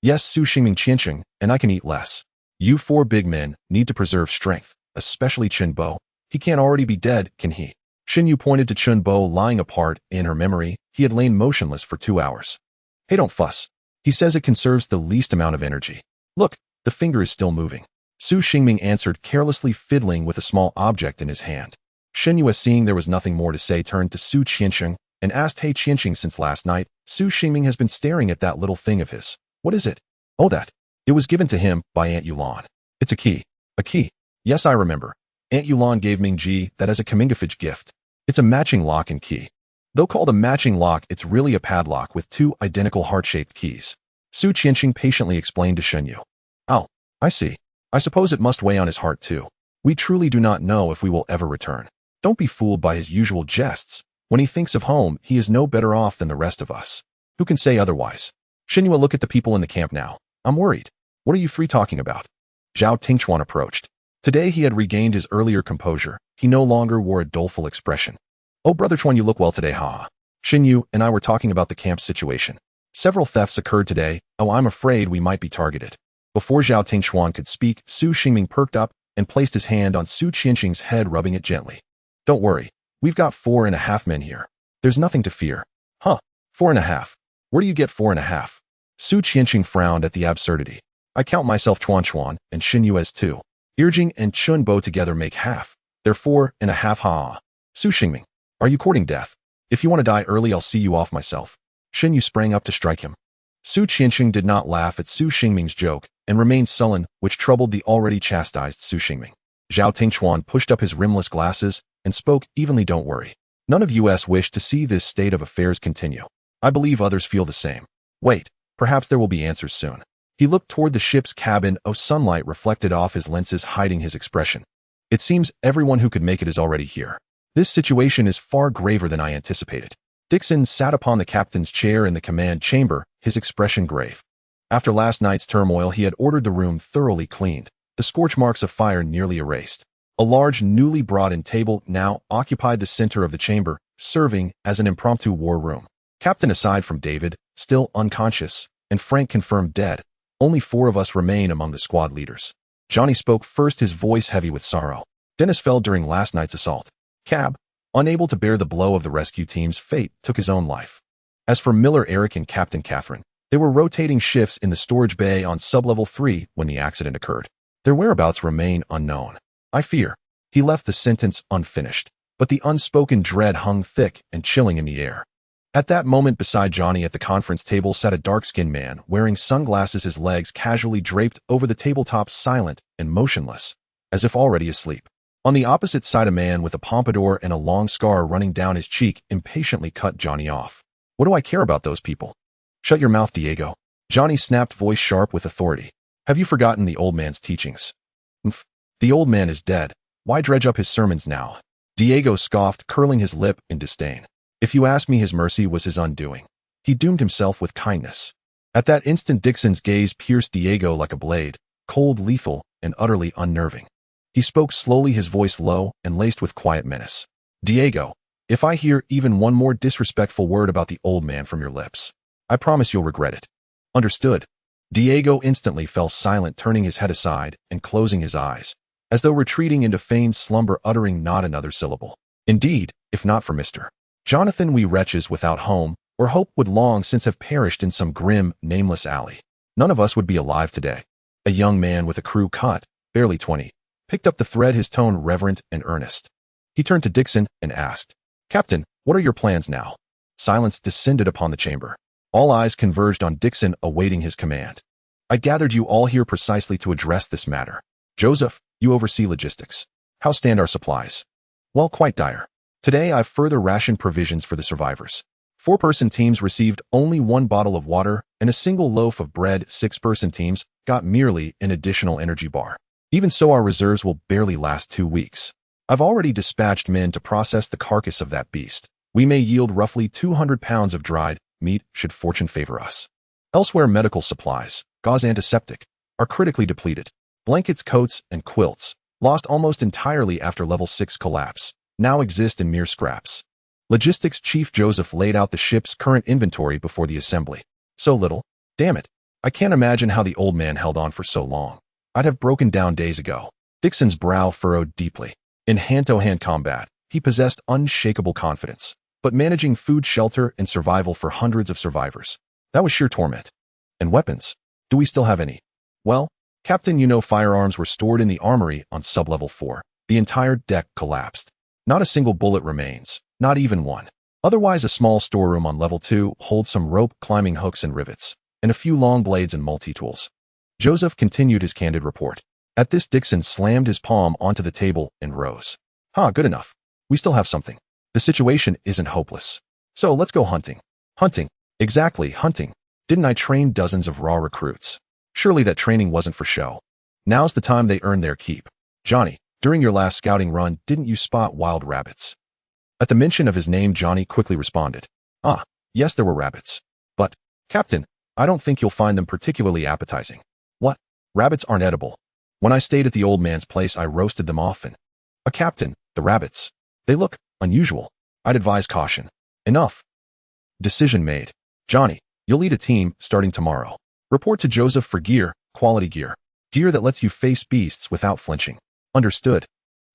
"Yes, Su Xingming Qianqing, and I can eat less. You four big men need to preserve strength, especially Chen Bo. He can't already be dead, can he?" Shin Yu pointed to Chen Bo lying apart. In her memory, he had lain motionless for 2 hours. "Hey, don't fuss. He says it conserves the least amount of energy. Look, the finger is still moving." Su Xingming answered, carelessly fiddling with a small object in his hand. Shin Yu, seeing there was nothing more to say, turned to Su Qianqing and asked, "Hey Qianqing, since last night, Su Xingming has been staring at that little thing of his. What is it?" "Oh, that. It was given to him by Aunt Yulan. It's a key." "A key?" "Yes, I remember. Aunt Yulan gave Ming-ji that as a Kamingafage gift. It's a matching lock and key. Though called a matching lock, it's really a padlock with 2 identical heart-shaped keys." Su Qianqing patiently explained to Shen Yu. "Oh, I see. I suppose it must weigh on his heart too. We truly do not know if we will ever return. Don't be fooled by his usual jests. When he thinks of home, he is no better off than the rest of us. Who can say otherwise?" "Shen Yu, look at the people in the camp now. I'm worried. What are you 3 talking about?" Zhao Tingchuan approached. Today he had regained his earlier composure. He no longer wore a doleful expression. "Oh, Brother Chuan, you look well today, ha." Shin Yu and I were talking about the camp situation. Several thefts occurred today. "Oh, I'm afraid we might be targeted." Before Zhao Tingchuan could speak, Su Xingming perked up and placed his hand on Su Qianqing's head, rubbing it gently. "Don't worry. We've got 4.5 men here. There's nothing to fear." "Huh? 4.5? Where do you get 4.5? Su Qianqing frowned at the absurdity. "I count myself Chuan and Shin Yu as 2. Irjing and Chun Bo together make half. They're 4.5, ha." "Su Xingming, are you courting death? If you want to die early, I'll see you off myself." Shin Yu sprang up to strike him. Su Qianqing did not laugh at Su Xingming's joke and remained sullen, which troubled the already chastised Su Xingming. Zhao Tingchuan pushed up his rimless glasses and spoke evenly. "Don't worry. None of us wish to see this state of affairs continue. I believe others feel the same. Wait, perhaps there will be answers soon." He looked toward the ship's cabin. Sunlight reflected off his lenses, hiding his expression. "It seems everyone who could make it is already here. This situation is far graver than I anticipated." Dixon sat upon the captain's chair in the command chamber, his expression grave. After last night's turmoil, he had ordered the room thoroughly cleaned, the scorch marks of fire nearly erased. A large, newly brought-in table now occupied the center of the chamber, serving as an impromptu war room. Captain, aside from David, still unconscious, and Frank confirmed dead, only 4 of us remain among the squad leaders. Johnny spoke first, his voice heavy with sorrow. "Dennis fell during last night's assault. Cab, unable to bear the blow of the rescue team's fate, took his own life. As for Miller, Eric, and Captain Catherine, they were rotating shifts in the storage bay on sublevel 3 when the accident occurred. Their whereabouts remain unknown. I fear." He left the sentence unfinished, but the unspoken dread hung thick and chilling in the air. At that moment, beside Johnny at the conference table sat a dark-skinned man wearing sunglasses, his legs casually draped over the tabletop, silent and motionless, as if already asleep. On the opposite side, a man with a pompadour and a long scar running down his cheek impatiently cut Johnny off. "What do I care about those people?" "Shut your mouth, Diego." Johnny snapped, voice sharp with authority. "Have you forgotten the old man's teachings?" "Umph. The old man is dead. Why dredge up his sermons now?" Diego scoffed, curling his lip in disdain. "If you ask me, his mercy was his undoing. He doomed himself with kindness." At that instant, Dixon's gaze pierced Diego like a blade, cold, lethal, and utterly unnerving. He spoke slowly, his voice low and laced with quiet menace. Diego, if I hear even one more disrespectful word about the old man from your lips, I promise you'll regret it. Understood? Diego instantly fell silent, turning his head aside and closing his eyes, as though retreating into feigned slumber, uttering not another syllable. Indeed, if not for Mr. Jonathan, we wretches without home or hope would long since have perished in some grim, nameless alley. None of us would be alive today. A young man with a crew cut, barely 20, picked up the thread, his tone reverent and earnest. He turned to Dixon and asked, Captain, what are your plans now? Silence descended upon the chamber. All eyes converged on Dixon, awaiting his command. I gathered you all here precisely to address this matter. Joseph, you oversee logistics. How stand our supplies? Well, quite dire. Today I've further rationed provisions for the survivors. 4-person teams received only 1 bottle of water and a single loaf of bread. 6-person teams got merely an additional energy bar. Even so, our reserves will barely last 2 weeks. I've already dispatched men to process the carcass of that beast. We may yield roughly 200 pounds of dried meat should fortune favor us. Elsewhere, medical supplies, gauze, antiseptic, are critically depleted. Blankets, coats, and quilts, lost almost entirely after level 6 collapse, now exist in mere scraps. Logistics Chief Joseph laid out the ship's current inventory before the assembly. So little? Damn it. I can't imagine how the old man held on for so long. I'd have broken down days ago. Dixon's brow furrowed deeply. In hand-to-hand combat, he possessed unshakable confidence. But managing food, shelter, and survival for hundreds of survivors, that was sheer torment. And weapons? Do we still have any? Well, Captain, you know, firearms were stored in the armory on sub-level 4. The entire deck collapsed. Not a single bullet remains. Not even one. Otherwise, a small storeroom on level 2 holds some rope, climbing hooks and rivets, and a few long blades and multi-tools. Joseph continued his candid report. At this, Dixon slammed his palm onto the table and rose. Good enough. We still have something. The situation isn't hopeless. So let's go hunting. Hunting. Exactly, hunting. Didn't I train dozens of raw recruits? Surely that training wasn't for show. Now's the time they earn their keep. Johnny, during your last scouting run, didn't you spot wild rabbits? At the mention of his name, Johnny quickly responded. Yes, there were rabbits. But, Captain, I don't think you'll find them particularly appetizing. What? Rabbits aren't edible. When I stayed at the old man's place, I roasted them often. Captain, the rabbits. They look unusual. I'd advise caution. Enough. Decision made. Johnny, you'll lead a team starting tomorrow. Report to Joseph for gear, quality gear. Gear that lets you face beasts without flinching. Understood?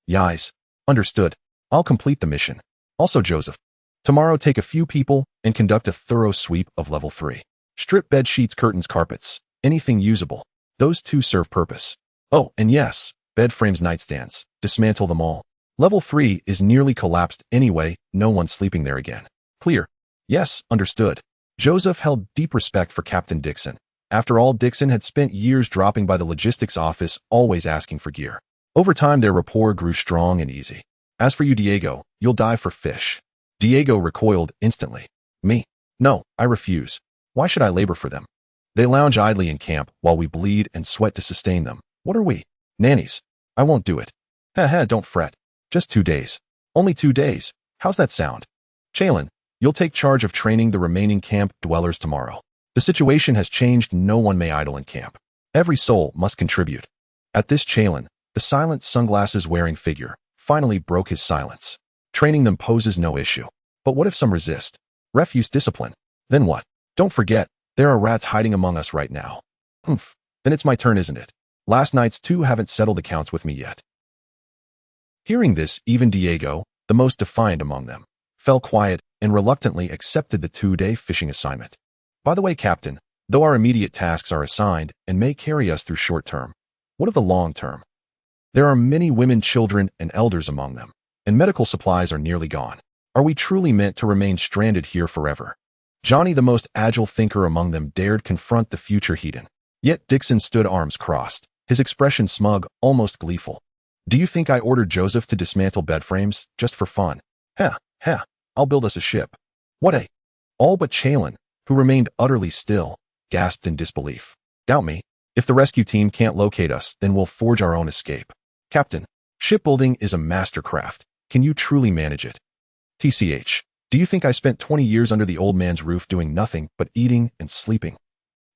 Yais. Understood. I'll complete the mission. Also, Joseph, tomorrow take a few people and conduct a thorough sweep of level 3. Strip bed sheets, curtains, carpets, anything usable. Those 2 serve purpose. Oh, and yes, bed frames, nightstands. Dismantle them all. Level 3 is nearly collapsed anyway, no one sleeping there again. Clear? Yes, understood. Joseph held deep respect for Captain Dixon. After all, Dixon had spent years dropping by the logistics office, always asking for gear. Over time, their rapport grew strong and easy. As for you, Diego, you'll die for fish. Diego recoiled instantly. Me? No, I refuse. Why should I labor for them? They lounge idly in camp while we bleed and sweat to sustain them. What are we? Nannies. I won't do it. Don't fret. Just 2 days. Only 2 days. How's that sound? Chalin, you'll take charge of training the remaining camp dwellers tomorrow. The situation has changed. No one may idle in camp. Every soul must contribute. At this, Chalin, the silent sunglasses-wearing figure, finally broke his silence. Training them poses no issue. But what if some resist? Refuse discipline. Then what? Don't forget, there are rats hiding among us right now. Humph. Then it's my turn, isn't it? Last night's 2 haven't settled accounts with me yet. Hearing this, even Diego, the most defiant among them, fell quiet and reluctantly accepted the 2-day fishing assignment. By the way, Captain, though our immediate tasks are assigned and may carry us through short term, what of the long term? There are many women, children, and elders among them, and medical supplies are nearly gone. Are we truly meant to remain stranded here forever? Johnny, the most agile thinker among them, dared confront the future Hedon. Yet Dixon stood arms crossed, his expression smug, almost gleeful. Do you think I ordered Joseph to dismantle bed frames just for fun? I'll build us a ship. What? All but Chalin, who remained utterly still, gasped in disbelief. Doubt me. If the rescue team can't locate us, then we'll forge our own escape. Captain, shipbuilding is a mastercraft. Can you truly manage it? TCH, do you think I spent 20 years under the old man's roof doing nothing but eating and sleeping?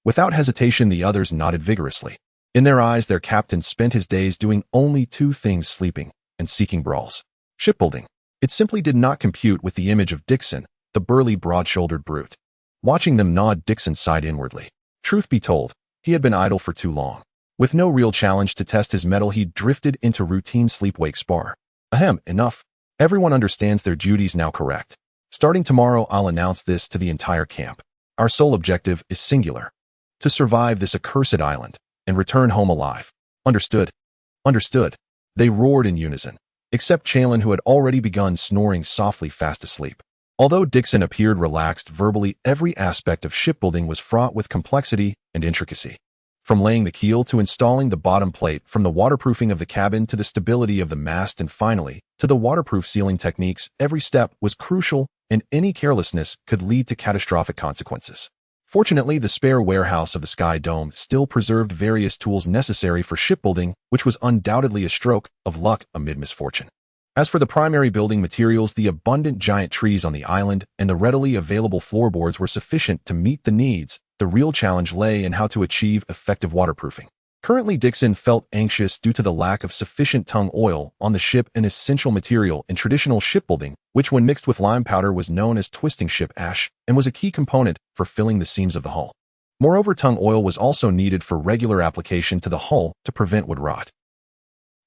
Without hesitation, the others nodded vigorously. In their eyes, their captain spent his days doing only two things: sleeping and seeking brawls. Shipbuilding. It simply did not compute with the image of Dixon, the burly, broad-shouldered brute. Watching them nod, Dixon sighed inwardly. Truth be told, he had been idle for too long. With no real challenge to test his mettle, he drifted into routine sleep-wake spar. Ahem, enough. Everyone understands their duties now, correct? Starting tomorrow, I'll announce this to the entire camp. Our sole objective is singular: to survive this accursed island and return home alive. Understood? Understood. They roared in unison, except Chalin, who had already begun snoring softly, fast asleep. Although Dixon appeared relaxed verbally, every aspect of shipbuilding was fraught with complexity and intricacy. From laying the keel to installing the bottom plate, from the waterproofing of the cabin to the stability of the mast, and finally, to the waterproof sealing techniques, every step was crucial, and any carelessness could lead to catastrophic consequences. Fortunately, the spare warehouse of the Sky Dome still preserved various tools necessary for shipbuilding, which was undoubtedly a stroke of luck amid misfortune. As for the primary building materials, the abundant giant trees on the island and the readily available floorboards were sufficient to meet the needs. The real challenge lay in how to achieve effective waterproofing. Currently, Dixon felt anxious due to the lack of sufficient tung oil on the ship, an essential material in traditional shipbuilding, which when mixed with lime powder was known as twisting ship ash and was a key component for filling the seams of the hull. Moreover, tung oil was also needed for regular application to the hull to prevent wood rot.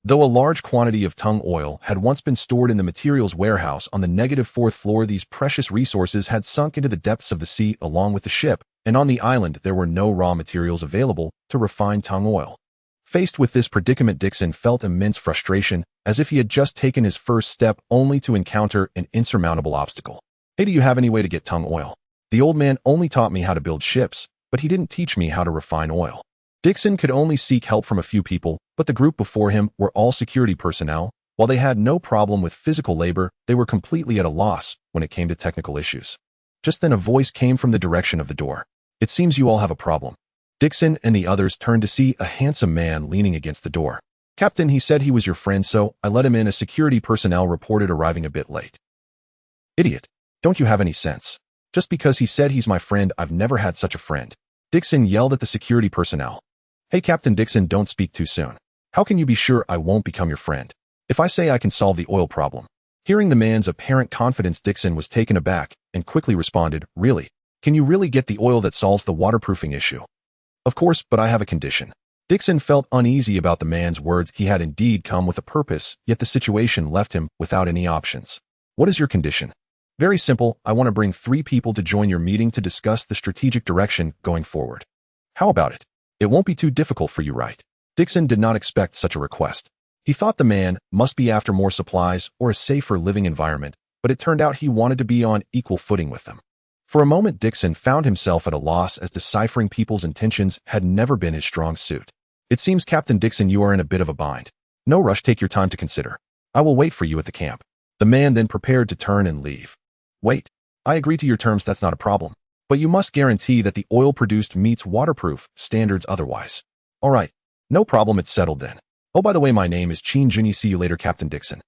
Though a large quantity of tung oil had once been stored in the materials warehouse on the -4th floor, these precious resources had sunk into the depths of the sea along with the ship, and on the island there were no raw materials available to refine tung oil. Faced with this predicament, Dixon felt immense frustration, as if he had just taken his first step only to encounter an insurmountable obstacle. Hey, do you have any way to get tung oil? The old man only taught me how to build ships, but he didn't teach me how to refine oil. Dixon could only seek help from a few people, but the group before him were all security personnel. While they had no problem with physical labor, they were completely at a loss when it came to technical issues. Just then a voice came from the direction of the door. It seems you all have a problem. Dixon and the others turned to see a handsome man leaning against the door. Captain, he said he was your friend, so I let him in. A security personnel reported, arriving a bit late. Idiot. Don't you have any sense? Just because he said he's my friend, I've never had such a friend. Dixon yelled at the security personnel. Hey, Captain Dixon, don't speak too soon. How can you be sure I won't become your friend if I say I can solve the oil problem? Hearing the man's apparent confidence, Dixon was taken aback and quickly responded, Really? Can you really get the oil that solves the waterproofing issue? Of course, but I have a condition. Dixon felt uneasy about the man's words. He had indeed come with a purpose, yet the situation left him without any options. What is your condition? Very simple. I want to bring 3 people to join your meeting to discuss the strategic direction going forward. How about it? It won't be too difficult for you, right? Dixon did not expect such a request. He thought the man must be after more supplies or a safer living environment, but it turned out he wanted to be on equal footing with them. For a moment, Dixon found himself at a loss, as deciphering people's intentions had never been his strong suit. It seems, Captain Dixon, you are in a bit of a bind. No rush, take your time to consider. I will wait for you at the camp. The man then prepared to turn and leave. Wait, I agree to your terms, that's not a problem. But you must guarantee that the oil produced meets waterproof standards otherwise. All right, no problem, it's settled then. Oh, by the way, my name is Qin Junyi. See you later, Captain Dixon.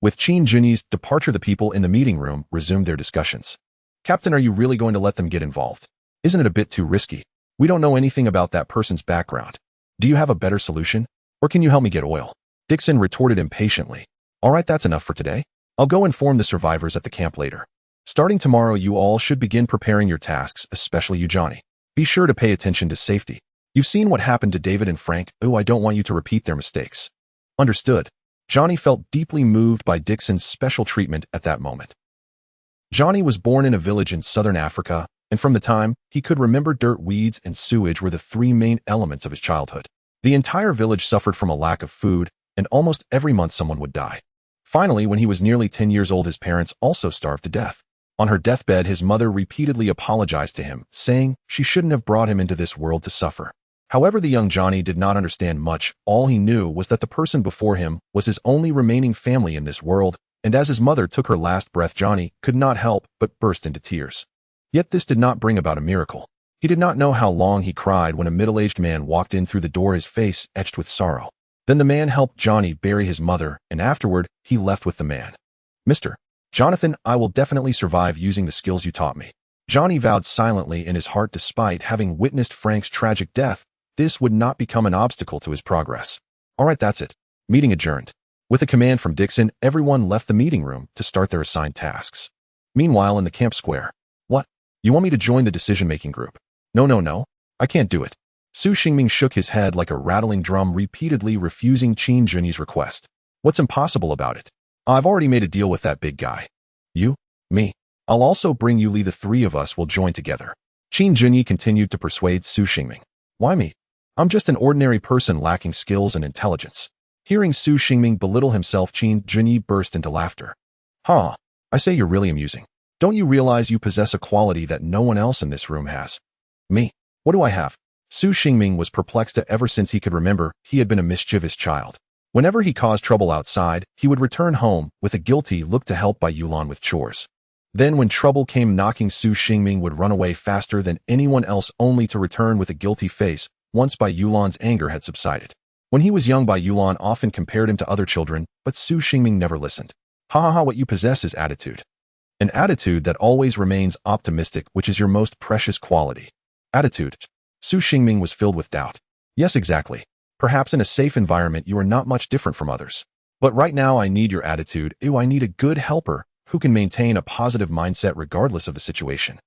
With Qin Junyi's departure, the people in the meeting room resumed their discussions. Captain, are you really going to let them get involved? Isn't it a bit too risky? We don't know anything about that person's background. Do you have a better solution? Or can you help me get oil? Dixon retorted impatiently. All right, that's enough for today. I'll go inform the survivors at the camp later. Starting tomorrow, you all should begin preparing your tasks, especially you, Johnny. Be sure to pay attention to safety. You've seen what happened to David and Frank. Oh, I don't want you to repeat their mistakes. Understood. Johnny felt deeply moved by Dixon's special treatment at that moment. Johnny was born in a village in southern Africa, and from the time he could remember, dirt, weeds, and sewage were the 3 main elements of his childhood. The entire village suffered from a lack of food, and almost every month someone would die. Finally, when he was nearly 10 years old, his parents also starved to death. On her deathbed, his mother repeatedly apologized to him, saying she shouldn't have brought him into this world to suffer. However, the young Johnny did not understand much. All he knew was that the person before him was his only remaining family in this world, and as his mother took her last breath, Johnny could not help but burst into tears. Yet this did not bring about a miracle. He did not know how long he cried when a middle-aged man walked in through the door, his face etched with sorrow. Then the man helped Johnny bury his mother, and afterward, he left with the man. Mr. Jonathan, I will definitely survive using the skills you taught me. Johnny vowed silently in his heart despite having witnessed Frank's tragic death, this would not become an obstacle to his progress. All right, that's it. Meeting adjourned. With a command from Dixon, everyone left the meeting room to start their assigned tasks. Meanwhile, in the camp square. What? You want me to join the decision-making group? No. I can't do it. Su Xingming shook his head like a rattling drum, repeatedly refusing Qin Junyi's request. What's impossible about it? I've already made a deal with that big guy. You? Me? I'll also bring you Li. The three of us will join together. Qin Junyi continued to persuade Su Xingming. Why me? I'm just an ordinary person lacking skills and intelligence. Hearing Su Xingming belittle himself, Qin Junyi burst into laughter. I say you're really amusing. Don't you realize you possess a quality that no one else in this room has? Me? What do I have? Su Xingming was perplexed ever since he could remember. He had been a mischievous child. Whenever he caused trouble outside, he would return home with a guilty look to help by Yulan with chores. Then when trouble came knocking, Su Xingming would run away faster than anyone else, only to return with a guilty face once Bai Yulan's anger had subsided. When he was young, Bai Yulan often compared him to other children, but Su Xingming never listened. What you possess is attitude. An attitude that always remains optimistic, which is your most precious quality. Attitude. Su Xingming was filled with doubt. Yes, exactly. Perhaps in a safe environment you are not much different from others. But right now I need your attitude. I need a good helper who can maintain a positive mindset regardless of the situation.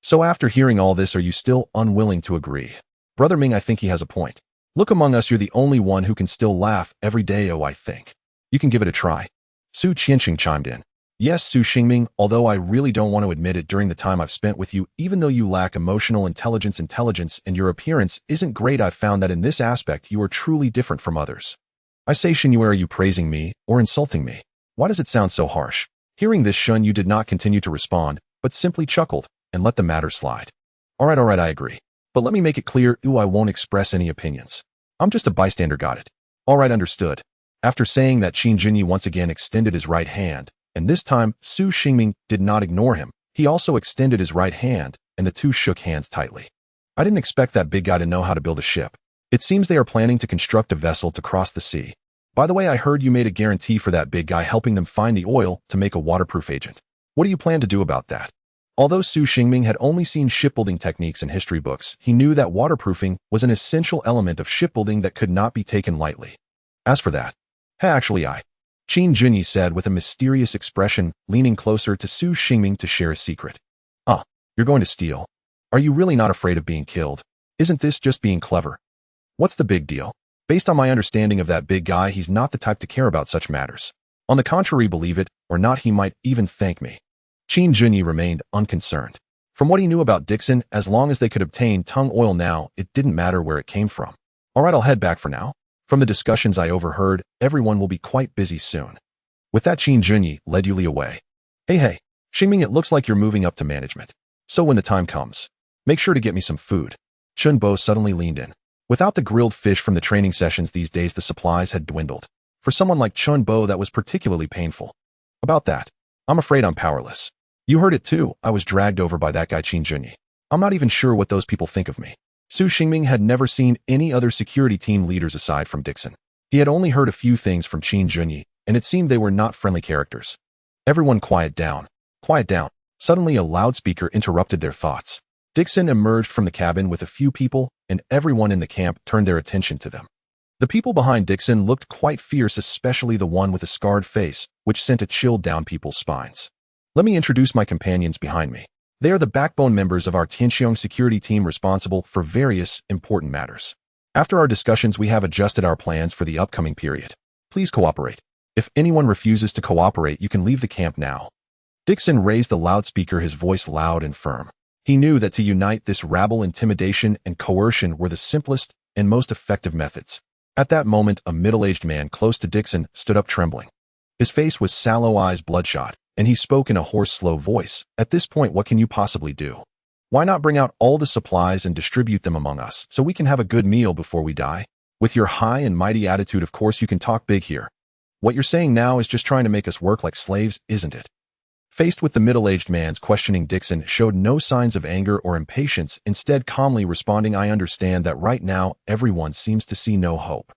So after hearing all this, are you still unwilling to agree? Brother Ming, I think he has a point. Look, among us, you're the only one who can still laugh every day. I think you can give it a try. Su Tianqiong chimed in. Yes, Su Xingming, although I really don't want to admit it, during the time I've spent with you, even though you lack emotional intelligence and your appearance isn't great, I've found that in this aspect you are truly different from others. I say, Xinyue, are you praising me or insulting me? Why does it sound so harsh? Hearing this, Shun Yu did not continue to respond, but simply chuckled and let the matter slide. All right, I agree. But let me make it clear, I won't express any opinions. I'm just a bystander, got it? All right, understood. After saying that, Qin Junyi once again extended his right hand, and this time Su Xingming did not ignore him. He also extended his right hand, and the two shook hands tightly. I didn't expect that big guy to know how to build a ship. It seems they are planning to construct a vessel to cross the sea. By the way, I heard you made a guarantee for that big guy, helping them find the oil to make a waterproof agent. What do you plan to do about that? Although Su Xingming had only seen shipbuilding techniques in history books, he knew that waterproofing was an essential element of shipbuilding that could not be taken lightly. As for that, Qin Junyi said with a mysterious expression, leaning closer to Su Xingming to share a secret. You're going to steal? Are you really not afraid of being killed? Isn't this just being clever? What's the big deal? Based on my understanding of that big guy, he's not the type to care about such matters. On the contrary, believe it or not, he might even thank me. Qin Junyi remained unconcerned. From what he knew about Dixon, as long as they could obtain tung oil now, it didn't matter where it came from. All right, I'll head back for now. From the discussions I overheard, everyone will be quite busy soon. With that, Qin Junyi led Yuli away. Hey, Xingming, it looks like you're moving up to management. So when the time comes, make sure to get me some food. Chun Bo suddenly leaned in. Without the grilled fish from the training sessions these days, the supplies had dwindled. For someone like Chun Bo, that was particularly painful. About that, I'm afraid I'm powerless. You heard it too, I was dragged over by that guy Qin Junyi. I'm not even sure what those people think of me. Su Xingming had never seen any other security team leaders aside from Dixon. He had only heard a few things from Qin Junyi, and it seemed they were not friendly characters. Everyone quiet down. Quiet down. Suddenly a loudspeaker interrupted their thoughts. Dixon emerged from the cabin with a few people, and everyone in the camp turned their attention to them. The people behind Dixon looked quite fierce, especially the one with a scarred face, which sent a chill down people's spines. Let me introduce my companions behind me. They are the backbone members of our Tianqiong security team responsible for various important matters. After our discussions, we have adjusted our plans for the upcoming period. Please cooperate. If anyone refuses to cooperate, you can leave the camp now. Dixon raised the loudspeaker, his voice loud and firm. He knew that to unite this rabble, intimidation and coercion were the simplest and most effective methods. At that moment, a middle-aged man close to Dixon stood up trembling. His face was sallow, eyes bloodshot, and he spoke in a hoarse, slow voice. At this point, what can you possibly do? Why not bring out all the supplies and distribute them among us so we can have a good meal before we die? With your high and mighty attitude, of course you can talk big here. What you're saying now is just trying to make us work like slaves, isn't it? Faced with the middle-aged man's questioning, Dixon showed no signs of anger or impatience, instead calmly responding, I understand that right now everyone seems to see no hope.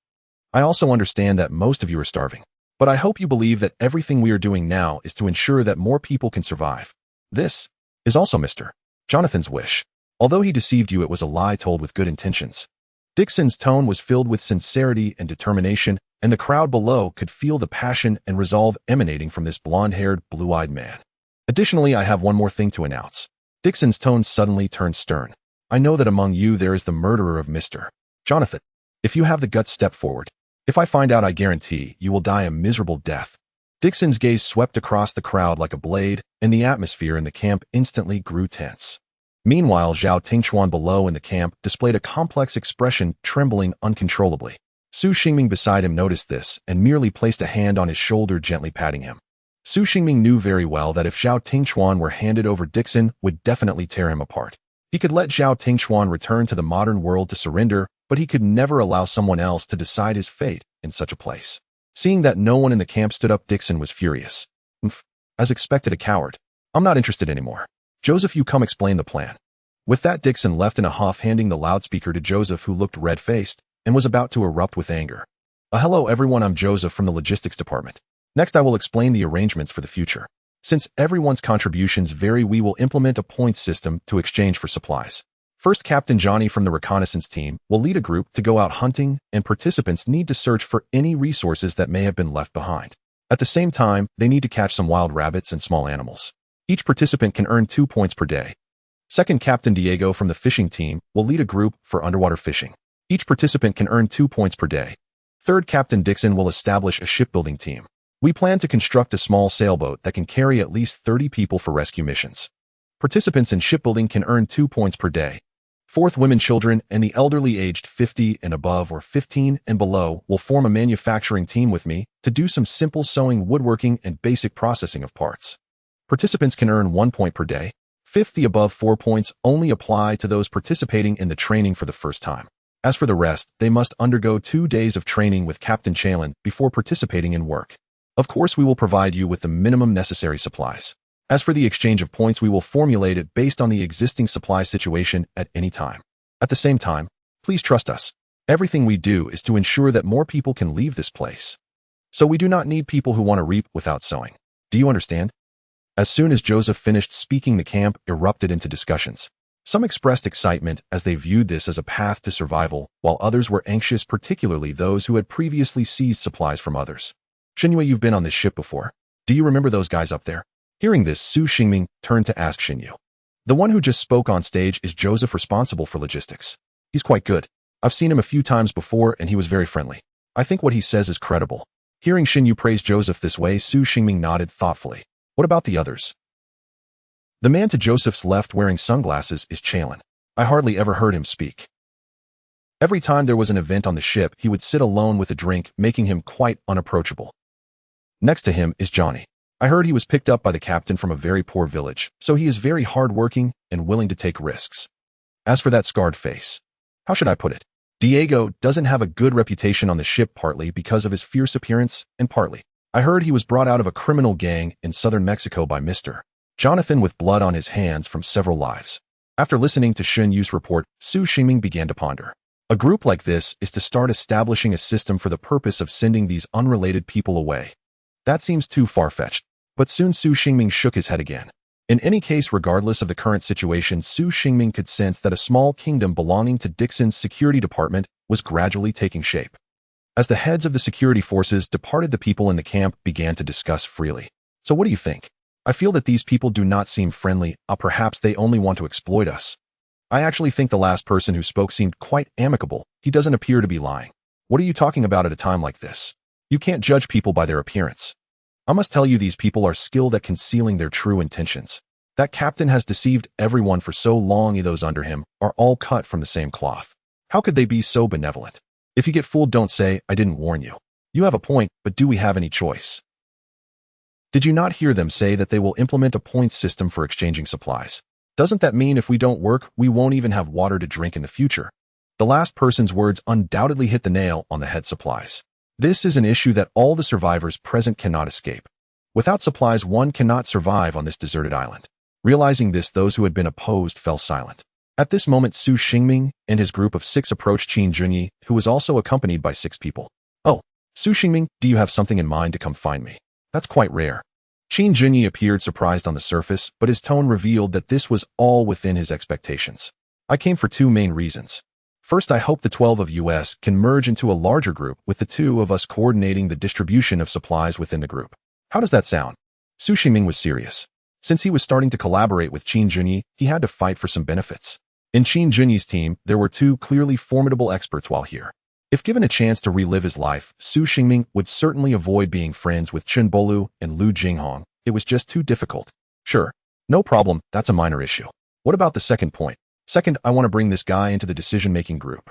I also understand that most of you are starving. But I hope you believe that everything we are doing now is to ensure that more people can survive. This is also Mr. Jonathan's wish. Although he deceived you, it was a lie told with good intentions. Dixon's tone was filled with sincerity and determination, and the crowd below could feel the passion and resolve emanating from this blonde-haired, blue-eyed man. Additionally, I have one more thing to announce. Dixon's tone suddenly turned stern. I know that among you there is the murderer of Mr. Jonathan. If you have the guts, step forward. If I find out, I guarantee you will die a miserable death. Dixon's gaze swept across the crowd like a blade, and the atmosphere in the camp instantly grew tense. Meanwhile, Tianqiong below in the camp displayed a complex expression, trembling uncontrollably. Su Xingming beside him noticed this and merely placed a hand on his shoulder, gently patting him. Su Xingming knew very well that if Tianqiong were handed over, Dixon would definitely tear him apart. He could let Tianqiong return to the modern world to surrender, but he could never allow someone else to decide his fate in such a place. Seeing that no one in the camp stood up, Dixon was furious. As expected, a coward. I'm not interested anymore. Joseph, you come explain the plan. With that, Dixon left in a huff, handing the loudspeaker to Joseph, who looked red-faced and was about to erupt with anger. Hello everyone, I'm Joseph from the logistics department. Next, I will explain the arrangements for the future. Since everyone's contributions vary, we will implement a points system to exchange for supplies. First, Captain Johnny from the reconnaissance team will lead a group to go out hunting, and participants need to search for any resources that may have been left behind. At the same time, they need to catch some wild rabbits and small animals. Each participant can earn 2 points per day. Second, Captain Diego from the fishing team will lead a group for underwater fishing. Each participant can earn 2 points per day. Third, Captain Dixon will establish a shipbuilding team. We plan to construct a small sailboat that can carry at least 30 people for rescue missions. Participants in shipbuilding can earn 2 points per day. Fourth, women, children, and the elderly aged 50 and above or 15 and below will form a manufacturing team with me to do some simple sewing, woodworking, and basic processing of parts. Participants can earn 1 point per day. Fifth, the above 4 points only apply to those participating in the training for the first time. As for the rest, they must undergo 2 days of training with Captain Chalin before participating in work. Of course, we will provide you with the minimum necessary supplies. As for the exchange of points, we will formulate it based on the existing supply situation at any time. At the same time, please trust us. Everything we do is to ensure that more people can leave this place. So we do not need people who want to reap without sowing. Do you understand? As soon as Joseph finished speaking, the camp erupted into discussions. Some expressed excitement as they viewed this as a path to survival, while others were anxious, particularly those who had previously seized supplies from others. Xinyue, you've been on this ship before. Do you remember those guys up there? Hearing this, Su Xingming turned to ask Xinyue. The one who just spoke on stage is Joseph, responsible for logistics. He's quite good. I've seen him a few times before and he was very friendly. I think what he says is credible. Hearing Xinyue praise Joseph this way, Su Xingming nodded thoughtfully. What about the others? The man to Joseph's left wearing sunglasses is Chalin. I hardly ever heard him speak. Every time there was an event on the ship, he would sit alone with a drink, making him quite unapproachable. Next to him is Johnny. I heard he was picked up by the captain from a very poor village, so he is very hardworking and willing to take risks. As for that scarred face, how should I put it? Diego doesn't have a good reputation on the ship, partly because of his fierce appearance and partly. I heard he was brought out of a criminal gang in southern Mexico by Mr. Jonathan with blood on his hands from several lives. After listening to Xinyue's report, Su Xingming began to ponder. A group like this is to start establishing a system for the purpose of sending these unrelated people away. That seems too far-fetched. But soon Su Xingming shook his head again. In any case, regardless of the current situation, Su Xingming could sense that a small kingdom belonging to Dixon's security department was gradually taking shape. As the heads of the security forces departed, the people in the camp began to discuss freely. So what do you think? I feel that these people do not seem friendly, or perhaps they only want to exploit us. I actually think the last person who spoke seemed quite amicable. He doesn't appear to be lying. What are you talking about at a time like this? You can't judge people by their appearance. I must tell you, these people are skilled at concealing their true intentions. That captain has deceived everyone for so long. Those under him are all cut from the same cloth. How could they be so benevolent? If you get fooled, don't say, I didn't warn you. You have a point, but do we have any choice? Did you not hear them say that they will implement a points system for exchanging supplies? Doesn't that mean if we don't work, we won't even have water to drink in the future? The last person's words undoubtedly hit the nail on the head. Supplies. This is an issue that all the survivors present cannot escape. Without supplies, one cannot survive on this deserted island. Realizing this, those who had been opposed fell silent. At this moment, Su Xingming and his group of 6 approached Qin Junyi, who was also accompanied by 6 people. Oh, Su Xingming, do you have something in mind to come find me? That's quite rare. Qin Junyi appeared surprised on the surface, but his tone revealed that this was all within his expectations. I came for two main reasons. First, I hope the 12 of us can merge into a larger group with the two of us coordinating the distribution of supplies within the group. How does that sound? Su Xingming was serious. Since he was starting to collaborate with Qin Junyi, he had to fight for some benefits. In Qin Junyi's team, there were two clearly formidable experts while here. If given a chance to relive his life, Su Xingming would certainly avoid being friends with Chen Bolu and Lu Jinghong. It was just too difficult. Sure, no problem, that's a minor issue. What about the second point? Second, I want to bring this guy into the decision-making group.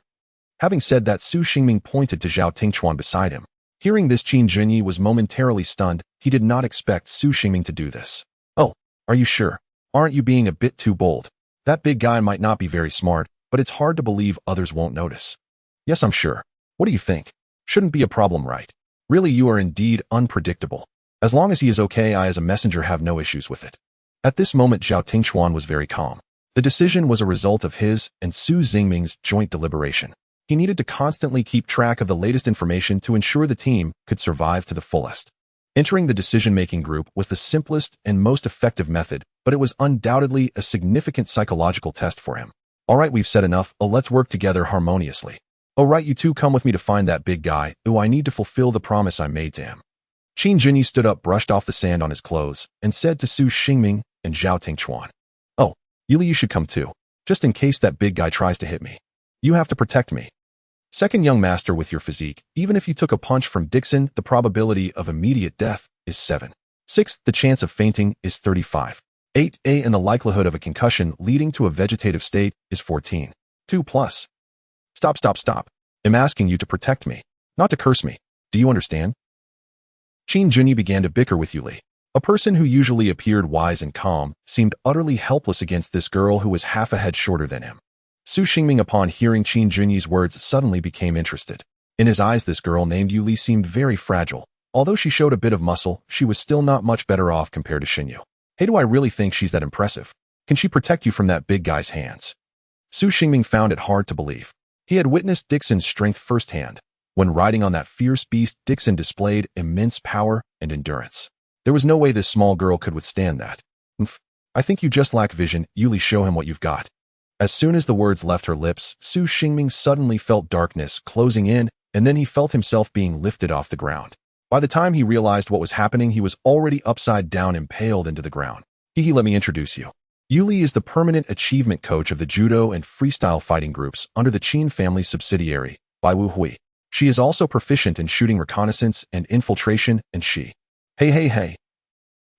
Having said that, Su Xingming pointed to Zhao Tingchuan beside him. Hearing this, Qin Junyi was momentarily stunned. He did not expect Su Xingming to do this. Oh, are you sure? Aren't you being a bit too bold? That big guy might not be very smart, but it's hard to believe others won't notice. Yes, I'm sure. What do you think? Shouldn't be a problem, right? Really, you are indeed unpredictable. As long as he is okay, I as a messenger have no issues with it. At this moment, Zhao Tingchuan was very calm. The decision was a result of his and Su Xingming's joint deliberation. He needed to constantly keep track of the latest information to ensure the team could survive to the fullest. Entering the decision-making group was the simplest and most effective method, but it was undoubtedly a significant psychological test for him. All right, we've said enough. Let's work together harmoniously. Oh right, you two come with me to find that big guy. I need to fulfill the promise I made to him. Qin Junyi stood up, brushed off the sand on his clothes, and said to Su Xingming and Zhao Tingchuan, "Oh, Yuli, you should come too, just in case that big guy tries to hit me. You have to protect me." Second, young master, with your physique, even if you took a punch from Dixon, the probability of immediate death is 7. Sixth, the chance of fainting is 35. 8, and the likelihood of a concussion leading to a vegetative state is 14. 2 plus. Stop. I'm asking you to protect me, not to curse me. Do you understand? Qin Junyi began to bicker with Yuli. A person who usually appeared wise and calm seemed utterly helpless against this girl who was half a head shorter than him. Su Xingming, upon hearing Qin Junyi's words, suddenly became interested. In his eyes, this girl named Yuli seemed very fragile. Although she showed a bit of muscle, she was still not much better off compared to Xinyu. Hey, do I really think she's that impressive? Can she protect you from that big guy's hands? Su Xingming found it hard to believe. He had witnessed Dixon's strength firsthand. When riding on that fierce beast, Dixon displayed immense power and endurance. There was no way this small girl could withstand that. I think you just lack vision. Yuli, show him what you've got. As soon as the words left her lips, Su Xingming suddenly felt darkness closing in, and then he felt himself being lifted off the ground. By the time he realized what was happening, he was already upside down, impaled into the ground. Let me introduce you. Yuli is the permanent achievement coach of the judo and freestyle fighting groups under the Qin family subsidiary, Bai Wu Hui. She is also proficient in shooting reconnaissance and infiltration, and she... Hey.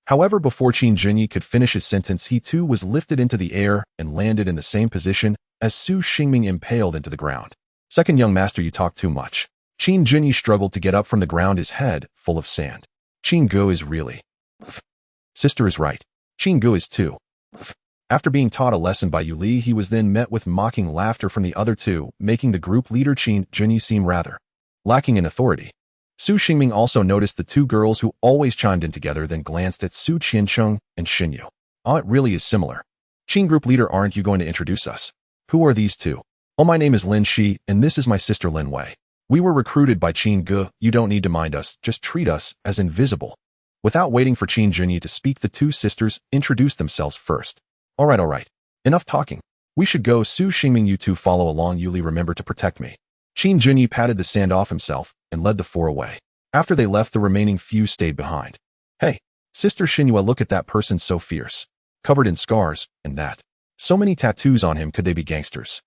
However, before Qin Junyi could finish his sentence, he too was lifted into the air and landed in the same position as Su Xingming, impaled into the ground. Second, young master, you talk too much. Qin Junyi struggled to get up from the ground, his head full of sand. Qin Gu is really... Sister is right. Qin Gu is too... After being taught a lesson by Yuli, he was then met with mocking laughter from the other two, making the group leader Qin Junyi seem rather lacking in authority. Su Xingming also noticed the two girls who always chimed in together, then glanced at Su Tianqiong and Xinyu. It really is similar. Qin group leader, aren't you going to introduce us? Who are these two? Oh, my name is Lin Shi, and this is my sister Lin Wei. We were recruited by Qin Gu. You don't need to mind us, just treat us as invisible. Without waiting for Qin Junyi to speak, the two sisters introduced themselves first. All right. Enough talking. We should go. Su Xingming, you two follow along. Yuli, remember to protect me. Qin Junyi patted the sand off himself and led the four away. After they left, the remaining few stayed behind. Hey, Sister Xinyu, look at that person, so fierce. Covered in scars, and that. So many tattoos on him, could they be gangsters?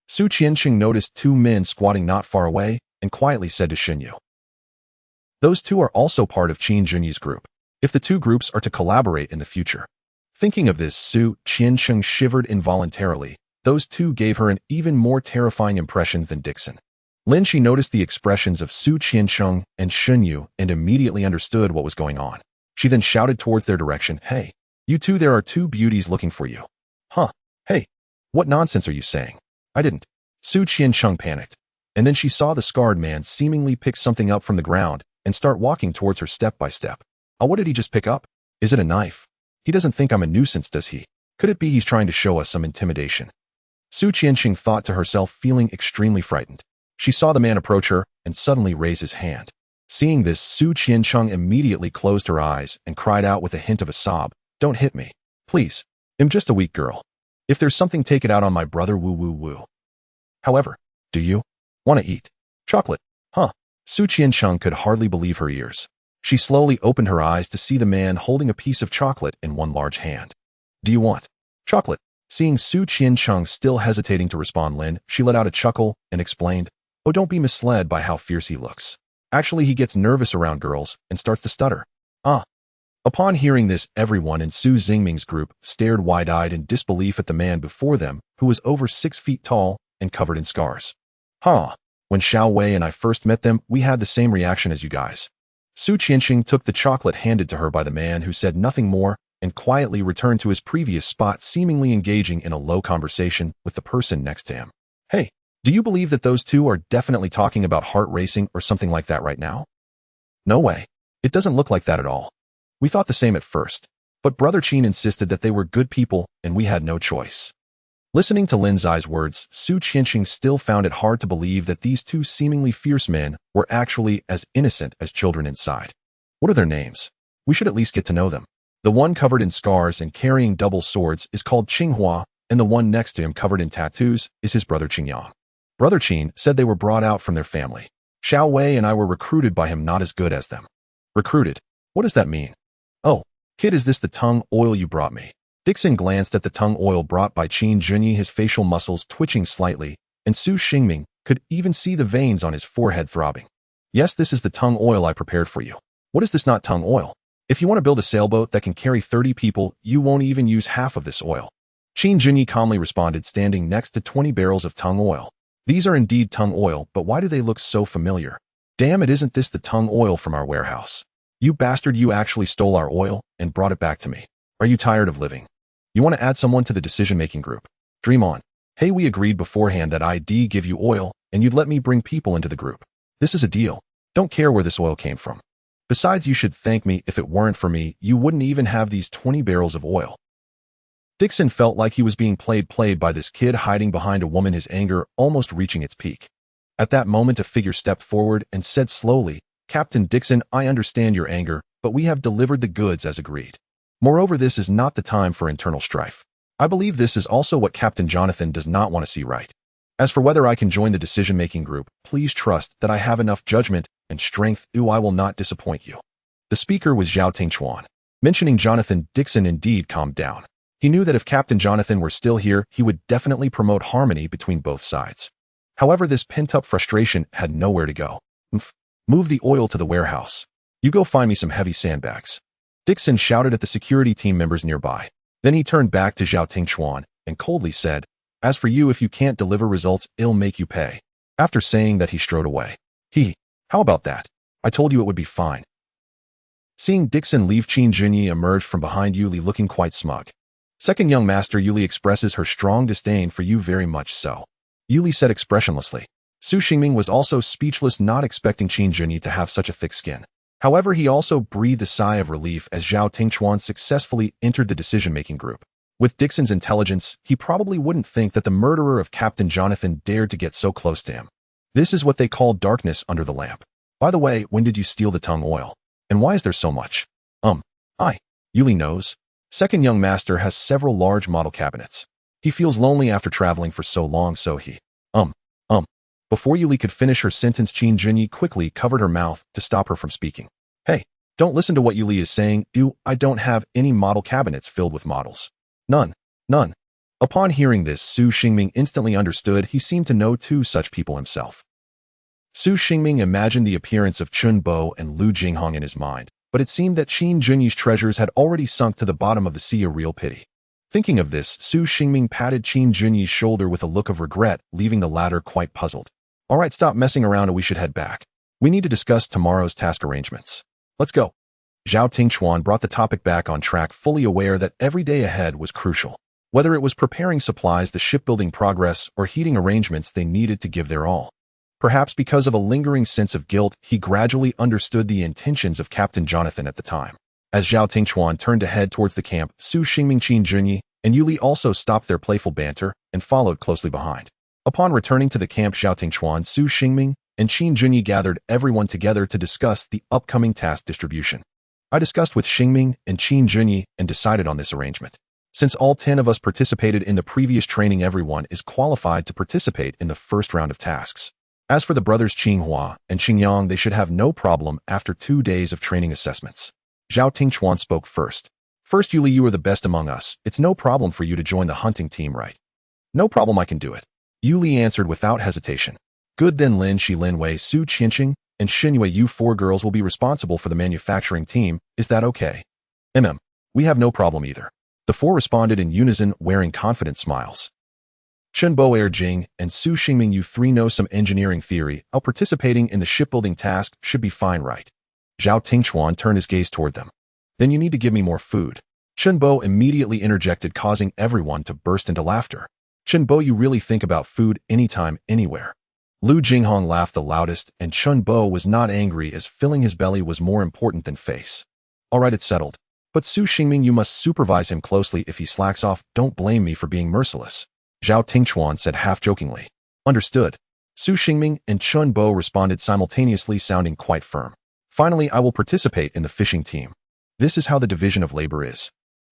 Su Qianqing noticed two men squatting not far away and quietly said to Xinyu. Those two are also part of Qin Junyi's group, if the two groups are to collaborate in the future. Thinking of this, Su Qianqing shivered involuntarily. Those two gave her an even more terrifying impression than Dixon. Lin Shi noticed the expressions of Su Qianqing and Xinyu and immediately understood what was going on. She then shouted towards their direction, Hey, you two, there are two beauties looking for you. Huh? Hey, what nonsense are you saying? I didn't. Su Qianqing panicked, and then she saw the scarred man seemingly pick something up from the ground and start walking towards her step by step. What did he just pick up? Is it a knife? He doesn't think I'm a nuisance, does he? Could it be he's trying to show us some intimidation? Su Qianqing thought to herself, feeling extremely frightened. She saw the man approach her and suddenly raise his hand. Seeing this, Su Tianqiong immediately closed her eyes and cried out with a hint of a sob, "Don't hit me. Please. I'm just a weak girl. If there's something, take it out on my brother, woo woo woo." However, do you want to eat chocolate? Huh? Su Tianqiong could hardly believe her ears. She slowly opened her eyes to see the man holding a piece of chocolate in one large hand. "Do you want chocolate?" Seeing Su Tianqiong still hesitating to respond, she let out a chuckle and explained, "Oh, don't be misled by how fierce he looks. Actually, he gets nervous around girls and starts to stutter." Ah. Upon hearing this, everyone in Su Xingming's group stared wide-eyed in disbelief at the man before them, who was over 6 feet tall and covered in scars. Huh. When Xiao Wei and I first met them, we had the same reaction as you guys. Su Qianxing took the chocolate handed to her by the man, who said nothing more and quietly returned to his previous spot, seemingly engaging in a low conversation with the person next to him. "Hey, do you believe that those two are definitely talking about heart racing or something like that right now?" "No way. It doesn't look like that at all. We thought the same at first, but Brother Qin insisted that they were good people and we had no choice." Listening to Lin Zai's words, Su Qianxing still found it hard to believe that these two seemingly fierce men were actually as innocent as children inside. "What are their names? We should at least get to know them." The one covered in scars and carrying double swords is called Qinghua, and the one next to him covered in tattoos is his brother Qingyang. Brother Qin said they were brought out from their family. Xiao Wei and I were recruited by him, not as good as them. "Recruited? What does that mean?" "Oh, kid, is this the tongue oil you brought me?" Dixon glanced at the tongue oil brought by Qin Junyi, his facial muscles twitching slightly, and Su Xingming could even see the veins on his forehead throbbing. "Yes, this is the tongue oil I prepared for you." "What is this not tongue oil? If you want to build a sailboat that can carry 30 people, you won't even use half of this oil." Qin Junyi calmly responded, standing next to 20 barrels of tongue oil. "These are indeed tongue oil, but why do they look so familiar? Damn it, isn't this the tongue oil from our warehouse? You bastard, you actually stole our oil and brought it back to me. Are you tired of living? You want to add someone to the decision-making group? Dream on. Hey, we agreed beforehand that I'd give you oil and you'd let me bring people into the group. This is a deal. Don't care where this oil came from. Besides, you should thank me. If it weren't for me, you wouldn't even have these 20 barrels of oil." Dixon felt like he was being played by this kid hiding behind a woman, his anger almost reaching its peak. At that moment, a figure stepped forward and said slowly, "Captain Dixon, I understand your anger, but we have delivered the goods as agreed. Moreover, this is not the time for internal strife. I believe this is also what Captain Jonathan does not want to see, right? As for whether I can join the decision-making group, please trust that I have enough judgment and strength. I will not disappoint you." The speaker was Zhao Tingchuan. Mentioning Jonathan, Dixon indeed calmed down. He knew that if Captain Jonathan were still here, he would definitely promote harmony between both sides. However, this pent-up frustration had nowhere to go. "Move the oil to the warehouse. You go find me some heavy sandbags." Dixon shouted at the security team members nearby. Then he turned back to Zhao Tingchuan and coldly said, "As for you, if you can't deliver results, I'll make you pay." After saying that, he strode away. How about that? I told you it would be fine." Seeing Dixon leave, Qin Junyi emerged from behind Yuli looking quite smug. "Second young master, Yuli expresses her strong disdain for you, very much so," Yuli said expressionlessly. Su Xingming was also speechless, not expecting Qin Junyi to have such a thick skin. However, he also breathed a sigh of relief as Zhao Tingchuan successfully entered the decision-making group. With Dixon's intelligence, he probably wouldn't think that the murderer of Captain Jonathan dared to get so close to him. This is what they call darkness under the lamp. By the way, when did you steal the tongue oil? And why is there so much? Yuli knows. Second young master has several large model cabinets. He feels lonely after traveling for so long, so he, Before Yuli could finish her sentence, Qin Junyi quickly covered her mouth to stop her from speaking. "Hey, don't listen to what Yuli is saying. I don't have any model cabinets filled with models. None. Upon hearing this, Su Xingming instantly understood. He seemed to know two such people himself. Su Xingming imagined the appearance of Chun Bo and Lu Jinghong in his mind, but it seemed that Qin Junyi's treasures had already sunk to the bottom of the sea. A real pity. Thinking of this, Su Xingming patted Qin Junyi's shoulder with a look of regret, leaving the latter quite puzzled. "All right, stop messing around and we should head back. We need to discuss tomorrow's task arrangements. Let's go." Zhao Tingchuan brought the topic back on track, fully aware that every day ahead was crucial. Whether it was preparing supplies, the shipbuilding progress, or heating arrangements, they needed to give their all. Perhaps because of a lingering sense of guilt, he gradually understood the intentions of Captain Jonathan at the time. As Zhao Tingchuan turned to head towards the camp, Su Xingming, Qin Junyi, and Yuli also stopped their playful banter and followed closely behind. Upon returning to the camp, Zhao Tingchuan, Su Xingming, and Qin Junyi gathered everyone together to discuss the upcoming task distribution. I discussed with Xingming and Qin Junyi and decided on this arrangement. Since all 10 of us participated in the previous training, everyone is qualified to participate in the first round of tasks. As for the brothers Qinghua and Qingyang, they should have no problem after 2 days of training assessments. Zhao Tingchuan spoke first. First, Yuli, you are the best among us. It's no problem for you to join the hunting team, right? No problem, I can do it. Yuli answered without hesitation. Good, then Lin Shi, Lin Wei, Su Qianqing, and Xinyue, you 4 girls will be responsible for the manufacturing team. Is that okay? We have no problem either. The 4 responded in unison, wearing confident smiles. Shenbo Erjing and Su Xingming, you 3 know some engineering theory. How participating in the shipbuilding task should be fine, right? Zhao Tingchuan turned his gaze toward them. Then you need to give me more food. Shenbo immediately interjected, causing everyone to burst into laughter. Shenbo, you really think about food anytime, anywhere. Lu Jinghong laughed the loudest, and Shenbo was not angry, as filling his belly was more important than face. All right, it's settled. But Su Xingming, you must supervise him closely. If he slacks off, don't blame me for being merciless. Zhao Tingchuan said half-jokingly. Understood. Su Xingming and Chun Bo responded simultaneously, sounding quite firm. Finally, I will participate in the fishing team. This is how the division of labor is.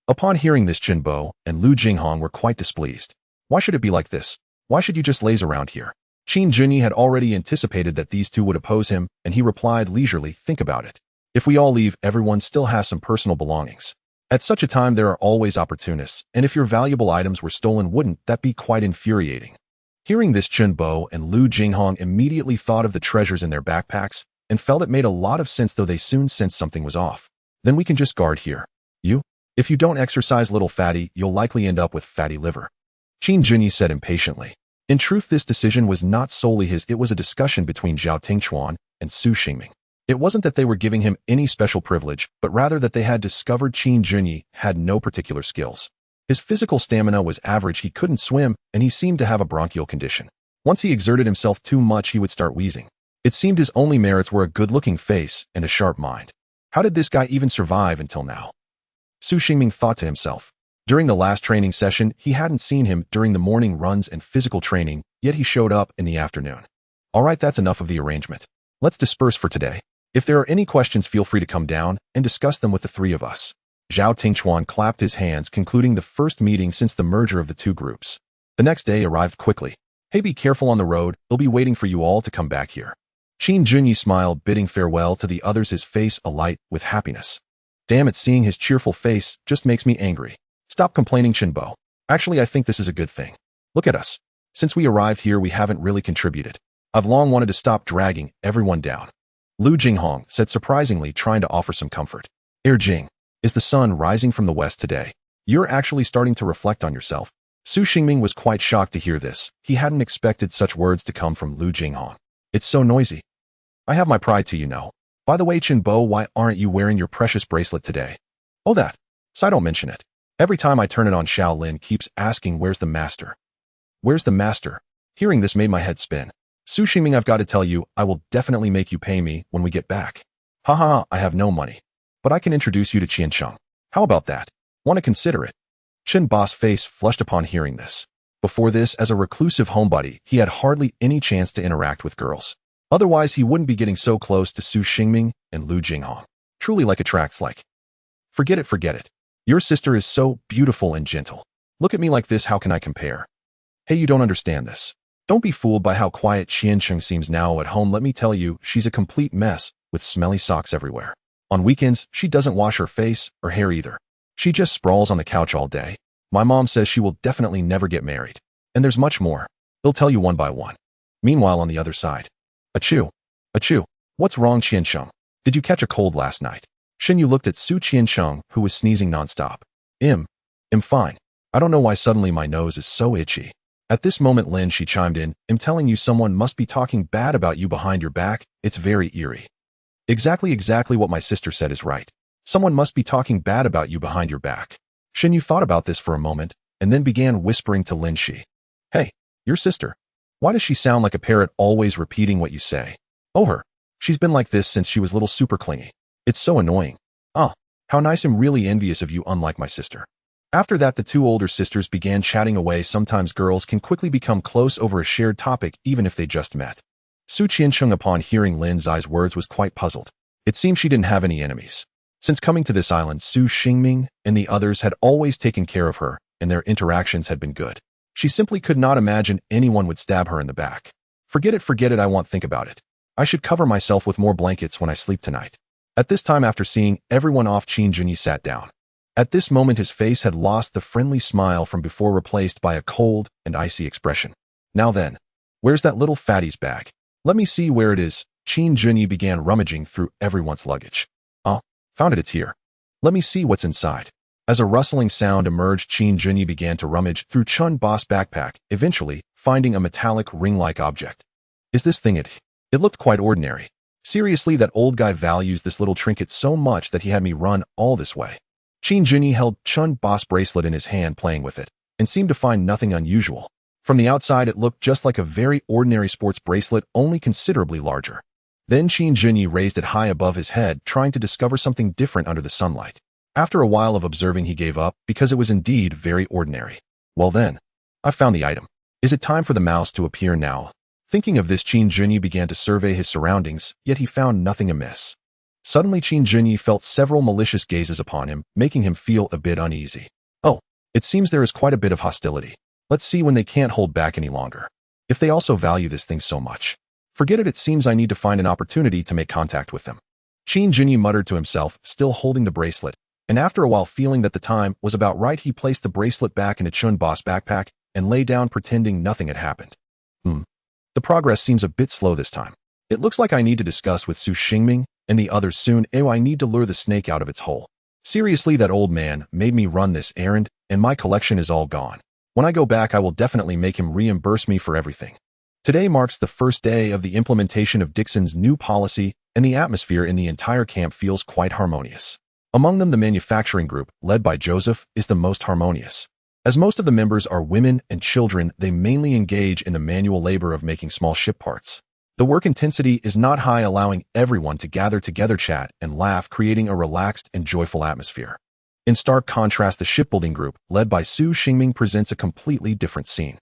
Upon hearing this, Chun Bo and Lu Jinghong were quite displeased. Why should it be like this? Why should you just laze around here? Qin Junyi had already anticipated that these two would oppose him, and he replied leisurely, think about it. If we all leave, everyone still has some personal belongings. At such a time, there are always opportunists, and if your valuable items were stolen, wouldn't that be quite infuriating? Hearing this, Chun Bo and Lu Jinghong immediately thought of the treasures in their backpacks and felt it made a lot of sense, though they soon sensed something was off. Then we can just guard here. If you don't exercise, little fatty, you'll likely end up with fatty liver. Qin Junyi said impatiently. In truth, this decision was not solely his, it was a discussion between Zhao Tingchuan and Su Xingming. It wasn't that they were giving him any special privilege, but rather that they had discovered Qin Junyi had no particular skills. His physical stamina was average, he couldn't swim, and he seemed to have a bronchial condition. Once he exerted himself too much, he would start wheezing. It seemed his only merits were a good-looking face and a sharp mind. How did this guy even survive until now? Su Xingming thought to himself. During the last training session, he hadn't seen him during the morning runs and physical training, yet he showed up in the afternoon. All right, that's enough of the arrangement. Let's disperse for today. If there are any questions, feel free to come down and discuss them with the 3 of us. Zhao Tingchuan clapped his hands, concluding the first meeting since the merger of the 2 groups. The next day arrived quickly. Hey, be careful on the road, they'll be waiting for you all to come back here. Qin Junyi smiled, bidding farewell to the others, his face alight with happiness. Damn it, seeing his cheerful face just makes me angry. Stop complaining, Qinbo. Actually, I think this is a good thing. Look at us. Since we arrived here, we haven't really contributed. I've long wanted to stop dragging everyone down. Lu Jinghong said surprisingly, trying to offer some comfort. Jing, is the sun rising from the west today? You're actually starting to reflect on yourself. Su Xingming was quite shocked to hear this. He hadn't expected such words to come from Lu Jinghong. It's so noisy. I have my pride too, you know. By the way, Qinbo, why aren't you wearing your precious bracelet today? Oh, that. So I don't mention it. Every time I turn it on, Xiao Lin keeps asking, where's the master? Where's the master? Hearing this made my head spin. Su Xingming, I've got to tell you, I will definitely make you pay me when we get back. Haha, I have no money. But I can introduce you to Tianqiong. How about that? Want to consider it? Qin Bo's face flushed upon hearing this. Before this, as a reclusive homebody, he had hardly any chance to interact with girls. Otherwise, he wouldn't be getting so close to Su Xingming and Lu Jinghong. Truly like attracts like. Forget it. Your sister is so beautiful and gentle. Look at me like this, how can I compare? Hey, you don't understand this. Don't be fooled by how quiet Tianqiong seems now at home. Let me tell you, she's a complete mess, with smelly socks everywhere. On weekends, she doesn't wash her face or hair either. She just sprawls on the couch all day. My mom says she will definitely never get married. And there's much more. They'll tell you one by one. Meanwhile, on the other side. Achoo. What's wrong, Tianqiong? Did you catch a cold last night? Xinyu looked at Su Tianqiong, who was sneezing nonstop. I'm fine. I don't know why suddenly my nose is so itchy. At this moment, Lin Shi chimed in. I'm telling you, someone must be talking bad about you behind your back. It's very eerie. Exactly what my sister said is right. Someone must be talking bad about you behind your back. Xinyu thought about this for a moment, and then began whispering to Lin Shi. Hey, your sister. Why does she sound like a parrot, always repeating what you say? Oh, her. She's been like this since she was little, super clingy. It's so annoying. Ah, how nice. I'm really envious of you, unlike my sister. After that, the 2 older sisters began chatting away. Sometimes girls can quickly become close over a shared topic, even if they just met. Tianqiong, upon hearing Lin Zai's words, was quite puzzled. It seemed she didn't have any enemies. Since coming to this island, Su Xingming and the others had always taken care of her, and their interactions had been good. She simply could not imagine anyone would stab her in the back. Forget it, I won't think about it. I should cover myself with more blankets when I sleep tonight. At this time, after seeing everyone off, Qin Junyi sat down. At this moment, his face had lost the friendly smile from before, replaced by a cold and icy expression. Now then, where's that little fatty's bag? Let me see where it is. Qin Junyi began rummaging through everyone's luggage. Oh, found it, it's here. Let me see what's inside. As a rustling sound emerged, Qin Junyi began to rummage through Chun Bo's backpack, eventually finding a metallic ring-like object. Is this thing it? It looked quite ordinary. Seriously, that old guy values this little trinket so much that he had me run all this way. Qin Junyi held Chun Bo's bracelet in his hand, playing with it, and seemed to find nothing unusual. From the outside, it looked just like a very ordinary sports bracelet, only considerably larger. Then Qin Junyi raised it high above his head, trying to discover something different under the sunlight. After a while of observing, he gave up, because it was indeed very ordinary. Well then, I found the item. Is it time for the mouse to appear now? Thinking of this, Qin Junyi began to survey his surroundings, yet he found nothing amiss. Suddenly, Qin Junyi felt several malicious gazes upon him, making him feel a bit uneasy. Oh, it seems there is quite a bit of hostility. Let's see when they can't hold back any longer. If they also value this thing so much. Forget it seems I need to find an opportunity to make contact with them. Qin Junyi muttered to himself, still holding the bracelet, and after a while, feeling that the time was about right, he placed the bracelet back into Chun Bo's backpack and lay down, pretending nothing had happened. The progress seems a bit slow this time. It looks like I need to discuss with Su Xingming and the others soon. I need to lure the snake out of its hole. Seriously, that old man made me run this errand, and my collection is all gone. When I go back, I will definitely make him reimburse me for everything. Today marks the first day of the implementation of Dixon's new policy, and the atmosphere in the entire camp feels quite harmonious. Among them, the manufacturing group, led by Joseph, is the most harmonious. As most of the members are women and children, they mainly engage in the manual labor of making small ship parts. The work intensity is not high, allowing everyone to gather together, chat, and laugh, creating a relaxed and joyful atmosphere. In stark contrast, the shipbuilding group, led by Su Xingming, presents a completely different scene.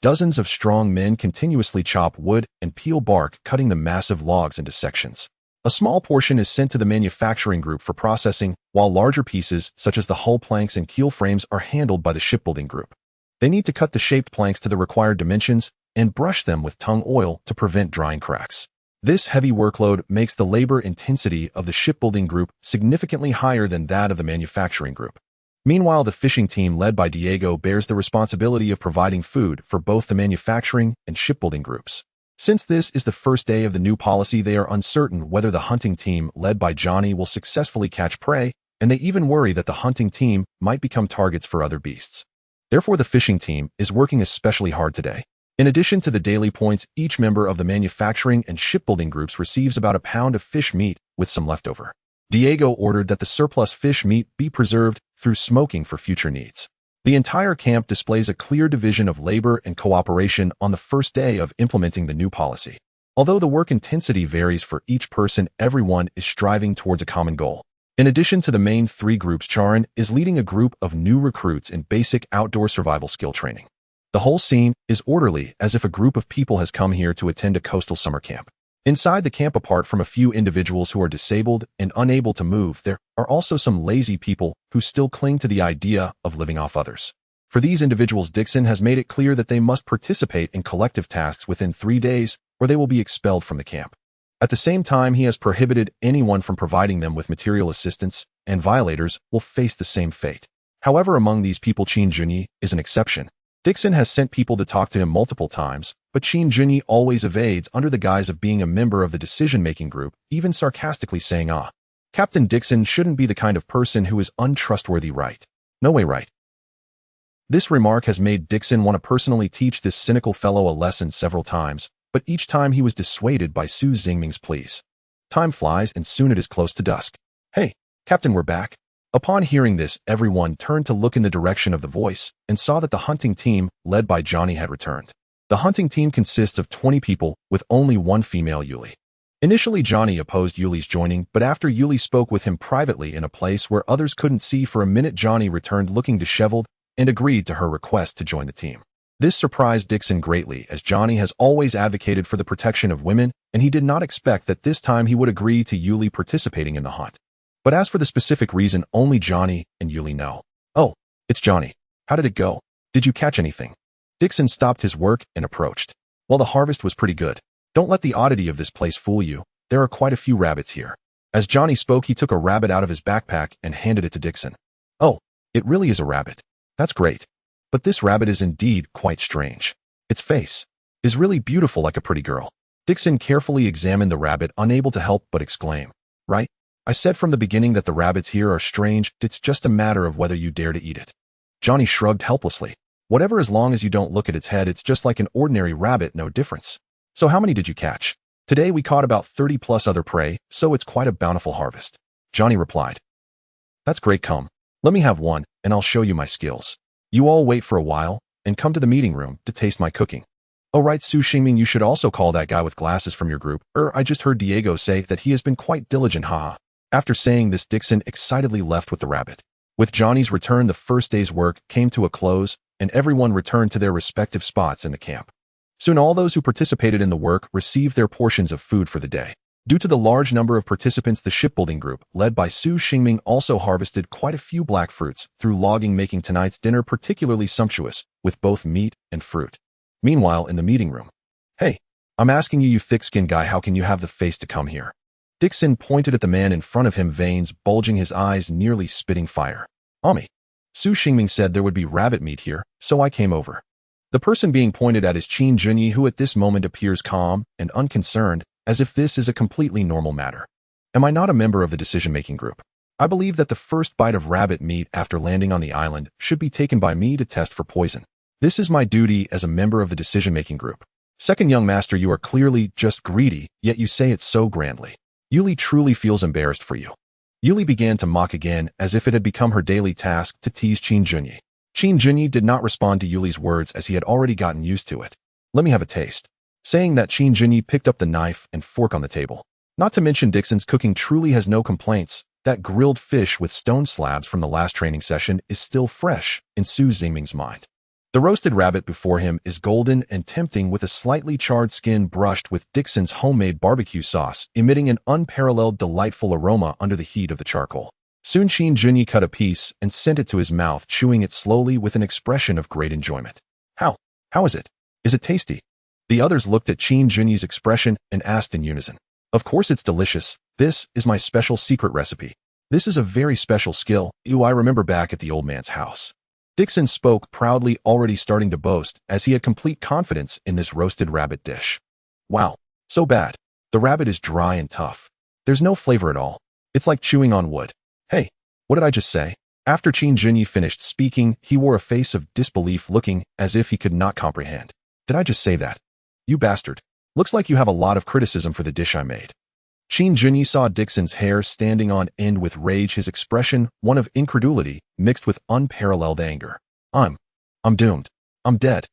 Dozens of strong men continuously chop wood and peel bark, cutting the massive logs into sections. A small portion is sent to the manufacturing group for processing, while larger pieces, such as the hull planks and keel frames, are handled by the shipbuilding group. They need to cut the shaped planks to the required dimensions and brush them with tung oil to prevent drying cracks. This heavy workload makes the labor intensity of the shipbuilding group significantly higher than that of the manufacturing group. Meanwhile, the fishing team, led by Diego, bears the responsibility of providing food for both the manufacturing and shipbuilding groups. Since this is the first day of the new policy, they are uncertain whether the hunting team, led by Johnny, will successfully catch prey, and they even worry that the hunting team might become targets for other beasts. Therefore, the fishing team is working especially hard today. In addition to the daily points, each member of the manufacturing and shipbuilding groups receives about a pound of fish meat with some leftover. Diego ordered that the surplus fish meat be preserved through smoking for future needs. The entire camp displays a clear division of labor and cooperation on the first day of implementing the new policy. Although the work intensity varies for each person, everyone is striving towards a common goal. In addition to the main three groups, Charan is leading a group of new recruits in basic outdoor survival skill training. The whole scene is orderly, as if a group of people has come here to attend a coastal summer camp. Inside the camp, apart from a few individuals who are disabled and unable to move, there are also some lazy people who still cling to the idea of living off others. For these individuals, Dixon has made it clear that they must participate in collective tasks within 3 days, or they will be expelled from the camp. At the same time, he has prohibited anyone from providing them with material assistance, and violators will face the same fate. However, among these people, Qin Junyi is an exception. Dixon has sent people to talk to him multiple times, but Qin Junyi always evades under the guise of being a member of the decision-making group, even sarcastically saying, Captain Dixon shouldn't be the kind of person who is untrustworthy, right? No way, right? This remark has made Dixon want to personally teach this cynical fellow a lesson several times, but each time he was dissuaded by Su Xingming's pleas. Time flies, and soon it is close to dusk. Hey, Captain, we're back. Upon hearing this, everyone turned to look in the direction of the voice and saw that the hunting team, led by Johnny, had returned. The hunting team consists of 20 people, with only one female, Yuli. Initially, Johnny opposed Yuli's joining, but after Yuli spoke with him privately in a place where others couldn't see for a minute, Johnny returned looking disheveled and agreed to her request to join the team. This surprised Dixon greatly, as Johnny has always advocated for the protection of women, and he did not expect that this time he would agree to Yuli participating in the hunt. But as for the specific reason, only Johnny and Yuli know. "Oh, it's Johnny. How did it go? Did you catch anything?" Dixon stopped his work and approached. "Well, the harvest was pretty good. Don't let the oddity of this place fool you. There are quite a few rabbits here." As Johnny spoke, he took a rabbit out of his backpack and handed it to Dixon. "Oh, it really is a rabbit. That's great. But this rabbit is indeed quite strange. Its face is really beautiful, like a pretty girl." Dixon carefully examined the rabbit, unable to help but exclaim, "Right? I said from the beginning that the rabbits here are strange. It's just a matter of whether you dare to eat it." Johnny shrugged helplessly. "Whatever, as long as you don't look at its head, it's just like an ordinary rabbit, no difference." "So how many did you catch?" "Today we caught about 30 plus other prey, so it's quite a bountiful harvest," Johnny replied. "That's great. Come, let me have one, and I'll show you my skills. You all wait for a while, and come to the meeting room to taste my cooking." "Oh right, Su Xingming, you should also call that guy with glasses from your group. I just heard Diego say that he has been quite diligent, haha." After saying this, Dixon excitedly left with the rabbit. With Johnny's return, the first day's work came to a close, and everyone returned to their respective spots in the camp. Soon all those who participated in the work received their portions of food for the day. Due to the large number of participants, the shipbuilding group, led by Su Xingming, also harvested quite a few black fruits through logging, making tonight's dinner particularly sumptuous, with both meat and fruit. Meanwhile, in the meeting room, "Hey, I'm asking you, you thick-skinned guy, how can you have the face to come here?" Dixon pointed at the man in front of him, veins bulging, his eyes nearly spitting fire. "Ami, Su Xingming said there would be rabbit meat here, so I came over." The person being pointed at is Qin Junyi, who at this moment appears calm and unconcerned, as if this is a completely normal matter. "Am I not a member of the decision-making group? I believe that the first bite of rabbit meat after landing on the island should be taken by me to test for poison. This is my duty as a member of the decision-making group." "Second young master, you are clearly just greedy, yet you say it so grandly. Yuli truly feels embarrassed for you." Yuli began to mock again, as if it had become her daily task to tease Qin Junyi. Qin Junyi did not respond to Yuli's words, as he had already gotten used to it. "Let me have a taste." Saying that, Qin Junyi picked up the knife and fork on the table. Not to mention Dixon's cooking truly has no complaints. That grilled fish with stone slabs from the last training session is still fresh in Su Xingming's mind. The roasted rabbit before him is golden and tempting, with a slightly charred skin brushed with Dixon's homemade barbecue sauce, emitting an unparalleled delightful aroma under the heat of the charcoal. Soon Qin Junyi cut a piece and sent it to his mouth, chewing it slowly with an expression of great enjoyment. How is it? Is it tasty?" The others looked at Qin Junyi's expression and asked in unison. "Of course it's delicious. This is my special secret recipe. This is a very special skill. I remember back at the old man's house." Dixon spoke proudly, already starting to boast, as he had complete confidence in this roasted rabbit dish. "Wow, so bad. The rabbit is dry and tough. There's no flavor at all. It's like chewing on wood." "Hey, what did I just say?" After Qin Junyi finished speaking, he wore a face of disbelief, looking as if he could not comprehend. "Did I just say that? You bastard. Looks like you have a lot of criticism for the dish I made." Qin Junyi saw Dixon's hair standing on end with rage, his expression one of incredulity mixed with unparalleled anger. I'm doomed. I'm dead."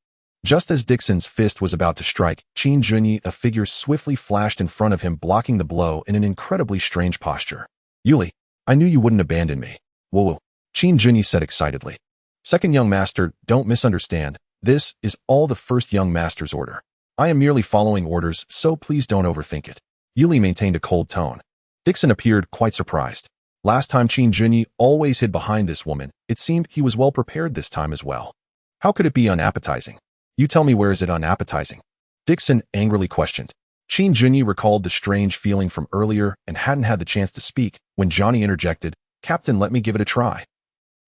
Just as Dixon's fist was about to strike, Qin Junyi, a figure swiftly flashed in front of him, blocking the blow in an incredibly strange posture. "Yuli, I knew you wouldn't abandon me." "Whoa," Qin Junyi said excitedly. "Second young master, don't misunderstand. This is all the first young master's order. I am merely following orders, so please don't overthink it." Yuli maintained a cold tone. Dixon appeared quite surprised. Last time Qin Junyi always hid behind this woman. It seemed he was well prepared this time as well. How could it be unappetizing? You tell me, where is it unappetizing? Dixon angrily questioned. Qin Junyi recalled the strange feeling from earlier and hadn't had the chance to speak when Johnny interjected, "Captain, let me give it a try."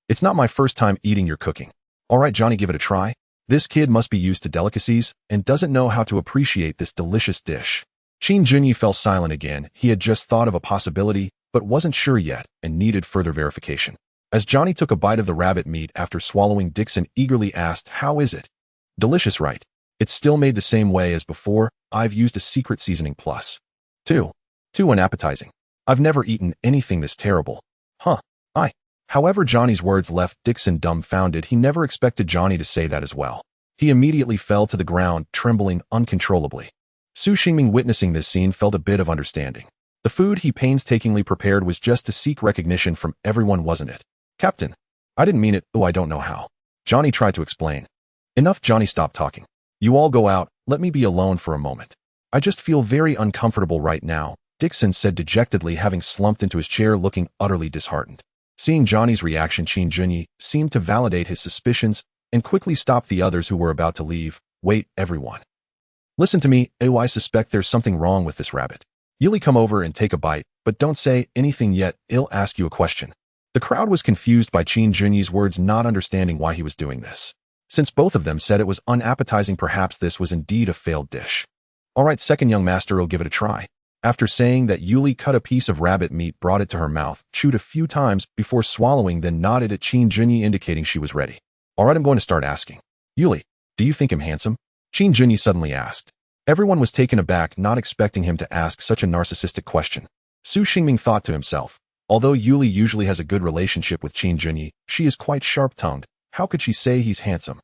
"It's not my first time eating your cooking." "All right, Johnny, give it a try." This kid must be used to delicacies and doesn't know how to appreciate this delicious dish. Qin Junyi fell silent again. He had just thought of a possibility, but wasn't sure yet and needed further verification. As Johnny took a bite of the rabbit meat after swallowing, Dixon eagerly asked, "How is it?" "Delicious, right? It's still made the same way as before. I've used a secret seasoning plus. Too unappetizing. I've never eaten anything this terrible." However, Johnny's words left Dixon dumbfounded. He never expected Johnny to say that as well. He immediately fell to the ground, trembling uncontrollably. Su Xingming, witnessing this scene, felt a bit of understanding. The food he painstakingly prepared was just to seek recognition from everyone, wasn't it? "Captain, I didn't mean it. I don't know how." Johnny tried to explain. Enough, Johnny, stop talking. You all go out, let me be alone for a moment. I just feel very uncomfortable right now, Dixon said dejectedly, having slumped into his chair looking utterly disheartened. Seeing Johnny's reaction, Qin Junyi seemed to validate his suspicions and quickly stopped the others who were about to leave. Wait, everyone. Listen to me, I suspect there's something wrong with this rabbit. Yuli, come over and take a bite, but don't say anything yet, I'll ask you a question. The crowd was confused by Qin Junyi's words, not understanding why he was doing this. Since both of them said it was unappetizing, perhaps this was indeed a failed dish. All right, second young master, I'll give it a try. After saying that, Yuli cut a piece of rabbit meat, brought it to her mouth, chewed a few times before swallowing, then nodded at Qin Junyi, indicating she was ready. All right, I'm going to start asking. Yuli, do you think him handsome? Qin Junyi suddenly asked. Everyone was taken aback, not expecting him to ask such a narcissistic question. Su Xingming thought to himself, although Yuli usually has a good relationship with Qin Junyi, she is quite sharp-tongued. How could she say he's handsome?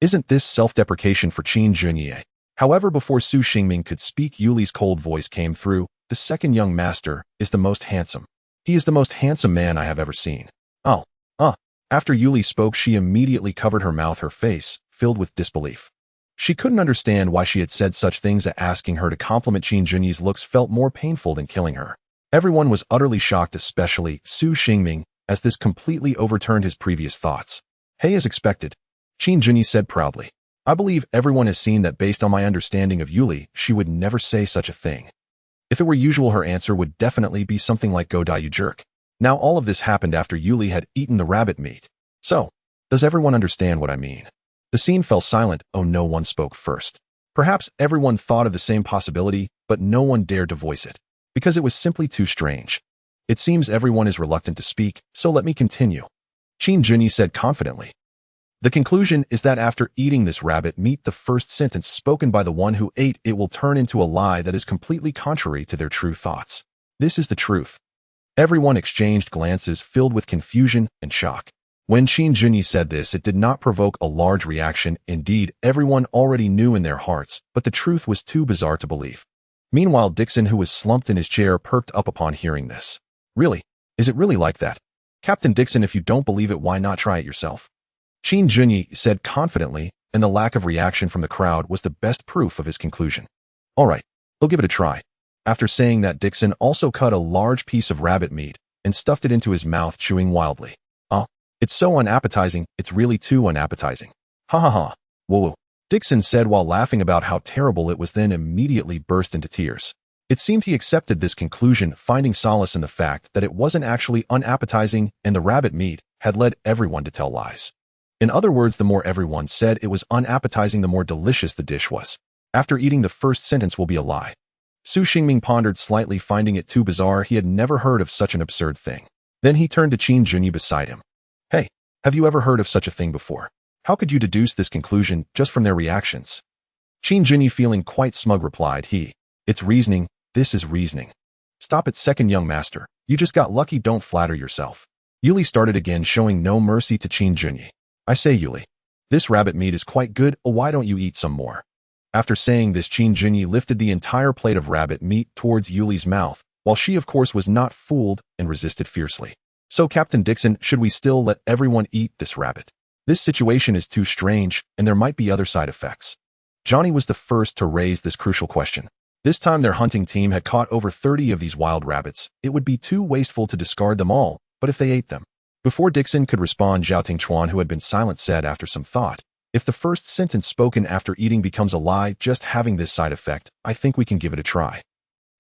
Isn't this self-deprecation for Qin Junyi? However, before Su Xingming could speak, Yuli's cold voice came through. The second young master is the most handsome. He is the most handsome man I have ever seen. Oh. After Yuli spoke, she immediately covered her mouth, her face filled with disbelief. She couldn't understand why she had said such things. Asking her to compliment Qin Junyi's looks felt more painful than killing her. Everyone was utterly shocked, especially Su Xingming, as this completely overturned his previous thoughts. Hey, as expected, Qin Junyi said proudly. I believe everyone has seen that. Based on my understanding of Yuli, she would never say such a thing. If it were usual, her answer would definitely be something like "Go die, you jerk." Now all of this happened after Yuli had eaten the rabbit meat. So, does everyone understand what I mean? The scene fell silent. No one spoke first. Perhaps everyone thought of the same possibility, but no one dared to voice it, because it was simply too strange. It seems everyone is reluctant to speak, so let me continue. Qin Junyi said confidently. The conclusion is that after eating this rabbit meat, the first sentence spoken by the one who ate it will turn into a lie that is completely contrary to their true thoughts. This is the truth. Everyone exchanged glances filled with confusion and shock. When Qin Junyi said this, it did not provoke a large reaction. Indeed, everyone already knew in their hearts, but the truth was too bizarre to believe. Meanwhile, Dixon, who was slumped in his chair, perked up upon hearing this. Really? Is it really like that? Captain Dixon, if you don't believe it, why not try it yourself? Qin Junyi said confidently, and the lack of reaction from the crowd was the best proof of his conclusion. All right, we'll give it a try. After saying that, Dixon also cut a large piece of rabbit meat and stuffed it into his mouth, chewing wildly. Oh, it's so unappetizing, it's really too unappetizing. Ha ha ha. Whoa. Dixon said while laughing about how terrible it was, then immediately burst into tears. It seemed he accepted this conclusion, finding solace in the fact that it wasn't actually unappetizing and the rabbit meat had led everyone to tell lies. In other words, the more everyone said it was unappetizing, the more delicious the dish was. After eating the first sentence will be a lie. Su Xingming pondered slightly, finding it too bizarre. He had never heard of such an absurd thing. Then he turned to Qin Junyi beside him. Hey, have you ever heard of such a thing before? How could you deduce this conclusion just from their reactions? Qin Junyi, feeling quite smug, replied. It's reasoning. This is reasoning. Stop it, second young master. You just got lucky, don't flatter yourself. Yuli started again, showing no mercy to Qin Junyi. I say, Yuli, this rabbit meat is quite good. Why don't you eat some more? After saying this, Qin Junyi lifted the entire plate of rabbit meat towards Yuli's mouth, while she of course was not fooled and resisted fiercely. So, Captain Dixon, should we still let everyone eat this rabbit? This situation is too strange, and there might be other side effects. Johnny was the first to raise this crucial question. This time their hunting team had caught over 30 of these wild rabbits. It would be too wasteful to discard them all, but if they ate them. Before Dixon could respond, Zhao Tingchuan, who had been silent, said after some thought, if the first sentence spoken after eating becomes a lie, just having this side effect, I think we can give it a try.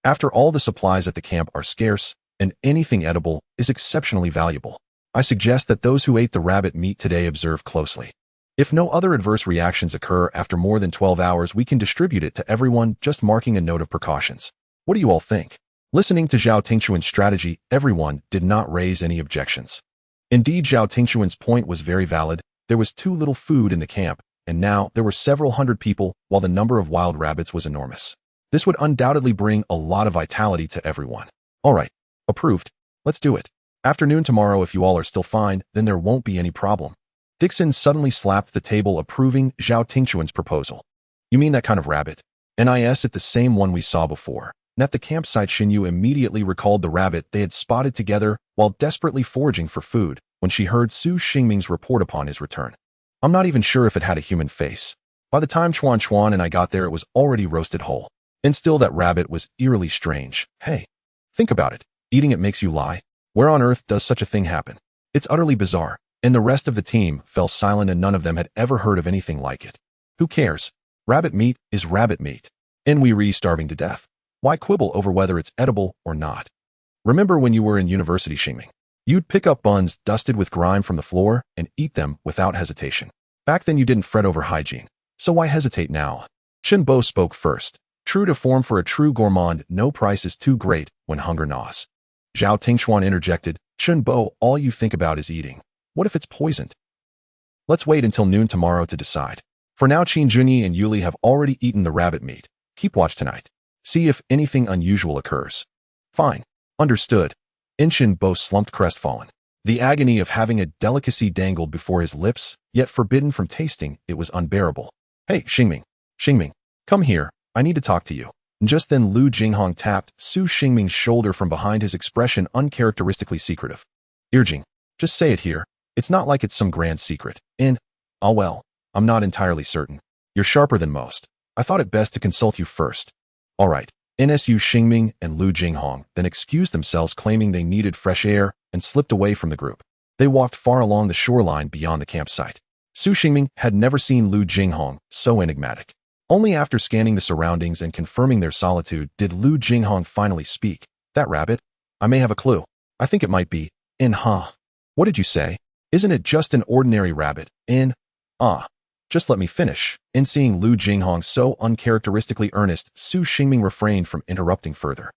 After all, the supplies at the camp are scarce, and anything edible is exceptionally valuable. I suggest that those who ate the rabbit meat today observe closely. If no other adverse reactions occur after more than 12 hours, we can distribute it to everyone, just marking a note of precautions. What do you all think? Listening to Zhao Tingchuan's strategy, everyone did not raise any objections. Indeed, Zhao Tingchuan's point was very valid. There was too little food in the camp, and now there were several hundred people, while the number of wild rabbits was enormous. This would undoubtedly bring a lot of vitality to everyone. All right, approved. Let's do it. Afternoon tomorrow, if you all are still fine, then there won't be any problem. Dixon suddenly slapped the table, approving Zhao Tingchuan's proposal. You mean that kind of rabbit? NIS, it the same one we saw before. At the campsite, Xinyu immediately recalled the rabbit they had spotted together while desperately foraging for food when she heard Su Xingming's report upon his return. I'm not even sure if it had a human face. By the time Chuan and I got there, it was already roasted whole. And still that rabbit was eerily strange. Hey, think about it. Eating it makes you lie. Where on earth does such a thing happen? It's utterly bizarre. And the rest of the team fell silent, and none of them had ever heard of anything like it. Who cares? Rabbit meat is rabbit meat. And we starving to death. Why quibble over whether it's edible or not? Remember when you were in university, Xingming? You'd pick up buns dusted with grime from the floor and eat them without hesitation. Back then you didn't fret over hygiene. So why hesitate now? Bo spoke first. True to form for a true gourmand, no price is too great when hunger gnaws. Zhao Tingchuan interjected, Bo, all you think about is eating. What if it's poisoned? Let's wait until noon tomorrow to decide. For now, Qin Junyi and Yuli have already eaten the rabbit meat. Keep watch tonight. See if anything unusual occurs. Fine. Understood. Bo slumped crestfallen. The agony of having a delicacy dangled before his lips, yet forbidden from tasting, it was unbearable. Hey, Xingming, come here. I need to talk to you. And just then Lu Jinghong tapped Su Xingming's shoulder from behind, his expression uncharacteristically secretive. Irjing, just say it here. It's not like it's some grand secret. Well, I'm not entirely certain. You're sharper than most. I thought it best to consult you first. All right. NSU Xingming and Lu Jinghong then excused themselves, claiming they needed fresh air, and slipped away from the group. They walked far along the shoreline beyond the campsite. Su Xingming had never seen Lu Jinghong so enigmatic. Only after scanning the surroundings and confirming their solitude did Lu Jinghong finally speak. That rabbit? I may have a clue. I think it might be What did you say? Isn't it just an ordinary rabbit? Just let me finish. In seeing Lu Jinghong so uncharacteristically earnest, Su Xingming refrained from interrupting further.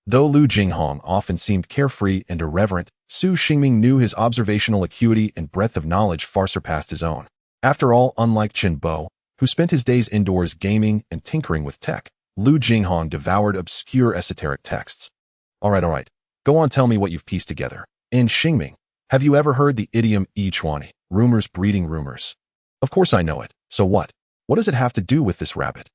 Though Lu Jinghong often seemed carefree and irreverent, Su Xingming knew his observational acuity and breadth of knowledge far surpassed his own. After all, unlike Bo, who spent his days indoors gaming and tinkering with tech, Lu Jinghong devoured obscure esoteric texts. All right. Go on, tell me what you've pieced together. And Xingming, have you ever heard the idiom Chuani, rumors breeding rumors? Of course I know it. So what? What does it have to do with this rabbit?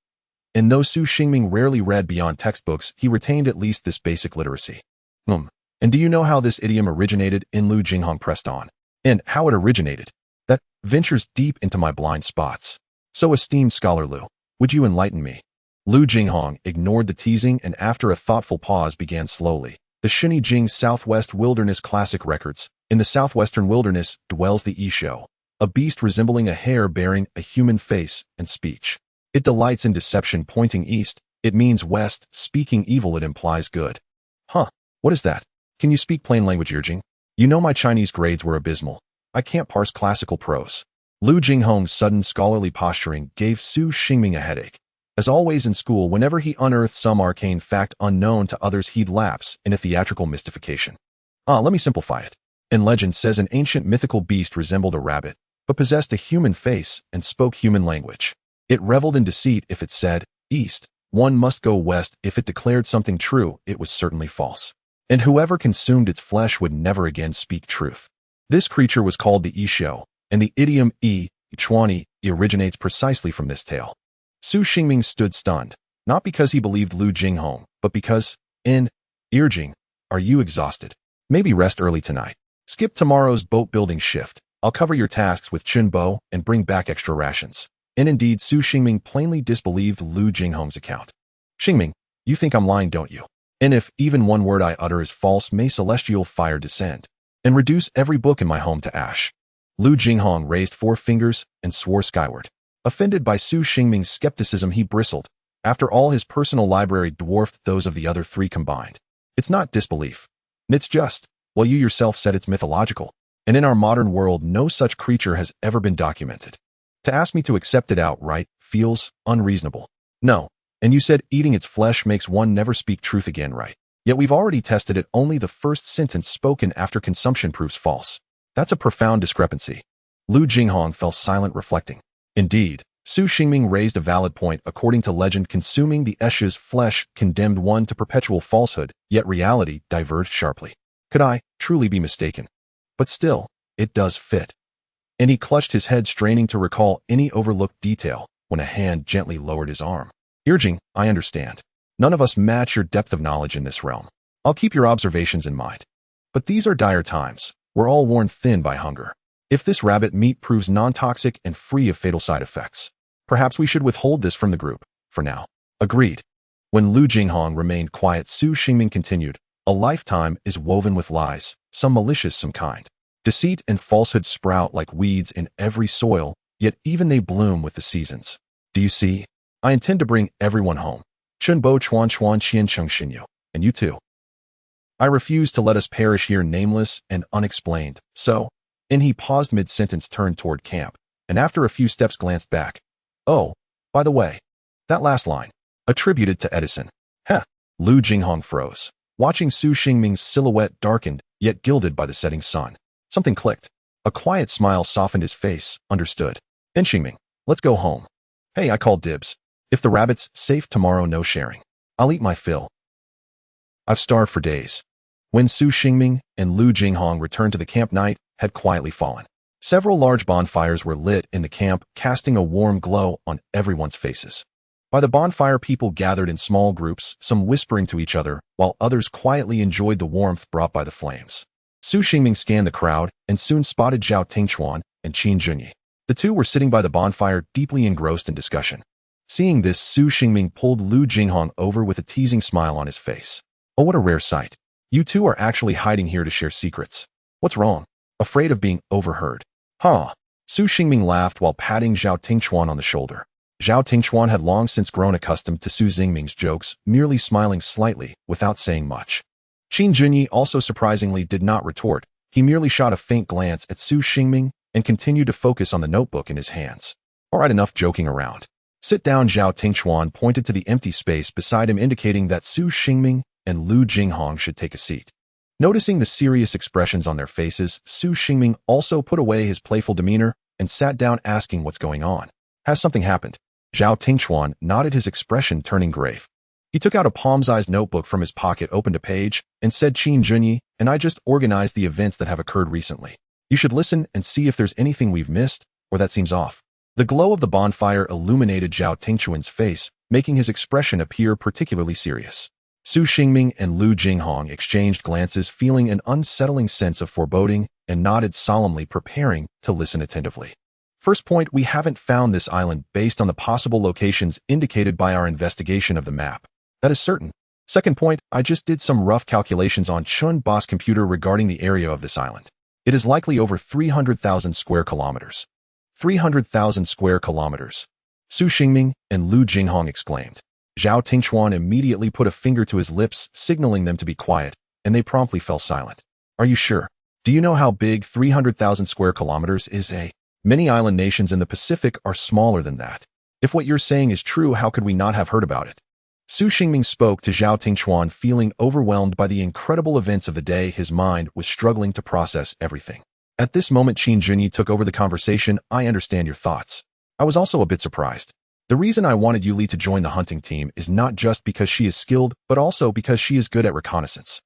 And though Su Xingming rarely read beyond textbooks, he retained at least this basic literacy. And do you know how this idiom originated? Lu Jinghong pressed on. And how it originated? That ventures deep into my blind spots. So esteemed scholar Lu, would you enlighten me? Lu Jinghong ignored the teasing and after a thoughtful pause began slowly. The Shinijing Southwest Wilderness Classic Records. In the southwestern wilderness dwells the Isho, a beast resembling a hare bearing a human face and speech. It delights in deception, pointing east. It means west, speaking evil it implies good. What is that? Can you speak plain language, Irjing? You know my Chinese grades were abysmal. I can't parse classical prose. Lu Jinghong's sudden scholarly posturing gave Su Xingming a headache. As always in school, whenever he unearthed some arcane fact unknown to others, he'd lapse in a theatrical mystification. Let me simplify it. In legend says an ancient mythical beast resembled a rabbit, but possessed a human face and spoke human language. It reveled in deceit if it said, east, one must go west. If it declared something true, it was certainly false. And whoever consumed its flesh would never again speak truth. This creature was called the Isho, and the idiom Chuani originates precisely from this tale. Su Xingming stood stunned, not because he believed Lu Jinghong, but because, Irjing, are you exhausted? Maybe rest early tonight. Skip tomorrow's boat building shift. I'll cover your tasks with Bo and bring back extra rations. And indeed, Su Xingming plainly disbelieved Lu Jinghong's account. Xingming, you think I'm lying, don't you? And if even one word I utter is false, may celestial fire descend and reduce every book in my home to ash. Lu Jinghong raised 4 fingers and swore skyward. Offended by Su Xingming's skepticism, he bristled. After all, his personal library dwarfed those of the other 3 combined. It's not disbelief. It's just, well, you yourself said it's mythological. And in our modern world, no such creature has ever been documented. To ask me to accept it outright feels unreasonable. No. And you said eating its flesh makes one never speak truth again, right? Yet we've already tested it. Only the first sentence spoken after consumption proves false. That's a profound discrepancy. Lu Jinghong fell silent, reflecting. Indeed, Su Xingming raised a valid point. According to legend, consuming the Esha's flesh condemned one to perpetual falsehood, yet reality diverged sharply. Could I truly be mistaken? But still, it does fit. And he clutched his head, straining to recall any overlooked detail, when a hand gently lowered his arm. Irjing, I understand. None of us match your depth of knowledge in this realm. I'll keep your observations in mind. But these are dire times. We're all worn thin by hunger. If this rabbit meat proves non-toxic and free of fatal side effects, perhaps we should withhold this from the group, for now. Agreed. When Lu Jinghong remained quiet, Su Xingming continued, a lifetime is woven with lies, some malicious, some kind. Deceit and falsehood sprout like weeds in every soil, yet even they bloom with the seasons. Do you see? I intend to bring everyone home. Chunbo Chuan Chuan Tianqiong Xinyu, and you too. I refuse to let us perish here nameless and unexplained, so, and he paused mid-sentence, turned toward camp, and after a few steps glanced back. Oh, by the way, that last line, attributed to Edison. Heh. Lu Jinghong froze, watching Su Xingming's silhouette darkened, yet gilded by the setting sun. Something clicked. A quiet smile softened his face. Understood. And Xingming, let's go home. Hey, I called dibs. If the rabbit's safe tomorrow, no sharing. I'll eat my fill. I've starved for days. When Su Xingming and Lu Jinghong returned to the camp, night had quietly fallen. Several large bonfires were lit in the camp, casting a warm glow on everyone's faces. By the bonfire, people gathered in small groups, some whispering to each other, while others quietly enjoyed the warmth brought by the flames. Su Xingming scanned the crowd and soon spotted Zhao Tingchuan and Qin Junyi. The two were sitting by the bonfire, deeply engrossed in discussion. Seeing this, Su Xingming pulled Lu Jinghong over with a teasing smile on his face. Oh, what a rare sight. You two are actually hiding here to share secrets. What's wrong? Afraid of being overheard? Huh? Su Xingming laughed while patting Zhao Tingchuan on the shoulder. Zhao Tingchuan had long since grown accustomed to Su Xingming's jokes, merely smiling slightly, without saying much. Qin Junyi also surprisingly did not retort. He merely shot a faint glance at Su Xingming and continued to focus on the notebook in his hands. All right, enough joking around. Sit down. Zhao Tingchuan pointed to the empty space beside him, indicating that Su Xingming and Lu Jinghong should take a seat. Noticing the serious expressions on their faces, Su Xingming also put away his playful demeanor and sat down, asking what's going on. Has something happened? Zhao Tingchuan nodded, his expression turning grave. He took out a palm-sized notebook from his pocket, opened a page, and said, Qin Junyi, and I just organized the events that have occurred recently. You should listen and see if there's anything we've missed, or that seems off. The glow of the bonfire illuminated Zhao Tingchuan's face, making his expression appear particularly serious. Su Xingming and Lu Jinghong exchanged glances, feeling an unsettling sense of foreboding, and nodded solemnly, preparing to listen attentively. First point, we haven't found this island based on the possible locations indicated by our investigation of the map. That is certain. Second point, I just did some rough calculations on Chun Bo's computer regarding the area of this island. It is likely over 300,000 square kilometers. 300,000 square kilometers. Su Xingming and Lu Jinghong exclaimed. Zhao Tingchuan immediately put a finger to his lips, signaling them to be quiet, and they promptly fell silent. Are you sure? Do you know how big 300,000 square kilometers is? Many island nations in the Pacific are smaller than that. If what you're saying is true, how could we not have heard about it? Su Xingming spoke to Zhao Tingchuan, feeling overwhelmed by the incredible events of the day. His mind was struggling to process everything. At this moment, Qin Junyi took over the conversation. I understand your thoughts. I was also a bit surprised. The reason I wanted Yuli to join the hunting team is not just because she is skilled, but also because she is good at reconnaissance.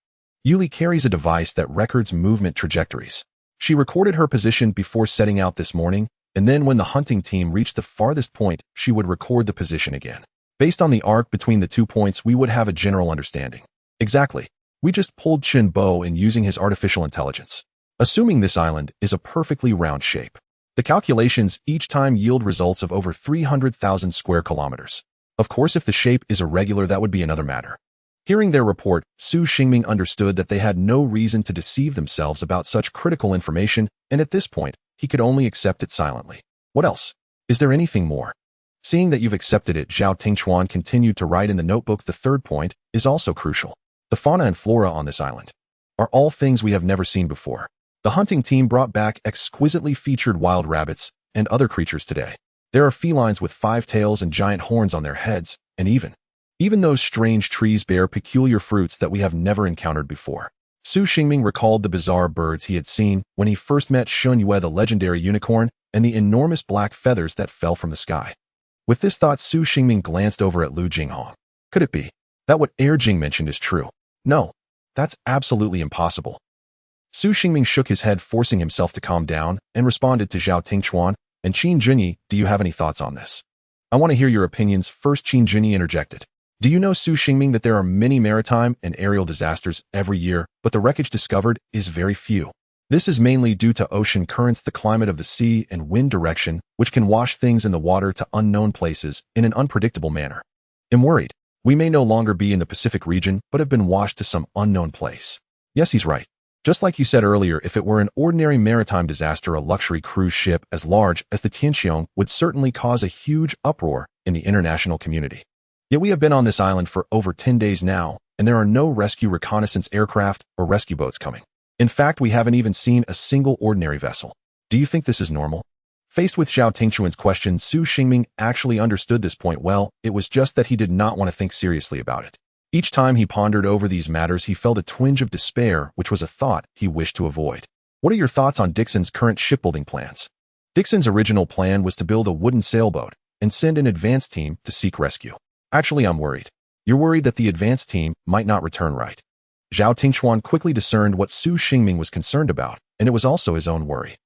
Yuli carries a device that records movement trajectories. She recorded her position before setting out this morning, and then when the hunting team reached the farthest point, she would record the position again. Based on the arc between the 2 points, we would have a general understanding. Exactly. We just pulled Chunbo in using his artificial intelligence. Assuming this island is a perfectly round shape. The calculations each time yield results of over 300,000 square kilometers. Of course, if the shape is irregular, that would be another matter. Hearing their report, Su Xingming understood that they had no reason to deceive themselves about such critical information, and at this point, he could only accept it silently. What else? Is there anything more? Seeing that you've accepted it, Zhao Tingchuan continued to write in the notebook. The third point is also crucial. The fauna and flora on this island are all things we have never seen before. The hunting team brought back exquisitely featured wild rabbits and other creatures today. There are felines with 5 tails and giant horns on their heads, and even those strange trees bear peculiar fruits that we have never encountered before. Su Xingming recalled the bizarre birds he had seen when he first met Shun Yue, the legendary unicorn, and the enormous black feathers that fell from the sky. With this thought, Su Xingming glanced over at Lu Jinghong. Could it be that what Jing mentioned is true? No, that's absolutely impossible. Su Xingming shook his head, forcing himself to calm down, and responded to Zhao Tingchuan and Qin Junyi, do you have any thoughts on this? I want to hear your opinions first. Qin Junyi interjected. Do you know, Su Xingming, that there are many maritime and aerial disasters every year, but the wreckage discovered is very few? This is mainly due to ocean currents, the climate of the sea, and wind direction, which can wash things in the water to unknown places in an unpredictable manner. I'm worried. We may no longer be in the Pacific region, but have been washed to some unknown place. Yes, he's right. Just like you said earlier, if it were an ordinary maritime disaster, a luxury cruise ship as large as the Tianqiong would certainly cause a huge uproar in the international community. Yet we have been on this island for over 10 days now, and there are no rescue reconnaissance aircraft or rescue boats coming. In fact, we haven't even seen a single ordinary vessel. Do you think this is normal? Faced with Zhao Tingchuan's question, Su Xingming actually understood this point well. It was just that he did not want to think seriously about it. Each time he pondered over these matters, he felt a twinge of despair, which was a thought he wished to avoid. What are your thoughts on Dixon's current shipbuilding plans? Dixon's original plan was to build a wooden sailboat and send an advance team to seek rescue. Actually, I'm worried. You're worried that the advance team might not return, right? Zhao Tingchuan quickly discerned what Su Xingming was concerned about, and it was also his own worry.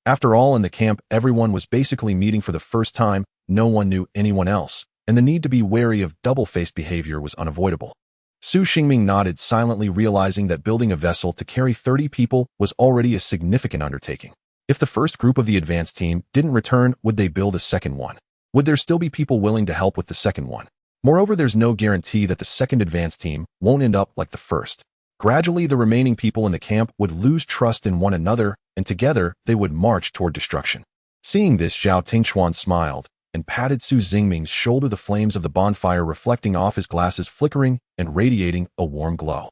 After all, in the camp, everyone was basically meeting for the first time, no one knew anyone else, and the need to be wary of double-faced behavior was unavoidable. Su Xingming nodded silently, realizing that building a vessel to carry 30 people was already a significant undertaking. If the first group of the advance team didn't return, would they build a second one? Would there still be people willing to help with the second one? Moreover, there's no guarantee that the second advance team won't end up like the first. Gradually, the remaining people in the camp would lose trust in one another, and together they would march toward destruction. Seeing this, Zhao Tingchuan smiled and patted Su Xingming's shoulder, the flames of the bonfire reflecting off his glasses, flickering and radiating a warm glow.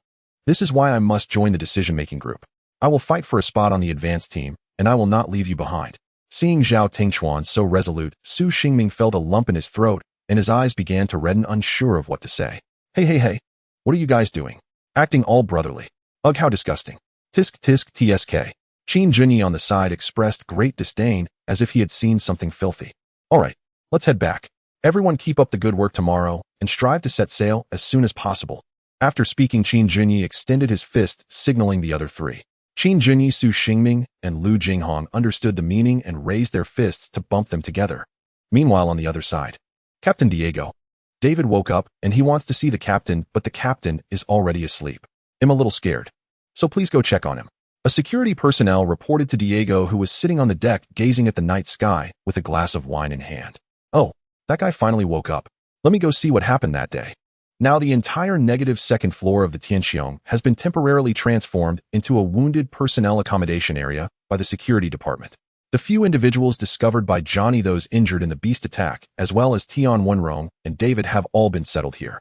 This is why I must join the decision-making group. I will fight for a spot on the advance team, and I will not leave you behind. Seeing Zhao Tingchuan so resolute, Su Xingming felt a lump in his throat, and his eyes began to redden, unsure of what to say. Hey, what are you guys doing? Acting all brotherly. Ugh, how disgusting. Tisk tsk. Qin Junyi on the side expressed great disdain, as if he had seen something filthy. All right, let's head back. Everyone keep up the good work tomorrow, and strive to set sail as soon as possible. After speaking, Qin Junyi extended his fist, signaling the other three. Qin Junyi, Su Xingming, and Lu Jinghong understood the meaning and raised their fists to bump them together. Meanwhile, on the other side, Captain Diego. David woke up, and he wants to see the captain, but the captain is already asleep. I'm a little scared. So please go check on him. A security personnel reported to Diego, who was sitting on the deck gazing at the night sky with a glass of wine in hand. Oh, that guy finally woke up. Let me go see what happened that day. Now the entire negative second floor of the Tianqiong has been temporarily transformed into a wounded personnel accommodation area by the security department. The few individuals discovered by Johnny, those injured in the beast attack, as well as Tian Wenrong and David, have all been settled here.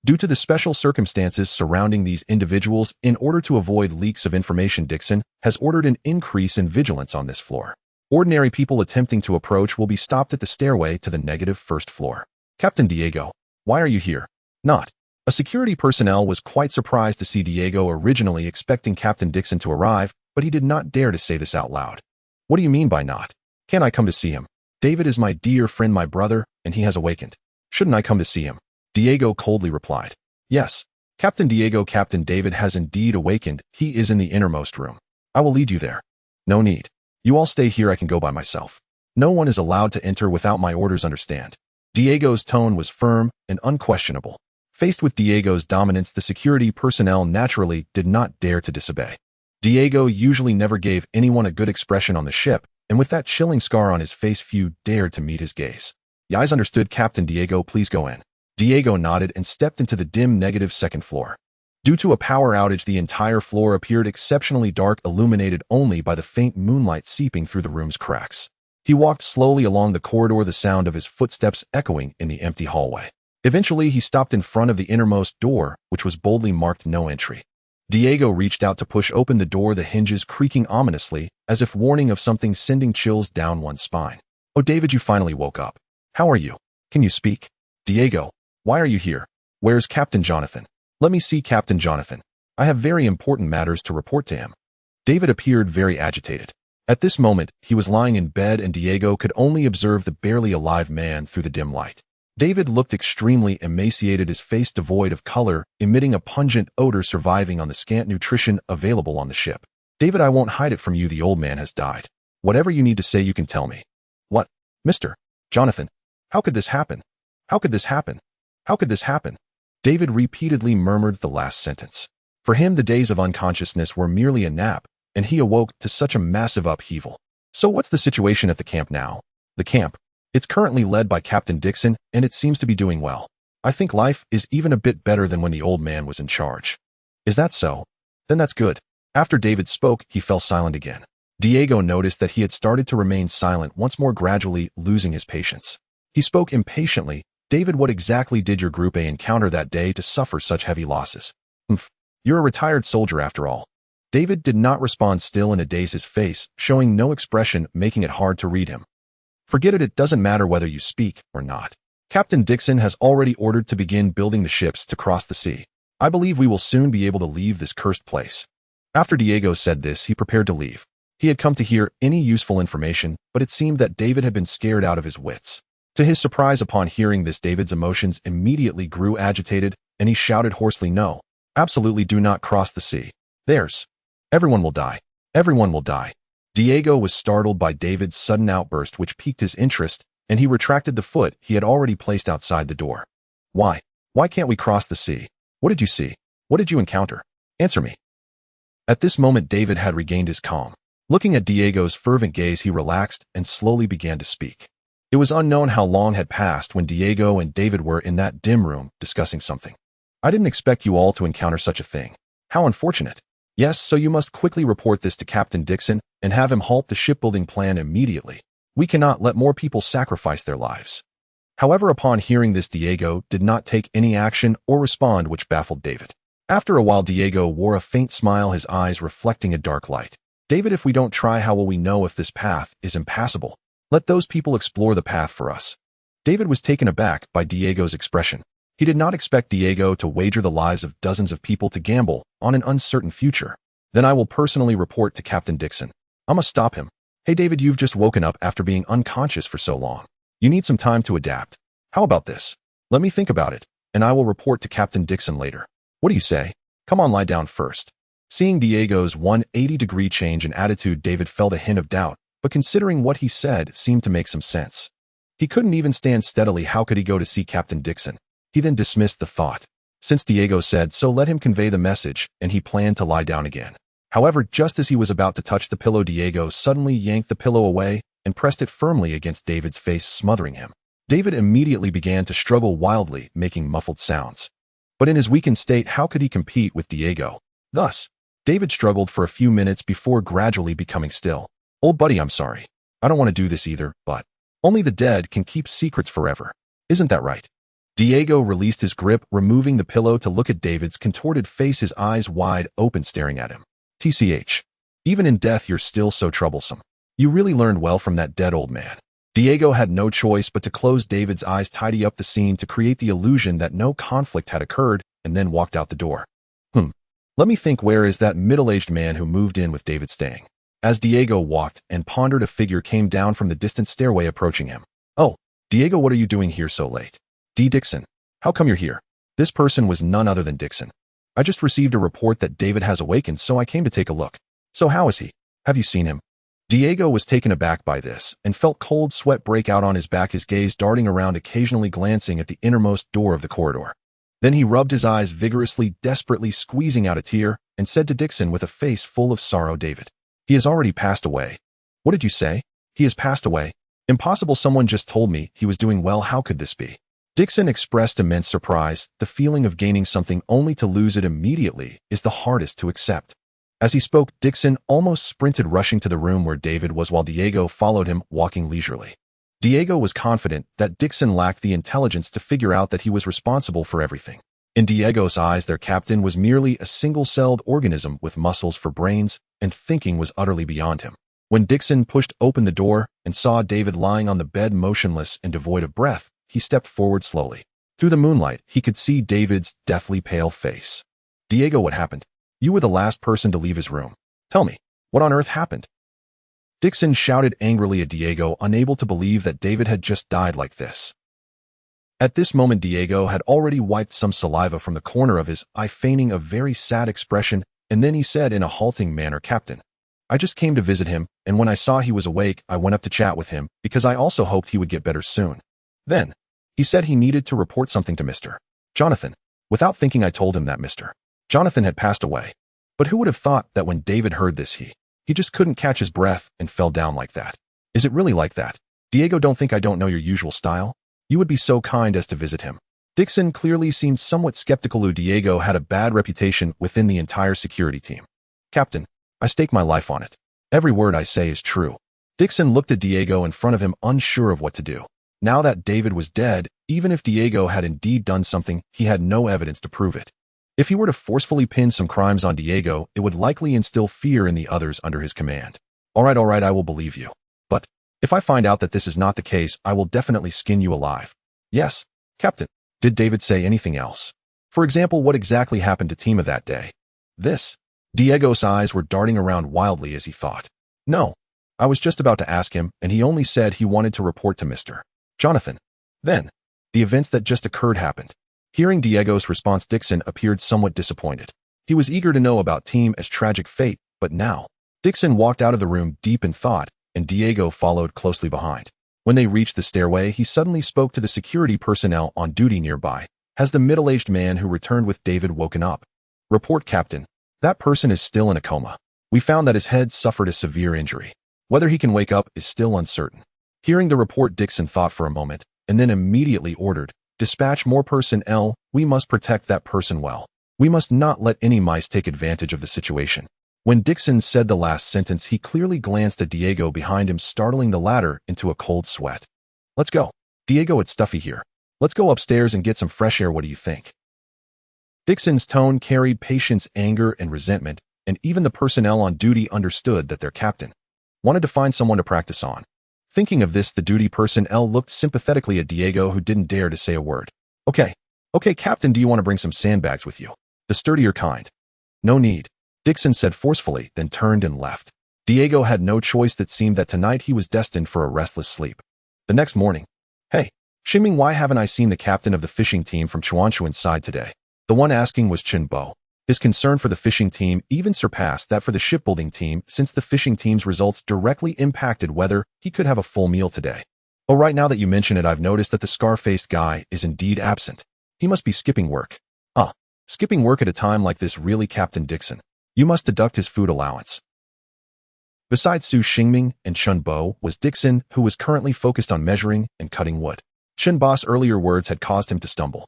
Due to the special circumstances surrounding these individuals, in order to avoid leaks of information, Dixon has ordered an increase in vigilance on this floor. Ordinary people attempting to approach will be stopped at the stairway to the negative first floor. Captain Diego, why are you here? Not. A security personnel was quite surprised to see Diego, originally expecting Captain Dixon to arrive, but he did not dare to say this out loud. What do you mean by not? Can't I come to see him? David is my dear friend, my brother, and he has awakened. Shouldn't I come to see him? Diego coldly replied. Yes, Captain Diego, Captain David has indeed awakened. He is in the innermost room. I will lead you there. No need. You all stay here, I can go by myself. No one is allowed to enter without my orders, understand? Diego's tone was firm and unquestionable. Faced with Diego's dominance, the security personnel naturally did not dare to disobey. Diego usually never gave anyone a good expression on the ship, and with that chilling scar on his face, few dared to meet his gaze. Yes, understood, Captain Diego, please go in. Diego nodded and stepped into the dim negative second floor. Due to a power outage, the entire floor appeared exceptionally dark, illuminated only by the faint moonlight seeping through the room's cracks. He walked slowly along the corridor, the sound of his footsteps echoing in the empty hallway. Eventually, he stopped in front of the innermost door, which was boldly marked "No Entry." Diego reached out to push open the door, the hinges creaking ominously, as if warning of something, sending chills down one's spine. Oh, David, you finally woke up. How are you? Can you speak? Diego, why are you here? Where's Captain Jonathan? Let me see Captain Jonathan. I have very important matters to report to him. David appeared very agitated. At this moment, he was lying in bed, and Diego could only observe the barely alive man through the dim light. David looked extremely emaciated, his face devoid of color, emitting a pungent odor surviving on the scant nutrition available on the ship. David, I won't hide it from you, the old man has died. Whatever you need to say, you can tell me. What? Mr. Jonathan, how could this happen? How could this happen? How could this happen? David repeatedly murmured the last sentence. For him, the days of unconsciousness were merely a nap, and he awoke to such a massive upheaval. So what's the situation at the camp now? The camp. It's currently led by Captain Dixon, and it seems to be doing well. I think life is even a bit better than when the old man was in charge. Is that so? Then that's good. After David spoke, he fell silent again. Diego noticed that he had started to remain silent once more, gradually losing his patience. He spoke impatiently. David, what exactly did your Group A encounter that day to suffer such heavy losses? You're a retired soldier after all. David did not respond, still in a daze, his face showing no expression, making it hard to read him. Forget it, it doesn't matter whether you speak or not. Captain Dixon has already ordered to begin building the ships to cross the sea. I believe we will soon be able to leave this cursed place. After Diego said this, he prepared to leave. He had come to hear any useful information, but it seemed that David had been scared out of his wits. To his surprise, upon hearing this, David's emotions immediately grew agitated, and he shouted hoarsely, "No, absolutely do not cross the sea. Everyone will die. Everyone will die." Diego was startled by David's sudden outburst, which piqued his interest, and he retracted the foot he had already placed outside the door. Why? Why can't we cross the sea? What did you see? What did you encounter? Answer me. At this moment, David had regained his calm. Looking at Diego's fervent gaze, he relaxed and slowly began to speak. It was unknown how long had passed when Diego and David were in that dim room discussing something. I didn't expect you all to encounter such a thing. How unfortunate. Yes, so you must quickly report this to Captain Dixon and have him halt the shipbuilding plan immediately. We cannot let more people sacrifice their lives. However, upon hearing this, Diego did not take any action or respond, which baffled David. After a while, Diego wore a faint smile, his eyes reflecting a dark light. David, if we don't try, how will we know if this path is impassable? Let those people explore the path for us. David was taken aback by Diego's expression. He did not expect Diego to wager the lives of dozens of people to gamble on an uncertain future. Then I will personally report to Captain Dixon. I must stop him. Hey David, you've just woken up after being unconscious for so long. You need some time to adapt. How about this? Let me think about it, and I will report to Captain Dixon later. What do you say? Come on, lie down first. Seeing Diego's 180-degree change in attitude, David felt a hint of doubt, but considering what he said seemed to make some sense. He couldn't even stand steadily. How could he go to see Captain Dixon? He then dismissed the thought. Since Diego said so, let him convey the message, and he planned to lie down again. However, just as he was about to touch the pillow, Diego suddenly yanked the pillow away and pressed it firmly against David's face, smothering him. David immediately began to struggle wildly, making muffled sounds. But in his weakened state, how could he compete with Diego? Thus, David struggled for a few minutes before gradually becoming still. Old buddy, I'm sorry. I don't want to do this either, but only the dead can keep secrets forever. Isn't that right? Diego released his grip, removing the pillow to look at David's contorted face, his eyes wide open, staring at him. TCH. Even in death, you're still so troublesome. You really learned well from that dead old man. Diego had no choice but to close David's eyes, tidy up the scene to create the illusion that no conflict had occurred, and then walked out the door. Let me think, where is that middle-aged man who moved in with David staying? As Diego walked and pondered, a figure came down from the distant stairway, approaching him. Oh, Diego, what are you doing here so late? D. Dixon. How come you're here? This person was none other than Dixon. I just received a report that David has awakened, so I came to take a look. So how is he? Have you seen him? Diego was taken aback by this and felt cold sweat break out on his back, his gaze darting around, occasionally glancing at the innermost door of the corridor. Then he rubbed his eyes vigorously, desperately squeezing out a tear, and said to Dixon with a face full of sorrow, David, he has already passed away. What did you say? He has passed away? Impossible, someone just told me he was doing well. How could this be? Dixon expressed immense surprise. The feeling of gaining something only to lose it immediately is the hardest to accept. As he spoke, Dixon almost sprinted, rushing to the room where David was, while Diego followed him, walking leisurely. Diego was confident that Dixon lacked the intelligence to figure out that he was responsible for everything. In Diego's eyes, their captain was merely a single-celled organism with muscles for brains, and thinking was utterly beyond him. When Dixon pushed open the door and saw David lying on the bed, motionless and devoid of breath, he stepped forward slowly. Through the moonlight, he could see David's deathly pale face. Diego, what happened? You were the last person to leave his room. Tell me, what on earth happened? Dixon shouted angrily at Diego, unable to believe that David had just died like this. At this moment, Diego had already wiped some saliva from the corner of his eye, feigning a very sad expression, and then he said in a halting manner, Captain, I just came to visit him, and when I saw he was awake, I went up to chat with him, because I also hoped he would get better soon. Then, he said he needed to report something to Mr. Jonathan. Without thinking, I told him that Mr. Jonathan had passed away. But who would have thought that when David heard this, he He just couldn't catch his breath and fell down like that. Is it really like that? Diego, don't think I don't know your usual style? You would be so kind as to visit him. Dixon clearly seemed somewhat skeptical. Diego had a bad reputation within the entire security team. Captain, I stake my life on it. Every word I say is true. Dixon looked at Diego in front of him, unsure of what to do. Now that David was dead, even if Diego had indeed done something, he had no evidence to prove it. If he were to forcefully pin some crimes on Diego, it would likely instill fear in the others under his command. All right, I will believe you. But if I find out that this is not the case, I will definitely skin you alive. Yes, Captain. Did David say anything else? For example, what exactly happened to Tima that day? This. Diego's eyes were darting around wildly as he thought. No. I was just about to ask him, and he only said he wanted to report to Mr. Jonathan. Then, the events that just occurred happened. Hearing Diego's response, Dixon appeared somewhat disappointed. He was eager to know about Tima's tragic fate, but now. Dixon walked out of the room deep in thought, and Diego followed closely behind. When they reached the stairway, he suddenly spoke to the security personnel on duty nearby. Has the middle-aged man who returned with David woken up? Report, Captain. That person is still in a coma. We found that his head suffered a severe injury. Whether he can wake up is still uncertain. Hearing the report, Dixon thought for a moment, and then immediately ordered, dispatch more personnel. We must protect that person well. We must not let any mice take advantage of the situation. When Dixon said the last sentence, he clearly glanced at Diego behind him, startling the latter into a cold sweat. Let's go. Diego, it's stuffy here. Let's go upstairs and get some fresh air. What do you think? Dixon's tone carried patience, anger, and resentment, and even the personnel on duty understood that their captain wanted to find someone to practice on. Thinking of this, the duty personnel looked sympathetically at Diego, who didn't dare to say a word. Okay, Captain, do you want to bring some sandbags with you? The sturdier kind. No need, Dixon said forcefully, then turned and left. Diego had no choice. That seemed that tonight he was destined for a restless sleep. The next morning. Hey, Xingming, why haven't I seen the captain of the fishing team from Tianqiong's side today? The one asking was Chen Bo. His concern for the fishing team even surpassed that for the shipbuilding team, since the fishing team's results directly impacted whether he could have a full meal today. Oh, right, now that you mention it, I've noticed that the scar-faced guy is indeed absent. He must be skipping work. Skipping work at a time like this, really, Captain Dixon? You must deduct his food allowance. Besides Su Xingming and Chen Bo was Dixon, who was currently focused on measuring and cutting wood. Chen Bo's earlier words had caused him to stumble.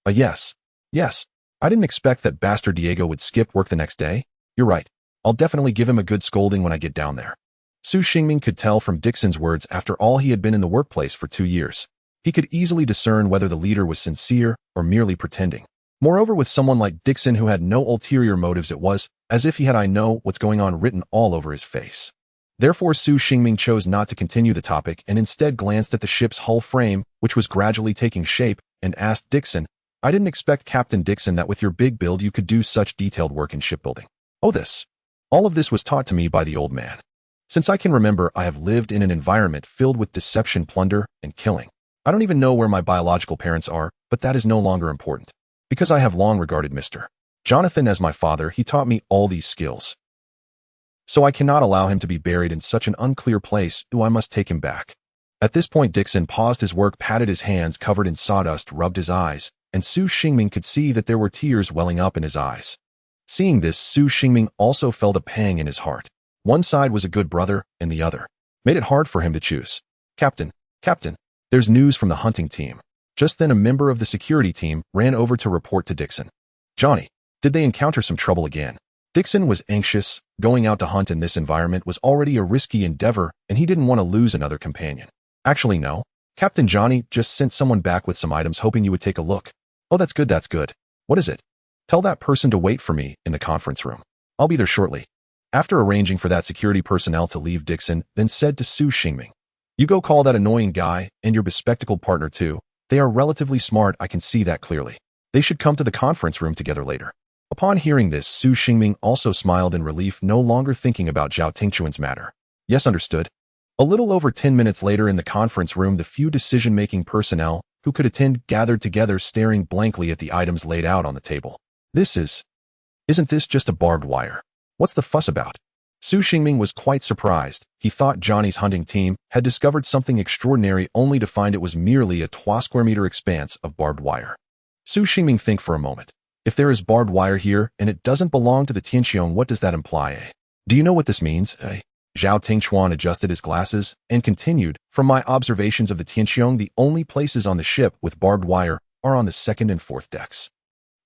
Yes. I didn't expect that bastard Diego would skip work the next day. You're right. I'll definitely give him a good scolding when I get down there. Su Xingming could tell from Dixon's words, after all, he had been in the workplace for 2 years. He could easily discern whether the leader was sincere or merely pretending. Moreover, with someone like Dixon who had no ulterior motives, it was as if he had "I know what's going on" written all over his face. Therefore, Su Xingming chose not to continue the topic and instead glanced at the ship's hull frame, which was gradually taking shape, and asked Dixon, I didn't expect, Captain Dixon, that with your big build you could do such detailed work in shipbuilding. All of this was taught to me by the old man. Since I can remember, I have lived in an environment filled with deception, plunder, and killing. I don't even know where my biological parents are, but that is no longer important. Because I have long regarded Mr. Jonathan as my father, he taught me all these skills. So I cannot allow him to be buried in such an unclear place, though I must take him back. At this point, Dixon paused his work, patted his hands covered in sawdust, rubbed his eyes, and Su Xingming could see that there were tears welling up in his eyes. Seeing this, Su Xingming also felt a pang in his heart. One side was a good brother, and the other made it hard for him to choose. Captain, there's news from the hunting team. Just then a member of the security team ran over to report to Dixon. Johnny, did they encounter some trouble again? Dixon was anxious. Going out to hunt in this environment was already a risky endeavor, and he didn't want to lose another companion. Actually, no. Captain Johnny just sent someone back with some items, hoping you would take a look. Oh, that's good. What is it? Tell that person to wait for me in the conference room. I'll be there shortly. After arranging for that security personnel to leave, Dixon then said to Su Xingming, you go call that annoying guy and your bespectacled partner too. They are relatively smart, I can see that clearly. They should come to the conference room together later. Upon hearing this, Su Xingming also smiled in relief, no longer thinking about Zhao Tingquan's matter. Yes, understood. A little over 10 minutes later in the conference room, the few decision-making personnel who could attend gathered together, staring blankly at the items laid out on the table. Isn't this just a barbed wire? What's the fuss about? Su Xingming was quite surprised. He thought Johnny's hunting team had discovered something extraordinary, only to find it was merely a 2 square meter expanse of barbed wire. Su Xingming think for a moment. If there is barbed wire here and it doesn't belong to the Tianqiong, what does that imply? Do you know what this means? Zhao Tingchuan adjusted his glasses and continued, from my observations of the Tianqiong, the only places on the ship with barbed wire are on the second and fourth decks.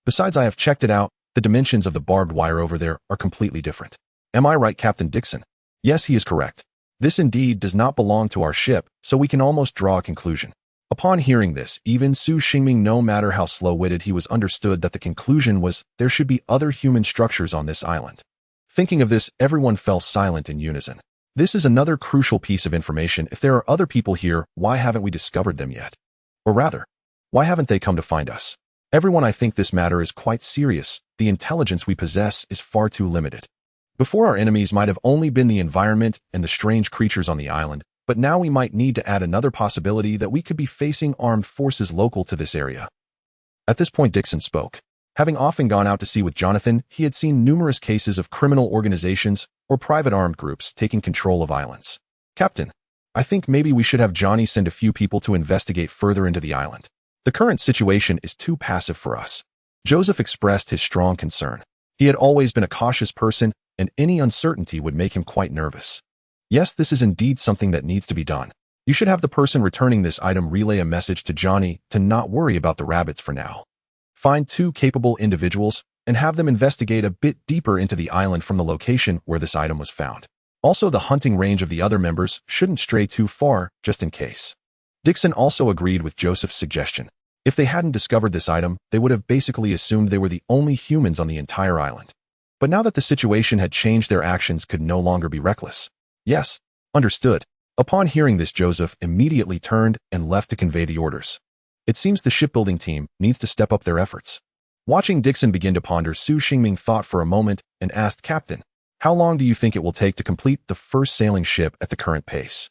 Besides, I have checked it out. The dimensions of the barbed wire over there are completely different. Am I right, Captain Dixon? Yes, he is correct. This indeed does not belong to our ship, so we can almost draw a conclusion. Upon hearing this, even Su Xingming, no matter how slow-witted he was, understood that the conclusion was there should be other human structures on this island. Thinking of this, everyone fell silent in unison. This is another crucial piece of information. If there are other people here, why haven't we discovered them yet? Or rather, why haven't they come to find us? Everyone, I think this matter is quite serious. The intelligence we possess is far too limited. Before, our enemies might have only been the environment and the strange creatures on the island, but now we might need to add another possibility that we could be facing armed forces local to this area. At this point, Dixon spoke. Having often gone out to sea with Jonathan, he had seen numerous cases of criminal organizations or private armed groups taking control of islands. Captain, I think maybe we should have Johnny send a few people to investigate further into the island. The current situation is too passive for us. Joseph expressed his strong concern. He had always been a cautious person, and any uncertainty would make him quite nervous. Yes, this is indeed something that needs to be done. You should have the person returning this item relay a message to Johnny to not worry about the rabbits for now. Find 2 capable individuals and have them investigate a bit deeper into the island from the location where this item was found. Also, the hunting range of the other members shouldn't stray too far, just in case. Dixon also agreed with Joseph's suggestion. If they hadn't discovered this item, they would have basically assumed they were the only humans on the entire island. But now that the situation had changed, their actions could no longer be reckless. Yes, understood. Upon hearing this, Joseph immediately turned and left to convey the orders. It seems the shipbuilding team needs to step up their efforts. Watching Dixon begin to ponder, Su Xingming thought for a moment and asked, Captain, how long do you think it will take to complete the first sailing ship at the current pace?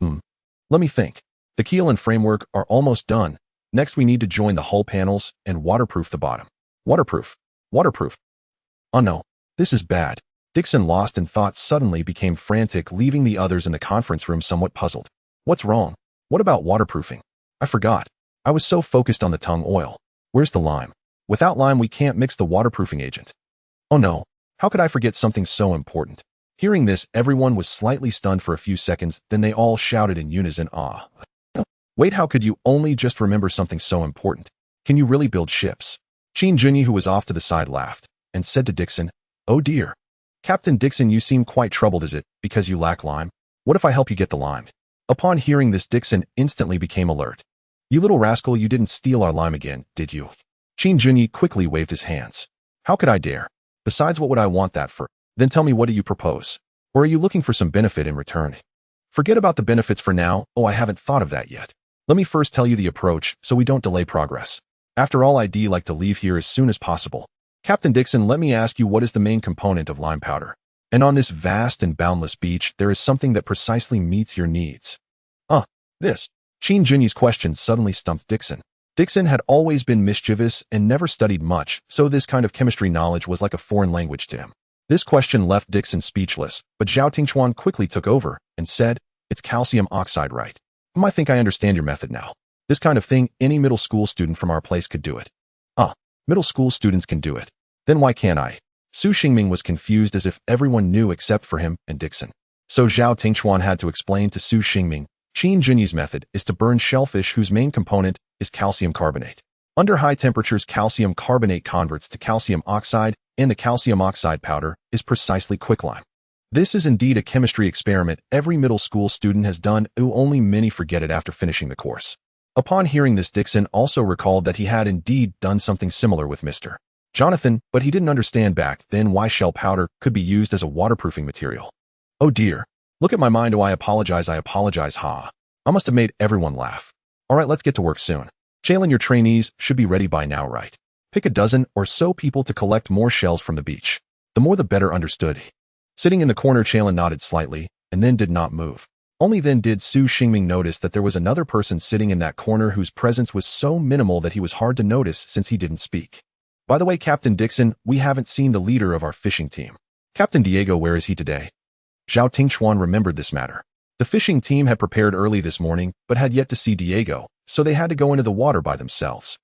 Let me think. The keel and framework are almost done. Next, we need to join the hull panels and waterproof the bottom. Waterproof. Oh no, this is bad. Dixon, lost in thought, suddenly became frantic, leaving the others in the conference room somewhat puzzled. What's wrong? What about waterproofing? I forgot. I was so focused on the tung oil. Where's the lime? Without lime, we can't mix the waterproofing agent. Oh no, how could I forget something so important? Hearing this, everyone was slightly stunned for a few seconds, then they all shouted in unison, ah. Wait, how could you only just remember something so important? Can you really build ships? Qin Junyi, who was off to the side, laughed and said to Dixon, oh dear. Captain Dixon, you seem quite troubled. Is it because you lack lime? What if I help you get the lime? Upon hearing this, Dixon instantly became alert. You little rascal, you didn't steal our lime again, did you? Qin Junyi quickly waved his hands. How could I dare? Besides, what would I want that for? Then tell me, what do you propose? Or are you looking for some benefit in return? Forget about the benefits for now. Oh, I haven't thought of that yet. Let me first tell you the approach so we don't delay progress. After all, I'd like to leave here as soon as possible. Captain Dixon, let me ask you, what is the main component of lime powder? And on this vast and boundless beach, there is something that precisely meets your needs. This. Qin Junyi's question suddenly stumped Dixon. Dixon had always been mischievous and never studied much, so this kind of chemistry knowledge was like a foreign language to him. This question left Dixon speechless, but Zhao Tingchuan quickly took over and said, it's calcium oxide, right? I think I understand your method now. This kind of thing, any middle school student from our place could do it. Middle school students can do it. Then why can't I? Su Xingming was confused, as if everyone knew except for him and Dixon. So Zhao Tingchuan had to explain to Su Xingming, Qin Junyi's method is to burn shellfish whose main component is calcium carbonate. Under high temperatures, calcium carbonate converts to calcium oxide, and the calcium oxide powder is precisely quicklime. This is indeed a chemistry experiment every middle school student has done, only many forget it after finishing the course. Upon hearing this, Dixon also recalled that he had indeed done something similar with Mr. Jonathan, but he didn't understand back then why shell powder could be used as a waterproofing material. Oh dear. Look at my mind. Oh, I apologize. I must have made everyone laugh. Alright, let's get to work soon. Jalen, your trainees should be ready by now, right? Pick a dozen or so people to collect more shells from the beach. The more the better, understood. Sitting in the corner, Jalen nodded slightly and then did not move. Only then did Su Xingming notice that there was another person sitting in that corner whose presence was so minimal that he was hard to notice since he didn't speak. By the way, Captain Dixon, we haven't seen the leader of our fishing team. Captain Diego, where is he today? Zhao Tingchuan remembered this matter. The fishing team had prepared early this morning, but had yet to see Diego, so they had to go into the water by themselves.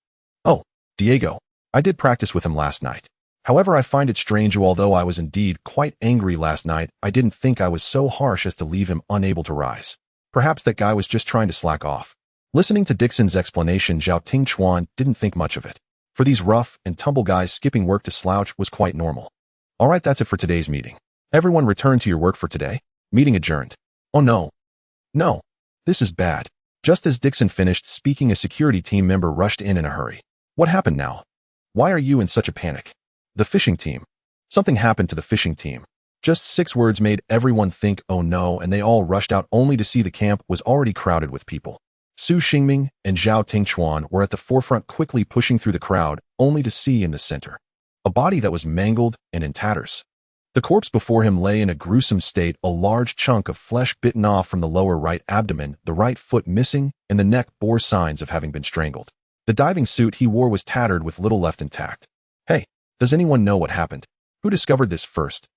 Oh, Diego. I did practice with him last night. However, I find it strange although I was indeed quite angry last night, I didn't think I was so harsh as to leave him unable to rise. Perhaps that guy was just trying to slack off. Listening to Dixon's explanation, Tianqiong didn't think much of it. For these rough and tumble guys, skipping work to slouch was quite normal. Alright, that's it for today's meeting. Everyone return to your work for today. Meeting adjourned. Oh no. No. This is bad. Just as Dixon finished speaking, a security team member rushed in a hurry. What happened now? Why are you in such a panic? The fishing team. Something happened to the fishing team. Just 6 words made everyone think, oh no, and they all rushed out only to see the camp was already crowded with people. Su Xingming and Zhao Tingchuan were at the forefront, quickly pushing through the crowd, only to see in the center a body that was mangled and in tatters. The corpse before him lay in a gruesome state, a large chunk of flesh bitten off from the lower right abdomen, the right foot missing, and the neck bore signs of having been strangled. The diving suit he wore was tattered with little left intact. Hey, does anyone know what happened? Who discovered this first?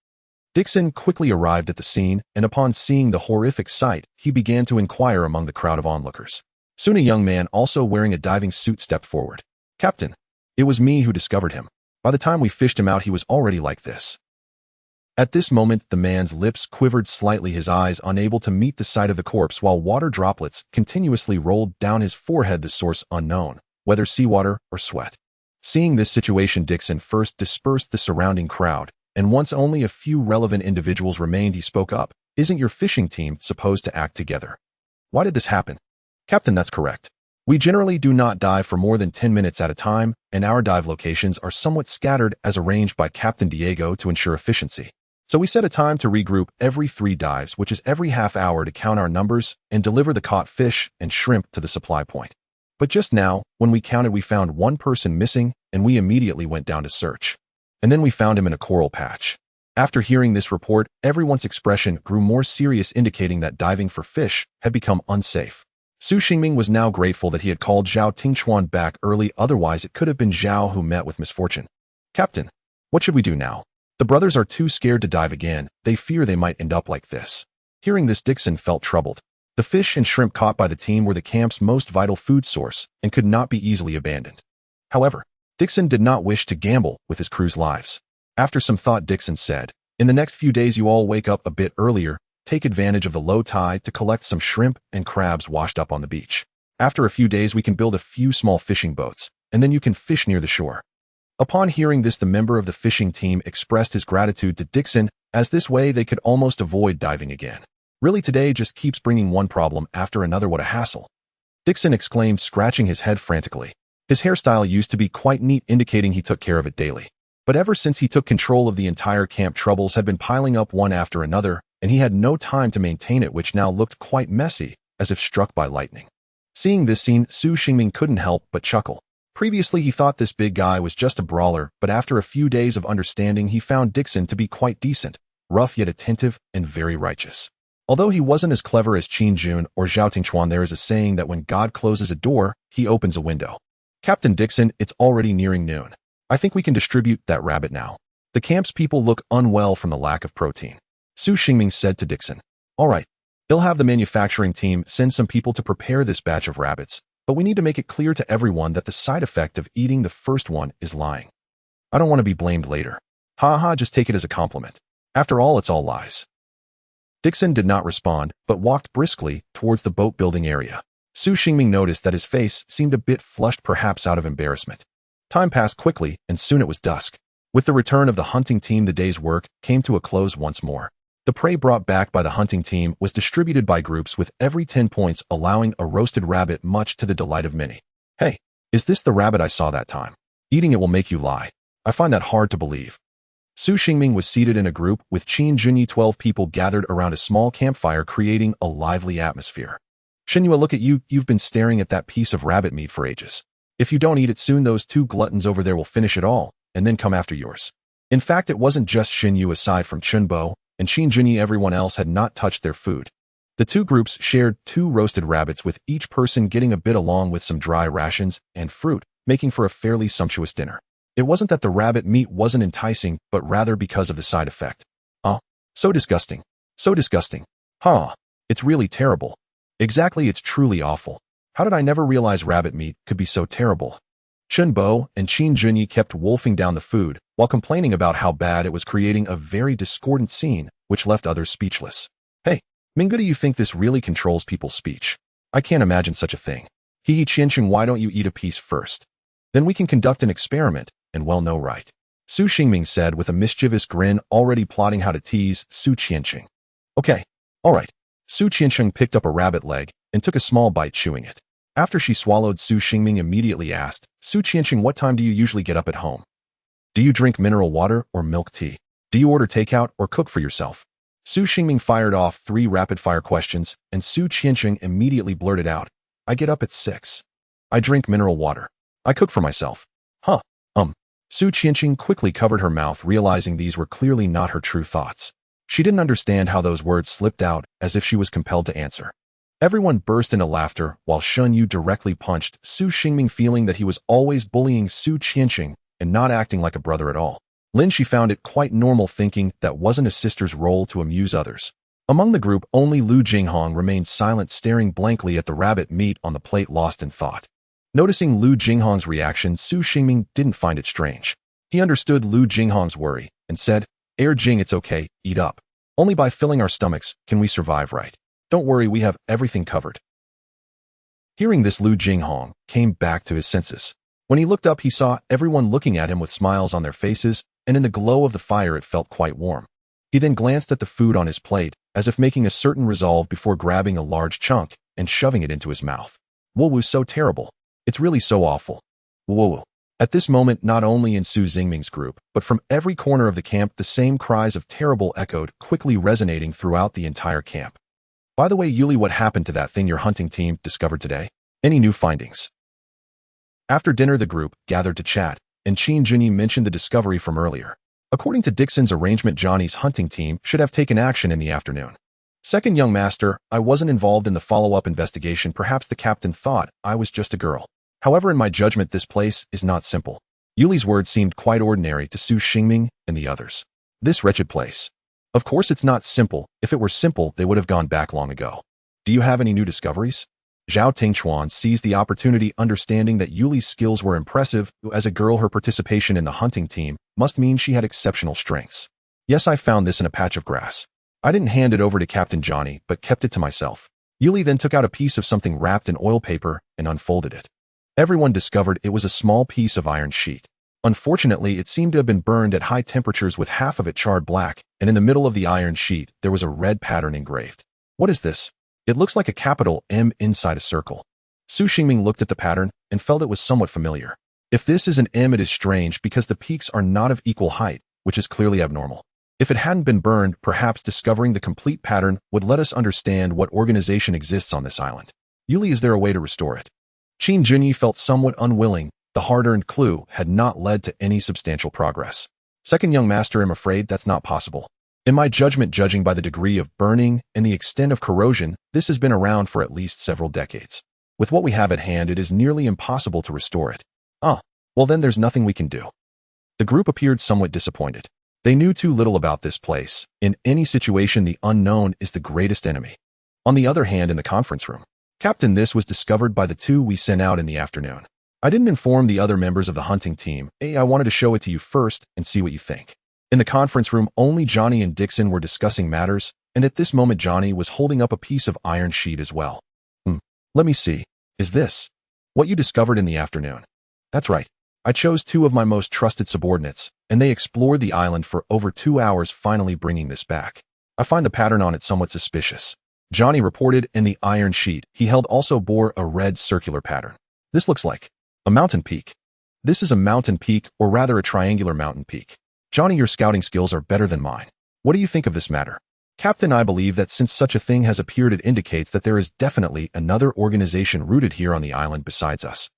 Dixon quickly arrived at the scene, and upon seeing the horrific sight, he began to inquire among the crowd of onlookers. Soon a young man also wearing a diving suit stepped forward. Captain, it was me who discovered him. By the time we fished him out, he was already like this. At this moment, the man's lips quivered slightly, his eyes unable to meet the sight of the corpse, while water droplets continuously rolled down his forehead, the source unknown, whether seawater or sweat. Seeing this situation, Dixon first dispersed the surrounding crowd, and once only a few relevant individuals remained, he spoke up. Isn't your fishing team supposed to act together? Why did this happen? Captain, that's correct. We generally do not dive for more than 10 minutes at a time, and our dive locations are somewhat scattered as arranged by Captain Diego to ensure efficiency. So we set a time to regroup every 3 dives, which is every half hour, to count our numbers and deliver the caught fish and shrimp to the supply point. But just now, when we counted, we found 1 person missing, and we immediately went down to search. And then we found him in a coral patch. After hearing this report, everyone's expression grew more serious, indicating that diving for fish had become unsafe. Su Xingming was now grateful that he had called Zhao Tingchuan back early, otherwise it could have been Zhao who met with misfortune. Captain, what should we do now? The brothers are too scared to dive again. They fear they might end up like this. Hearing this, Dixon felt troubled. The fish and shrimp caught by the team were the camp's most vital food source and could not be easily abandoned. However, Dixon did not wish to gamble with his crew's lives. After some thought, Dixon said, in the next few days you all wake up a bit earlier, take advantage of the low tide to collect some shrimp and crabs washed up on the beach. After a few days we can build a few small fishing boats, and then you can fish near the shore. Upon hearing this, the member of the fishing team expressed his gratitude to Dixon, as this way they could almost avoid diving again. Really, today just keeps bringing one problem after another. What a hassle. Dixon exclaimed, scratching his head frantically. His hairstyle used to be quite neat, indicating he took care of it daily. But ever since he took control of the entire camp, troubles had been piling up one after another, and he had no time to maintain it, which now looked quite messy, as if struck by lightning. Seeing this scene, Su Xingming couldn't help but chuckle. Previously he thought this big guy was just a brawler, but after a few days of understanding he found Dixon to be quite decent, rough yet attentive, and very righteous. Although he wasn't as clever as Qin Jun or Zhao Tingchuan, there is a saying that when God closes a door, he opens a window. Captain Dixon, it's already nearing noon. I think we can distribute that rabbit now. The camp's people look unwell from the lack of protein. Su Xingming said to Dixon, all right, he'll have the manufacturing team send some people to prepare this batch of rabbits, but we need to make it clear to everyone that the side effect of eating the first one is lying. I don't want to be blamed later. Ha ha, just take it as a compliment. After all, it's all lies. Dixon did not respond, but walked briskly towards the boat building area. Su Xingming noticed that his face seemed a bit flushed, perhaps out of embarrassment. Time passed quickly, and soon it was dusk. With the return of the hunting team, the day's work came to a close once more. The prey brought back by the hunting team was distributed by groups with every 10 points, allowing a roasted rabbit, much to the delight of many. Hey, is this the rabbit I saw that time? Eating it will make you lie. I find that hard to believe. Su Xingming was seated in a group with Qin Junyi. 12 people gathered around a small campfire, creating a lively atmosphere. Xinyue, look at you, you've been staring at that piece of rabbit meat for ages. If you don't eat it soon, those 2 gluttons over there will finish it all, and then come after yours. In fact, it wasn't just Xinyue. Aside from Chunbo and Qin Junyi, everyone else had not touched their food. The 2 groups shared 2 roasted rabbits, with each person getting a bit along with some dry rations and fruit, making for a fairly sumptuous dinner. It wasn't that the rabbit meat wasn't enticing, but rather because of the side effect. So disgusting. So disgusting. It's really terrible. Exactly, it's truly awful. How did I never realize rabbit meat could be so terrible? Chen Bo and Qin Junyi kept wolfing down the food while complaining about how bad it was, creating a very discordant scene which left others speechless. Hey, Minga, do you think this really controls people's speech? I can't imagine such a thing. Hee Tianqiong, why don't you eat a piece first? Then we can conduct an experiment, and well, no, right? Su Xingming said with a mischievous grin, already plotting how to tease Su Qianqing. Okay, all right. Su Qianqing picked up a rabbit leg and took a small bite, chewing it. After she swallowed, Su Xingming immediately asked, Su Qianqing, what time do you usually get up at home? Do you drink mineral water or milk tea? Do you order takeout or cook for yourself? Su Xingming fired off 3 rapid-fire questions, and Su Qianqing immediately blurted out, I get up at 6. I drink mineral water. I cook for myself. Huh. Su Qianqing quickly covered her mouth, realizing these were clearly not her true thoughts. She didn't understand how those words slipped out, as if she was compelled to answer. Everyone burst into laughter, while Shun Yu directly punched Su Xingming, feeling that he was always bullying Su Qianqing and not acting like a brother at all. Lin, she found it quite normal, thinking that wasn't a sister's role to amuse others. Among the group, only Lu Jinghong remained silent, staring blankly at the rabbit meat on the plate, lost in thought. Noticing Lu Jinghong's reaction, Su Xingming didn't find it strange. He understood Lu Jinghong's worry and said, Jing, it's okay, eat up. Only by filling our stomachs can we survive, right? Don't worry, we have everything covered. Hearing this, Lu Jinghong came back to his senses. When he looked up, he saw everyone looking at him with smiles on their faces, and in the glow of the fire it felt quite warm. He then glanced at the food on his plate, as if making a certain resolve before grabbing a large chunk and shoving it into his mouth. Whoa, so terrible. It's really so awful. Whoa. At this moment, not only in Su Xingming's group, but from every corner of the camp, the same cries of terrible echoed, quickly resonating throughout the entire camp. By the way, Yuli, what happened to that thing your hunting team discovered today? Any new findings? After dinner, the group gathered to chat, and Qin Junyi mentioned the discovery from earlier. According to Dixon's arrangement, Johnny's hunting team should have taken action in the afternoon. Second young master, I wasn't involved in the follow-up investigation. Perhaps the captain thought I was just a girl. However, in my judgment, this place is not simple. Yuli's words seemed quite ordinary to Su Xingming and the others. This wretched place. Of course it's not simple. If it were simple, they would have gone back long ago. Do you have any new discoveries? Zhao Tingchuan seized the opportunity, understanding that Yuli's skills were impressive. As a girl, her participation in the hunting team must mean she had exceptional strengths. Yes, I found this in a patch of grass. I didn't hand it over to Captain Johnny, but kept it to myself. Yuli then took out a piece of something wrapped in oil paper and unfolded it. Everyone discovered it was a small piece of iron sheet. Unfortunately, it seemed to have been burned at high temperatures, with half of it charred black, and in the middle of the iron sheet, there was a red pattern engraved. What is this? It looks like a capital M inside a circle. Su Xingming looked at the pattern and felt it was somewhat familiar. If this is an M, it is strange because the peaks are not of equal height, which is clearly abnormal. If it hadn't been burned, perhaps discovering the complete pattern would let us understand what organization exists on this island. Yuli, is there a way to restore it? Qin Junyi felt somewhat unwilling. The hard-earned clue had not led to any substantial progress. Second young master, I'm afraid that's not possible. In my judgment, judging by the degree of burning and the extent of corrosion, this has been around for at least several decades. With what we have at hand, it is nearly impossible to restore it. Well then there's nothing we can do. The group appeared somewhat disappointed. They knew too little about this place. In any situation, the unknown is the greatest enemy. On the other hand, in the conference room, Captain, this was discovered by the 2 we sent out in the afternoon. I didn't inform the other members of the hunting team. I wanted to show it to you first and see what you think. In the conference room, only Johnny and Dixon were discussing matters, and at this moment Johnny was holding up a piece of iron sheet as well. Let me see. Is this what you discovered in the afternoon? That's right. I chose 2 of my most trusted subordinates, and they explored the island for over 2 hours, finally bringing this back. I find the pattern on it somewhat suspicious. Johnny reported, in the iron sheet he held also bore a red circular pattern. This looks like a mountain peak. This is a mountain peak, or rather a triangular mountain peak. Johnny, your scouting skills are better than mine. What do you think of this matter? Captain, I believe that since such a thing has appeared, it indicates that there is definitely another organization rooted here on the island besides us.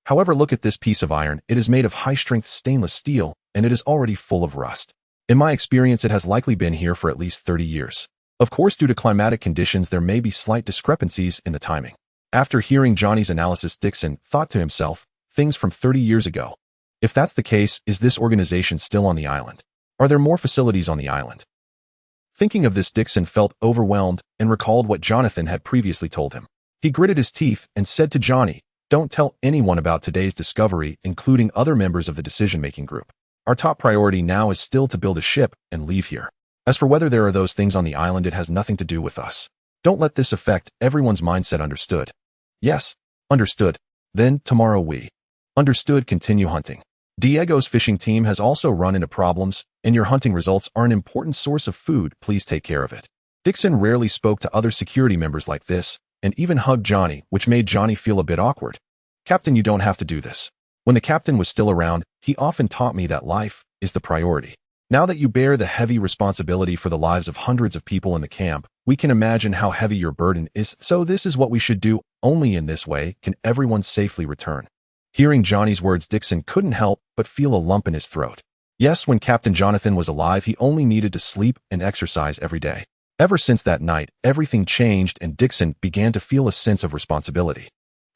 However, look at this piece of iron. It is made of high-strength stainless steel, and it is already full of rust. In my experience, it has likely been here for at least 30 years. Of course, due to climatic conditions, there may be slight discrepancies in the timing. After hearing Johnny's analysis, Dixon thought to himself, things from 30 years ago. If that's the case, is this organization still on the island? Are there more facilities on the island? Thinking of this, Dixon felt overwhelmed and recalled what Jonathan had previously told him. He gritted his teeth and said to Johnny, Don't tell anyone about today's discovery, including other members of the decision-making group. Our top priority now is still to build a ship and leave here. As for whether there are those things on the island, it has nothing to do with us. Don't let this affect everyone's mindset. Understood? Yes. Understood. Then, tomorrow we. Understood. Continue hunting. Diego's fishing team has also run into problems, and your hunting results are an important source of food. Please take care of it. Dixon rarely spoke to other security members like this, and even hugged Johnny, which made Johnny feel a bit awkward. Captain, you don't have to do this. When the captain was still around, he often taught me that life is the priority. Now that you bear the heavy responsibility for the lives of hundreds of people in the camp, we can imagine how heavy your burden is, so this is what we should do. Only in this way can everyone safely return. Hearing Johnny's words, Dixon couldn't help but feel a lump in his throat. Yes, when Captain Jonathan was alive, he only needed to sleep and exercise every day. Ever since that night, everything changed and Dixon began to feel a sense of responsibility.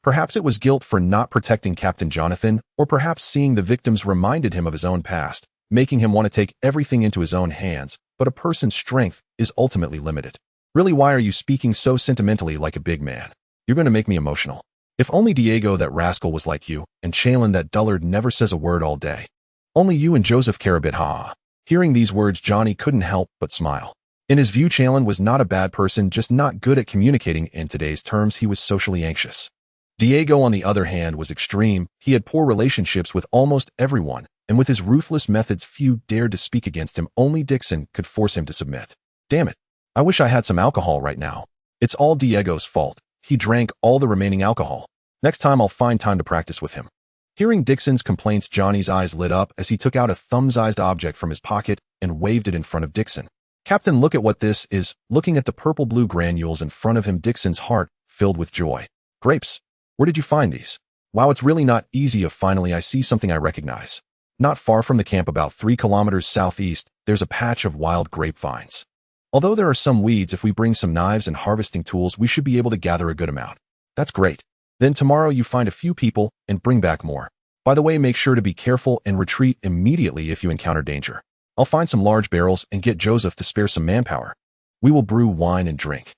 Perhaps it was guilt for not protecting Captain Jonathan, or perhaps seeing the victims reminded him of his own past, making him want to take everything into his own hands. But a person's strength is ultimately limited. Really, why are you speaking so sentimentally like a big man? You're going to make me emotional. If only Diego, that rascal, was like you, and Chalin, that dullard, never says a word all day. Only you and Joseph care a bit, ha. Hearing these words, Johnny couldn't help but smile. In his view, Chalin was not a bad person, just not good at communicating. In today's terms, he was socially anxious. Diego, on the other hand, was extreme. He had poor relationships with almost everyone, and with his ruthless methods, few dared to speak against him. Only Dixon could force him to submit. Damn it. I wish I had some alcohol right now. It's all Diego's fault. He drank all the remaining alcohol. Next time I'll find time to practice with him. Hearing Dixon's complaints, Johnny's eyes lit up as he took out a thumb-sized object from his pocket and waved it in front of Dixon. Captain, look at what this is. Looking at the purple-blue granules in front of him, Dixon's heart filled with joy. Grapes. Where did you find these? Wow, it's really not easy. Finally, I see something I recognize. Not far from the camp, about 3 kilometers southeast, there's a patch of wild grapevines. Although there are some weeds, if we bring some knives and harvesting tools, we should be able to gather a good amount. That's great. Then tomorrow you find a few people and bring back more. By the way, make sure to be careful and retreat immediately if you encounter danger. I'll find some large barrels and get Joseph to spare some manpower. We will brew wine and drink.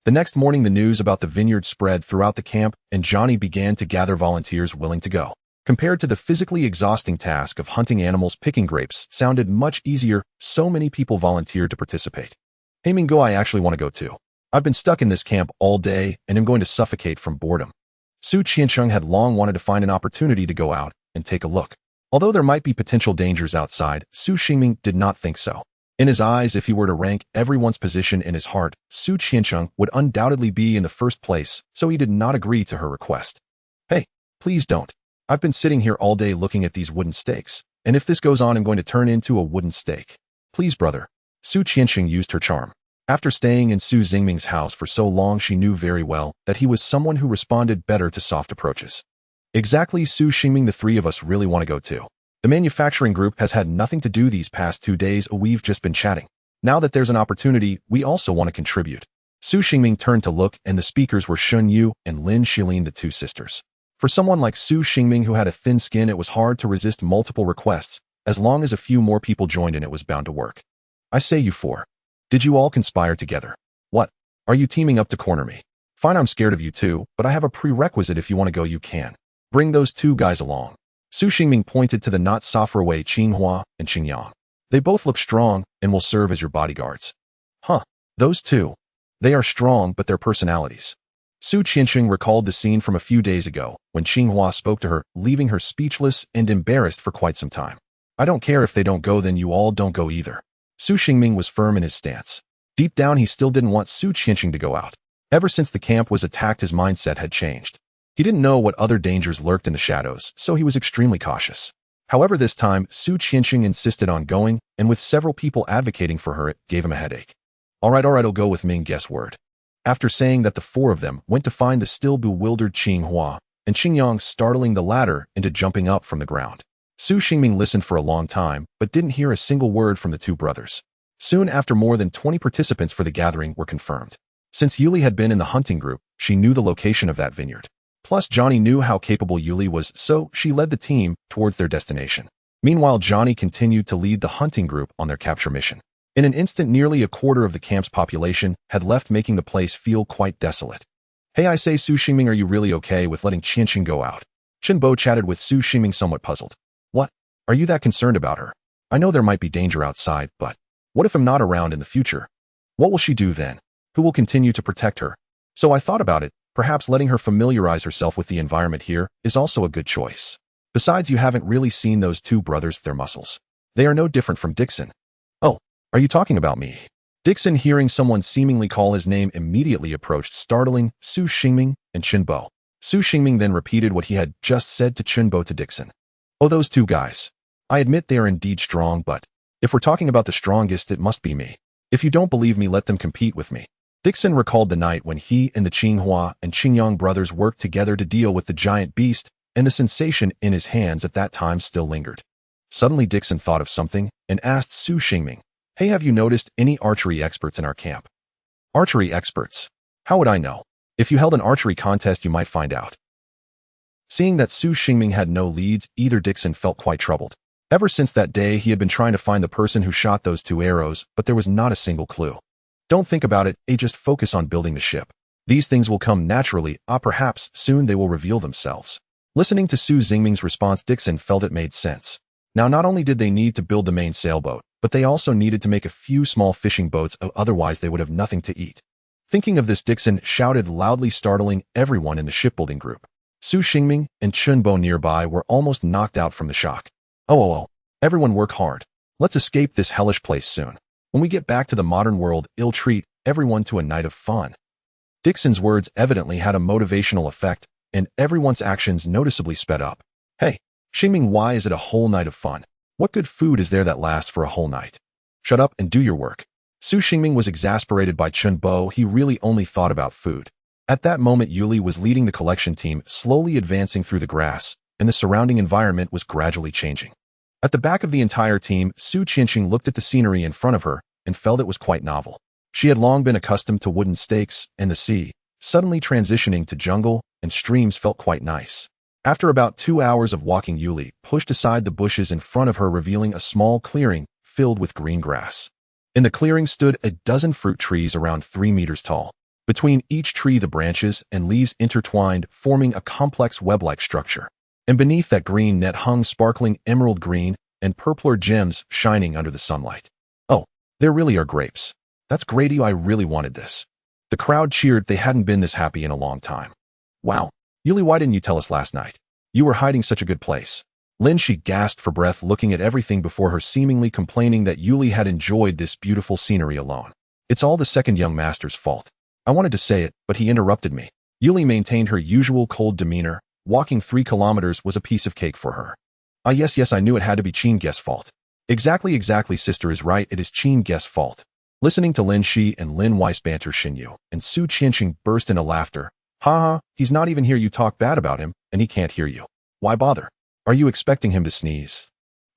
The next morning, the news about the vineyard spread throughout the camp, and Johnny began to gather volunteers willing to go. Compared to the physically exhausting task of hunting animals, picking grapes sounded much easier. So many people volunteered to participate. Hey Mingo, I actually want to go too. I've been stuck in this camp all day and am going to suffocate from boredom. Su Tianqiong had long wanted to find an opportunity to go out and take a look. Although there might be potential dangers outside, Su Xingming did not think so. In his eyes, if he were to rank everyone's position in his heart, Su Tianqiong would undoubtedly be in the first place, so he did not agree to her request. Hey, please don't. I've been sitting here all day looking at these wooden stakes, and if this goes on, I'm going to turn into a wooden stake. Please, brother. Su Tianqiong used her charm. After staying in Su Xingming's house for so long, she knew very well that he was someone who responded better to soft approaches. Exactly, Su Xingming, the 3 of us really want to go too. The manufacturing group has had nothing to do these past 2 days. We've just been chatting. Now that there's an opportunity, we also want to contribute. Su Xingming turned to look, and the speakers were Shun Yu and Lin Shilin, the 2 sisters. For someone like Su Xingming, who had a thin skin, it was hard to resist multiple requests. As long as a few more people joined in, it was bound to work. I say, you 4. Did you all conspire together? What? Are you teaming up to corner me? Fine, I'm scared of you too, but I have a prerequisite. If you want to go, you can. Bring those 2 guys along. Su Xingming pointed to the not so far away Qinghua and Qingyang. They both look strong and will serve as your bodyguards. Huh, those 2. They are strong, but their personalities. Su Tianqiong recalled the scene from a few days ago when Qinghua spoke to her, leaving her speechless and embarrassed for quite some time. I don't care if they don't go, then you all don't go either. Su Xingming was firm in his stance. Deep down, he still didn't want Su Tianqiong to go out. Ever since the camp was attacked, his mindset had changed. He didn't know what other dangers lurked in the shadows, so he was extremely cautious. However, this time, Su Tianqiong insisted on going, and with several people advocating for her, it gave him a headache. All right, I'll go with Ming, guess word. After saying that, the 4 of them went to find the still bewildered Qinghua, and Qingyang, startling the latter into jumping up from the ground. Su Xingming listened for a long time, but didn't hear a single word from the 2 brothers. Soon after, more than 20 participants for the gathering were confirmed. Since Yuli had been in the hunting group, she knew the location of that vineyard. Plus, Johnny knew how capable Yuli was, so she led the team towards their destination. Meanwhile, Johnny continued to lead the hunting group on their capture mission. In an instant, nearly a quarter of the camp's population had left, making the place feel quite desolate. Hey, I say, Su Xingming, are you really okay with letting Tianqiong go out? Bo chatted with Su Xingming, somewhat puzzled. What? Are you that concerned about her? I know there might be danger outside, but what if I'm not around in the future? What will she do then? Who will continue to protect her? So I thought about it. Perhaps letting her familiarize herself with the environment here is also a good choice. Besides, you haven't really seen those two brothers with their muscles. They are no different from Dixon. Oh, are you talking about me? Dixon, hearing someone seemingly call his name, immediately approached, startling Su Xingming and Bo. Su Xingming then repeated what he had just said to Bo to Dixon. Oh, those two guys. I admit they are indeed strong, but if we're talking about the strongest, it must be me. If you don't believe me, let them compete with me. Dixon recalled the night when he and the Qinghua and Qingyang brothers worked together to deal with the giant beast, and the sensation in his hands at that time still lingered. Suddenly Dixon thought of something and asked Su Xingming, hey, have you noticed any archery experts in our camp? Archery experts? How would I know? If you held an archery contest, you might find out. Seeing that Su Xingming had no leads, either Dixon felt quite troubled. Ever since that day, he had been trying to find the person who shot those two arrows, but there was not a single clue. Don't think about it, just focus on building the ship. These things will come naturally, perhaps soon they will reveal themselves. Listening to Su Xingming's response, Dixon felt it made sense. Now, not only did they need to build the main sailboat, but they also needed to make a few small fishing boats, otherwise they would have nothing to eat. Thinking of this, Dixon shouted loudly, startling everyone in the shipbuilding group. Su Xingming and Bo nearby were almost knocked out from the shock. Oh, everyone work hard. Let's escape this hellish place soon. When we get back to the modern world, I'll treat everyone to a night of fun. Dixon's words evidently had a motivational effect, and everyone's actions noticeably sped up. Hey, Xingming, why is it a whole night of fun? What good food is there that lasts for a whole night? Shut up and do your work. Su Xingming was exasperated by Bo. He really only thought about food. At that moment, Yuli was leading the collection team, slowly advancing through the grass, and the surrounding environment was gradually changing. At the back of the entire team, Su Tianqiong looked at the scenery in front of her and felt it was quite novel. She had long been accustomed to wooden stakes and the sea. Suddenly transitioning to jungle and streams felt quite nice. After about 2 hours of walking, Yuli pushed aside the bushes in front of her, revealing a small clearing filled with green grass. In the clearing stood a dozen fruit trees around 3 meters tall. Between each tree, the branches and leaves intertwined, forming a complex web-like structure. And beneath that green net hung sparkling emerald green and purpler gems shining under the sunlight. Oh, there really are grapes. That's great, I really wanted this. The crowd cheered. They hadn't been this happy in a long time. Wow, Yuli, why didn't you tell us last night? You were hiding such a good place. Lin, she gasped for breath, looking at everything before her, seemingly complaining that Yuli had enjoyed this beautiful scenery alone. It's all the second young master's fault. I wanted to say it, but he interrupted me. Yuli maintained her usual cold demeanor. Walking 3 kilometers was a piece of cake for her. Ah, yes, I knew it had to be Qing's fault. Exactly, sister is right, it is Qing's fault. Listening to Lin Shi and Lin Weiss banter, Xinyu and Su Tianqiong burst into laughter. Ha, he's not even here, you talk bad about him, and he can't hear you. Why bother? Are you expecting him to sneeze?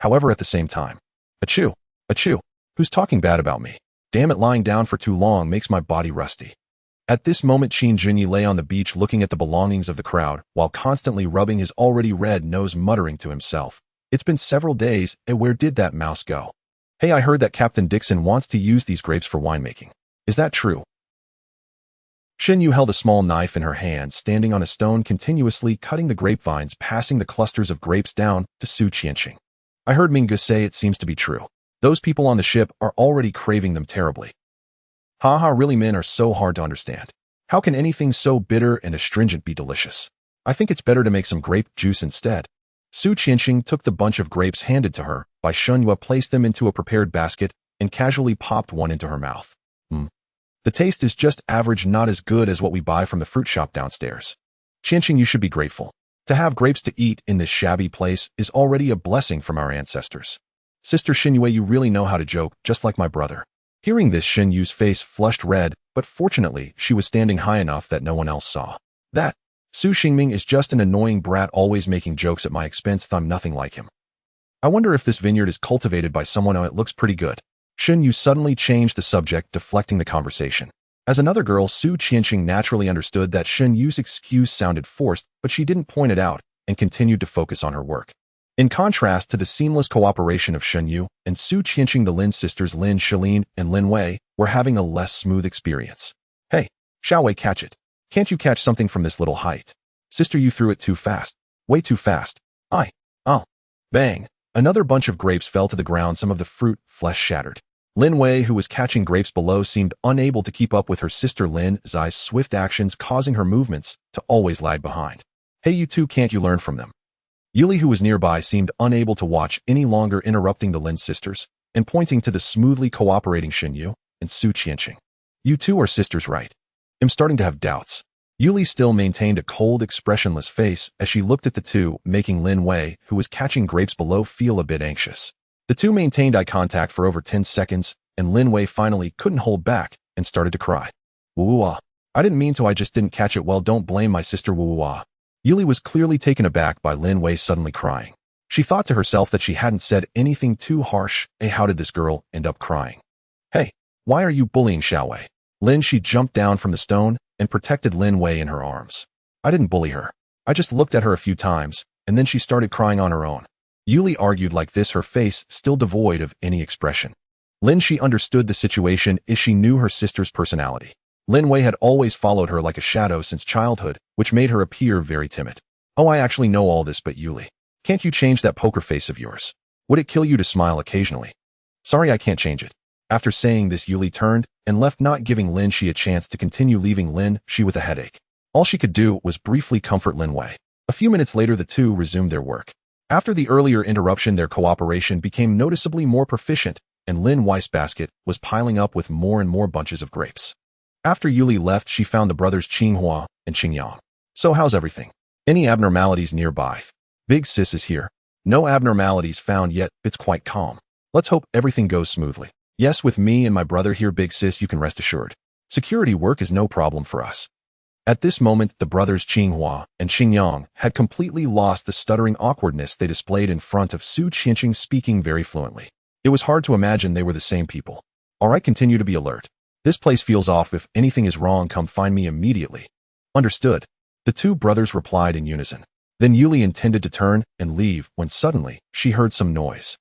However, at the same time, achoo, who's talking bad about me? Damn it, lying down for too long makes my body rusty. At this moment, Qin Junyi lay on the beach looking at the belongings of the crowd, while constantly rubbing his already red nose, muttering to himself. It's been several days, and where did that mouse go? Hey, I heard that Captain Dixon wants to use these grapes for winemaking. Is that true? Xinyu held a small knife in her hand, standing on a stone, continuously cutting the grapevines, passing the clusters of grapes down to Su Tianqiong. I heard Minggu say it seems to be true. Those people on the ship are already craving them terribly. Really, men are so hard to understand. How can anything so bitter and astringent be delicious? I think it's better to make some grape juice instead. Su Tianqiong took the bunch of grapes handed to her by Shunyue, placed them into a prepared basket, and casually popped one into her mouth. The taste is just average, not as good as what we buy from the fruit shop downstairs. Tianqiong, you should be grateful. To have grapes to eat in this shabby place is already a blessing from our ancestors. Sister Shunyue, you really know how to joke, just like my brother. Hearing this, Xinyu's face flushed red, but fortunately, she was standing high enough that no one else saw. That Su Xingming is just an annoying brat, always making jokes at my expense. I'm nothing like him. I wonder if this vineyard is cultivated by someone. Oh, it looks pretty good. Xinyu suddenly changed the subject, deflecting the conversation. As another girl, Su Tianqiong naturally understood that Xinyu's excuse sounded forced, but she didn't point it out and continued to focus on her work. In contrast to the seamless cooperation of Xinyu and Su Tianqiong, the Lin sisters Lin Shilin and Lin Wei were having a less smooth experience. Hey, Xiao Wei, catch it. Can't you catch something from this little height? Sister, you threw it too fast. Way too fast. Oh. Bang. Another bunch of grapes fell to the ground, some of the fruit, flesh shattered. Lin Wei, who was catching grapes below, seemed unable to keep up with her sister Lin Zai's swift actions, causing her movements to always lag behind. Hey, you two, can't you learn from them? Yuli, who was nearby, seemed unable to watch any longer, interrupting the Lin sisters and pointing to the smoothly cooperating Shen Yu and Su Tianqiong. You two are sisters, right? I'm starting to have doubts. Yuli still maintained a cold, expressionless face as she looked at the two, making Lin Wei, who was catching grapes below, feel a bit anxious. The two maintained eye contact for over 10 seconds, and Lin Wei finally couldn't hold back and started to cry. Woo-wah. I didn't mean to, I just didn't catch it well, don't blame my sister, woo-wah. Yuli was clearly taken aback by Lin Wei suddenly crying. She thought to herself that she hadn't said anything too harsh. Hey, how did this girl end up crying? Hey, why are you bullying Xiao Wei? Lin, she jumped down from the stone and protected Lin Wei in her arms. I didn't bully her. I just looked at her a few times, and then she started crying on her own. Yuli argued like this, her face still devoid of any expression. Lin, she understood the situation as she knew her sister's personality. Lin Wei had always followed her like a shadow since childhood, which made her appear very timid. Oh, I actually know all this, but Yuli, can't you change that poker face of yours? Would it kill you to smile occasionally? Sorry, I can't change it. After saying this, Yuli turned and left, not giving Lin Shi a chance to continue, leaving Lin Shi with a headache. All she could do was briefly comfort Lin Wei. A few minutes later, the two resumed their work. After the earlier interruption, their cooperation became noticeably more proficient, and Lin Wei's basket was piling up with more and more bunches of grapes. After Yuli left, she found the brothers Qinghua and Qingyang. So how's everything? Any abnormalities nearby? Big sis is here. No abnormalities found yet, it's quite calm. Let's hope everything goes smoothly. Yes, with me and my brother here, big sis, you can rest assured. Security work is no problem for us. At this moment, the brothers Qinghua and Qingyang had completely lost the stuttering awkwardness they displayed in front of Su Tianqiong, speaking very fluently. It was hard to imagine they were the same people. All right, continue to be alert. This place feels off. If anything is wrong, come find me immediately. Understood. The two brothers replied in unison. Then Yuli intended to turn and leave when suddenly she heard some noise.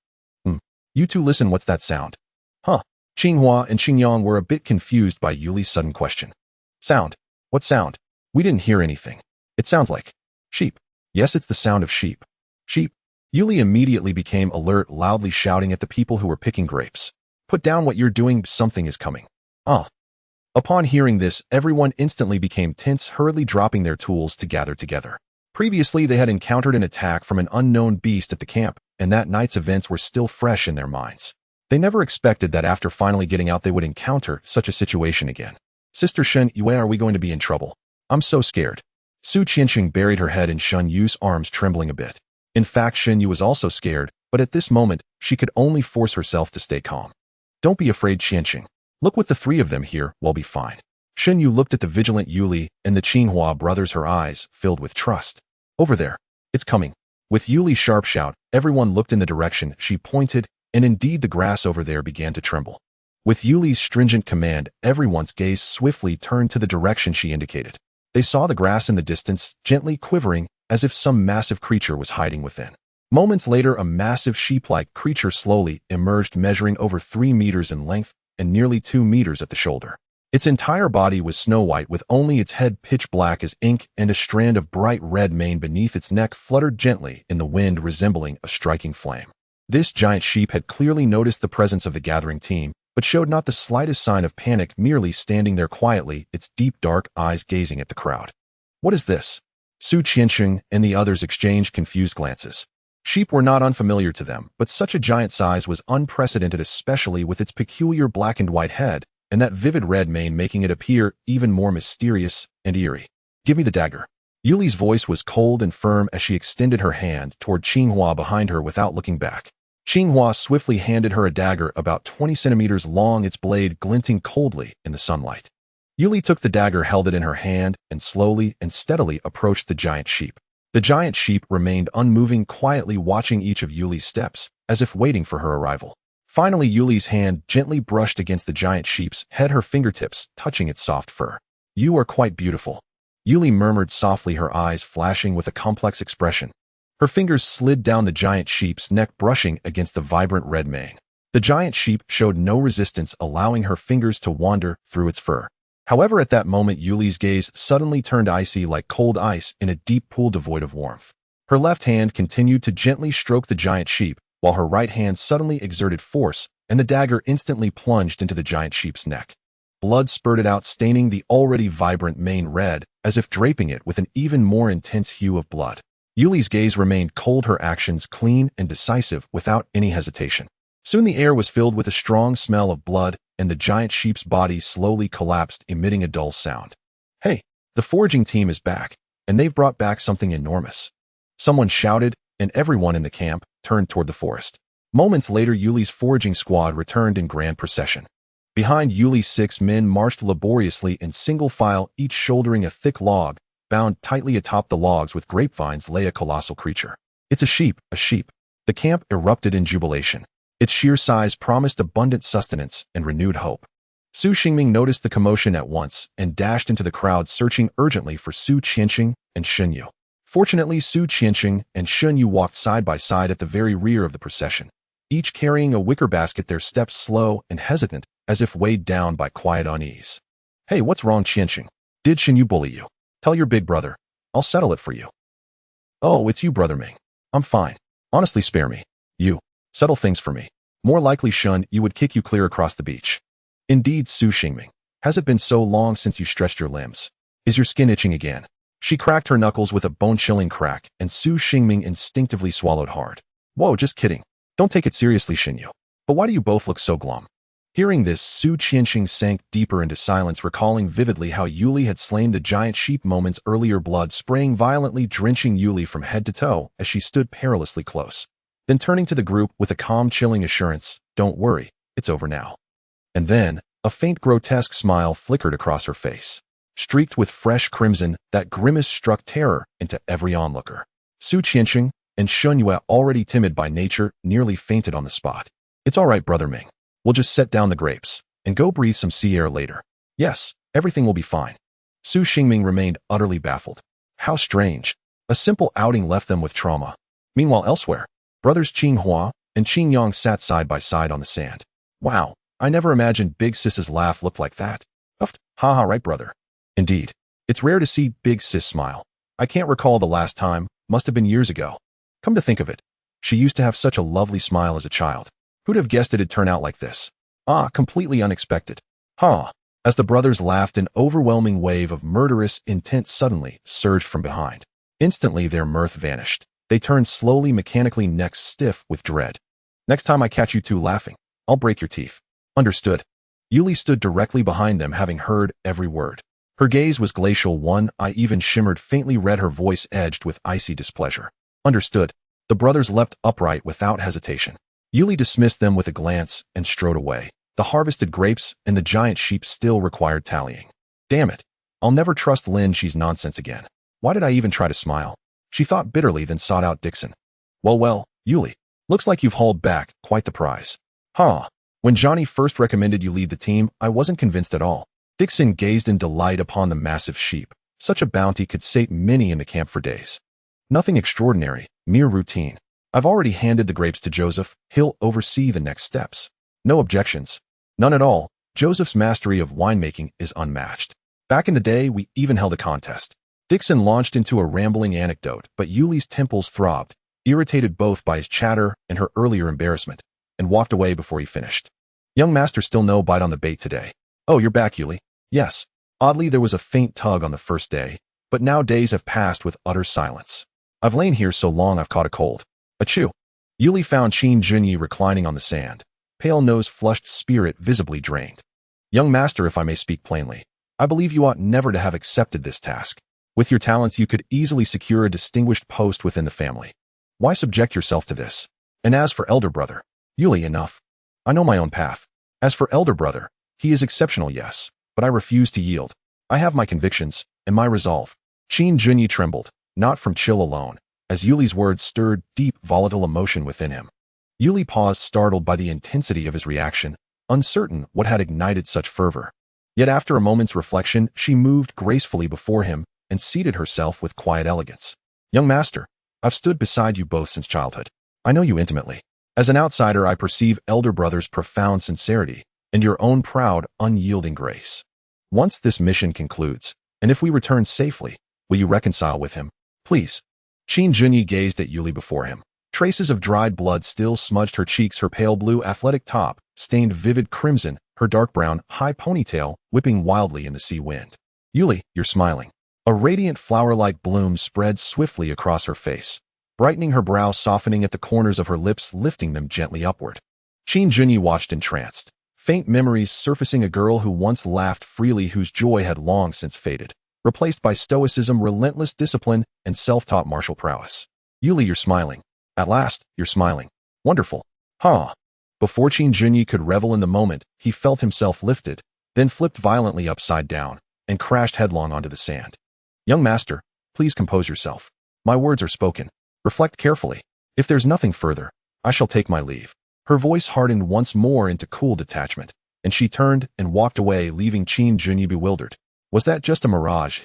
You two listen, what's that sound? Huh. Qinghua and Qingyang were a bit confused by Yuli's sudden question. Sound? What sound? We didn't hear anything. It sounds like sheep. Yes, it's the sound of sheep. Sheep? Yuli immediately became alert, loudly shouting at the people who were picking grapes. Put down what you're doing, something is coming. Upon hearing this, everyone instantly became tense, hurriedly dropping their tools to gather together. Previously, they had encountered an attack from an unknown beast at the camp, and that night's events were still fresh in their minds. They never expected that after finally getting out, they would encounter such a situation again. Sister Shen Yue, are we going to be in trouble? I'm so scared. Su Tianqiong buried her head in Shen Yu's arms, trembling a bit. In fact, Shen Yu was also scared, but at this moment, she could only force herself to stay calm. Don't be afraid, Tianqiong. Look, with the three of them here, we'll be fine. Shen Yu looked at the vigilant Yuli and the Qinghua brothers, her eyes filled with trust. Over there. It's coming. With Yuli's sharp shout, everyone looked in the direction she pointed, and indeed the grass over there began to tremble. With Yuli's stringent command, everyone's gaze swiftly turned to the direction she indicated. They saw the grass in the distance, gently quivering, as if some massive creature was hiding within. Moments later, a massive sheep-like creature slowly emerged, measuring over 3 meters in length and nearly 2 meters at the shoulder. Its entire body was snow-white, with only its head pitch black as ink, and a strand of bright red mane beneath its neck fluttered gently in the wind, resembling a striking flame. This giant sheep had clearly noticed the presence of the gathering team, but showed not the slightest sign of panic, merely standing there quietly, its deep dark eyes gazing at the crowd. What is this? Su Tianqiong and the others exchanged confused glances. Sheep were not unfamiliar to them, but such a giant size was unprecedented, especially with its peculiar black and white head, and that vivid red mane making it appear even more mysterious and eerie. Give me the dagger. Yuli's voice was cold and firm as she extended her hand toward Qinghua behind her without looking back. Qinghua swiftly handed her a dagger about 20 centimeters long, its blade glinting coldly in the sunlight. Yuli took the dagger, held it in her hand, and slowly and steadily approached the giant sheep. The giant sheep remained unmoving, quietly watching each of Yuli's steps, as if waiting for her arrival. Finally, Yuli's hand gently brushed against the giant sheep's head, her fingertips touching its soft fur. You are quite beautiful. Yuli murmured softly, her eyes flashing with a complex expression. Her fingers slid down the giant sheep's neck, brushing against the vibrant red mane. The giant sheep showed no resistance, allowing her fingers to wander through its fur. However, at that moment, Yuli's gaze suddenly turned icy like cold ice in a deep pool devoid of warmth. Her left hand continued to gently stroke the giant sheep, while her right hand suddenly exerted force, and the dagger instantly plunged into the giant sheep's neck. Blood spurted out, staining the already vibrant mane red, as if draping it with an even more intense hue of blood. Yuli's gaze remained cold, her actions clean and decisive without any hesitation. Soon the air was filled with a strong smell of blood, and the giant sheep's body slowly collapsed, emitting a dull sound. Hey, the foraging team is back, and they've brought back something enormous. Someone shouted, and everyone in the camp turned toward the forest. Moments later, Yuli's foraging squad returned in grand procession. Behind Yuli, 6 men marched laboriously in single file, each shouldering a thick log. Bound tightly atop the logs with grapevines lay a colossal creature. It's a sheep, a sheep. The camp erupted in jubilation. Its sheer size promised abundant sustenance and renewed hope. Su Xingming noticed the commotion at once and dashed into the crowd, searching urgently for Su Tianqiong and Shunyu. Fortunately, Su Tianqiong and Shunyu walked side by side at the very rear of the procession, each carrying a wicker basket, their steps slow and hesitant, as if weighed down by quiet unease. Hey, what's wrong, Tianqiong? Did Shunyu bully you? Tell your big brother. I'll settle it for you. Oh, it's you, Brother Ming. I'm fine. Honestly, spare me. You. Settle things for me. More likely, Shun, you would kick you clear across the beach. Indeed, Su Xingming. Has it been so long since you stretched your limbs? Is your skin itching again? She cracked her knuckles with a bone-chilling crack, and Su Xingming instinctively swallowed hard. Whoa, just kidding. Don't take it seriously, Xinyu. But why do you both look so glum? Hearing this, Su Tianqiong sank deeper into silence, recalling vividly how Yuli had slain the giant sheep moments earlier, blood spraying violently, drenching Yuli from head to toe as she stood perilously close. Then turning to the group with a calm, chilling assurance, "Don't worry, it's over now." And then, a faint grotesque smile flickered across her face. Streaked with fresh crimson, that grimace struck terror into every onlooker. Su Tianqiong and Shunyu, already timid by nature, nearly fainted on the spot. "It's all right, Brother Ming. We'll just set down the grapes and go breathe some sea air later. Yes, everything will be fine." Su Xingming remained utterly baffled. How strange. A simple outing left them with trauma. Meanwhile, elsewhere, brothers Qinghua and Qingyang sat side by side on the sand. Wow, I never imagined Big Sis's laugh looked like that. Uffed, haha, right, brother. Indeed. It's rare to see Big Sis smile. I can't recall the last time, must have been years ago. Come to think of it, she used to have such a lovely smile as a child. Who'd have guessed it'd turn out like this? Ah, completely unexpected. Ha! As the brothers laughed, an overwhelming wave of murderous intent suddenly surged from behind. Instantly, their mirth vanished. They turned slowly, mechanically, necks stiff with dread. "Next time I catch you two laughing, I'll break your teeth." "Understood." Yuli stood directly behind them, having heard every word. Her gaze was glacial, one eye even shimmered faintly red, her voice edged with icy displeasure. "Understood." The brothers leapt upright without hesitation. Yuli dismissed them with a glance and strode away. The harvested grapes and the giant sheep still required tallying. Damn it. I'll never trust Lin, she's nonsense again. Why did I even try to smile? She thought bitterly, then sought out Dixon. Well, Yuli. Looks like you've hauled back quite the prize. Huh. When Johnny first recommended you lead the team, I wasn't convinced at all. Dixon gazed in delight upon the massive sheep. Such a bounty could sate many in the camp for days. Nothing extraordinary, mere routine. I've already handed the grapes to Joseph. He'll oversee the next steps. No objections. None at all. Joseph's mastery of winemaking is unmatched. Back in the day, we even held a contest. Dixon launched into a rambling anecdote, but Yuli's temples throbbed, irritated both by his chatter and her earlier embarrassment, and walked away before he finished. Young master, still no bite on the bait today. Oh, you're back, Yuli. Yes. Oddly, there was a faint tug on the first day, but now days have passed with utter silence. I've lain here so long I've caught a cold. Achoo. Yuli found Qin Junyi reclining on the sand, pale nose flushed, spirit visibly drained. Young master, if I may speak plainly, I believe you ought never to have accepted this task. With your talents, you could easily secure a distinguished post within the family. Why subject yourself to this? And as for elder brother, Yuli, enough. I know my own path. As for elder brother, he is exceptional, yes, but I refuse to yield. I have my convictions and my resolve. Qin Junyi trembled, not from chill alone, as Yuli's words stirred deep, volatile emotion within him. Yuli paused, startled by the intensity of his reaction, uncertain what had ignited such fervor. Yet after a moment's reflection, she moved gracefully before him and seated herself with quiet elegance. Young master, I've stood beside you both since childhood. I know you intimately. As an outsider, I perceive elder brother's profound sincerity and your own proud, unyielding grace. Once this mission concludes, and if we return safely, will you reconcile with him? Please. Qin Junyi gazed at Yuli before him. Traces of dried blood still smudged her cheeks, her pale blue athletic top stained vivid crimson, her dark brown, high ponytail whipping wildly in the sea wind. Yuli, you're smiling. A radiant flower-like bloom spread swiftly across her face, brightening her brow, softening at the corners of her lips, lifting them gently upward. Qin Junyi watched entranced, faint memories surfacing, a girl who once laughed freely, whose joy had long since faded, replaced by stoicism, relentless discipline, and self-taught martial prowess. Yuli, you're smiling. At last, you're smiling. Wonderful. Huh. Before Qin Junyi could revel in the moment, he felt himself lifted, then flipped violently upside down, and crashed headlong onto the sand. Young master, please compose yourself. My words are spoken. Reflect carefully. If there's nothing further, I shall take my leave. Her voice hardened once more into cool detachment, and she turned and walked away, leaving Qin Junyi bewildered. Was that just a mirage?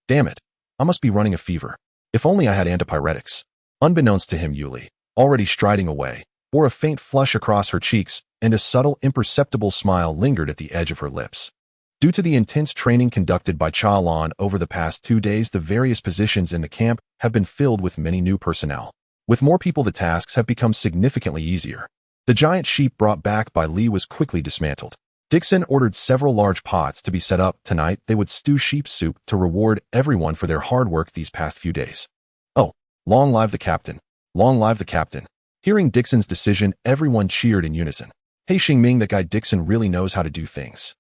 Damn it. I must be running a fever. If only I had antipyretics. Unbeknownst to him, Yuli, already striding away, bore a faint flush across her cheeks, and a subtle, imperceptible smile lingered at the edge of her lips. Due to the intense training conducted by Chaolan over the past 2 days, the various positions in the camp have been filled with many new personnel. With more people, the tasks have become significantly easier. The giant sheep brought back by Li was quickly dismantled. Dixon ordered several large pots to be set up. Tonight, they would stew sheep soup to reward everyone for their hard work these past few days. Oh, long live the captain! Long live the captain! Hearing Dixon's decision, everyone cheered in unison. Hey Xingming, that guy Dixon really knows how to do things.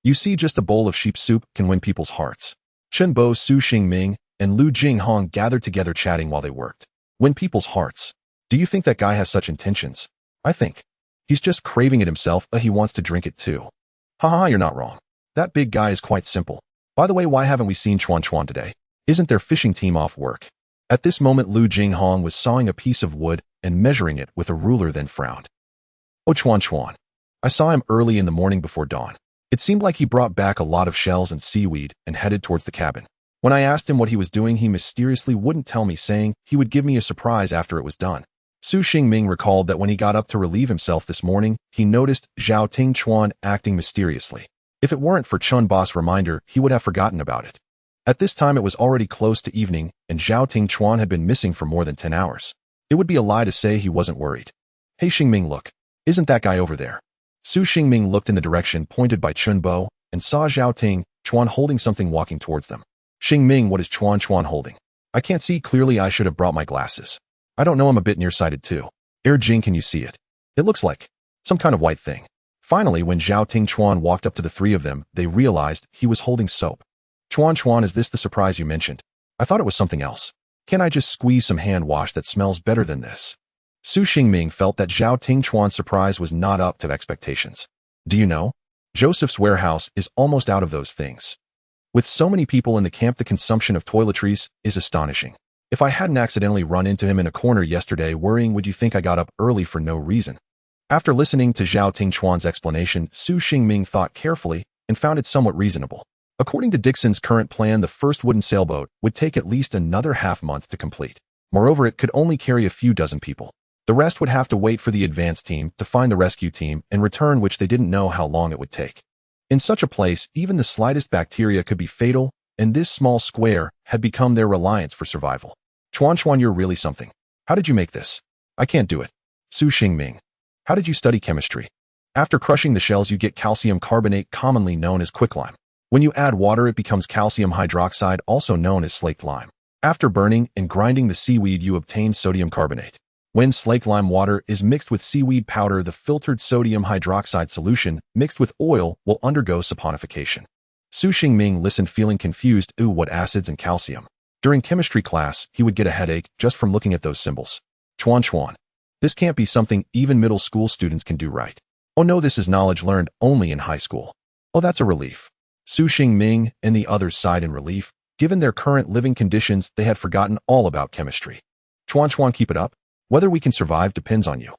You see, just a bowl of sheep soup can win people's hearts. Chen Bo, Su Xingming, and Lu Jinghong gathered together, chatting while they worked. Win people's hearts. Do you think that guy has such intentions? I think he's just craving it himself. He wants to drink it too. Haha, you're not wrong. That big guy is quite simple. By the way, why haven't we seen Chuan Chuan today? Isn't their fishing team off work? At this moment, Lu Jinghong was sawing a piece of wood and measuring it with a ruler, then frowned. Oh, Chuan Chuan. I saw him early in the morning before dawn. It seemed like he brought back a lot of shells and seaweed and headed towards the cabin. When I asked him what he was doing, he mysteriously wouldn't tell me, saying he would give me a surprise after it was done. Su Xingming recalled that when he got up to relieve himself this morning, he noticed Zhao Tingchuan acting mysteriously. If it weren't for Chun Ba's reminder, he would have forgotten about it. At this time, it was already close to evening, and Zhao Tingchuan had been missing for more than 10 hours. It would be a lie to say he wasn't worried. Hey Xingming, look. Isn't that guy over there? Su Xingming looked in the direction pointed by Chun Bo and saw Zhao Tingchuan holding something walking towards them. Xingming, what is Chuan Chuan holding? I can't see clearly. I should have brought my glasses. I don't know, I'm a bit nearsighted too. Jing, can you see it? It looks like some kind of white thing. Finally, when Zhao Tingchuan walked up to the three of them, they realized he was holding soap. Chuan Chuan, is this the surprise you mentioned? I thought it was something else. Can I just squeeze some hand wash that smells better than this? Su Xingming felt that Zhao Tingchuan's surprise was not up to expectations. Do you know? Joseph's warehouse is almost out of those things. With so many people in the camp, the consumption of toiletries is astonishing. If I hadn't accidentally run into him in a corner yesterday worrying, would you think I got up early for no reason? After listening to Zhao Tingchuan's explanation, Su Xingming thought carefully and found it somewhat reasonable. According to Dixon's current plan, the first wooden sailboat would take at least another half-month to complete. Moreover, it could only carry a few dozen people. The rest would have to wait for the advance team to find the rescue team and return, which they didn't know how long it would take. In such a place, even the slightest bacteria could be fatal, and this small square had become their reliance for survival. Chuan Chuan, you're really something. How did you make this? I can't do it. Su Xingming. How did you study chemistry? After crushing the shells, you get calcium carbonate, commonly known as quicklime. When you add water, it becomes calcium hydroxide, also known as slaked lime. After burning and grinding the seaweed, you obtain sodium carbonate. When slaked lime water is mixed with seaweed powder, the filtered sodium hydroxide solution mixed with oil will undergo saponification. Su Xingming listened, feeling confused. Ooh, what acids and calcium? During chemistry class, he would get a headache just from looking at those symbols. Chuan Chuan. This can't be something even middle school students can do, right? Oh no, this is knowledge learned only in high school. Oh, that's a relief. Su Xingming and the others sighed in relief. Given their current living conditions, they had forgotten all about chemistry. Chuan Chuan, keep it up. Whether we can survive depends on you.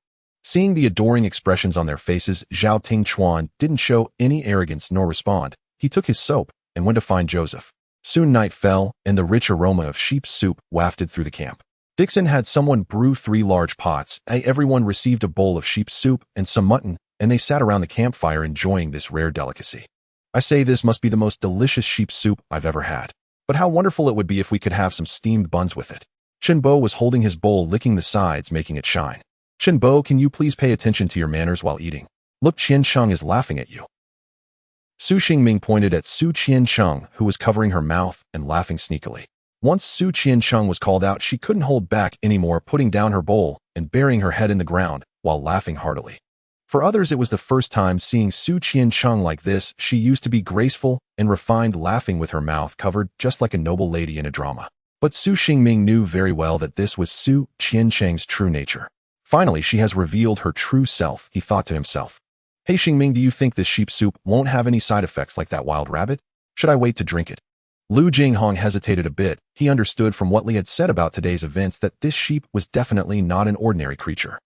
Seeing the adoring expressions on their faces, Zhao Tingchuan didn't show any arrogance nor respond. He took his soap and went to find Joseph. Soon night fell, and the rich aroma of sheep's soup wafted through the camp. Dixon had someone brew 3 large pots. Everyone received a bowl of sheep's soup and some mutton, and they sat around the campfire enjoying this rare delicacy. I say this must be the most delicious sheep soup I've ever had. But how wonderful it would be if we could have some steamed buns with it. Chenbo was holding his bowl, licking the sides, making it shine. Chenbo, can you please pay attention to your manners while eating? Look, Tianqiong is laughing at you. Su Xingming pointed at Su Tianqiong, who was covering her mouth and laughing sneakily. Once Su Tianqiong was called out, she couldn't hold back anymore, putting down her bowl and burying her head in the ground while laughing heartily. For others, it was the first time seeing Su Tianqiong like this. She used to be graceful and refined, laughing with her mouth covered just like a noble lady in a drama. But Su Xingming knew very well that this was Su Tianqiong's true nature. Finally, she has revealed her true self, he thought to himself. Hey Xingming, do you think this sheep soup won't have any side effects like that wild rabbit? Should I wait to drink it? Lu Jinghong hesitated a bit. He understood from what Li had said about today's events that this sheep was definitely not an ordinary creature.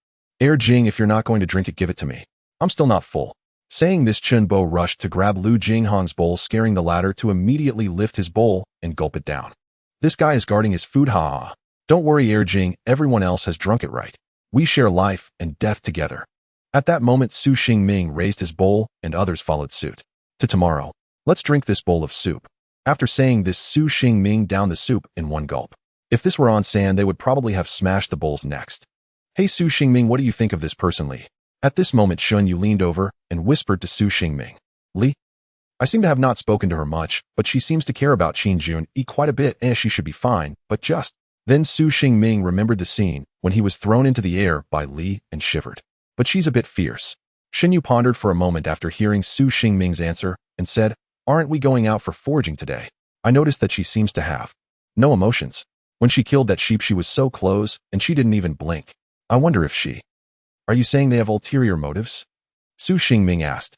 Jing, if you're not going to drink it, give it to me. I'm still not full. Saying this, Chenbo rushed to grab Lu Jinghong's bowl, scaring the latter to immediately lift his bowl and gulp it down. This guy is guarding his food, ha. Don't worry, Jing, everyone else has drunk it right. We share life and death together. At that moment, Su Xingming raised his bowl and others followed suit. To tomorrow, let's drink this bowl of soup. After saying this, Su Xingming downed the soup in one gulp. If this were on sand, they would probably have smashed the bowls next. Hey Su Xingming, what do you think of this person, Li? At this moment, Shun Yu leaned over and whispered to Su Xingming. Li? I seem to have not spoken to her much, but she seems to care about Qin Jun quite a bit. She should be fine, but just. Then Su Xingming remembered the scene when he was thrown into the air by Li and shivered. But she's a bit fierce. Shin Yu pondered for a moment after hearing Su Xingming's answer and said, aren't we going out for foraging today? I noticed that she seems to have no emotions. When she killed that sheep, she was so close and she didn't even blink. I wonder if she... Are you saying they have ulterior motives? Su Xingming asked.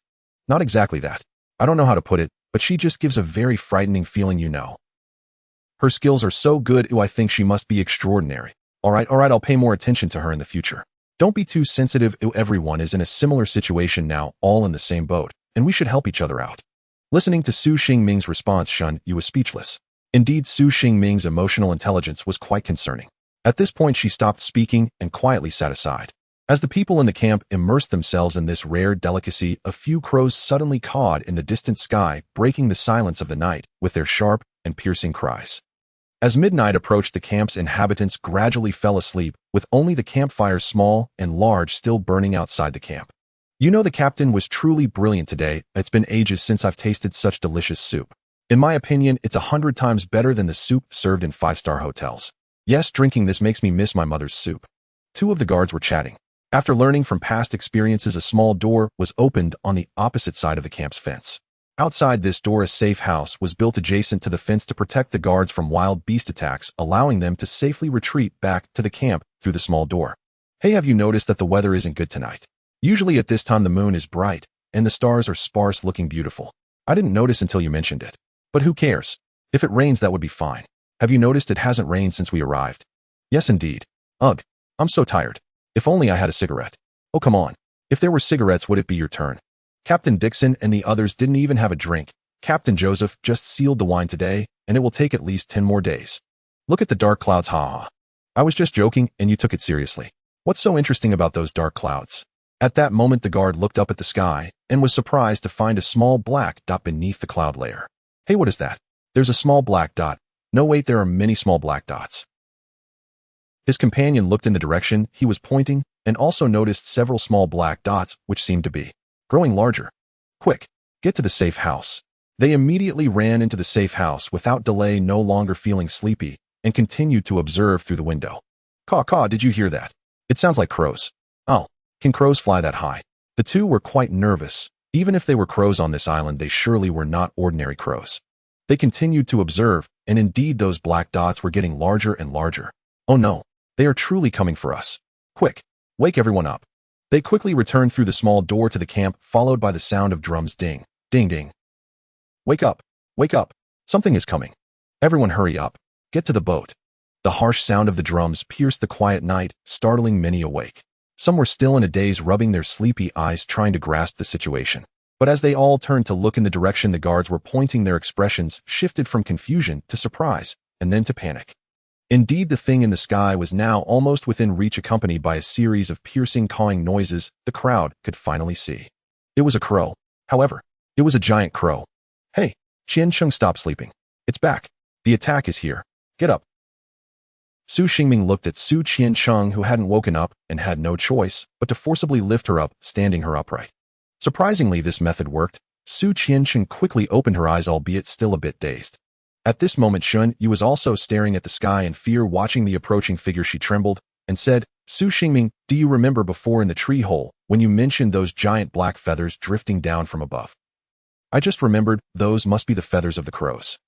Not exactly that. I don't know how to put it, but she just gives a very frightening feeling, you know. Her skills are so good, I think she must be extraordinary. All right, I'll pay more attention to her in the future. Don't be too sensitive. Everyone is in a similar situation now, all in the same boat, and we should help each other out. Listening to Su Xingming's response, Shun Yu was speechless. Indeed, Su Xingming's emotional intelligence was quite concerning. At this point, she stopped speaking and quietly sat aside. As the people in the camp immersed themselves in this rare delicacy, a few crows suddenly cawed in the distant sky, breaking the silence of the night with their sharp and piercing cries. As midnight approached, the camp's inhabitants gradually fell asleep, with only the campfires, small and large, still burning outside the camp. You know, the captain was truly brilliant today. It's been ages since I've tasted such delicious soup. In my opinion, it's 100 times better than the soup served in five-star hotels. Yes, drinking this makes me miss my mother's soup. Two of the guards were chatting. After learning from past experiences, a small door was opened on the opposite side of the camp's fence. Outside this door, a safe house was built adjacent to the fence to protect the guards from wild beast attacks, allowing them to safely retreat back to the camp through the small door. Hey, have you noticed that the weather isn't good tonight? Usually at this time the moon is bright and the stars are sparse, looking beautiful. I didn't notice until you mentioned it. But who cares? If it rains, that would be fine. Have you noticed it hasn't rained since we arrived? Yes, indeed. Ugh, I'm so tired. If only I had a cigarette. Oh, come on. If there were cigarettes, would it be your turn? Captain Dixon and the others didn't even have a drink. Captain Joseph just sealed the wine today, and it will take at least 10 more days. Look at the dark clouds, ha. I was just joking, and you took it seriously. What's so interesting about those dark clouds? At that moment, the guard looked up at the sky and was surprised to find a small black dot beneath the cloud layer. Hey, what is that? There's a small black dot. No, wait, there are many small black dots. His companion looked in the direction he was pointing and also noticed several small black dots which seemed to be growing larger. Quick, get to the safe house. They immediately ran into the safe house without delay, no longer feeling sleepy, and continued to observe through the window. Caw, did you hear that? It sounds like crows. Oh, can crows fly that high? The two were quite nervous. Even if they were crows on this island, they surely were not ordinary crows. They continued to observe, and indeed those black dots were getting larger and larger. Oh no, they are truly coming for us. Quick, wake everyone up. They quickly returned through the small door to the camp, followed by the sound of drums. Ding, ding, ding. Wake up, wake up. Something is coming. Everyone hurry up. Get to the boat. The harsh sound of the drums pierced the quiet night, startling many awake. Some were still in a daze, rubbing their sleepy eyes, trying to grasp the situation. But as they all turned to look in the direction the guards were pointing, their expressions shifted from confusion to surprise, and then to panic. Indeed, the thing in the sky was now almost within reach, accompanied by a series of piercing, cawing noises the crowd could finally see. It was a crow. However, it was a giant crow. Hey, Tianqiong, stop sleeping. It's back. The attack is here. Get up. Su Xingming looked at Su Tianqiong, who hadn't woken up and had no choice but to forcibly lift her up, standing her upright. Surprisingly, this method worked. Su Tianqiong quickly opened her eyes, albeit still a bit dazed. At this moment, Shun Yu was also staring at the sky in fear, watching the approaching figure. She trembled and said, Su Xingming, do you remember before in the tree hole when you mentioned those giant black feathers drifting down from above? I just remembered, those must be the feathers of the crows.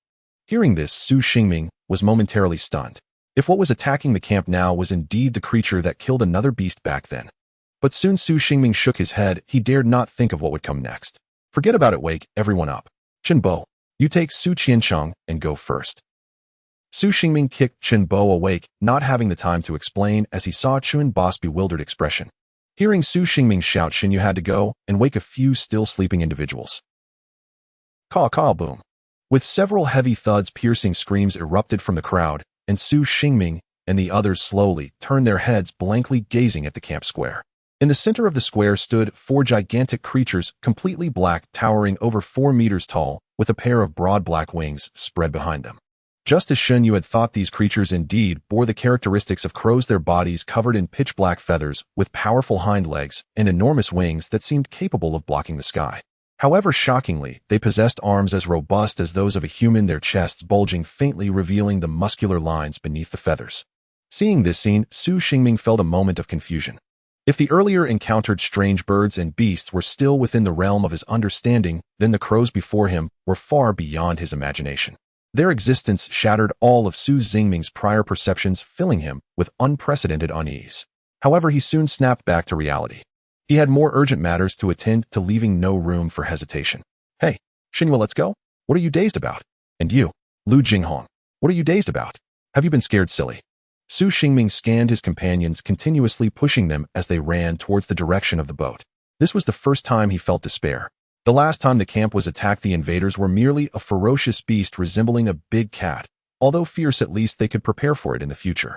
Hearing this, Su Xingming was momentarily stunned. If what was attacking the camp now was indeed the creature that killed another beast back then. But soon Su Xingming shook his head. He dared not think of what would come next. Forget about it, wake everyone up. Chen Bo, you take Su Tianqiong and go first. Su Xingming kicked Chen Bo awake, not having the time to explain as he saw Chun Bo's bewildered expression. Hearing Su Xingming shout, Shin Yu had to go and wake a few still sleeping individuals. Caw, boom. With several heavy thuds, piercing screams erupted from the crowd, and Su Xingming and the others slowly turned their heads, blankly gazing at the camp square. In the center of the square stood 4 gigantic creatures, completely black, towering over 4 meters tall, with a pair of broad black wings spread behind them. Just as Shun Yu had thought, these creatures indeed bore the characteristics of crows, their bodies covered in pitch-black feathers, with powerful hind legs and enormous wings that seemed capable of blocking the sky. However, shockingly, they possessed arms as robust as those of a human, their chests bulging faintly, revealing the muscular lines beneath the feathers. Seeing this scene, Su Xingming felt a moment of confusion. If the earlier encountered strange birds and beasts were still within the realm of his understanding, then the crows before him were far beyond his imagination. Their existence shattered all of Su Xingming's prior perceptions, filling him with unprecedented unease. However, he soon snapped back to reality. He had more urgent matters to attend to, leaving no room for hesitation. Hey, Xinhua, let's go. What are you dazed about? And you, Lu Jinghong, what are you dazed about? Have you been scared, silly? Su Xingming scanned his companions, continuously pushing them as they ran towards the direction of the boat. This was the first time he felt despair. The last time the camp was attacked, the invaders were merely a ferocious beast resembling a big cat. Although fierce, at least they could prepare for it in the future.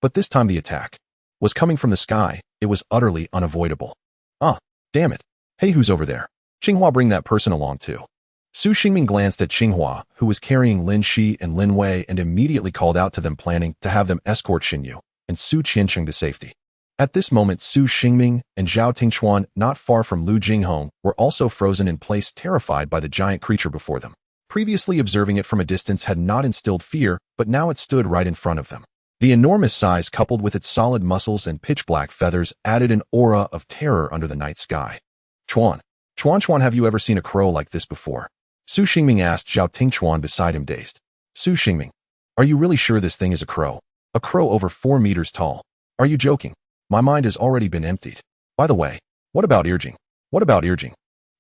But this time the attack was coming from the sky. It was utterly unavoidable. Ah, damn it. Hey, who's over there? Qinghua, bring that person along too. Su Xingming glanced at Qinghua, who was carrying Lin Shi and Lin Wei, and immediately called out to them, planning to have them escort Xin Yu and Su Tianqiong to safety. At this moment, Su Xingming and Zhao Tingchuan, not far from Lu Jinghong, were also frozen in place, terrified by the giant creature before them. Previously, observing it from a distance had not instilled fear, but now it stood right in front of them. The enormous size, coupled with its solid muscles and pitch-black feathers, added an aura of terror under the night sky. Chuan, have you ever seen a crow like this before? Su Xingming asked Zhao Tingchuan beside him, dazed. Su Xingming, are you really sure this thing is a crow? A crow over 4 meters tall? Are you joking? My mind has already been emptied. By the way, what about Irjing?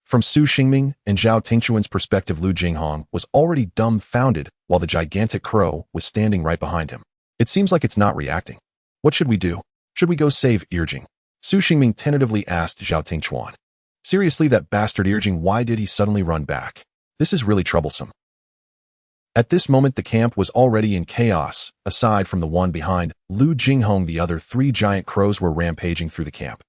From Su Xingming and Zhao Tingchuan's perspective, Lu Jinghong was already dumbfounded while the gigantic crow was standing right behind him. It seems like it's not reacting. What should we do? Should we go save Irjing? Su Xingming tentatively asked Zhao Tingchuan. Seriously, that bastard Irjing, why did he suddenly run back? This is really troublesome. At this moment, the camp was already in chaos. Aside from the one behind Lu Jinghong, the other 3 giant crows were rampaging through the camp.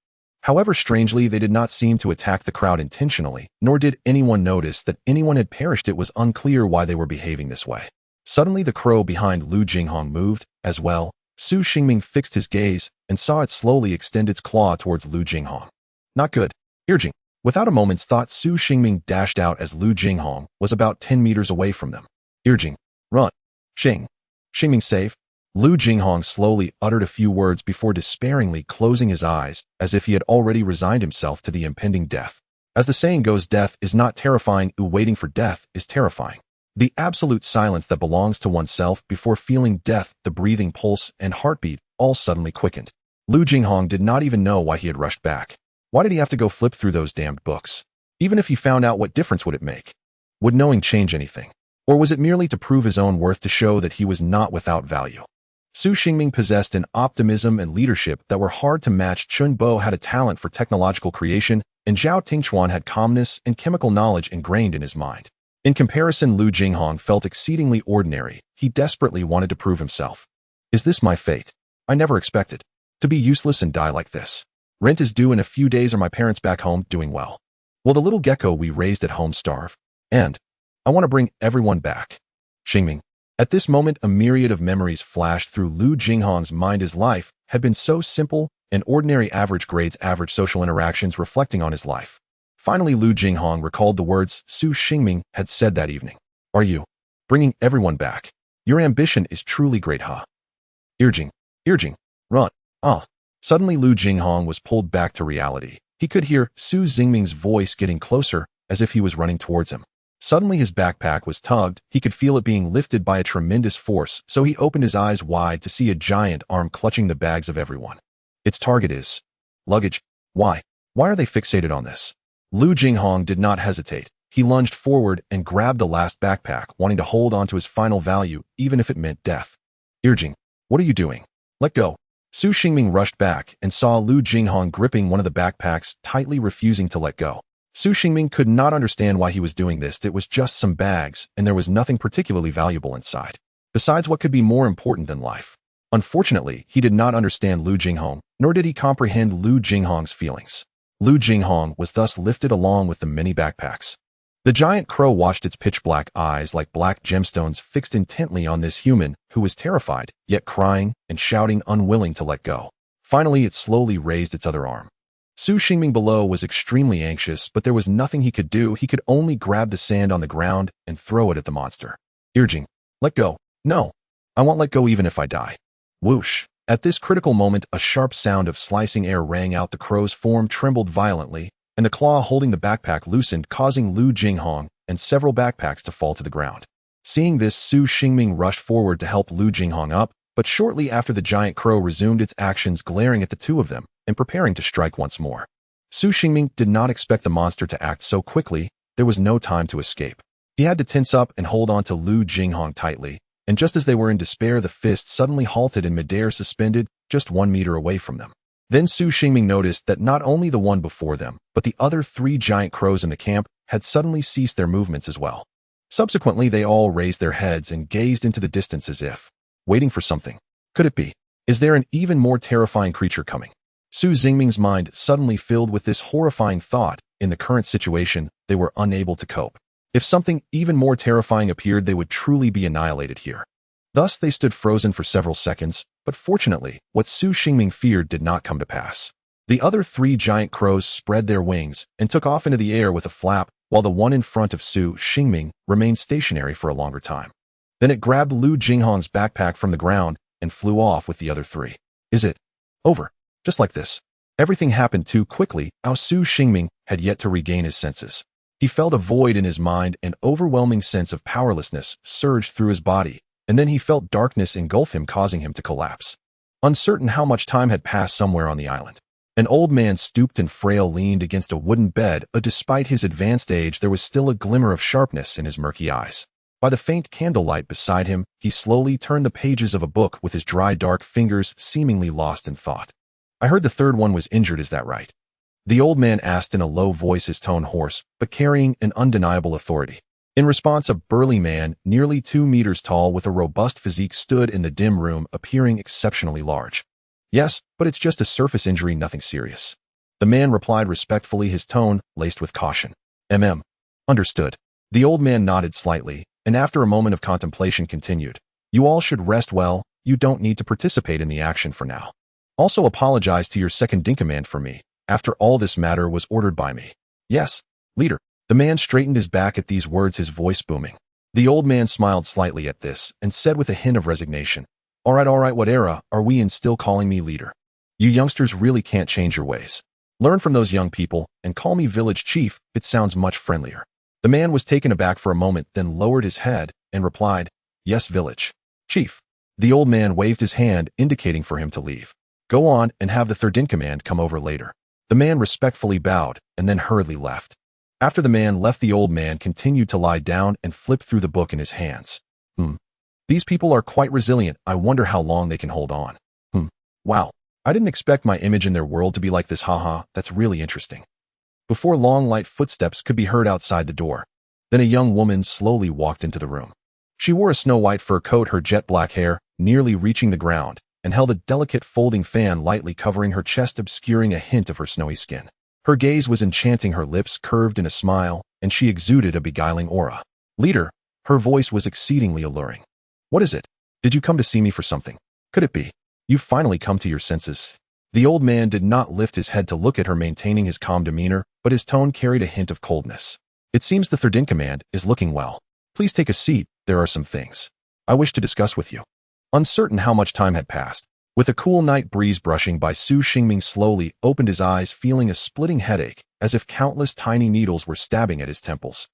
However, strangely, they did not seem to attack the crowd intentionally, nor did anyone notice that anyone had perished. It was unclear why they were behaving this way. Suddenly, the crow behind Lu Jinghong moved as well. Su Xingming fixed his gaze and saw it slowly extend its claw towards Lu Jinghong. Not good. Irjing. Without a moment's thought, Su Xingming dashed out as Lu Jinghong was about 10 meters away from them. Irjing, run. Xingming, safe. Lu Jinghong slowly uttered a few words before despairingly closing his eyes, as if he had already resigned himself to the impending death. As the saying goes, death is not terrifying, waiting for death is terrifying. The absolute silence that belongs to oneself before feeling death, the breathing, pulse, and heartbeat, all suddenly quickened. Lu Jinghong did not even know why he had rushed back. Why did he have to go flip through those damned books? Even if he found out, what difference would it make? Would knowing change anything? Or was it merely to prove his own worth, to show that he was not without value? Su Xingming possessed an optimism and leadership that were hard to match. Chun Bo had a talent for technological creation, and Zhao Tingchuan had calmness and chemical knowledge ingrained in his mind. In comparison, Lu Jinghong felt exceedingly ordinary. He desperately wanted to prove himself. Is this my fate? I never expected to be useless and die like this. Rent is due in a few days. Are my parents back home doing well? Will the little gecko we raised at home starve? And I want to bring everyone back. Xingming. At this moment, a myriad of memories flashed through Lu Jinghong's mind. His life had been so simple, and ordinary average grades, average social interactions reflecting on his life. Finally, Lu Jinghong recalled the words Su Xingming had said that evening. Are you bringing everyone back? Your ambition is truly great, huh? Irjing, run. Ah. Suddenly, Lu Jinghong was pulled back to reality. He could hear Su Xingming's voice getting closer, as if he was running towards him. Suddenly, his backpack was tugged. He could feel it being lifted by a tremendous force, so he opened his eyes wide to see a giant arm clutching the bags of everyone. Its target is luggage. Why? Why are they fixated on this? Lu Jinghong did not hesitate. He lunged forward and grabbed the last backpack, wanting to hold on to his final value, even if it meant death. Irjing, what are you doing? Let go. Su Xingming rushed back and saw Lu Jinghong gripping one of the backpacks, tightly refusing to let go. Su Xingming could not understand why he was doing this. It was just some bags, and there was nothing particularly valuable inside. Besides, what could be more important than life? Unfortunately, he did not understand Lu Jinghong, nor did he comprehend Lu Jinghong's feelings. Lu Jinghong was thus lifted along with the many backpacks. The giant crow watched, its pitch-black eyes like black gemstones fixed intently on this human who was terrified, yet crying and shouting, unwilling to let go. Finally, it slowly raised its other arm. Su Xingming below was extremely anxious, but there was nothing he could do. He could only grab the sand on the ground and throw it at the monster. Irjing, let go. No. I won't let go even if I die. Whoosh. At this critical moment, a sharp sound of slicing air rang out. The crow's form trembled violently, and the claw holding the backpack loosened, causing Lu Jinghong and several backpacks to fall to the ground. Seeing this, Su Xingming rushed forward to help Lu Jinghong up, but shortly after, the giant crow resumed its actions, glaring at the two of them and preparing to strike once more. Su Xingming did not expect the monster to act so quickly. There was no time to escape. He had to tense up and hold on to Lu Jinghong tightly, and just as they were in despair, the fist suddenly halted in midair, suspended just 1 meter away from them. Then Su Xingming noticed that not only the one before them, but the other 3 giant crows in the camp had suddenly ceased their movements as well. Subsequently, they all raised their heads and gazed into the distance as if waiting for something. Could it be? Is there an even more terrifying creature coming? Su Xingming's mind suddenly filled with this horrifying thought. In the current situation, they were unable to cope. If something even more terrifying appeared, they would truly be annihilated here. Thus, they stood frozen for several seconds, but fortunately, what Su Xingming feared did not come to pass. The other 3 giant crows spread their wings and took off into the air with a flap, while the one in front of Su Xingming remained stationary for a longer time. Then it grabbed Lu Jinghong's backpack from the ground and flew off with the other 3. Is it over? Just like this. Everything happened too quickly. Su Xingming had yet to regain his senses. He felt a void in his mind. An overwhelming sense of powerlessness surged through his body, and then he felt darkness engulf him, causing him to collapse. Uncertain how much time had passed, somewhere on the island, an old man, stooped and frail, leaned against a wooden bed. Despite his advanced age, there was still a glimmer of sharpness in his murky eyes. By the faint candlelight beside him, he slowly turned the pages of a book with his dry, dark fingers, seemingly lost in thought. I heard the 3rd one was injured, is that right? The old man asked in a low voice, his tone hoarse, but carrying an undeniable authority. In response, a burly man, nearly 2 meters tall, with a robust physique, stood in the dim room, appearing exceptionally large. Yes, but it's just a surface injury, nothing serious. The man replied respectfully, his tone laced with caution. Understood. The old man nodded slightly, and after a moment of contemplation continued. You all should rest well. You don't need to participate in the action for now. Also, apologize to your second-in-command for me. After all, this matter was ordered by me. Yes, leader. The man straightened his back at these words, his voice booming. The old man smiled slightly at this and said with a hint of resignation, all right, what era are we in, still calling me leader? You youngsters really can't change your ways. Learn from those young people and call me village chief. It sounds much friendlier. The man was taken aback for a moment, then lowered his head and replied, yes, village chief. The old man waved his hand, indicating for him to leave. Go on and have the 3rd-in-command come over later. The man respectfully bowed and then hurriedly left. After the man left, the old man continued to lie down and flip through the book in his hands. These people are quite resilient. I wonder how long they can hold on. Wow. I didn't expect my image in their world to be like this. Haha, that's really interesting. Before long, light footsteps could be heard outside the door. Then a young woman slowly walked into the room. She wore a snow-white fur coat, her jet-black hair nearly reaching the ground, and held a delicate folding fan lightly covering her chest, obscuring a hint of her snowy skin. Her gaze was enchanting, her lips curved in a smile, and she exuded a beguiling aura. Leader, her voice was exceedingly alluring. What is it? Did you come to see me for something? Could it be? You've finally come to your senses. The old man did not lift his head to look at her, maintaining his calm demeanor, but his tone carried a hint of coldness. It seems the third in command is looking well. Please take a seat, there are some things I wish to discuss with you. Uncertain how much time had passed, with a cool night breeze brushing by, Su Xingming slowly opened his eyes, feeling a splitting headache, as if countless tiny needles were stabbing at his temples.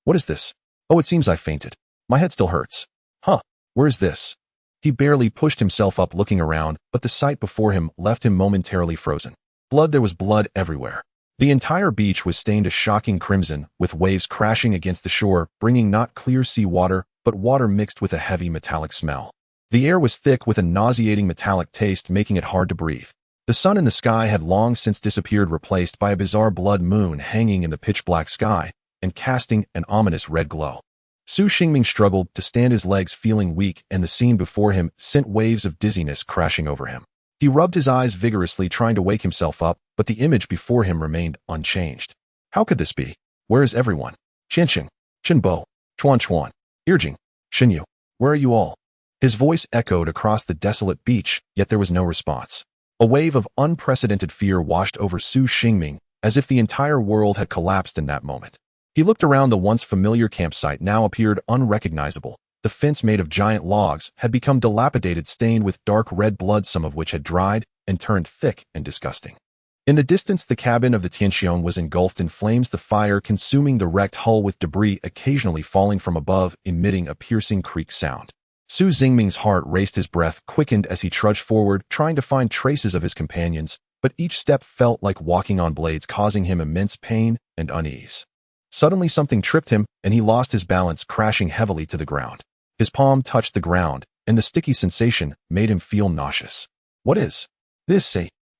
What is this? Oh, it seems I fainted. My head still hurts. Huh, where is this? He barely pushed himself up, looking around, but the sight before him left him momentarily frozen. Blood, there was blood everywhere. The entire beach was stained a shocking crimson, with waves crashing against the shore, bringing not clear sea water, but water mixed with a heavy metallic smell. The air was thick with a nauseating metallic taste, making it hard to breathe. The sun in the sky had long since disappeared, replaced by a bizarre blood moon hanging in the pitch-black sky and casting an ominous red glow. Su Xingming struggled to stand his legs, feeling weak, and the scene before him sent waves of dizziness crashing over him. He rubbed his eyes vigorously, trying to wake himself up, but the image before him remained unchanged. How could this be? Where is everyone? Tianqiong, Qinbo, Chuan, Irjing, Xinyu, where are you all? His voice echoed across the desolate beach, yet there was no response. A wave of unprecedented fear washed over Su Xingming, as if the entire world had collapsed in that moment. He looked around. The once familiar campsite now appeared unrecognizable. The fence, made of giant logs, had become dilapidated, stained with dark red blood, some of which had dried and turned thick and disgusting. In the distance, the cabin of the Tianqiong was engulfed in flames, the fire consuming the wrecked hull, with debris occasionally falling from above, emitting a piercing creak sound. Su Xingming's heart raced, his breath quickened as he trudged forward, trying to find traces of his companions, but each step felt like walking on blades, causing him immense pain and unease. Suddenly something tripped him, and he lost his balance, crashing heavily to the ground. His palm touched the ground, and the sticky sensation made him feel nauseous. What is this?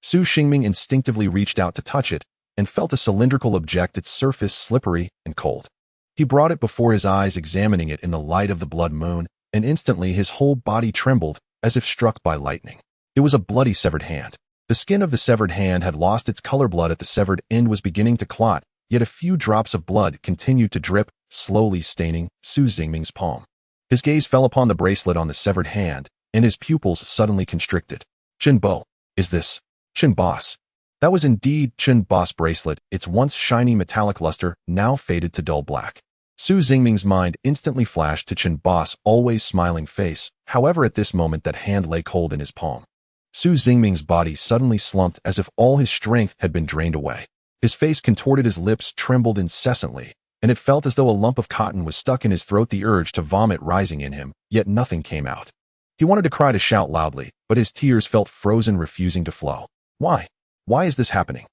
Su Xingming instinctively reached out to touch it, and felt a cylindrical object, its surface slippery and cold. He brought it before his eyes, examining it in the light of the blood moon, and instantly his whole body trembled, as if struck by lightning. It was a bloody severed hand. The skin of the severed hand had lost its color. Blood at the severed end was beginning to clot, yet a few drops of blood continued to drip, slowly staining Su Xingming's palm. His gaze fell upon the bracelet on the severed hand, and his pupils suddenly constricted. Qinbo, is this Qin Boss? That was indeed Qin Boss bracelet, its once shiny metallic luster now faded to dull black. Su Xingming's mind instantly flashed to Qin Boss' always smiling face. However, at this moment that hand lay cold in his palm. Su Xingming's body suddenly slumped, as if all his strength had been drained away. His face contorted, his lips trembled incessantly, and it felt as though a lump of cotton was stuck in his throat, the urge to vomit rising in him, yet nothing came out. He wanted to cry, to shout loudly, but his tears felt frozen, refusing to flow. Why? Why is this happening?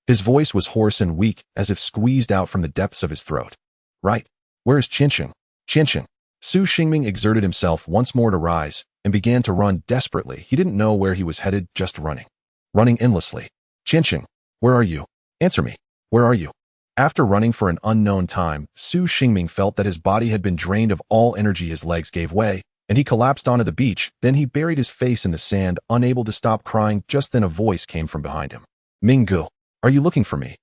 His voice was hoarse and weak, as if squeezed out from the depths of his throat. Right. Where is Tianqiong? Tianqiong. Su Xingming exerted himself once more to rise, and began to run desperately. He didn't know where he was headed, just running. Running endlessly. Tianqiong, where are you? Answer me. Where are you? After running for an unknown time, Su Xingming felt that his body had been drained of all energy. His legs gave way, and he collapsed onto the beach. Then he buried his face in the sand, unable to stop crying. Just then a voice came from behind him. Minggu, are you looking for me?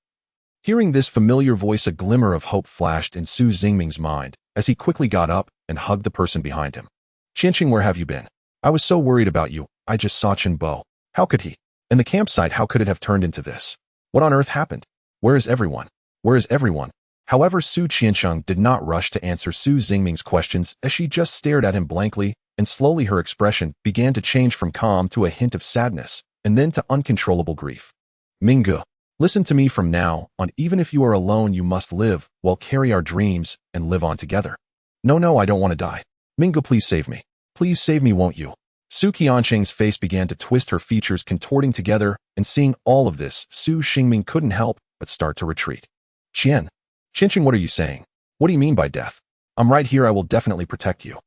Hearing this familiar voice, a glimmer of hope flashed in Su Xingming's mind, as he quickly got up and hugged the person behind him. Tianqiong, where have you been? I was so worried about you. I just saw Qinbo. How could he? And the campsite, how could it have turned into this? What on earth happened? Where is everyone? Where is everyone? However, Su Tianqiong did not rush to answer Su Xingming's questions, as she just stared at him blankly, and slowly her expression began to change from calm to a hint of sadness, and then to uncontrollable grief. Minggu, listen to me from now on. Even if you are alone, you must live, well, carry our dreams, and live on together. No, I don't want to die. Minggu, please save me. Please save me, won't you? Su Qianqiong's face began to twist, her features contorting together, and seeing all of this, Su Xingming couldn't help but start to retreat. Tianqiong, what are you saying? What do you mean by death? I'm right here, I will definitely protect you.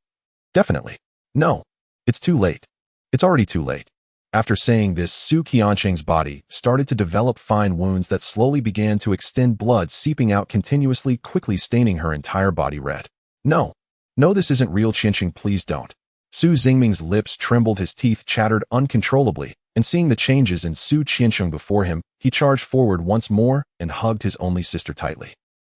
Definitely. No. It's too late. It's already too late. After saying this, Su Qianqiong's body started to develop fine wounds that slowly began to extend, blood seeping out continuously, quickly staining her entire body red. No, this isn't real. Tianqiong, please don't. Su Xingming's lips trembled, his teeth chattered uncontrollably, and seeing the changes in Su Tianqiong before him, he charged forward once more and hugged his only sister tightly.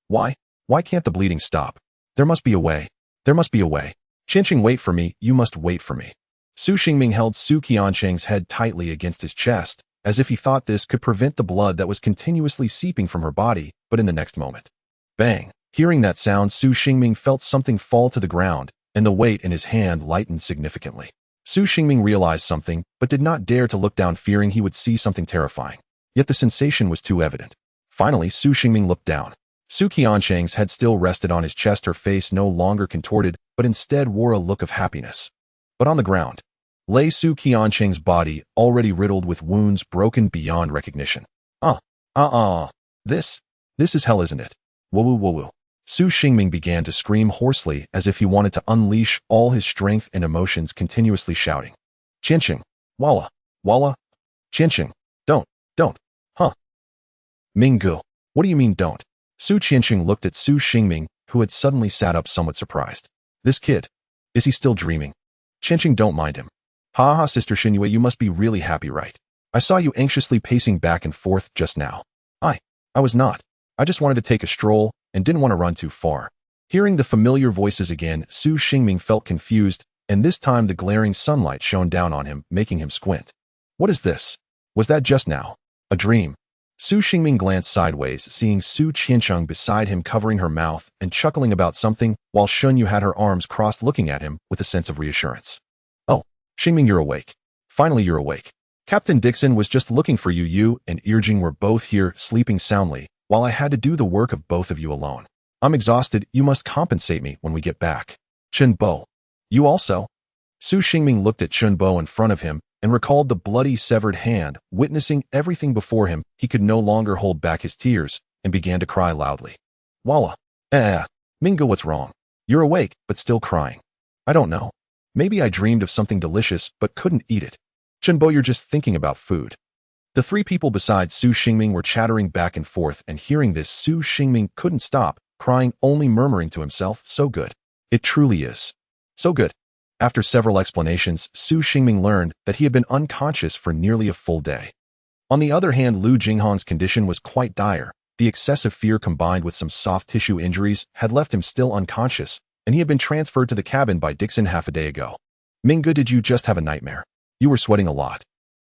Why can't the bleeding stop? There must be a way. There must be a way. Tianqiong, wait for me. You must wait for me. Su Xingming held Su Qianqiang's head tightly against his chest, as if he thought this could prevent the blood that was continuously seeping from her body, but in the next moment. Bang! Hearing that sound, Su Xingming felt something fall to the ground, and the weight in his hand lightened significantly. Su Xingming realized something, but did not dare to look down, fearing he would see something terrifying. Yet the sensation was too evident. Finally, Su Xingming looked down. Su Qianqiang's head still rested on his chest, her face no longer contorted, but instead wore a look of happiness. But on the ground lay Su Qianqiang's body, already riddled with wounds broken beyond recognition. This is hell, isn't it? Woo woo woo. Su Xingming began to scream hoarsely as if he wanted to unleash all his strength and emotions, continuously shouting. Tianqiong, walla, walla, Tianqiong, don't, huh? Minggu, what do you mean don't? Su Tianqiong looked at Su Xingming, who had suddenly sat up somewhat surprised. This kid, is he still dreaming? Tianqiong, don't mind him. Ha ha, Sister Xinyue, you must be really happy, right? I saw you anxiously pacing back and forth just now. I was not. I just wanted to take a stroll and didn't want to run too far. Hearing the familiar voices again, Su Xingming felt confused, and this time the glaring sunlight shone down on him, making him squint. What is this? Was that just now a dream? Su Xingming glanced sideways, seeing Su Tianqiong beside him, covering her mouth and chuckling about something, while Shunyu had her arms crossed, looking at him with a sense of reassurance. Oh, Xingming, you're awake. Finally, you're awake. Captain Dixon was just looking for you. You and Irjing were both here, sleeping soundly, while I had to do the work of both of you alone. I'm exhausted. You must compensate me when we get back. Chen Bo. You also? Su Xingming looked at Chen Bo in front of him and recalled the bloody severed hand. Witnessing everything before him, he could no longer hold back his tears and began to cry loudly. Walla. Mingo, what's wrong? You're awake, but still crying. I don't know. Maybe I dreamed of something delicious, but couldn't eat it. Chen Bo, you're just thinking about food. The three people beside Su Xingming were chattering back and forth, and hearing this, Su Xingming couldn't stop crying, only murmuring to himself, so good. It truly is. So good. After several explanations, Su Xingming learned that he had been unconscious for nearly a full day. On the other hand, Lu Jinghong's condition was quite dire. The excessive fear combined with some soft tissue injuries had left him still unconscious, and he had been transferred to the cabin by Dixon half a day ago. Minggu, did you just have a nightmare? You were sweating a lot.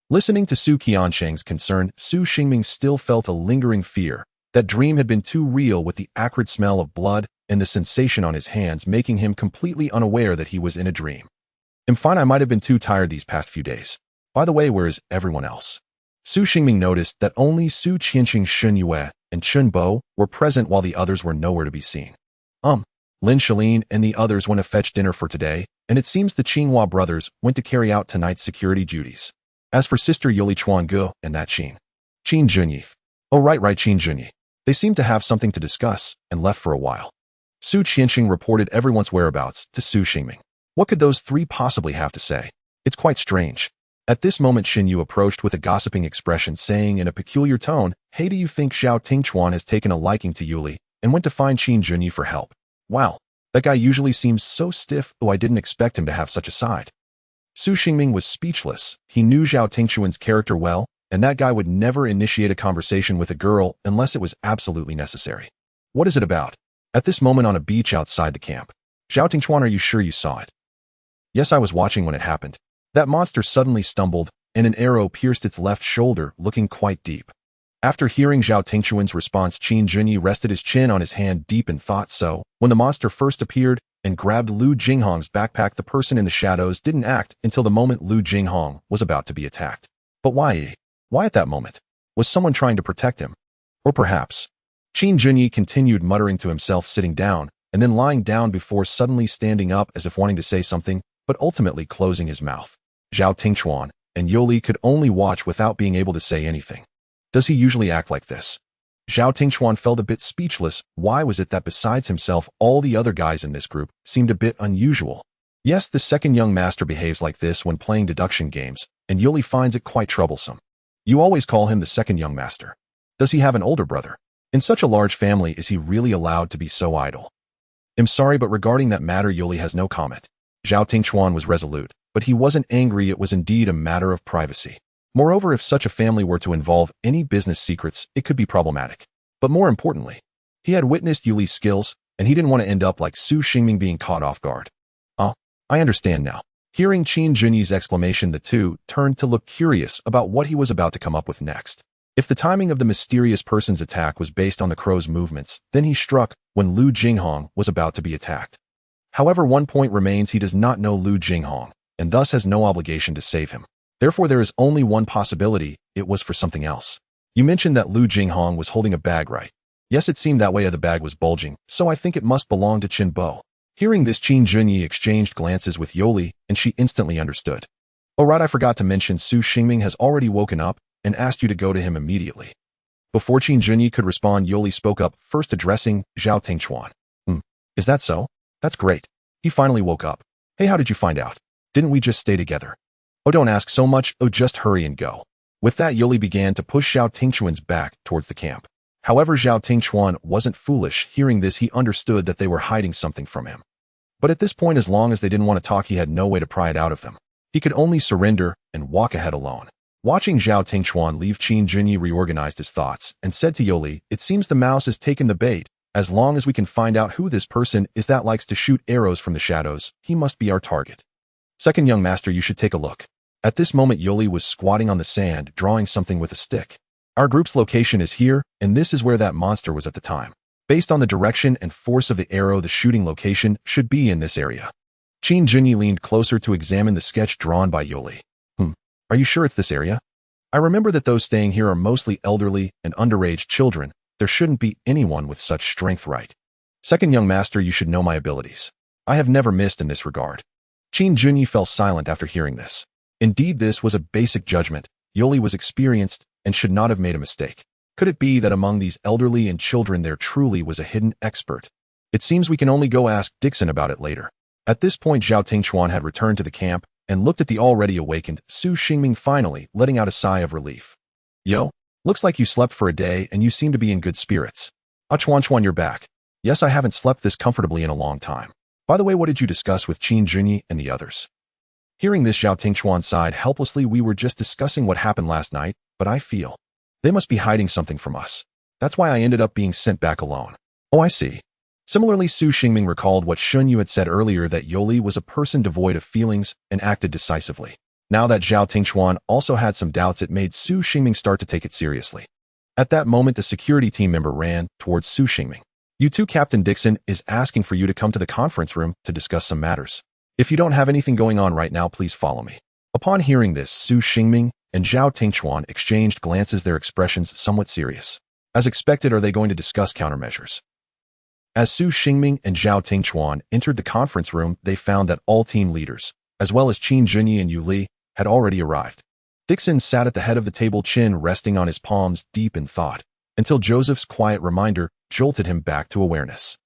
Listening to Su Qianqiang's concern, Su Xingming still felt a lingering fear. That dream had been too real, with the acrid smell of blood and the sensation on his hands, making him completely unaware that he was in a dream. I'm fine, I might have been too tired these past few days. By the way, where is everyone else? Su Xingming noticed that only Su Tianqiong, Xinyue, and Chen Bo were present, while the others were nowhere to be seen. Lin Shalin and the others went to fetch dinner for today, and it seems the Qinghua brothers went to carry out tonight's security duties. As for Sister Yuli Chuangu and that Qin Junyi. Oh, right, Qin Junyi. They seemed to have something to discuss and left for a while. Su Tianqiong reported everyone's whereabouts to Su Xingming. What could those three possibly have to say? It's quite strange. At this moment, Xin Yu approached with a gossiping expression, saying in a peculiar tone, Hey, do you think Zhao Tingchuan has taken a liking to Yuli and went to find Qin Junyi for help? Wow, that guy usually seems so stiff, though I didn't expect him to have such a side. Su Xingming was speechless. He knew Zhao Tingchuan's character well, and that guy would never initiate a conversation with a girl unless it was absolutely necessary. What is it about? At this moment on a beach outside the camp. Zhao Tingchuan, are you sure you saw it? Yes, I was watching when it happened. That monster suddenly stumbled, and an arrow pierced its left shoulder, looking quite deep. After hearing Zhao Tingchuan's response, Qin Junyi rested his chin on his hand deep in thought. So, when the monster first appeared and grabbed Lu Jinghong's backpack, the person in the shadows didn't act until the moment Lu Jinghong was about to be attacked. But why? Why at that moment? Was someone trying to protect him? Or perhaps? Qin Junyi continued muttering to himself, sitting down, and then lying down before suddenly standing up as if wanting to say something, but ultimately closing his mouth. Zhao Tingchuan and Yoli could only watch without being able to say anything. Does he usually act like this? Zhao Tingchuan felt a bit speechless. Why was it that besides himself, all the other guys in this group seemed a bit unusual? Yes, the second young master behaves like this when playing deduction games, and Yoli finds it quite troublesome. You always call him the second young master. Does he have an older brother? In such a large family, is he really allowed to be so idle? I'm sorry, but regarding that matter, Yoli has no comment. Zhao Tingchuan was resolute, but he wasn't angry. It was indeed a matter of privacy. Moreover, if such a family were to involve any business secrets, it could be problematic. But more importantly, he had witnessed Yuli's skills, and he didn't want to end up like Su Xingming being caught off guard. Oh, I understand now. Hearing Qin Junyi's exclamation, the two turned to look curious about what he was about to come up with next. If the timing of the mysterious person's attack was based on the crow's movements, then he struck when Lu Jinghong was about to be attacked. However, one point remains: he does not know Lu Jinghong, and thus has no obligation to save him. Therefore, there is only one possibility: it was for something else. You mentioned that Lu Jinghong was holding a bag, right? Yes, it seemed that way. The bag was bulging, so I think it must belong to Qin Bo. Hearing this, Qin Junyi exchanged glances with Yoli, and she instantly understood. Oh right, I forgot to mention Su Xingming has already woken up and asked you to go to him immediately. Before Qin Junyi could respond, Yoli spoke up, first addressing Zhao Tingchuan. Is that so? That's great. He finally woke up. Hey, how did you find out? Didn't we just stay together? Oh, don't ask so much. Oh, just hurry and go. With that, Yoli began to push Zhao Tingchuan's back towards the camp. However, Zhao Tingchuan wasn't foolish. Hearing this, he understood that they were hiding something from him. But at this point, as long as they didn't want to talk, he had no way to pry it out of them. He could only surrender and walk ahead alone. Watching Zhao Tingchuan leave, Qin Junyi reorganized his thoughts and said to Yoli, "It seems the mouse has taken the bait. As long as we can find out who this person is that likes to shoot arrows from the shadows, he must be our target. Second young master, you should take a look." At this moment, Yoli was squatting on the sand, drawing something with a stick. Our group's location is here, and this is where that monster was at the time. Based on the direction and force of the arrow, the shooting location should be in this area. Qin Junyi leaned closer to examine the sketch drawn by Yoli. Are you sure it's this area? I remember that those staying here are mostly elderly and underage children. There shouldn't be anyone with such strength, right? Second young master, you should know my abilities. I have never missed in this regard. Qin Junyi fell silent after hearing this. Indeed, this was a basic judgment. Yoli was experienced and should not have made a mistake. Could it be that among these elderly and children there truly was a hidden expert? It seems we can only go ask Dixon about it later. At this point, Zhao Tingchuan had returned to the camp and looked at the already awakened Su Xingming, finally letting out a sigh of relief. Yo, looks like you slept for a day and you seem to be in good spirits. Chuan, you're back. Yes, I haven't slept this comfortably in a long time. By the way, what did you discuss with Qin Junyi and the others? Hearing this, Zhao Tingchuan sighed helplessly. We were just discussing what happened last night, but I feel they must be hiding something from us. That's why I ended up being sent back alone. Oh, I see. Similarly, Su Xingming recalled what Shun Yu had said earlier, that Yoli was a person devoid of feelings and acted decisively. Now that Zhao Tingchuan also had some doubts, it made Su Xingming start to take it seriously. At that moment, the security team member ran towards Su Xingming. You too, Captain Dixon is asking for you to come to the conference room to discuss some matters. If you don't have anything going on right now, please follow me. Upon hearing this, Su Xingming and Zhao Tingchuan exchanged glances, their expressions somewhat serious. As expected, are they going to discuss countermeasures? As Su Xingming and Zhao Tingchuan entered the conference room, they found that all team leaders, as well as Qin Junyi and Yu Li, had already arrived. Dixon sat at the head of the table, chin resting on his palms, deep in thought, until Joseph's quiet reminder jolted him back to awareness.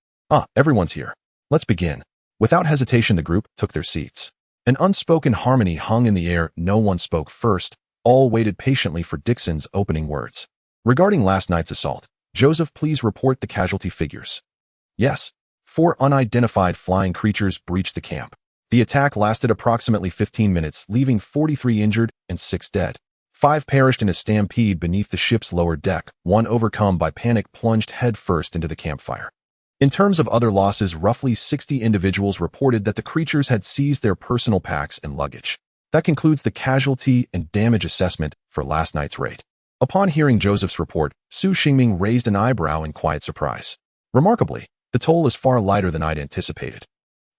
Everyone's here. Let's begin. Without hesitation, the group took their seats. An unspoken harmony hung in the air. No one spoke first. All waited patiently for Dixon's opening words. Regarding last night's assault, Joseph, please report the casualty figures. Yes. 4 unidentified flying creatures breached the camp. The attack lasted approximately 15 minutes, leaving 43 injured and 6 dead. 5 perished in a stampede beneath the ship's lower deck. 1, overcome by panic, plunged headfirst into the campfire. In terms of other losses, roughly 60 individuals reported that the creatures had seized their personal packs and luggage. That concludes the casualty and damage assessment for last night's raid. Upon hearing Joseph's report, Su Xingming raised an eyebrow in quiet surprise. Remarkably, the toll is far lighter than I'd anticipated.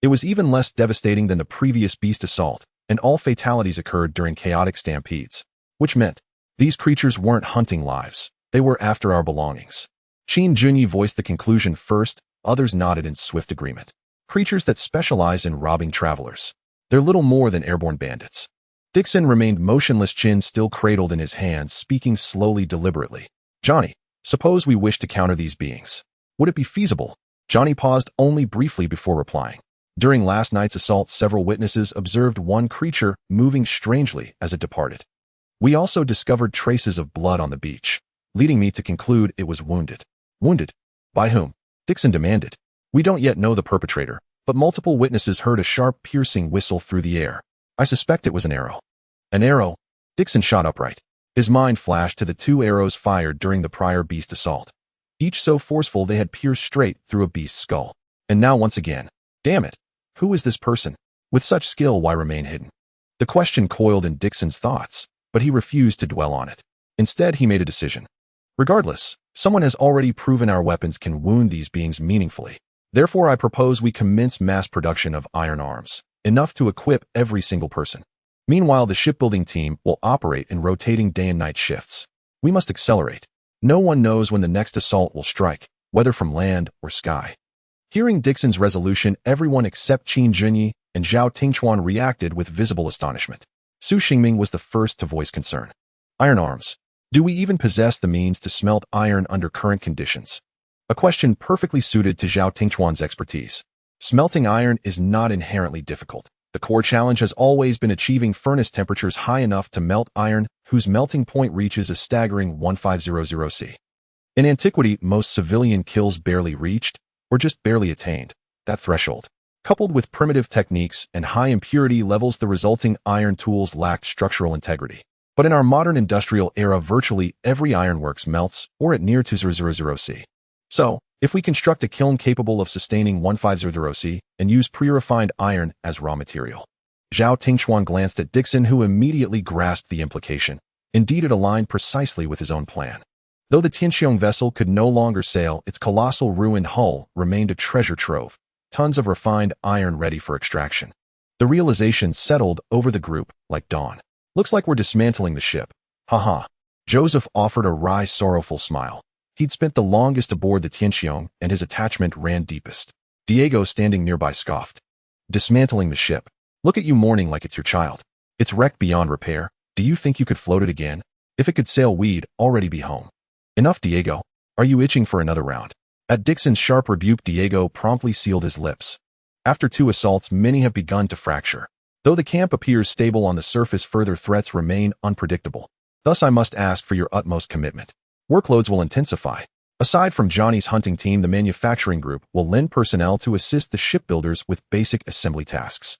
It was even less devastating than the previous beast assault, and all fatalities occurred during chaotic stampedes, which meant these creatures weren't hunting lives, they were after our belongings. Qin Junyi voiced the conclusion first, others nodded in swift agreement. Creatures that specialize in robbing travelers. They're little more than airborne bandits. Dixon remained motionless, chin still cradled in his hands, speaking slowly, deliberately. Johnny, suppose we wish to counter these beings. Would it be feasible? Johnny paused only briefly before replying. During last night's assault, several witnesses observed one creature moving strangely as it departed. We also discovered traces of blood on the beach, leading me to conclude it was wounded. Wounded? By whom? Dixon demanded. We don't yet know the perpetrator, but multiple witnesses heard a sharp, piercing whistle through the air. I suspect it was an arrow. An arrow? Dixon shot upright. His mind flashed to the 2 arrows fired during the prior beast assault, each so forceful they had pierced straight through a beast's skull. And now once again. Damn it. Who is this person? With such skill, why remain hidden? The question coiled in Dixon's thoughts, but he refused to dwell on it. Instead, he made a decision. Regardless, someone has already proven our weapons can wound these beings meaningfully. Therefore, I propose we commence mass production of iron arms, enough to equip every single person. Meanwhile, the shipbuilding team will operate in rotating day and night shifts. We must accelerate. No one knows when the next assault will strike, whether from land or sky. Hearing Dixon's resolution, everyone except Qin Junyi and Zhao Tingchuan reacted with visible astonishment. Su Xingming was the first to voice concern. Iron arms. Do we even possess the means to smelt iron under current conditions? A question perfectly suited to Zhao Tingchuan's expertise. Smelting iron is not inherently difficult. The core challenge has always been achieving furnace temperatures high enough to melt iron, whose melting point reaches a staggering 1500 C. In antiquity, most civilian kills barely reached, or just barely attained, that threshold. Coupled with primitive techniques and high impurity levels, the resulting iron tools lacked structural integrity. But in our modern industrial era, virtually every ironworks melts, or at near 200 C. So, if we construct a kiln capable of sustaining 1500 C and use pre-refined iron as raw material. Zhao Tingchuan glanced at Dixon, who immediately grasped the implication. Indeed, it aligned precisely with his own plan. Though the Tianqiong vessel could no longer sail, its colossal ruined hull remained a treasure trove, tons of refined iron ready for extraction. The realization settled over the group like dawn. Looks like we're dismantling the ship. Haha. Joseph offered a wry, sorrowful smile. He'd spent the longest aboard the Tianqiong, and his attachment ran deepest. Diego, standing nearby, scoffed. Dismantling the ship. Look at you mourning like it's your child. It's wrecked beyond repair. Do you think you could float it again? If it could sail, we'd already be home. Enough, Diego. Are you itching for another round? At Dixon's sharp rebuke, Diego promptly sealed his lips. After 2 assaults, many have begun to fracture. Though the camp appears stable on the surface, further threats remain unpredictable. Thus, I must ask for your utmost commitment. Workloads will intensify. Aside from Johnny's hunting team, the manufacturing group will lend personnel to assist the shipbuilders with basic assembly tasks.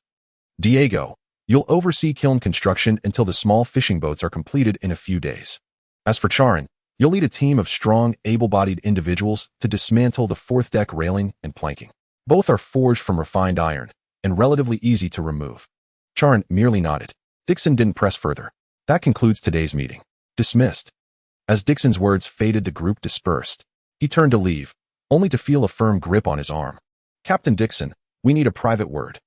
Diego, you'll oversee kiln construction until the small fishing boats are completed in a few days. As for Charon, you'll lead a team of strong, able-bodied individuals to dismantle the 4th deck railing and planking. Both are forged from refined iron and relatively easy to remove. Charon merely nodded. Dixon didn't press further. That concludes today's meeting. Dismissed. As Dixon's words faded, the group dispersed. He turned to leave, only to feel a firm grip on his arm. Captain Dixon, we need a private word.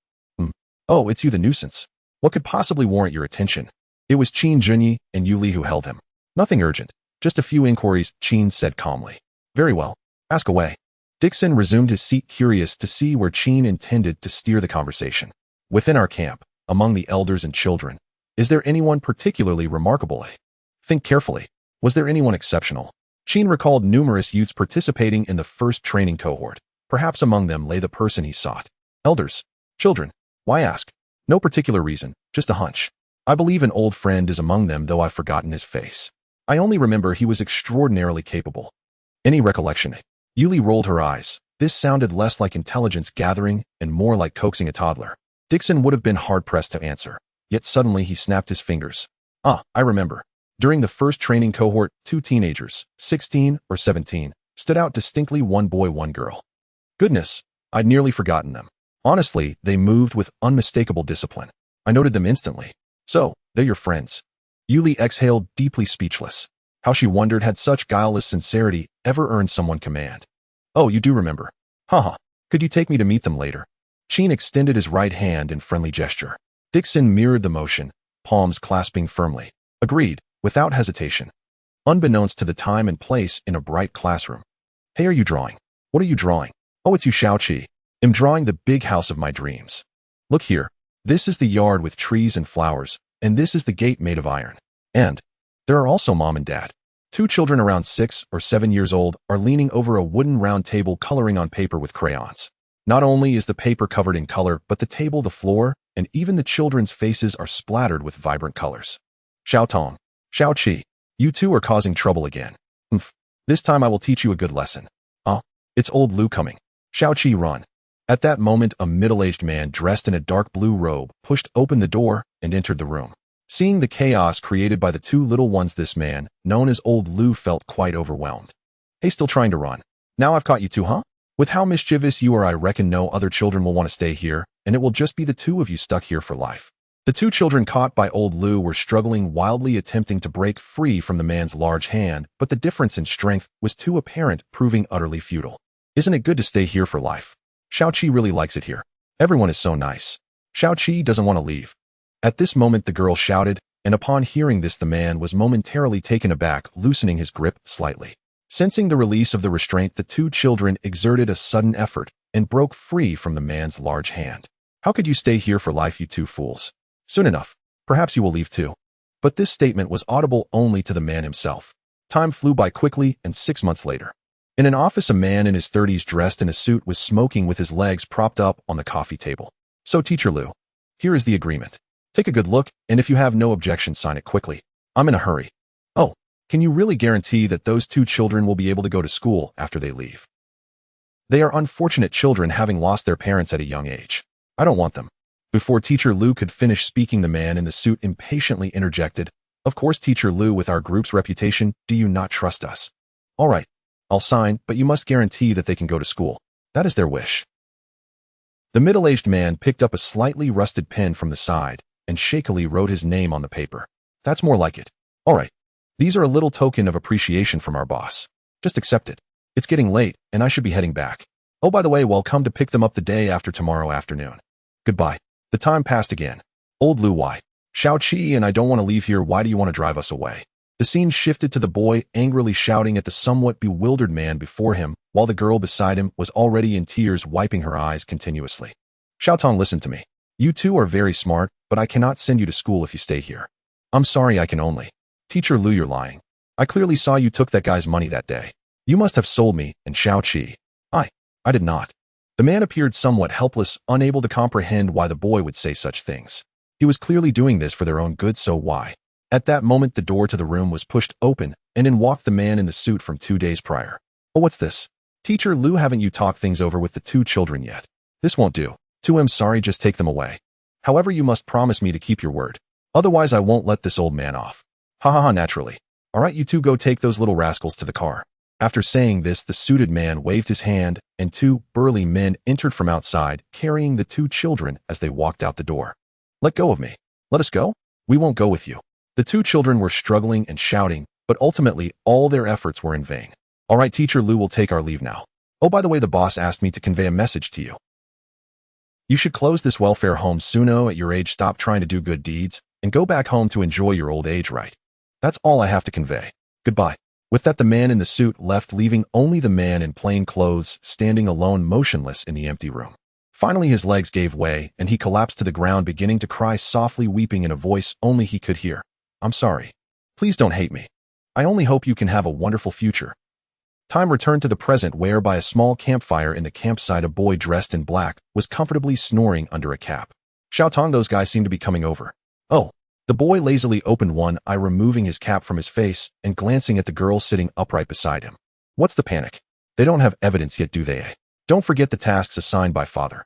Oh, it's you, the nuisance. What could possibly warrant your attention? It was Qin Junyi and Yu Li who held him. Nothing urgent. Just a few inquiries, Qin said calmly. Very well. Ask away. Dixon resumed his seat, curious to see where Qin intended to steer the conversation. Within our camp, among the elders and children, is there anyone particularly remarkable? Think carefully. Was there anyone exceptional? Qin recalled numerous youths participating in the first training cohort. Perhaps among them lay the person he sought. Elders. Children. Why ask? No particular reason, just a hunch. I believe an old friend is among them, though I've forgotten his face. I only remember he was extraordinarily capable. Any recollection? Yuli rolled her eyes. This sounded less like intelligence gathering and more like coaxing a toddler. Dixon would have been hard-pressed to answer. Yet suddenly he snapped his fingers. I remember. During the first training cohort, 2 teenagers, 16 or 17, stood out distinctly, one boy, one girl. Goodness, I'd nearly forgotten them. Honestly, they moved with unmistakable discipline. I noted them instantly. So, they're your friends. Yuli exhaled, deeply speechless. How she wondered had such guileless sincerity ever earned someone command. Oh, you do remember. Haha. Could you take me to meet them later? Qin extended his right hand in friendly gesture. Dixon mirrored the motion, palms clasping firmly. Agreed, without hesitation. Unbeknownst to the time and place, in a bright classroom. Hey, are you drawing? What are you drawing? Oh, it's you, Xiaoqi. I'm drawing the big house of my dreams. Look here. This is the yard with trees and flowers, and this is the gate made of iron. And there are also mom and dad. 2 children around 6 or 7 years old are leaning over a wooden round table coloring on paper with crayons. Not only is the paper covered in color, but the table, the floor, and even the children's faces are splattered with vibrant colors. Xiao Tong, Xiao Qi, you 2 are causing trouble again. This time I will teach you a good lesson. It's old Lu coming. Xiao Qi, run. At that moment, a middle-aged man dressed in a dark blue robe pushed open the door and entered the room. Seeing the chaos created by the 2 little ones, this man, known as Old Lu, felt quite overwhelmed. Hey, still trying to run? Now I've caught you 2, huh? With how mischievous you are, I reckon no other children will want to stay here, and it will just be the two of you stuck here for life. The two children caught by old Lu were struggling wildly, attempting to break free from the man's large hand, but the difference in strength was too apparent, proving utterly futile. Isn't it good to stay here for life? Xiaoqi really likes it here. Everyone is so nice. Xiaoqi doesn't want to leave. At this moment the girl shouted, and upon hearing this the man was momentarily taken aback, loosening his grip slightly. Sensing the release of the restraint, the two children exerted a sudden effort and broke free from the man's large hand. How could you stay here for life, you two fools? Soon enough, perhaps you will leave too. But this statement was audible only to the man himself. Time flew by quickly, and 6 months later, in an office, a man in his 30s dressed in a suit was smoking with his legs propped up on the coffee table. So, Teacher Lu, here is the agreement. Take a good look, and if you have no objection, sign it quickly. I'm in a hurry. Oh, can you really guarantee that those two children will be able to go to school after they leave? They are unfortunate children, having lost their parents at a young age. I don't want them. Before Teacher Lu could finish speaking, the man in the suit impatiently interjected, Of course, Teacher Lu, with our group's reputation, do you not trust us? All right, I'll sign, but you must guarantee that they can go to school. That is their wish. The middle-aged man picked up a slightly rusted pen from the side and shakily wrote his name on the paper. That's more like it. All right. These are a little token of appreciation from our boss. Just accept it. It's getting late, and I should be heading back. Oh, by the way, we'll come to pick them up the day after tomorrow afternoon. Goodbye. The time passed again. Old Lu, why? Xiaoqi and I don't want to leave here. Why do you want to drive us away? The scene shifted to the boy angrily shouting at the somewhat bewildered man before him, while the girl beside him was already in tears, wiping her eyes continuously. Xiaotong, listen to me. You two are very smart, but I cannot send you to school if you stay here. I'm sorry, I can only. Teacher Lu, you're lying. I clearly saw you took that guy's money that day. You must have sold me, and Xiaoqi. I did not. The man appeared somewhat helpless, unable to comprehend why the boy would say such things. He was clearly doing this for their own good, so why? At that moment, the door to the room was pushed open, and in walked the man in the suit from 2 days prior. Oh, what's this? Teacher Lu, haven't you talked things over with the two children yet? This won't do. I'm sorry, just take them away. However, you must promise me to keep your word. Otherwise, I won't let this old man off. Ha ha ha, naturally. All right, you two go take those little rascals to the car. After saying this, the suited man waved his hand, and 2 burly men entered from outside, carrying the 2 children as they walked out the door. Let go of me. Let us go. We won't go with you. The 2 children were struggling and shouting, but ultimately, all their efforts were in vain. All right, Teacher Lu will take our leave now. Oh, by the way, the boss asked me to convey a message to you. You should close this welfare home soon. At your age, stop trying to do good deeds, and go back home to enjoy your old age, right? That's all I have to convey. Goodbye. With that, the man in the suit left, leaving only the man in plain clothes standing alone, motionless in the empty room. Finally, his legs gave way, and he collapsed to the ground, beginning to cry softly, weeping in a voice only he could hear. I'm sorry. Please don't hate me. I only hope you can have a wonderful future. Time returned to the present, where by a small campfire in the campsite, a boy dressed in black was comfortably snoring under a cap. Xiaotong, those guys seem to be coming over. Oh. The boy lazily opened one eye, removing his cap from his face and glancing at the girl sitting upright beside him. What's the panic? They don't have evidence yet, do they? Don't forget the tasks assigned by father.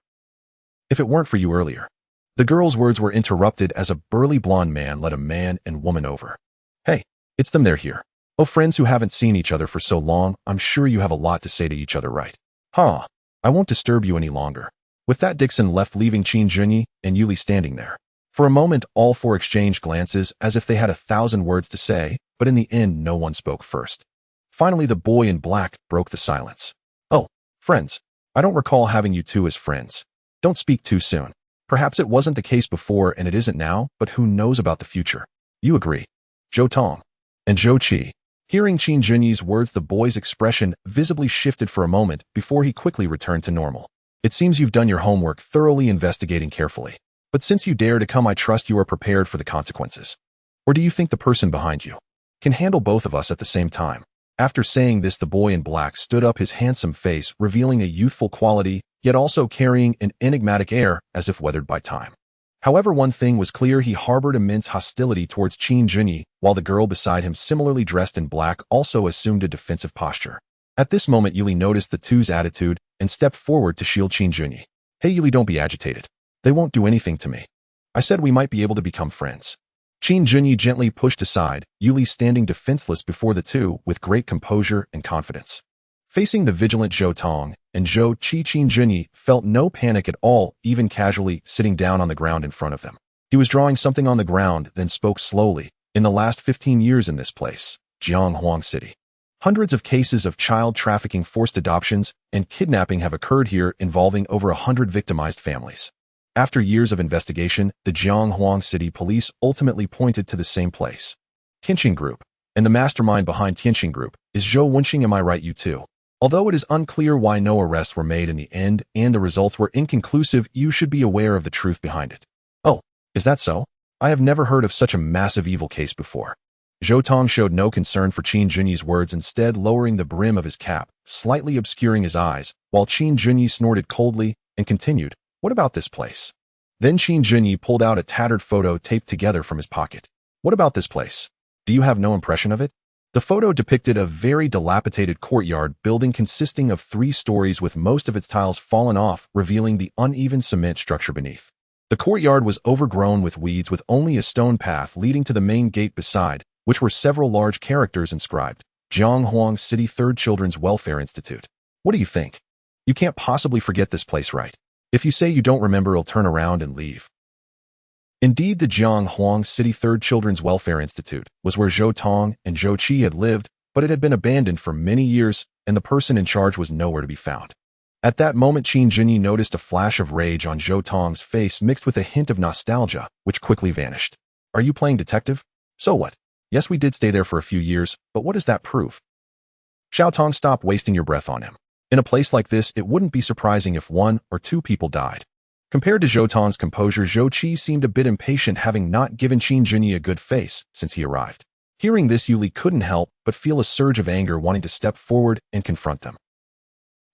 If it weren't for you earlier. The girl's words were interrupted as a burly blonde man led a man and woman over. Hey, it's them, they're here. Oh, friends who haven't seen each other for so long, I'm sure you have a lot to say to each other, right? Huh, I won't disturb you any longer. With that, Dixon left, leaving Qin and Yuli standing there. For a moment, all 4 exchanged glances as if they had 1,000 words to say, but in the end, no one spoke first. Finally, the boy in black broke the silence. Oh, friends, I don't recall having you two as friends. Don't speak too soon. Perhaps it wasn't the case before and it isn't now, but who knows about the future? You agree. Zhou Tong and Zhou Qi. Hearing Qin Junyi's words, the boy's expression visibly shifted for a moment before he quickly returned to normal. It seems you've done your homework, thoroughly investigating carefully. But since you dare to come, I trust you are prepared for the consequences. Or do you think the person behind you can handle both of us at the same time? After saying this, the boy in black stood up, his handsome face revealing a youthful quality, yet also carrying an enigmatic air as if weathered by time. However, one thing was clear: he harbored immense hostility towards Qin Junyi, while the girl beside him, similarly dressed in black, also assumed a defensive posture. At this moment, Yuli noticed the two's attitude and stepped forward to shield Qin Junyi. Hey Yuli, don't be agitated. They won't do anything to me. I said we might be able to become friends. Qin Junyi gently pushed aside, Yuli standing defenseless before the two with great composure and confidence. Facing the vigilant Zhou Tong and Zhou Qi, Qin Junyi felt no panic at all, even casually sitting down on the ground in front of them. He was drawing something on the ground, then spoke slowly. In the last 15 years in this place, Jianghuang City, hundreds of cases of child trafficking, forced adoptions, and kidnapping have occurred here, involving over 100 victimized families. After years of investigation, the Jianghuang City police ultimately pointed to the same place. Tianqiong Group. And the mastermind behind Tianqiong Group is Zhou Wenxing. Am I right, you two? Although it is unclear why no arrests were made in the end and the results were inconclusive, you should be aware of the truth behind it. Oh, is that so? I have never heard of such a massive evil case before. Zhou Tong showed no concern for Qin Junyi's words, instead lowering the brim of his cap, slightly obscuring his eyes, while Qin Junyi snorted coldly and continued, "What about this place?" Then Qin Junyi pulled out a tattered photo taped together from his pocket. "What about this place? Do you have no impression of it?" The photo depicted a very dilapidated courtyard building consisting of 3 stories with most of its tiles fallen off, revealing the uneven cement structure beneath. The courtyard was overgrown with weeds, with only a stone path leading to the main gate beside, which were several large characters inscribed, Jianghuang City 3rd Children's Welfare Institute. What do you think? You can't possibly forget this place, right? If you say you don't remember, it'll turn around and leave. Indeed, the Jianghuang City 3rd Children's Welfare Institute was where Zhou Tong and Zhou Qi had lived, but it had been abandoned for many years, and the person in charge was nowhere to be found. At that moment, Qin Junyi noticed a flash of rage on Zhou Tong's face mixed with a hint of nostalgia, which quickly vanished. "Are you playing detective? So what? Yes, we did stay there for a few years, but what does that prove?" Zhou Tong, stop wasting your breath on him. In a place like this, it wouldn't be surprising if 1 or 2 people died. Compared to Zhou Tong's composure, Zhou Qi seemed a bit impatient, having not given Qin Junyi a good face since he arrived. Hearing this, Yuli couldn't help but feel a surge of anger, wanting to step forward and confront them.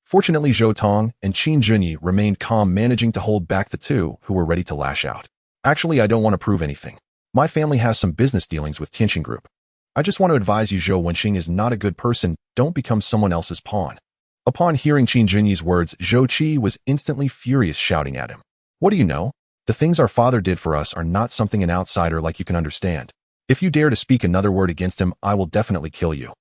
Fortunately, Zhou Tong and Qin Junyi remained calm, managing to hold back the two who were ready to lash out. "Actually, I don't want to prove anything. My family has some business dealings with Tianqiong Group. I just want to advise you, Zhou Wenxing is not a good person. Don't become someone else's pawn." Upon hearing Qin Junyi's words, Zhou Qi was instantly furious, shouting at him, "What do you know? The things our father did for us are not something an outsider like you can understand. If you dare to speak another word against him, I will definitely kill you."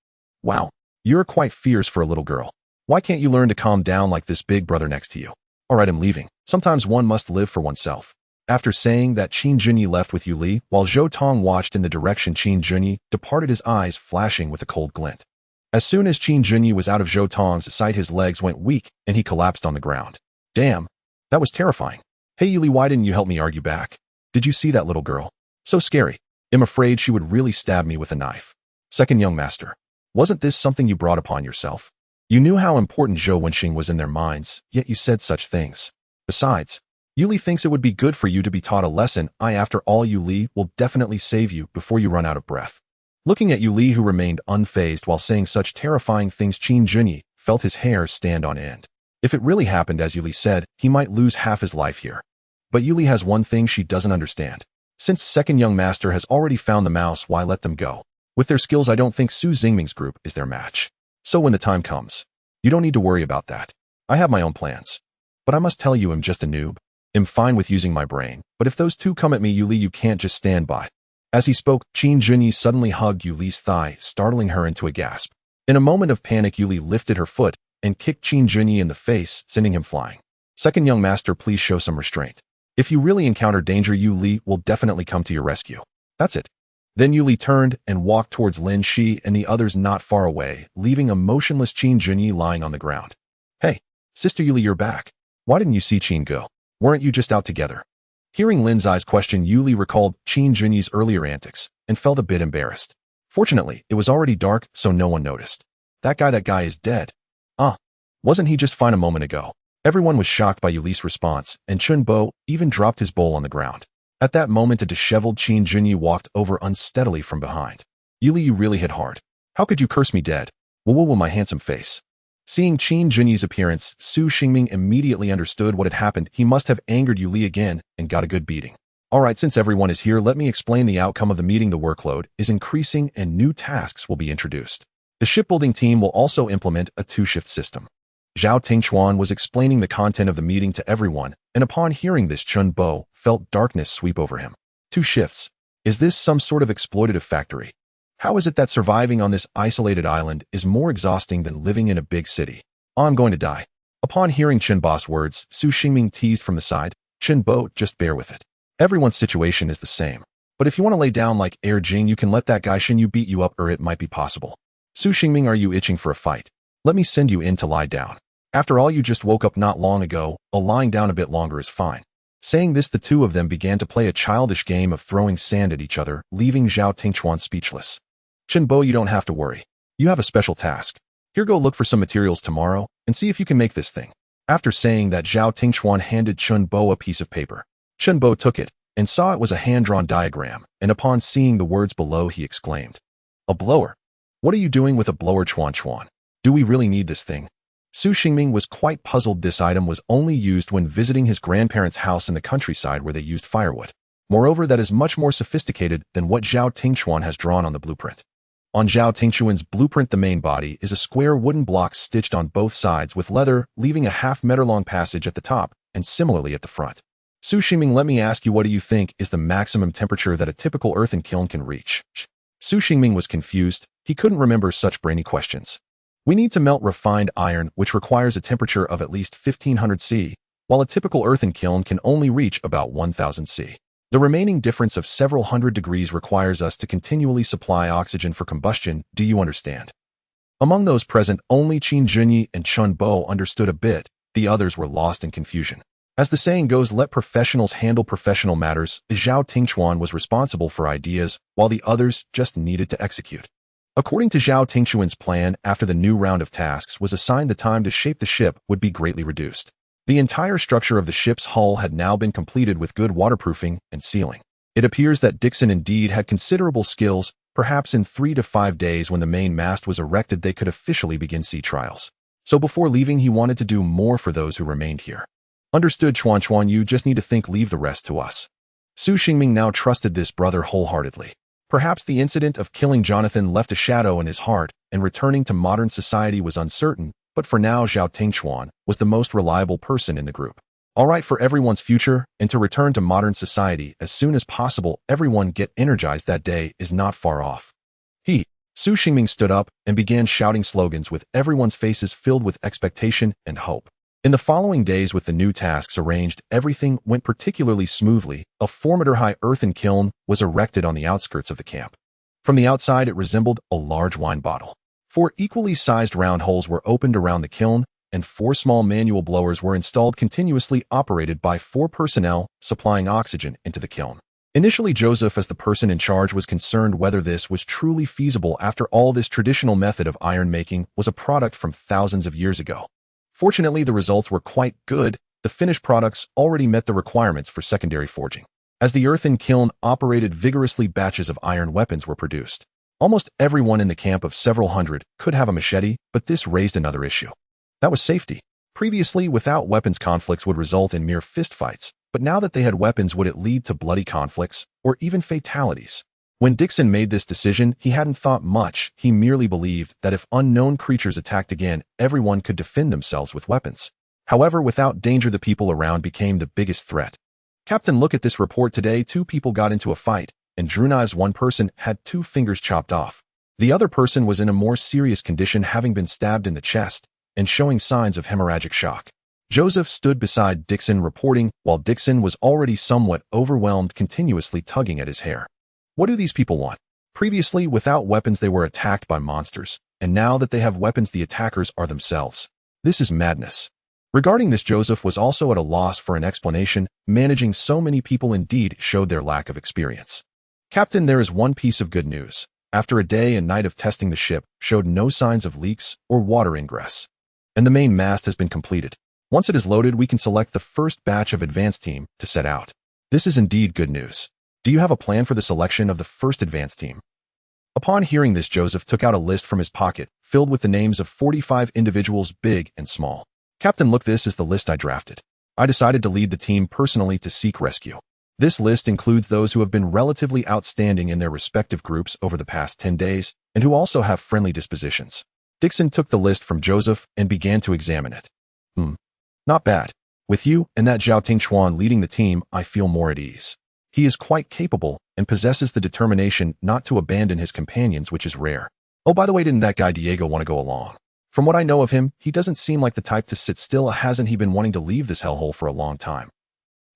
"Wow, you're quite fierce for a little girl. Why can't you learn to calm down like this big brother next to you?" "All right, I'm leaving. Sometimes one must live for oneself." After saying that, Qin Junyi left with Yuli, while Zhou Tong watched in the direction Qin Junyi departed, his eyes flashing with a cold glint. As soon as Qin Junyi was out of Zhou Tong's sight, his legs went weak and he collapsed on the ground. "Damn, that was terrifying. Hey Yuli, why didn't you help me argue back? Did you see that little girl? So scary. I'm afraid she would really stab me with a knife." "Second young master, wasn't this something you brought upon yourself? You knew how important Zhou Wenxing was in their minds, yet you said such things. Besides, Yuli thinks it would be good for you to be taught a lesson. After all, Yuli will definitely save you before you run out of breath." Looking at Yuli, who remained unfazed while saying such terrifying things, Qin Junyi felt his hair stand on end. If it really happened as Yuli said, he might lose half his life here. But Yuli has one thing she doesn't understand. Since second young master has already found the mouse, why let them go? With their skills, I don't think Su Xingming's group is their match. So when the time comes, you don't need to worry about that. I have my own plans. But I must tell you, I'm just a noob. I'm fine with using my brain, but if those two come at me, Yuli, you can't just stand by. As he spoke, Qin Junyi suddenly hugged Yuli's thigh, startling her into a gasp. In a moment of panic, Yuli lifted her foot and kicked Qin Junyi in the face, sending him flying. "Second young master, please show some restraint. If you really encounter danger, Yuli will definitely come to your rescue. That's it." Then Yuli turned and walked towards Lin Shi and the others not far away, leaving a motionless Qin Junyi lying on the ground. "Hey, Sister Yuli, you're back. Why didn't you see Qin go? Weren't you just out together?" Hearing Lin's eyes question, Yuli recalled Qin Junyi's earlier antics and felt a bit embarrassed. Fortunately, it was already dark, so no one noticed. That guy is dead. Wasn't he just fine a moment ago?" Everyone was shocked by Yuli's response, and Chun Bo even dropped his bowl on the ground. At that moment, a disheveled Qin Junyi walked over unsteadily from behind. "Yuli, you really hit hard. How could you curse me dead? Whoa, my handsome face." Seeing Qin Junyi's appearance, Su Xingming immediately understood what had happened. He must have angered Yuli again and got a good beating. "Alright, since everyone is here, let me explain the outcome of the meeting. The workload is increasing and new tasks will be introduced. The shipbuilding team will also implement a 2-shift system." Zhao Tingchuan was explaining the content of the meeting to everyone, and upon hearing this, Chun Bo felt darkness sweep over him. 2 shifts. Is this some sort of exploitative factory? How is it that surviving on this isolated island is more exhausting than living in a big city? Oh, I'm going to die. Upon hearing Chenbo's words, Su Xingming teased from the side, Chenbo, just bear with it. Everyone's situation is the same. But if you want to lay down like Air Jing, you can let that guy Shin Yu beat you up, or it might be possible. Su Xingming, are you itching for a fight? Let me send you in to lie down. After all, you just woke up not long ago, lying down a bit longer is fine. Saying this, the two of them began to play a childish game of throwing sand at each other, leaving Zhao Tingchuan speechless. Chenbo, you don't have to worry. You have a special task. Here, go look for some materials tomorrow, and see if you can make this thing. After saying that, Zhao Tingchuan handed Chenbo a piece of paper. Chenbo took it, and saw it was a hand-drawn diagram, and upon seeing the words below, he exclaimed, "A blower? What are you doing with a blower, Chuan Chuan? Do we really need this thing?" Su Xingming was quite puzzled. This item was only used when visiting his grandparents' house in the countryside where they used firewood. Moreover, that is much more sophisticated than what Zhao Tingchuan has drawn on the blueprint. On Zhao Tingchuan's blueprint, the main body is a square wooden block stitched on both sides with leather, leaving a half-meter-long passage at the top, and similarly at the front. Su Xingming, let me ask you, what do you think is the maximum temperature that a typical earthen kiln can reach? Su Xingming was confused. He couldn't remember such brainy questions. We need to melt refined iron, which requires a temperature of at least 1500 C, while a typical earthen kiln can only reach about 1000 C. The remaining difference of several hundred degrees requires us to continually supply oxygen for combustion. Do you understand? Among those present, only Qin Junyi and Chun Bo understood a bit. The others were lost in confusion. As the saying goes, let professionals handle professional matters. Zhao Tingchuan was responsible for ideas, while the others just needed to execute. According to Zhao Tingchuan's plan, after the new round of tasks was assigned, the time to shape the ship would be greatly reduced. The entire structure of the ship's hull had now been completed with good waterproofing and sealing. It appears that Dixon indeed had considerable skills. Perhaps in 3 to 5 days, when the main mast was erected, they could officially begin sea trials. So before leaving, he wanted to do more for those who remained here. Understood, Chuan Chuan, you just need to think, leave the rest to us. Su Xingming now trusted this brother wholeheartedly. Perhaps the incident of killing Jonathan left a shadow in his heart, and returning to modern society was uncertain, but for now Zhao Tingchuan was the most reliable person in the group. All right, for everyone's future, and to return to modern society as soon as possible, everyone get energized. That day is not far off. Su Xingming stood up and began shouting slogans with everyone's faces filled with expectation and hope. In the following days, with the new tasks arranged, everything went particularly smoothly. A formidable earthen kiln was erected on the outskirts of the camp. From the outside, it resembled a large wine bottle. 4 equally sized round holes were opened around the kiln, and 4 small manual blowers were installed, continuously operated by 4 personnel, supplying oxygen into the kiln. Initially, Joseph, as the person in charge, was concerned whether this was truly feasible. After all, this traditional method of iron making was a product from thousands of years ago. Fortunately, the results were quite good. The finished products already met the requirements for secondary forging. As the earthen kiln operated vigorously, batches of iron weapons were produced. Almost everyone in the camp of several hundred could have a machete, but this raised another issue. That was safety. Previously, without weapons, conflicts would result in mere fistfights, but now that they had weapons, would it lead to bloody conflicts, or even fatalities? When Dixon made this decision, he hadn't thought much. He merely believed that if unknown creatures attacked again, everyone could defend themselves with weapons. However, without danger, the people around became the biggest threat. Captain, look at this report. Today, 2 people got into a fight, and Drunai's one person had 2 fingers chopped off. The other person was in a more serious condition, having been stabbed in the chest and showing signs of hemorrhagic shock. Joseph stood beside Dixon reporting, while Dixon was already somewhat overwhelmed, continuously tugging at his hair. What do these people want? Previously, without weapons, they were attacked by monsters, and now that they have weapons, the attackers are themselves. This is madness. Regarding this, Joseph was also at a loss for an explanation. Managing so many people indeed showed their lack of experience. Captain, there is one piece of good news. After a day and night of testing, the ship showed no signs of leaks or water ingress, and the main mast has been completed. Once it is loaded, we can select the first batch of advanced team to set out. This is indeed good news. Do you have a plan for the selection of the first advanced team? Upon hearing this, Joseph took out a list from his pocket, filled with the names of 45 individuals, big and small. Captain, look, this is the list I drafted. I decided to lead the team personally to seek rescue. This list includes those who have been relatively outstanding in their respective groups over the past 10 days, and who also have friendly dispositions. Dixon took the list from Joseph and began to examine it. Not bad. With you and that Zhao Tingchuan leading the team, I feel more at ease. He is quite capable and possesses the determination not to abandon his companions, which is rare. Oh, by the way, didn't that guy Diego want to go along? From what I know of him, he doesn't seem like the type to sit still. Hasn't he been wanting to leave this hellhole for a long time?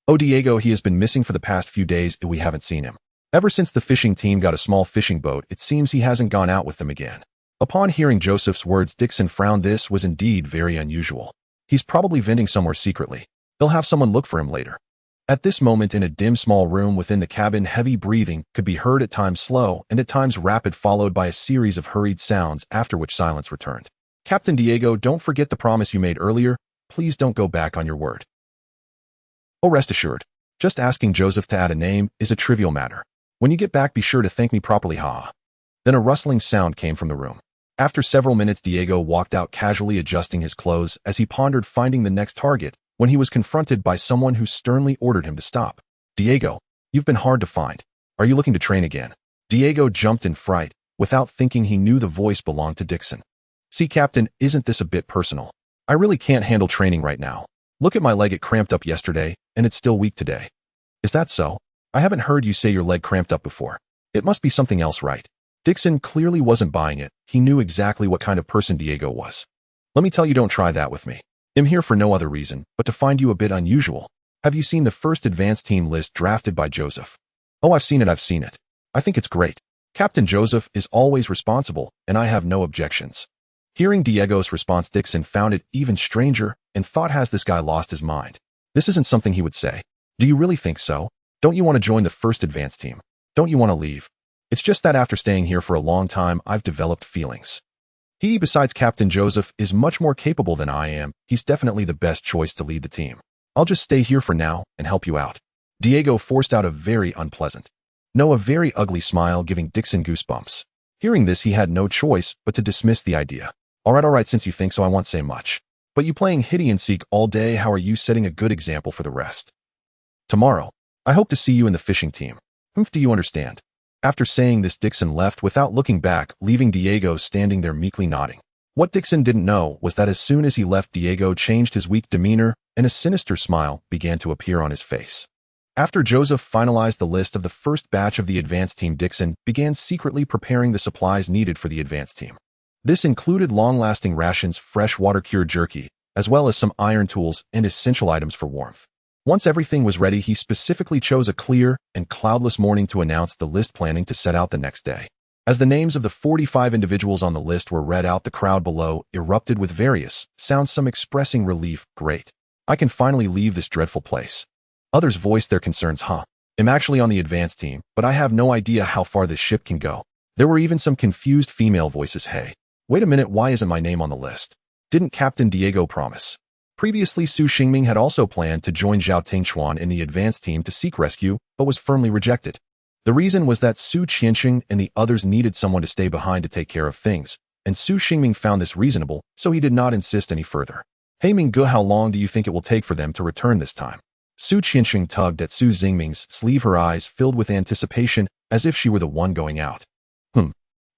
Oh, Diego, he has been missing for the past few days and we haven't seen him. Ever since the fishing team got a small fishing boat, it seems he hasn't gone out with them again. Upon hearing Joseph's words, Dixon frowned. This was indeed very unusual. He's probably venting somewhere secretly. They'll have someone look for him later. At this moment, in a dim small room within the cabin, heavy breathing could be heard, at times slow and at times rapid, followed by a series of hurried sounds, after which silence returned. Captain Diego, don't forget the promise you made earlier. Please don't go back on your word. Oh, rest assured. Just asking Joseph to add a name is a trivial matter. When you get back, be sure to thank me properly, ha. Then a rustling sound came from the room. After several minutes, Diego walked out, casually adjusting his clothes as he pondered finding the next target, when he was confronted by someone who sternly ordered him to stop. Diego, you've been hard to find. Are you looking to train again? Diego jumped in fright. Without thinking, he knew the voice belonged to Dixon. See, Captain, isn't this a bit personal? I really can't handle training right now. Look at my leg, it cramped up yesterday, and it's still weak today. Is that so? I haven't heard you say your leg cramped up before. It must be something else, right? Dixon clearly wasn't buying it. He knew exactly what kind of person Diego was. Let me tell you, don't try that with me. I'm here for no other reason but to find you a bit unusual. Have you seen the first advanced team list drafted by Joseph? Oh, I've seen it. I think it's great. Captain Joseph is always responsible, and I have no objections. Hearing Diego's response, Dixon found it even stranger and thought, has this guy lost his mind? This isn't something he would say. Do you really think so? Don't you want to join the first advanced team? Don't you want to leave? It's just that after staying here for a long time, I've developed feelings. Besides, Captain Joseph is much more capable than I am. He's definitely the best choice to lead the team. I'll just stay here for now and help you out. Diego forced out a very unpleasant, no, a very ugly smile, giving Dixon goosebumps. Hearing this, he had no choice but to dismiss the idea. All right, since you think so, I won't say much. But you playing hide and seek all day, how are you setting a good example for the rest? Tomorrow, I hope to see you in the fishing team. Do you understand? After saying this, Dixon left without looking back, leaving Diego standing there meekly nodding. What Dixon didn't know was that as soon as he left, Diego changed his weak demeanor and a sinister smile began to appear on his face. After Joseph finalized the list of the first batch of the advanced team, Dixon began secretly preparing the supplies needed for the advanced team. This included long-lasting rations, fresh water-cured jerky, as well as some iron tools and essential items for warmth. Once everything was ready, he specifically chose a clear and cloudless morning to announce the list, planning to set out the next day. As the names of the 45 individuals on the list were read out, the crowd below erupted with various sounds, some expressing relief. Great. I can finally leave this dreadful place. Others voiced their concerns. I'm actually on the advanced team, but I have no idea how far this ship can go. There were even some confused female voices. Hey, wait a minute, why isn't my name on the list? Didn't Captain Diego promise? Previously, Su Xingming had also planned to join Zhao Tianqiong in the advanced team to seek rescue, but was firmly rejected. The reason was that Su Tianqiong and the others needed someone to stay behind to take care of things, and Su Xingming found this reasonable, so he did not insist any further. Hey Mingge, how long do you think it will take for them to return this time? Su Tianqiong tugged at Su Xingming's sleeve, her eyes filled with anticipation, as if she were the one going out.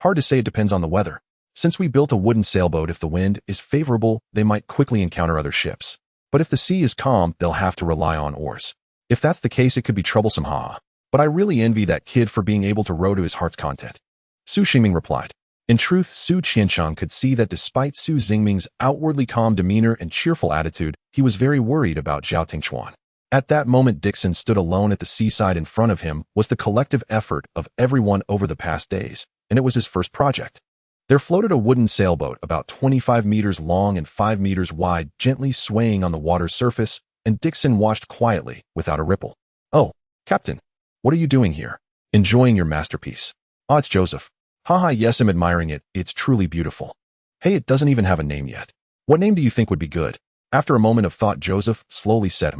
Hard to say, it depends on the weather. Since we built a wooden sailboat, if the wind is favorable, they might quickly encounter other ships. But if the sea is calm, they'll have to rely on oars. If that's the case, it could be troublesome, But I really envy that kid for being able to row to his heart's content. Su Xingming replied. In truth, Su Tianqiong could see that despite Su Xingming's outwardly calm demeanor and cheerful attitude, he was very worried about Zhao Tianqiong. At that moment, Dixon stood alone at the seaside. In front of him was the collective effort of everyone over the past days, and it was his first project. There floated a wooden sailboat about 25 meters long and 5 meters wide, gently swaying on the water's surface, and Dixon watched quietly, without a ripple. Oh, Captain, what are you doing here? Enjoying your masterpiece? Ah, it's Joseph. Yes, I'm admiring it. It's truly beautiful. Hey, it doesn't even have a name yet. What name do you think would be good? After a moment of thought, Joseph slowly said,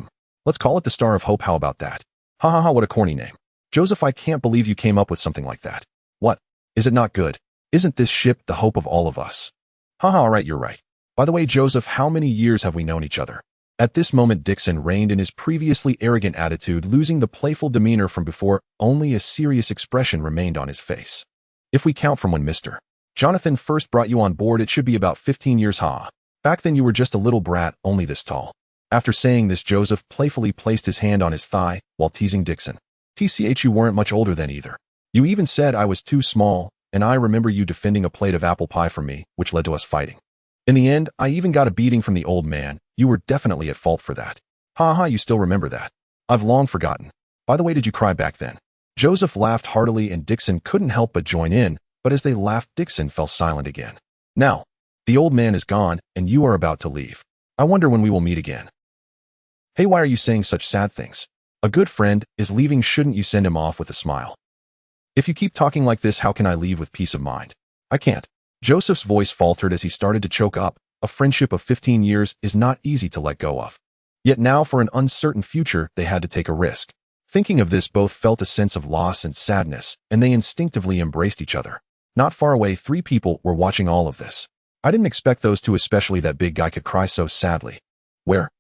Let's call it the Star of Hope. How about that? What a corny name. Joseph, I can't believe you came up with something like that. What? Is it not good? Isn't this ship the hope of all of us? All right, you're right. By the way, Joseph, how many years have we known each other? At this moment, Dixon reined in his previously arrogant attitude, losing the playful demeanor from before. Only a serious expression remained on his face. If we count from when Mr. Jonathan first brought you on board, it should be about 15 years, Back then you were just a little brat, only this tall. After saying this, Joseph playfully placed his hand on his thigh while teasing Dixon. You weren't much older then either. You even said I was too small, and I remember you defending a plate of apple pie from me, which led to us fighting. In the end, I even got a beating from the old man. You were definitely at fault for that. Ha, you still remember that. I've long forgotten. By the way, did you cry back then? Joseph laughed heartily and Dixon couldn't help but join in, but as they laughed, Dixon fell silent again. Now, the old man is gone, and you are about to leave. I wonder when we will meet again. Hey, why are you saying such sad things? A good friend is leaving. Shouldn't you send him off with a smile? If you keep talking like this, how can I leave with peace of mind? I can't. Joseph's voice faltered as he started to choke up. A friendship of 15 years is not easy to let go of. Yet now, for an uncertain future, they had to take a risk. Thinking of this, both felt a sense of loss and sadness, and they instinctively embraced each other. Not far away, 3 people were watching all of this. I didn't expect those 2, especially that big guy, could cry so sadly. Where?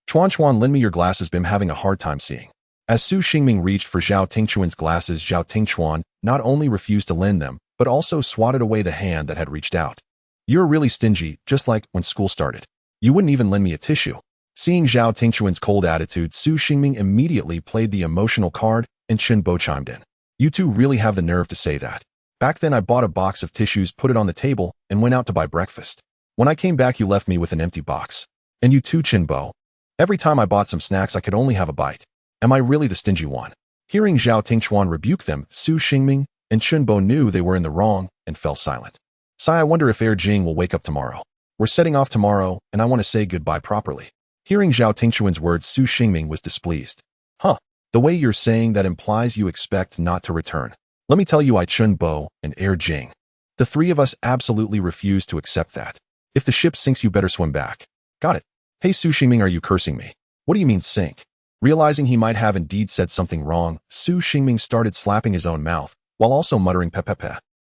Chuan, lend me your glasses. Been having a hard time seeing. As Su Xingming reached for Zhao Tingchuan's glasses, Zhao Tingchuan not only refused to lend them, but also swatted away the hand that had reached out. You're really stingy, just like when school started. You wouldn't even lend me a tissue. Seeing Zhao Tingchuan's cold attitude, Su Xingming immediately played the emotional card, and Chen Bo chimed in. You 2 really have the nerve to say that. Back then I bought a box of tissues, put it on the table, and went out to buy breakfast. When I came back, you left me with an empty box. And you too, Chen Bo. Every time I bought some snacks, I could only have a bite. Am I really the stingy one? Hearing Zhao Tingchuan rebuke them, Su Xingming and Chen Bo knew they were in the wrong and fell silent. Sai, I wonder if Jing will wake up tomorrow. We're setting off tomorrow, and I want to say goodbye properly. Hearing Zhao Tingchuan's words, Su Xingming was displeased. Huh, the way you're saying that implies you expect not to return. Let me tell you, Chen Bo and Jing. The 3 of us absolutely refuse to accept that. If the ship sinks, you better swim back. Got it. Hey Su Xingming, are you cursing me? What do you mean sink? Realizing he might have indeed said something wrong, Su Xingming started slapping his own mouth, while also muttering pe.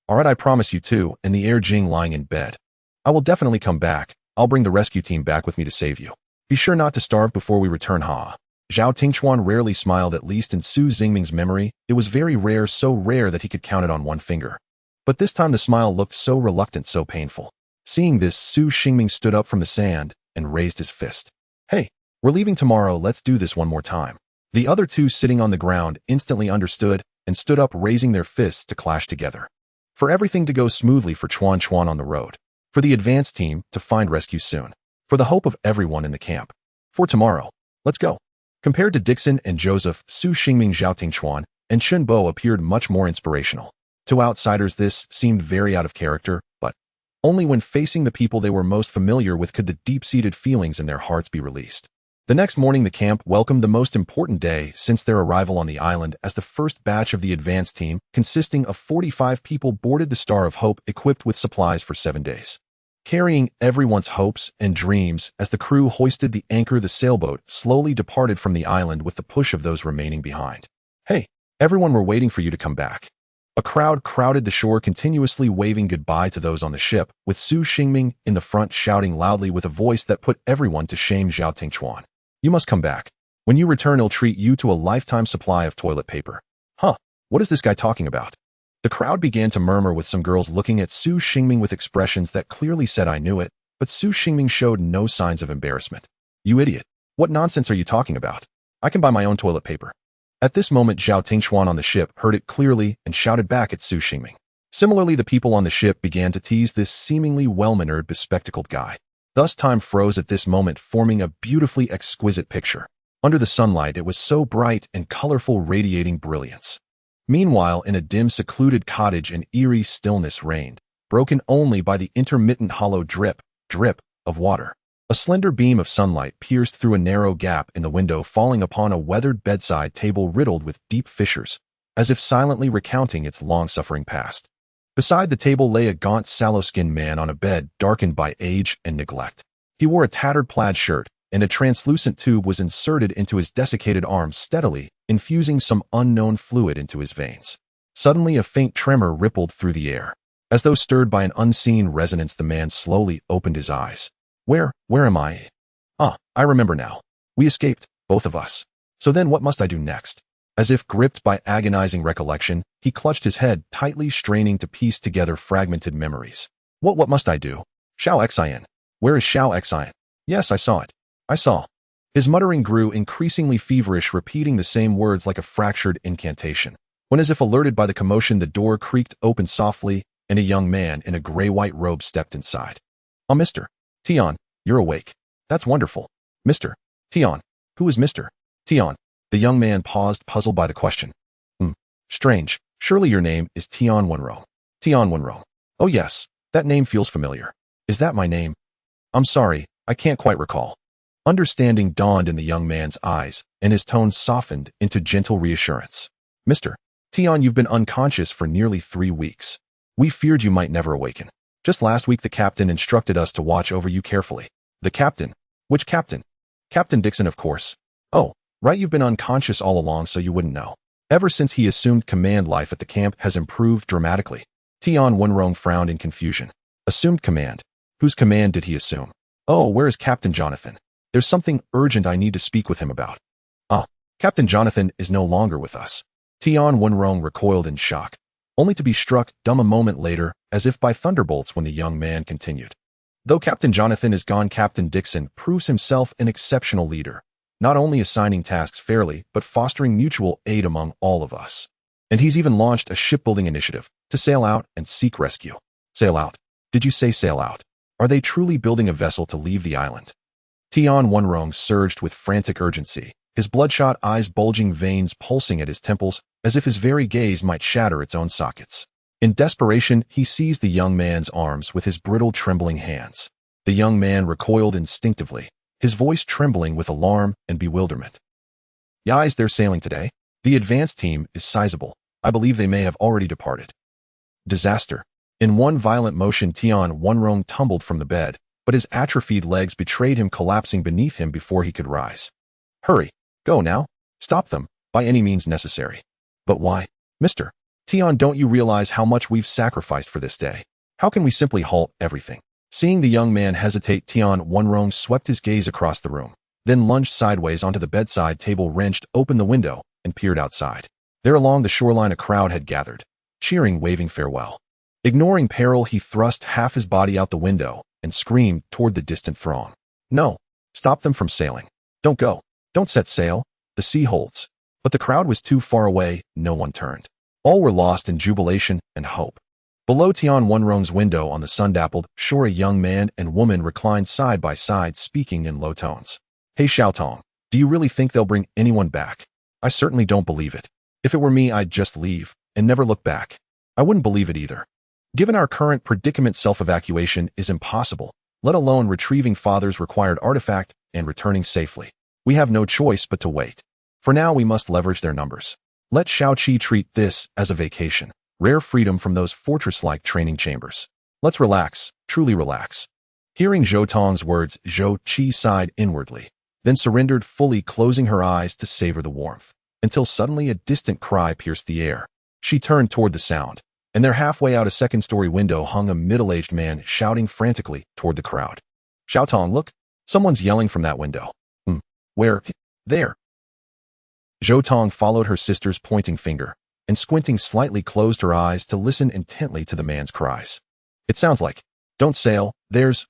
Alright, I promise you too, and the Jing lying in bed. I will definitely come back. I'll bring the rescue team back with me to save you. Be sure not to starve before we return, ha. Zhao Tingchuan rarely smiled, at least in Su Xingming's memory. It was very rare, so rare that he could count it on one finger. But this time the smile looked so reluctant, so painful. Seeing this, Su Xingming stood up from the sand and raised his fist. Hey, we're leaving tomorrow, let's do this one more time. The other 2 sitting on the ground instantly understood and stood up, raising their fists to clash together. For everything to go smoothly for Chuan on the road. For the advance team to find rescue soon. For the hope of everyone in the camp. For tomorrow. Let's go. Compared to Dixon and Joseph, Su Xingming, Zhao Tingchuan, and Chen Bo appeared much more inspirational. To outsiders, this seemed very out of character, but only when facing the people they were most familiar with could the deep-seated feelings in their hearts be released. The next morning, the camp welcomed the most important day since their arrival on the island, as the first batch of the advance team, consisting of 45 people, boarded the Star of Hope equipped with supplies for 7 days. Carrying everyone's hopes and dreams, as the crew hoisted the anchor, the sailboat slowly departed from the island with the push of those remaining behind. Hey, everyone, we're waiting for you to come back. A crowd crowded the shore, continuously waving goodbye to those on the ship, with Su Xingming in the front shouting loudly with a voice that put everyone to shame. Zhao Tingchuan, you must come back. When you return, I'll treat you to a lifetime supply of toilet paper. Huh, what is this guy talking about? The crowd began to murmur, with some girls looking at Su Xingming with expressions that clearly said I knew it, but Su Xingming showed no signs of embarrassment. You idiot. What nonsense are you talking about? I can buy my own toilet paper. At this moment, Zhao Tingchuan on the ship heard it clearly and shouted back at Su Xingming. Similarly, the people on the ship began to tease this seemingly well-mannered, bespectacled guy. Thus, time froze at this moment, forming a beautifully exquisite picture. Under the sunlight, it was so bright and colorful, radiating brilliance. Meanwhile, in a dim, secluded cottage, an eerie stillness reigned, broken only by the intermittent hollow drip, drip of water. A slender beam of sunlight pierced through a narrow gap in the window, falling upon a weathered bedside table riddled with deep fissures, as if silently recounting its long-suffering past. Beside the table lay a gaunt, sallow-skinned man on a bed darkened by age and neglect. He wore a tattered plaid shirt, and a translucent tube was inserted into his desiccated arm, steadily infusing some unknown fluid into his veins. Suddenly, a faint tremor rippled through the air. As though stirred by an unseen resonance, the man slowly opened his eyes. Where am I? Ah, I remember now. We escaped, both of us. So then what must I do next? As if gripped by agonizing recollection, he clutched his head, tightly straining to piece together fragmented memories. What must I do? Xiao Xin. Where is Xiao Xin? Yes, I saw it. I saw. His muttering grew increasingly feverish, repeating the same words like a fractured incantation. When, as if alerted by the commotion, the door creaked open softly, and a young man in a gray-white robe stepped inside. "Oh, Mr. Tian, you're awake. That's wonderful. Mr. Tian, who is Mr. Tian?" The young man paused, puzzled by the question. Strange. Surely your name is Tian Wenrong. Tian Wenrong. Oh yes, that name feels familiar. Is that my name? I'm sorry, I can't quite recall. Understanding dawned in the young man's eyes, and his tone softened into gentle reassurance. "Mr. Tian, you've been unconscious for nearly 3 weeks. We feared you might never awaken. Just last week the captain instructed us to watch over you carefully." "The captain? Which captain?" "Captain Dixon, of course." "Oh, right, you've been unconscious all along so you wouldn't know." Ever since he assumed command, life at the camp has improved dramatically. Tian Wenrong frowned in confusion. Assumed command? Whose command did he assume? "Oh, where is Captain Jonathan? There's something urgent I need to speak with him about." "Ah, Captain Jonathan is no longer with us." Tian Wenrong recoiled in shock, only to be struck dumb a moment later, as if by thunderbolts, when the young man continued. "Though Captain Jonathan is gone, Captain Dixon proves himself an exceptional leader, not only assigning tasks fairly, but fostering mutual aid among all of us. And he's even launched a shipbuilding initiative to sail out and seek rescue." "Sail out? Did you say sail out? Are they truly building a vessel to leave the island?" Tian Wenrong surged with frantic urgency, his bloodshot eyes bulging, veins pulsing at his temples, as if his very gaze might shatter its own sockets. In desperation, he seized the young man's arms with his brittle, trembling hands. The young man recoiled instinctively, his voice trembling with alarm and bewilderment. "Yes, they're sailing today. The advance team is sizable. I believe they may have already departed." Disaster. In one violent motion, Tian Wenrong tumbled from the bed, but his atrophied legs betrayed him, collapsing beneath him before he could rise. "Hurry. Go now. Stop them, by any means necessary." "But why? Mr. Tian, don't you realize how much we've sacrificed for this day? How can we simply halt everything?" Seeing the young man hesitate, Tian Wenrong swept his gaze across the room, then lunged sideways onto the bedside table, wrenched open the window, and peered outside. There along the shoreline a crowd had gathered, cheering, waving farewell. Ignoring peril, he thrust half his body out the window and screamed toward the distant throng. "No! Stop them from sailing! Don't go! Don't set sail! The sea holds!" But the crowd was too far away, no one turned. All were lost in jubilation and hope. Below Tian Wenrong's window on the sun-dappled shore, a young man and woman reclined side by side, speaking in low tones. "Hey Xiaotong, do you really think they'll bring anyone back? I certainly don't believe it. If it were me, I'd just leave and never look back. I wouldn't believe it either. Given our current predicament, self-evacuation is impossible, let alone retrieving father's required artifact and returning safely. We have no choice but to wait. For now, we must leverage their numbers. Let Shaoqi treat this as a vacation. Rare freedom from those fortress-like training chambers. Let's relax, truly relax." Hearing Zhou Tong's words, Zhou Qi sighed inwardly, then surrendered fully, closing her eyes to savor the warmth, until suddenly a distant cry pierced the air. She turned toward the sound, and there, halfway out a second-story window, hung a middle-aged man shouting frantically toward the crowd. "Xiaotong, look! Someone's yelling from that window." Where?" "There." Zhou Tong followed her sister's pointing finger, and squinting slightly closed her eyes to listen intently to the man's cries. "It sounds like, 'Don't sail, there's,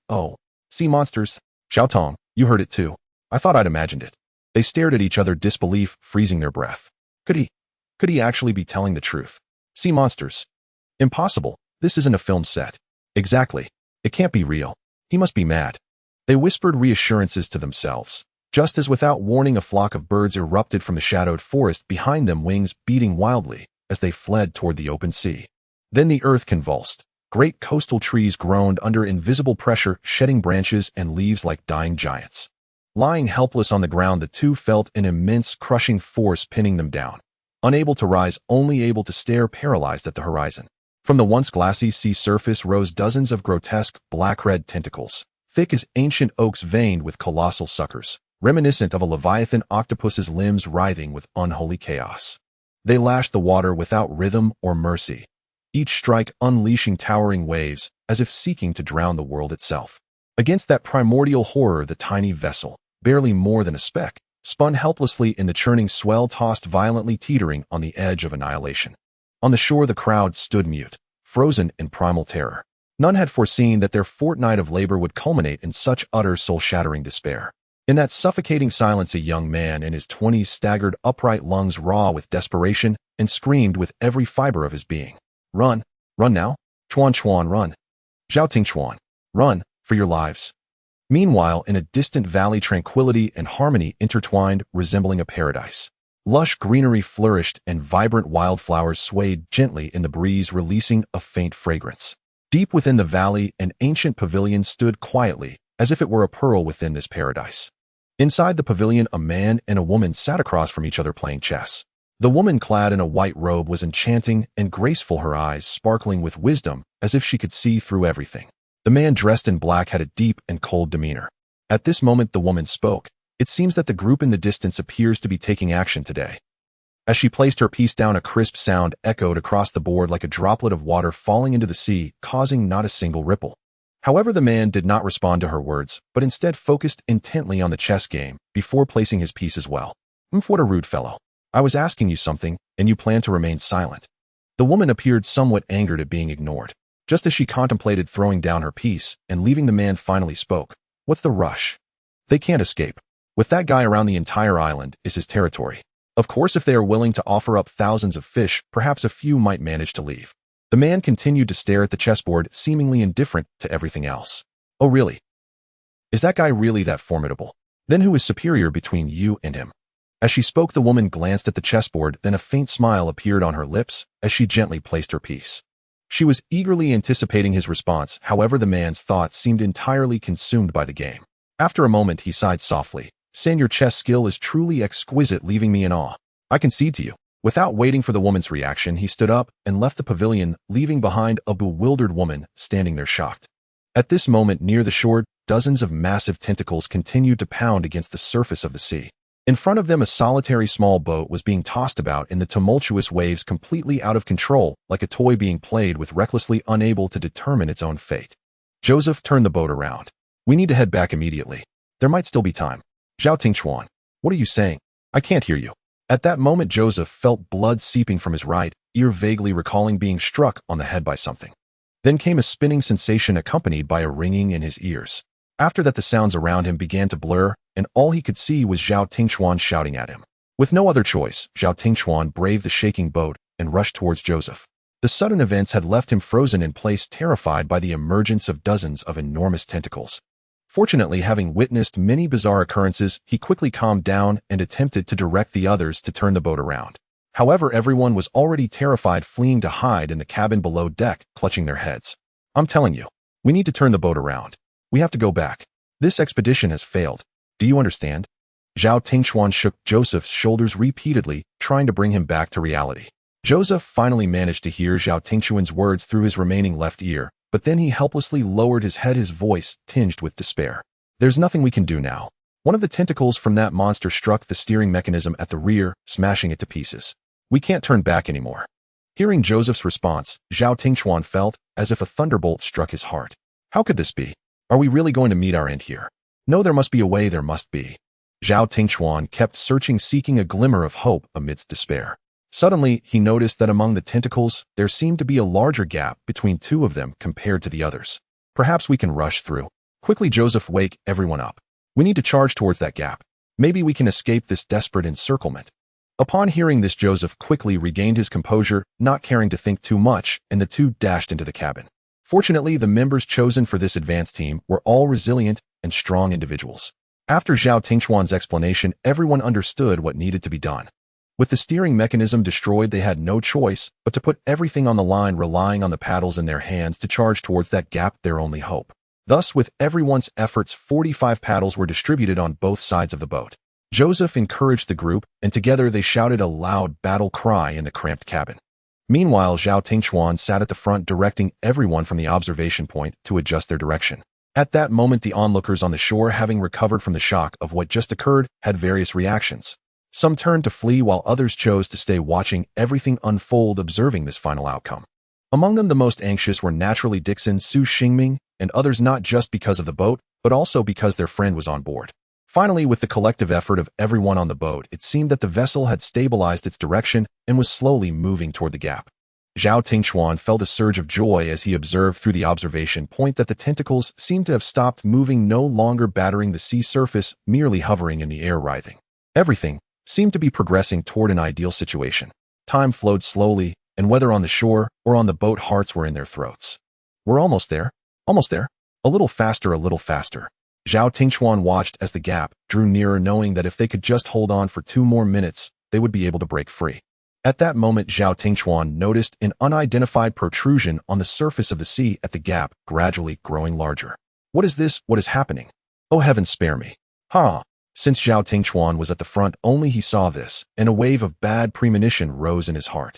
sea monsters.'" "Xiaotong, you heard it too. I thought I'd imagined it." They stared at each other, disbelief freezing their breath. Could he actually be telling the truth? Sea monsters? Impossible. This isn't a film set. Exactly. It can't be real. He must be mad. They whispered reassurances to themselves, just as without warning a flock of birds erupted from the shadowed forest behind them, wings beating wildly as they fled toward the open sea. Then the earth convulsed. Great coastal trees groaned under invisible pressure, shedding branches and leaves like dying giants. Lying helpless on the ground, the two felt an immense crushing force pinning them down, unable to rise, only able to stare paralyzed at the horizon. From the once glassy sea surface rose dozens of grotesque, black-red tentacles, thick as ancient oaks veined with colossal suckers, reminiscent of a leviathan octopus's limbs writhing with unholy chaos. They lashed the water without rhythm or mercy, each strike unleashing towering waves as if seeking to drown the world itself. Against that primordial horror, the tiny vessel, barely more than a speck, spun helplessly in the churning swell, tossed violently, teetering on the edge of annihilation. On the shore, the crowd stood mute, frozen in primal terror. None had foreseen that their fortnight of labor would culminate in such utter, soul-shattering despair. In that suffocating silence, a young man in his 20s staggered upright, lungs raw with desperation, and screamed with every fiber of his being. Run! Run now! Chuan Chuan, run! Zhao Tingchuan, run, for your lives! Meanwhile, in a distant valley, tranquility and harmony intertwined, resembling a paradise. Lush greenery flourished and vibrant wildflowers swayed gently in the breeze, releasing a faint fragrance. Deep within the valley, an ancient pavilion stood quietly, as if it were a pearl within this paradise. Inside the pavilion, a man and a woman sat across from each other playing chess. The woman, clad in a white robe, was enchanting and graceful, her eyes sparkling with wisdom, as if she could see through everything. The man dressed in black had a deep and cold demeanor. At this moment, the woman spoke. It seems that the group in the distance appears to be taking action today. As she placed her piece down, a crisp sound echoed across the board like a droplet of water falling into the sea, causing not a single ripple. However, the man did not respond to her words, but instead focused intently on the chess game before placing his piece as well. What a rude fellow. I was asking you something, and you plan to remain silent. The woman appeared somewhat angered at being ignored. Just as she contemplated throwing down her piece and leaving, the man finally spoke. What's the rush? They can't escape. With that guy around, the entire island is his territory. Of course, if they are willing to offer up thousands of fish, perhaps a few might manage to leave. The man continued to stare at the chessboard, seemingly indifferent to everything else. Oh, really? Is that guy really that formidable? Then who is superior between you and him? As she spoke, the woman glanced at the chessboard, then a faint smile appeared on her lips as she gently placed her piece. She was eagerly anticipating his response. However, the man's thoughts seemed entirely consumed by the game. After a moment, he sighed softly, saying, your chess skill is truly exquisite, leaving me in awe. I concede to you. Without waiting for the woman's reaction, he stood up and left the pavilion, leaving behind a bewildered woman standing there shocked. At this moment, near the shore, dozens of massive tentacles continued to pound against the surface of the sea. In front of them, a solitary small boat was being tossed about in the tumultuous waves, completely out of control, like a toy being played with, recklessly unable to determine its own fate. Joseph turned the boat around. We need to head back immediately. There might still be time. Zhao Tingchuan, what are you saying? I can't hear you. At that moment, Joseph felt blood seeping from his right ear, vaguely recalling being struck on the head by something. Then came a spinning sensation accompanied by a ringing in his ears. After that, the sounds around him began to blur, and all he could see was Zhao Tingchuan shouting at him. With no other choice, Zhao Tingchuan braved the shaking boat and rushed towards Joseph. The sudden events had left him frozen in place, terrified by the emergence of dozens of enormous tentacles. Fortunately, having witnessed many bizarre occurrences, he quickly calmed down and attempted to direct the others to turn the boat around. However, everyone was already terrified, fleeing to hide in the cabin below deck, clutching their heads. I'm telling you, we need to turn the boat around. We have to go back. This expedition has failed. Do you understand? Zhao Tingchuan shook Joseph's shoulders repeatedly, trying to bring him back to reality. Joseph finally managed to hear Zhao Tingchuan's words through his remaining left ear, but then he helplessly lowered his head, his voice tinged with despair. There's nothing we can do now. One of the tentacles from that monster struck the steering mechanism at the rear, smashing it to pieces. We can't turn back anymore. Hearing Joseph's response, Zhao Tingchuan felt as if a thunderbolt struck his heart. How could this be? Are we really going to meet our end here? No, there must be a way, there must be. Zhao Tingchuan kept searching, seeking a glimmer of hope amidst despair. Suddenly, he noticed that among the tentacles, there seemed to be a larger gap between two of them compared to the others. Perhaps we can rush through. Quickly, Joseph, wake everyone up. We need to charge towards that gap. Maybe we can escape this desperate encirclement. Upon hearing this, Joseph quickly regained his composure, not caring to think too much, and the two dashed into the cabin. Fortunately, the members chosen for this advance team were all resilient and strong individuals. After Zhao Tingchuan's explanation, everyone understood what needed to be done. With the steering mechanism destroyed, they had no choice but to put everything on the line, relying on the paddles in their hands to charge towards that gap, their only hope. Thus, with everyone's efforts, 45 paddles were distributed on both sides of the boat. Joseph encouraged the group, and together they shouted a loud battle cry in the cramped cabin. Meanwhile, Zhao Tingchuan sat at the front, directing everyone from the observation point to adjust their direction. At that moment, the onlookers on the shore, having recovered from the shock of what just occurred, had various reactions. Some turned to flee, while others chose to stay, watching everything unfold, observing this final outcome. Among them, the most anxious were naturally Dixon, Su Xingming, and others, not just because of the boat, but also because their friend was on board. Finally, with the collective effort of everyone on the boat, it seemed that the vessel had stabilized its direction and was slowly moving toward the gap. Zhao Tingchuan felt a surge of joy as he observed through the observation point that the tentacles seemed to have stopped moving, no longer battering the sea surface, merely hovering in the air, writhing. Everything seemed to be progressing toward an ideal situation. Time flowed slowly, and whether on the shore or on the boat, hearts were in their throats. We're almost there. Almost there. A little faster, a little faster. Zhao Tingchuan watched as the gap drew nearer, knowing that if they could just hold on for 2 more minutes, they would be able to break free. At that moment, Zhao Tingchuan noticed an unidentified protrusion on the surface of the sea at the gap, gradually growing larger. What is this? What is happening? Oh heavens, spare me. Ha! Since Zhao Tingchuan was at the front, only he saw this, and a wave of bad premonition rose in his heart.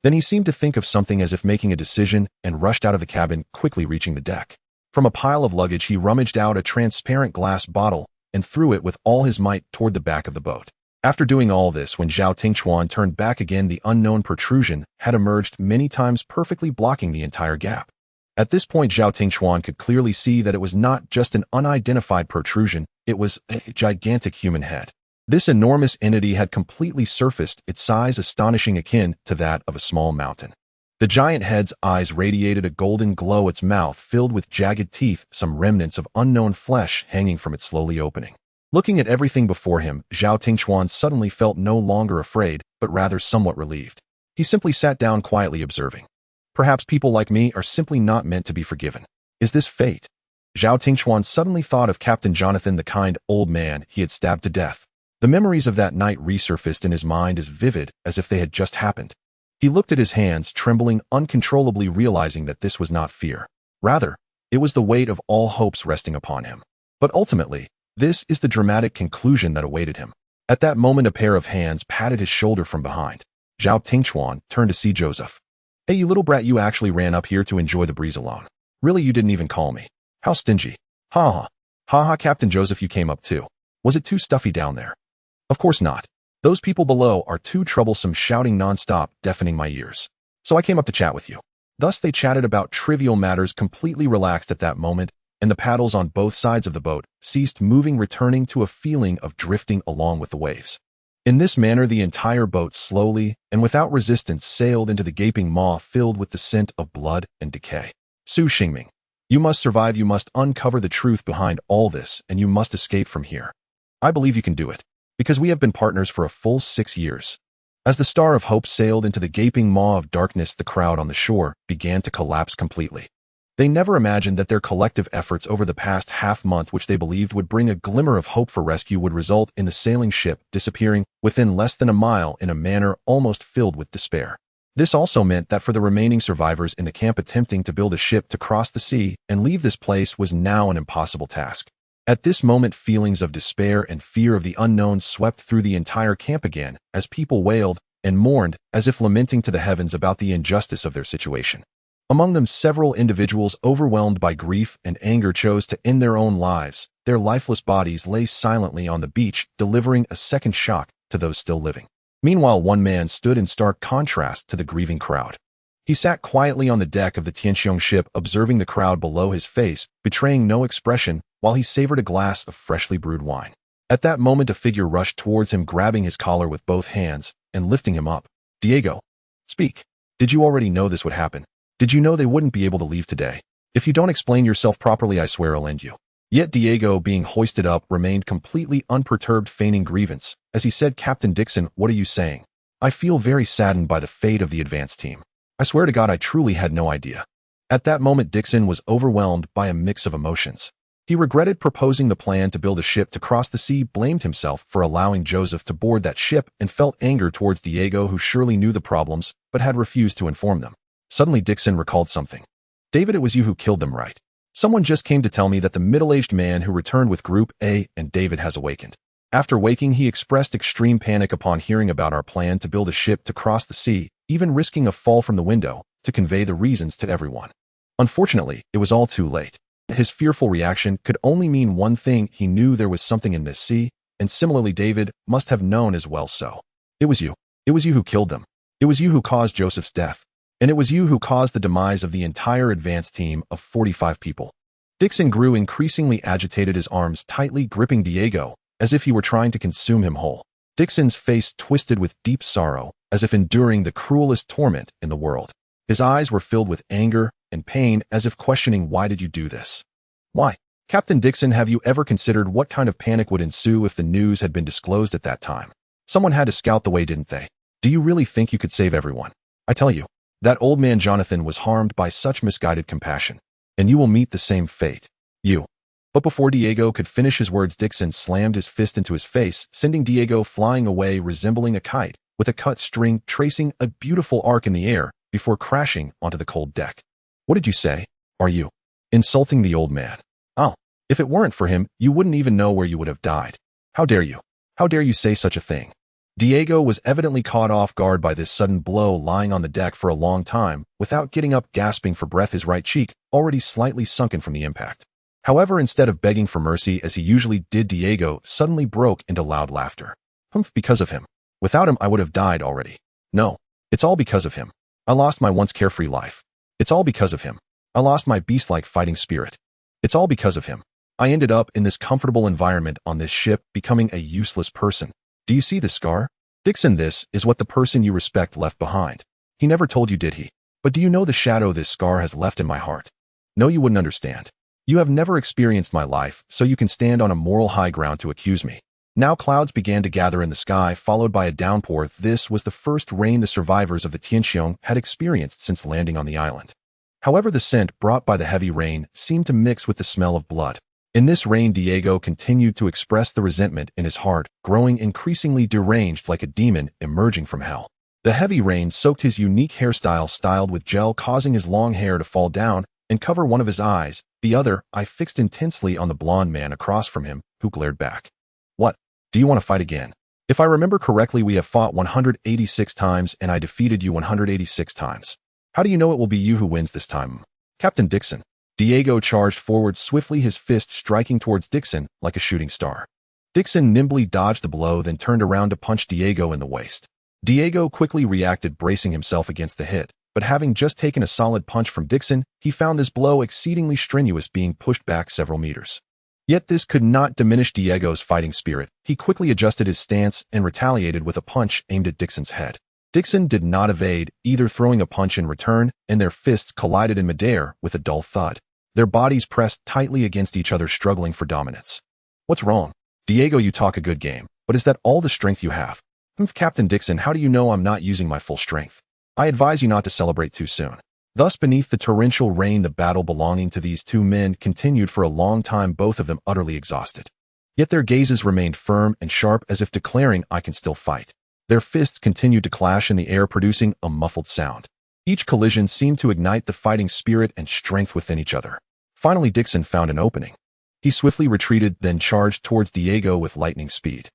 Then he seemed to think of something, as if making a decision, and rushed out of the cabin, quickly reaching the deck. From a pile of luggage, he rummaged out a transparent glass bottle and threw it with all his might toward the back of the boat. After doing all this, when Zhao Tingchuan turned back again, the unknown protrusion had emerged many times, perfectly blocking the entire gap. At this point, Zhao Tingchuan could clearly see that it was not just an unidentified protrusion, it was a gigantic human head. This enormous entity had completely surfaced, its size astonishing, akin to that of a small mountain. The giant head's eyes radiated a golden glow, its mouth filled with jagged teeth, some remnants of unknown flesh hanging from it slowly opening. Looking at everything before him, Zhao Tingchuan suddenly felt no longer afraid, but rather somewhat relieved. He simply sat down, quietly observing. Perhaps people like me are simply not meant to be forgiven. Is this fate? Zhao Tingchuan suddenly thought of Captain Jonathan, the kind old man he had stabbed to death. The memories of that night resurfaced in his mind as vivid as if they had just happened. He looked at his hands, trembling uncontrollably, realizing that this was not fear. Rather, it was the weight of all hopes resting upon him. But ultimately, this is the dramatic conclusion that awaited him. At that moment, a pair of hands patted his shoulder from behind. Zhao Tingchuan turned to see Joseph. Hey, you little brat, you actually ran up here to enjoy the breeze alone. Really, you didn't even call me. How stingy. Ha ha. Ha ha, Captain Joseph, you came up too. Was it too stuffy down there? Of course not. Those people below are too troublesome, shouting non-stop, deafening my ears. So I came up to chat with you. Thus they chatted about trivial matters, completely relaxed at that moment, and the paddles on both sides of the boat ceased moving, returning to a feeling of drifting along with the waves. In this manner, the entire boat slowly and without resistance sailed into the gaping maw filled with the scent of blood and decay. Su Xingming, you must survive, you must uncover the truth behind all this, and you must escape from here. I believe you can do it, because we have been partners for a full 6 years. As the Star of Hope sailed into the gaping maw of darkness, the crowd on the shore began to collapse completely. They never imagined that their collective efforts over the past half-month, which they believed would bring a glimmer of hope for rescue, would result in the sailing ship disappearing within less than a mile in a manner almost filled with despair. This also meant that for the remaining survivors in the camp, attempting to build a ship to cross the sea and leave this place was now an impossible task. At this moment, feelings of despair and fear of the unknown swept through the entire camp again, as people wailed and mourned, as if lamenting to the heavens about the injustice of their situation. Among them, several individuals overwhelmed by grief and anger chose to end their own lives. Their lifeless bodies lay silently on the beach, delivering a second shock to those still living. Meanwhile, one man stood in stark contrast to the grieving crowd. He sat quietly on the deck of the Tianqiong ship, observing the crowd below his face, betraying no expression, while he savored a glass of freshly brewed wine. At that moment, a figure rushed towards him, grabbing his collar with both hands and lifting him up. Diego, speak. Did you already know this would happen? Did you know they wouldn't be able to leave today? If you don't explain yourself properly, I swear I'll end you. Yet Diego, being hoisted up, remained completely unperturbed, feigning grievance. As he said, Captain Dixon, what are you saying? I feel very saddened by the fate of the advance team. I swear to God, I truly had no idea. At that moment, Dixon was overwhelmed by a mix of emotions. He regretted proposing the plan to build a ship to cross the sea, blamed himself for allowing Joseph to board that ship, and felt anger towards Diego, who surely knew the problems, but had refused to inform them. Suddenly, Dixon recalled something. David, it was you who killed them, right? Someone just came to tell me that the middle-aged man who returned with Group A and David has awakened. After waking, he expressed extreme panic upon hearing about our plan to build a ship to cross the sea, even risking a fall from the window to convey the reasons to everyone. Unfortunately, it was all too late. His fearful reaction could only mean one thing: he knew there was something in this sea, and similarly David must have known as well. So, it was you. It was you who killed them. It was you who caused Joseph's death. And it was you who caused the demise of the entire advance team of 45 people. Dixon grew increasingly agitated, his arms tightly gripping Diego, as if he were trying to consume him whole. Dixon's face twisted with deep sorrow, as if enduring the cruelest torment in the world. His eyes were filled with anger and pain, as if questioning, why did you do this? Why? Captain Dixon, have you ever considered what kind of panic would ensue if the news had been disclosed at that time? Someone had to scout the way, didn't they? Do you really think you could save everyone? I tell you, that old man Jonathan was harmed by such misguided compassion, and you will meet the same fate. You. But before Diego could finish his words, Dixon slammed his fist into his face, sending Diego flying away, resembling a kite, with a cut string tracing a beautiful arc in the air before crashing onto the cold deck. What did you say? Are you insulting the old man? Oh, if it weren't for him, you wouldn't even know where you would have died. How dare you? How dare you say such a thing? Diego was evidently caught off guard by this sudden blow, lying on the deck for a long time, without getting up, gasping for breath, his right cheek already slightly sunken from the impact. However, instead of begging for mercy as he usually did, Diego suddenly broke into loud laughter. Humph, because of him. Without him, I would have died already. No, it's all because of him. I lost my once carefree life. It's all because of him. I lost my beast-like fighting spirit. It's all because of him. I ended up in this comfortable environment on this ship, becoming a useless person. Do you see this scar? Dixon, this is what the person you respect left behind. He never told you, did he? But do you know the shadow this scar has left in my heart? No, you wouldn't understand. You have never experienced my life, so you can stand on a moral high ground to accuse me. Now clouds began to gather in the sky, followed by a downpour. This was the first rain the survivors of the Tianqiong had experienced since landing on the island. However, the scent brought by the heavy rain seemed to mix with the smell of blood. In this rain, Diego continued to express the resentment in his heart, growing increasingly deranged like a demon emerging from hell. The heavy rain soaked his unique hairstyle, styled with gel, causing his long hair to fall down and cover one of his eyes. The other eye fixed intensely on the blonde man across from him, who glared back. What? Do you want to fight again? If I remember correctly, we have fought 186 times and I defeated you 186 times. How do you know it will be you who wins this time? Captain Dixon. Diego charged forward swiftly, his fist striking towards Dixon like a shooting star. Dixon nimbly dodged the blow, then turned around to punch Diego in the waist. Diego quickly reacted, bracing himself against the hit, but having just taken a solid punch from Dixon, he found this blow exceedingly strenuous, being pushed back several meters. Yet this could not diminish Diego's fighting spirit. He quickly adjusted his stance and retaliated with a punch aimed at Dixon's head. Dixon did not evade, either throwing a punch in return, and their fists collided in midair with a dull thud. Their bodies pressed tightly against each other, struggling for dominance. What's wrong? Diego, you talk a good game, but is that all the strength you have? Captain Dixon, how do you know I'm not using my full strength? I advise you not to celebrate too soon. Thus, beneath the torrential rain, the battle belonging to these two men continued for a long time, both of them utterly exhausted. Yet their gazes remained firm and sharp, as if declaring, I can still fight. Their fists continued to clash in the air, producing a muffled sound. Each collision seemed to ignite the fighting spirit and strength within each other. Finally, Dixon found an opening. He swiftly retreated, then charged towards Diego with lightning speed.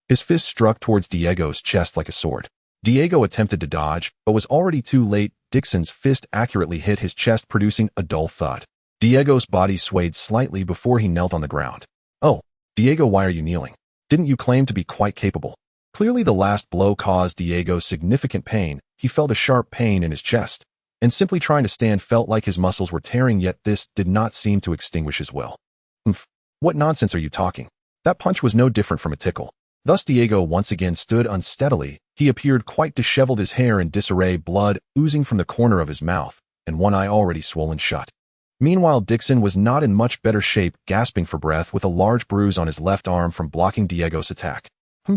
His fist struck towards Diego's chest like a sword. Diego attempted to dodge, but was already too late. Dixon's fist accurately hit his chest, producing a dull thud. Diego's body swayed slightly before he knelt on the ground. Oh, Diego, why are you kneeling? Didn't you claim to be quite capable? Clearly the last blow caused Diego significant pain. He felt a sharp pain in his chest, and simply trying to stand felt like his muscles were tearing, yet this did not seem to extinguish his will. What nonsense are you talking? That punch was no different from a tickle. Thus Diego once again stood unsteadily. He appeared quite disheveled, his hair in disarray, blood oozing from the corner of his mouth, and one eye already swollen shut. Meanwhile, Dixon was not in much better shape, gasping for breath with a large bruise on his left arm from blocking Diego's attack.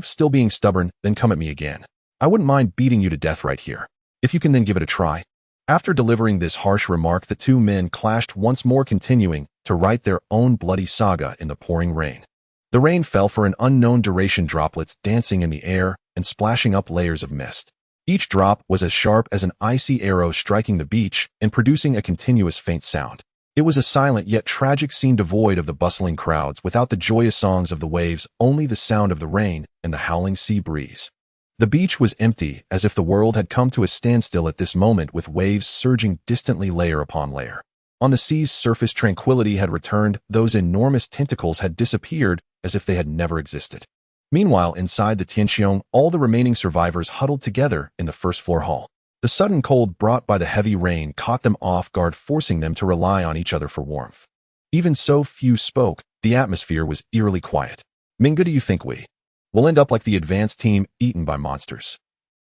Still being stubborn, then come at me again. I wouldn't mind beating you to death right here, if you can then give it a try. After delivering this harsh remark, the two men clashed once more, continuing to write their own bloody saga in the pouring rain. The rain fell for an unknown duration, droplets dancing in the air and splashing up layers of mist. Each drop was as sharp as an icy arrow striking the beach and producing a continuous faint sound. It was a silent yet tragic scene, devoid of the bustling crowds, without the joyous songs of the waves, only the sound of the rain and the howling sea breeze. The beach was empty, as if the world had come to a standstill at this moment, with waves surging distantly layer upon layer. On the sea's surface, tranquility had returned. Those enormous tentacles had disappeared as if they had never existed. Meanwhile, inside the Tianqiong, all the remaining survivors huddled together in the first-floor hall. The sudden cold brought by the heavy rain caught them off guard, forcing them to rely on each other for warmth. Even so, few spoke. The atmosphere was eerily quiet. Minga, do you think we will end up like the advanced team, eaten by monsters?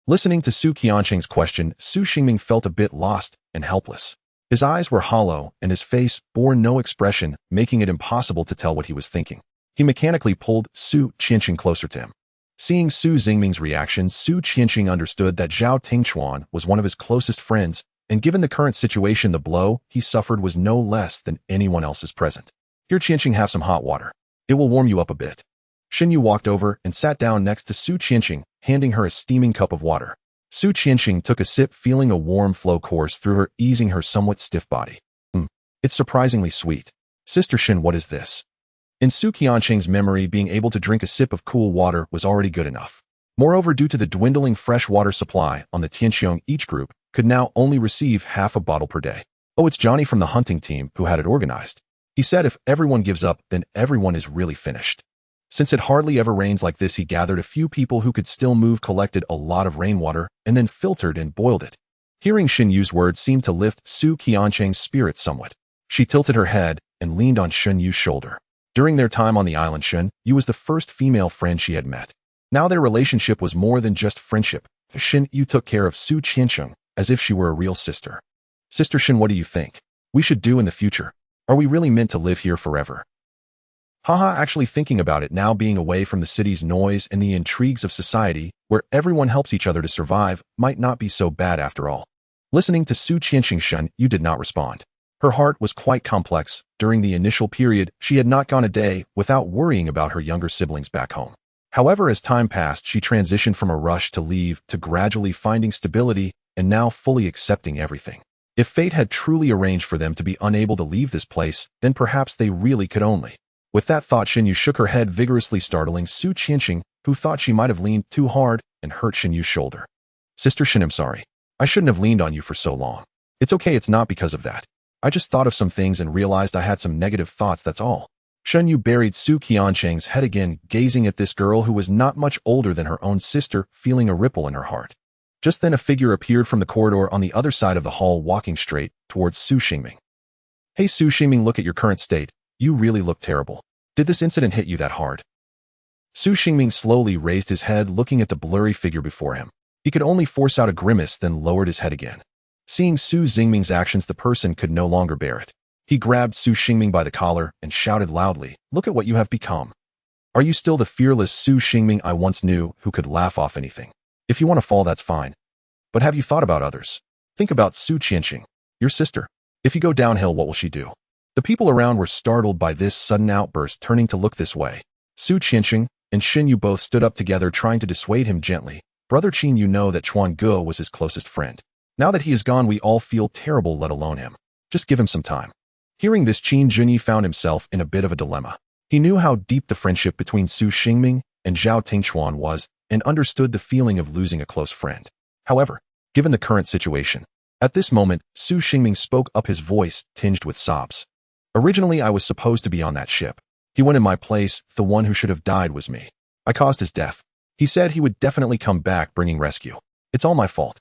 Listening to Su Qianqing's question, Su Xingming felt a bit lost and helpless. His eyes were hollow and his face bore no expression, making it impossible to tell what he was thinking. He mechanically pulled Su Qianqing closer to him. Seeing Su Xingming's reaction, Su Qianqing understood that Zhao Tingchuan was one of his closest friends, and given the current situation, the blow he suffered was no less than anyone else's present. Here, Qianqing, have some hot water. It will warm you up a bit. Shen Yu walked over and sat down next to Su Qianqing, handing her a steaming cup of water. Su Qianqing took a sip, feeling a warm flow course through her, easing her somewhat stiff body. It's surprisingly sweet. Sister Shen, what is this? In Su Qianqing's memory, being able to drink a sip of cool water was already good enough. Moreover, due to the dwindling fresh water supply on the Tianqiong, each group could now only receive half a bottle per day. Oh, it's Johnny from the hunting team who had it organized. He said if everyone gives up, then everyone is really finished. Since it hardly ever rains like this, he gathered a few people who could still move, collected a lot of rainwater, and then filtered and boiled it. Hearing Shen Yu's words seemed to lift Su Qianqing's spirits somewhat. She tilted her head and leaned on Shen Yu's shoulder. During their time on the island, Shen Yu was the first female friend she had met. Now their relationship was more than just friendship. Shen Yu took care of Su Qianqing as if she were a real sister. Sister Shen, what do you think we should do in the future? Are we really meant to live here forever? Haha, actually thinking about it now, being away from the city's noise and the intrigues of society, where everyone helps each other to survive, might not be so bad after all. Listening to Su Qianqing, Shen Yu did not respond. Her heart was quite complex. During the initial period, she had not gone a day without worrying about her younger siblings back home. However, as time passed, she transitioned from a rush to leave to gradually finding stability and now fully accepting everything. If fate had truly arranged for them to be unable to leave this place, then perhaps they really could only. With that thought, Shen Yu shook her head vigorously, startling Su Qianqing, who thought she might have leaned too hard and hurt Shen Yu's shoulder. Sister Shen, I'm sorry. I shouldn't have leaned on you for so long. It's okay, it's not because of that. I just thought of some things and realized I had some negative thoughts, that's all. Shen Yu buried Su Qianqing's head again, gazing at this girl who was not much older than her own sister, feeling a ripple in her heart. Just then a figure appeared from the corridor on the other side of the hall, walking straight towards Su Xingming. Hey Su Xingming, look at your current state. You really look terrible. Did this incident hit you that hard? Su Xingming slowly raised his head, looking at the blurry figure before him. He could only force out a grimace, then lowered his head again. Seeing Su Xingming's actions, the person could no longer bear it. He grabbed Su Xingming by the collar and shouted loudly, "Look at what you have become. Are you still the fearless Su Xingming I once knew, who could laugh off anything? If you want to fall, that's fine. But have you thought about others? Think about Su Qianqing, your sister. If you go downhill, what will she do?" The people around were startled by this sudden outburst, turning to look this way. Su Qianqing and Shen Yu both stood up together, trying to dissuade him gently. Brother Qin, you know that Chuan Ge was his closest friend. Now that he is gone, we all feel terrible, let alone him. Just give him some time. Hearing this, Qin Junyi found himself in a bit of a dilemma. He knew how deep the friendship between Su Xingming and Zhao Tingchuan was, and understood the feeling of losing a close friend. However, given the current situation, at this moment, Su Xingming spoke up, his voice tinged with sobs. Originally, I was supposed to be on that ship. He went in my place. The one who should have died was me. I caused his death. He said he would definitely come back, bringing rescue. It's all my fault.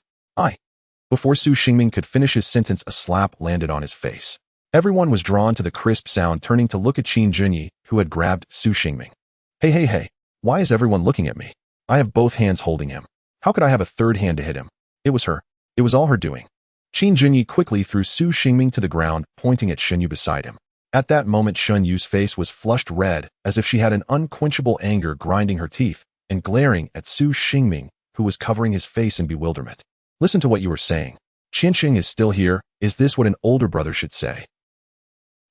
Before Su Xingming could finish his sentence, a slap landed on his face. Everyone was drawn to the crisp sound, turning to look at Qin Junyi, who had grabbed Su Xingming. Hey, why is everyone looking at me? I have both hands holding him. How could I have a third hand to hit him? It was her. It was all her doing. Qin Junyi quickly threw Su Xingming to the ground, pointing at Shen Yu beside him. At that moment, Shen Yu's face was flushed red, as if she had an unquenchable anger grinding her teeth, and glaring at Su Xingming, who was covering his face in bewilderment. Listen to what you were saying. Qianqing is still here. Is this what an older brother should say?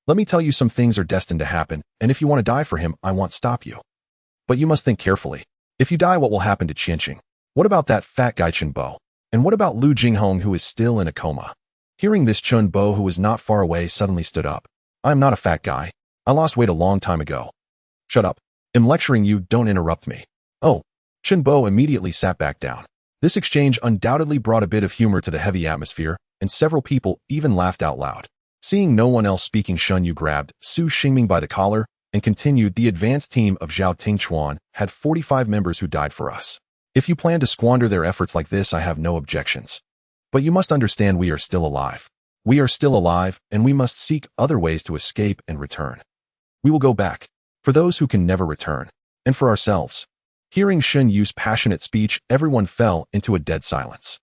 Let me tell you, some things are destined to happen, and if you want to die for him, I won't stop you. But you must think carefully. If you die, what will happen to Qianqing? What about that fat guy Chen Bo? And what about Lu Jinghong, who is still in a coma? Hearing this, Chen Bo, who was not far away, suddenly stood up. I am not a fat guy. I lost weight a long time ago. Shut up. I'm lecturing you, don't interrupt me. Oh. Chen Bo immediately sat back down. This exchange undoubtedly brought a bit of humor to the heavy atmosphere, and several people even laughed out loud. Seeing no one else speaking, Shen Yu grabbed Su Xingming by the collar and continued, the advanced team of Zhao Tingchuan had 45 members who died for us. If you plan to squander their efforts like this, I have no objections. But you must understand, we are still alive. We are still alive, and we must seek other ways to escape and return. We will go back. For those who can never return. And for ourselves. Hearing Shen Yu's passionate speech, everyone fell into a dead silence.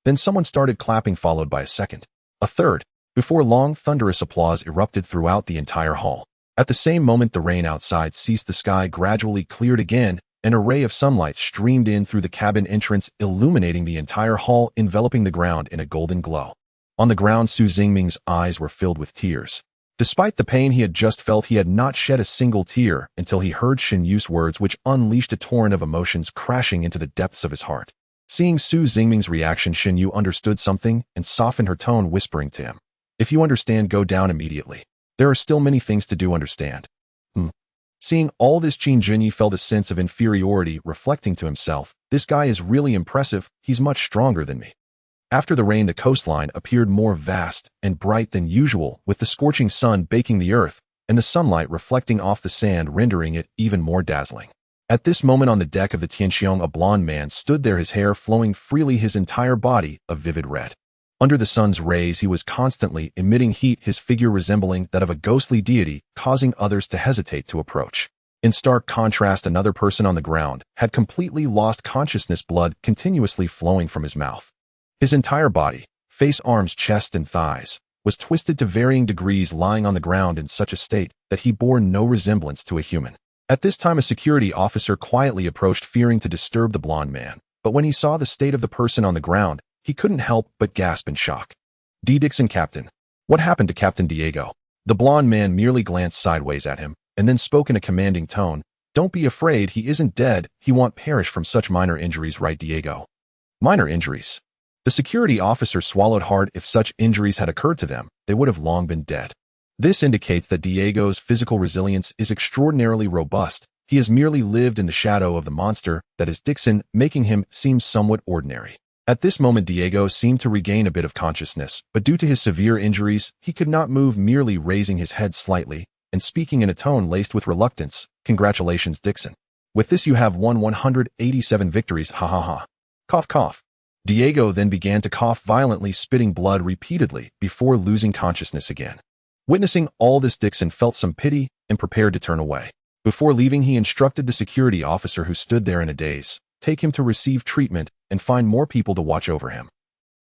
Then someone started clapping, followed by a second, a third. Before long, thunderous applause erupted throughout the entire hall. At the same moment, the rain outside ceased, the sky gradually cleared again, and a ray of sunlight streamed in through the cabin entrance, illuminating the entire hall, enveloping the ground in a golden glow. On the ground, Su Xingming's eyes were filled with tears. Despite the pain he had just felt, he had not shed a single tear until he heard Shen Yu's words, which unleashed a torrent of emotions crashing into the depths of his heart. Seeing Su Xingming's reaction, Shen Yu understood something and softened her tone, whispering to him, "If you understand, go down immediately. There are still many things to do, understand?" Seeing all this, Qin Junyi felt a sense of inferiority, reflecting to himself, "This guy is really impressive, he's much stronger than me." After the rain, the coastline appeared more vast and bright than usual, with the scorching sun baking the earth, and the sunlight reflecting off the sand, rendering it even more dazzling. At this moment, on the deck of the Tianqiong, a blond man stood there, his hair flowing freely, his entire body a vivid red. Under the sun's rays, he was constantly emitting heat, his figure resembling that of a ghostly deity, causing others to hesitate to approach. In stark contrast, another person on the ground had completely lost consciousness, blood continuously flowing from his mouth. His entire body, face, arms, chest, and thighs, was twisted to varying degrees, lying on the ground in such a state that he bore no resemblance to a human. At this time, a security officer quietly approached, fearing to disturb the blond man, but when he saw the state of the person on the ground, he couldn't help but gasp in shock. Dixon, Captain. What happened to Captain Diego?" The blond man merely glanced sideways at him, and then spoke in a commanding tone, "Don't be afraid, he isn't dead, he won't perish from such minor injuries, right, Diego?" Minor injuries? The security officer swallowed hard. If such injuries had occurred to them, they would have long been dead. This indicates that Diego's physical resilience is extraordinarily robust. He has merely lived in the shadow of the monster that is Dixon, making him seem somewhat ordinary. At this moment, Diego seemed to regain a bit of consciousness, but due to his severe injuries, he could not move, merely raising his head slightly and speaking in a tone laced with reluctance, "Congratulations, Dixon. With this you have won 187 victories, ha ha ha." Cough, cough. Diego then began to cough violently, spitting blood repeatedly before losing consciousness again. Witnessing all this, Dixon felt some pity and prepared to turn away. Before leaving, he instructed the security officer, who stood there in a daze, take him to receive treatment and find more people to watch over him.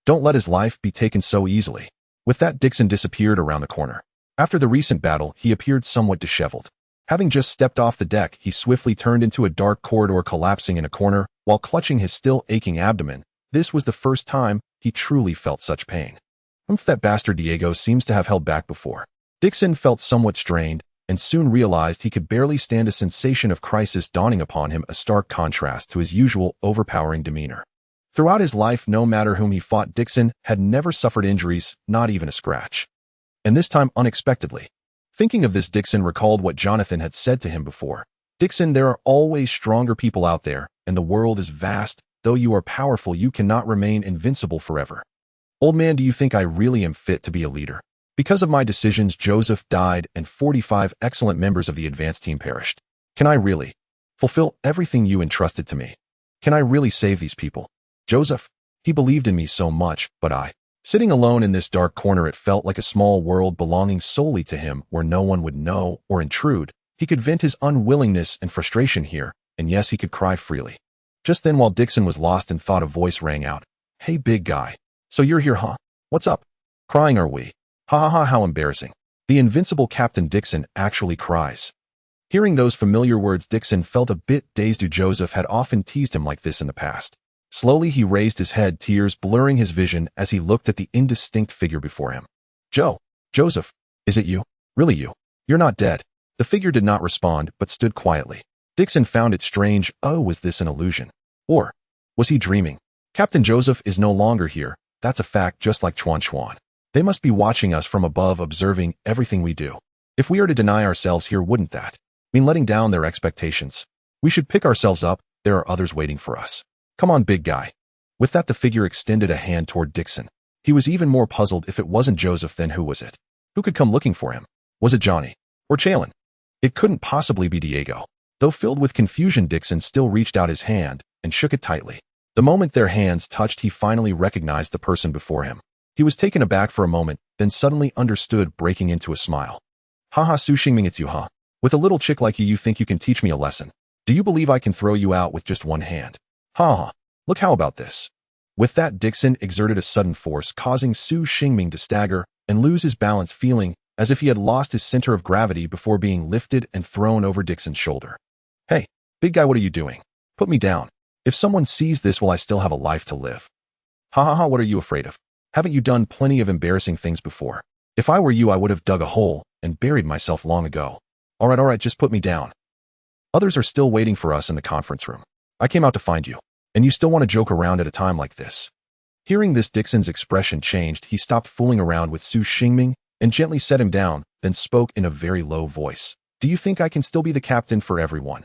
Don't let his life be taken so easily. With that, Dixon disappeared around the corner. After the recent battle, he appeared somewhat disheveled. Having just stepped off the deck, he swiftly turned into a dark corridor, collapsing in a corner while clutching his still aching abdomen. This was the first time he truly felt such pain. That bastard Diego seems to have held back before. Dixon felt somewhat strained and soon realized he could barely stand, a sensation of crisis dawning upon him, a stark contrast to his usual overpowering demeanor. Throughout his life, no matter whom he fought, Dixon had never suffered injuries, not even a scratch. And this time, unexpectedly. Thinking of this, Dixon recalled what Jonathan had said to him before. "Dixon, there are always stronger people out there, and the world is vast. Though you are powerful, you cannot remain invincible forever. Old man, do you think I really am fit to be a leader? Because of my decisions, Joseph died and 45 excellent members of the advance team perished. Can I really fulfill everything you entrusted to me? Can I really save these people? Joseph, he believed in me so much, but I..." Sitting alone in this dark corner, it felt like a small world belonging solely to him, where no one would know or intrude. He could vent his unwillingness and frustration here, and yes, he could cry freely. Just then, while Dixon was lost in thought, a voice rang out. "Hey, big guy. So you're here, huh? What's up? Crying, are we? Ha ha ha, how embarrassing. The invincible Captain Dixon actually cries." Hearing those familiar words, Dixon felt a bit dazed. Joseph had often teased him like this in the past. Slowly, he raised his head, tears blurring his vision as he looked at the indistinct figure before him. Joseph, is it you? Really you? You're not dead." The figure did not respond, but stood quietly. Dixon found it strange. Oh, was this an illusion? Or was he dreaming? Captain Joseph is no longer here. That's a fact, just like Chuan. They must be watching us from above, observing everything we do. If we are to deny ourselves here, wouldn't that mean letting down their expectations? We should pick ourselves up. There are others waiting for us. Come on, big guy. With that, the figure extended a hand toward Dixon. He was even more puzzled. If it wasn't Joseph, then who was it? Who could come looking for him? Was it Johnny? Or Chalin? It couldn't possibly be Diego. Though filled with confusion, Dixon still reached out his hand and shook it tightly. The moment their hands touched, he finally recognized the person before him. He was taken aback for a moment, then suddenly understood, breaking into a smile. "Haha, Su Xingming, it's you, huh? With a little chick like you think you can teach me a lesson?" Do you believe I can throw you out with just one hand? Ha ha. Look, how about this? With that, Dixon exerted a sudden force, causing Su Xingming to stagger and lose his balance, feeling as if he had lost his center of gravity before being lifted and thrown over Dixon's shoulder. Hey, big guy, what are you doing? Put me down. If someone sees this, will I still have a life to live? Ha ha ha, what are you afraid of? Haven't you done plenty of embarrassing things before? If I were you, I would have dug a hole and buried myself long ago. All right, just put me down. Others are still waiting for us in the conference room. I came out to find you, and you still want to joke around at a time like this. Hearing this, Dixon's expression changed. He stopped fooling around with Su Xingming and gently set him down, then spoke in a very low voice. Do you think I can still be the captain for everyone?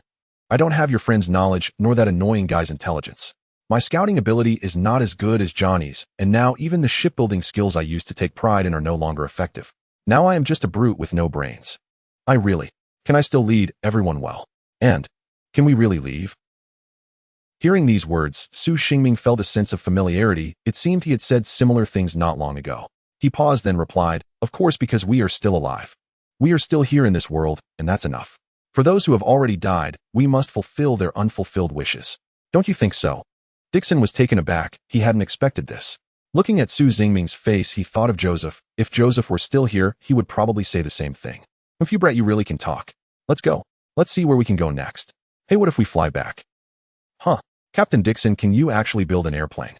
I don't have your friend's knowledge, nor that annoying guy's intelligence. My scouting ability is not as good as Johnny's, and now even the shipbuilding skills I used to take pride in are no longer effective. Now I am just a brute with no brains. Can I still lead everyone well? And, can we really leave? Hearing these words, Su Xingming felt a sense of familiarity. It seemed he had said similar things not long ago. He paused, then replied, of course, because we are still alive. We are still here in this world, and that's enough. For those who have already died, we must fulfill their unfulfilled wishes. Don't you think so? Dixon was taken aback. He hadn't expected this. Looking at Su Xingming's face, he thought of Joseph. If Joseph were still here, he would probably say the same thing. If you brat, you really can talk. Let's go. Let's see where we can go next. Hey, what if we fly back? Huh. Captain Dixon, can you actually build an airplane?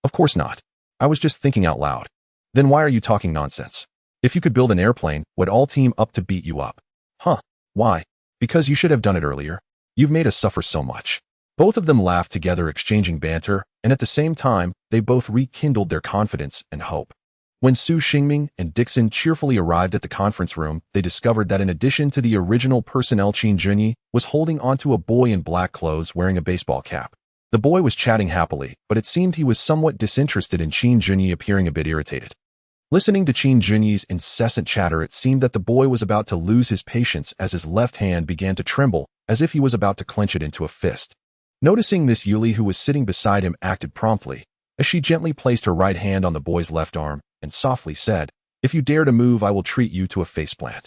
Of course not. I was just thinking out loud. Then why are you talking nonsense? If you could build an airplane, would all team up to beat you up? Huh. Why? Because you should have done it earlier. You've made us suffer so much. Both of them laughed together, exchanging banter, and at the same time, they both rekindled their confidence and hope. When Su Xingming and Dixon cheerfully arrived at the conference room, they discovered that in addition to the original personnel, Qin Junyi was holding onto a boy in black clothes wearing a baseball cap. The boy was chatting happily, but it seemed he was somewhat disinterested in Qin Junyi, appearing a bit irritated. Listening to Qin Junyi's incessant chatter, it seemed that the boy was about to lose his patience as his left hand began to tremble, as if he was about to clench it into a fist. Noticing this, Yuli, who was sitting beside him, acted promptly, as she gently placed her right hand on the boy's left arm and softly said, if you dare to move, I will treat you to a faceplant.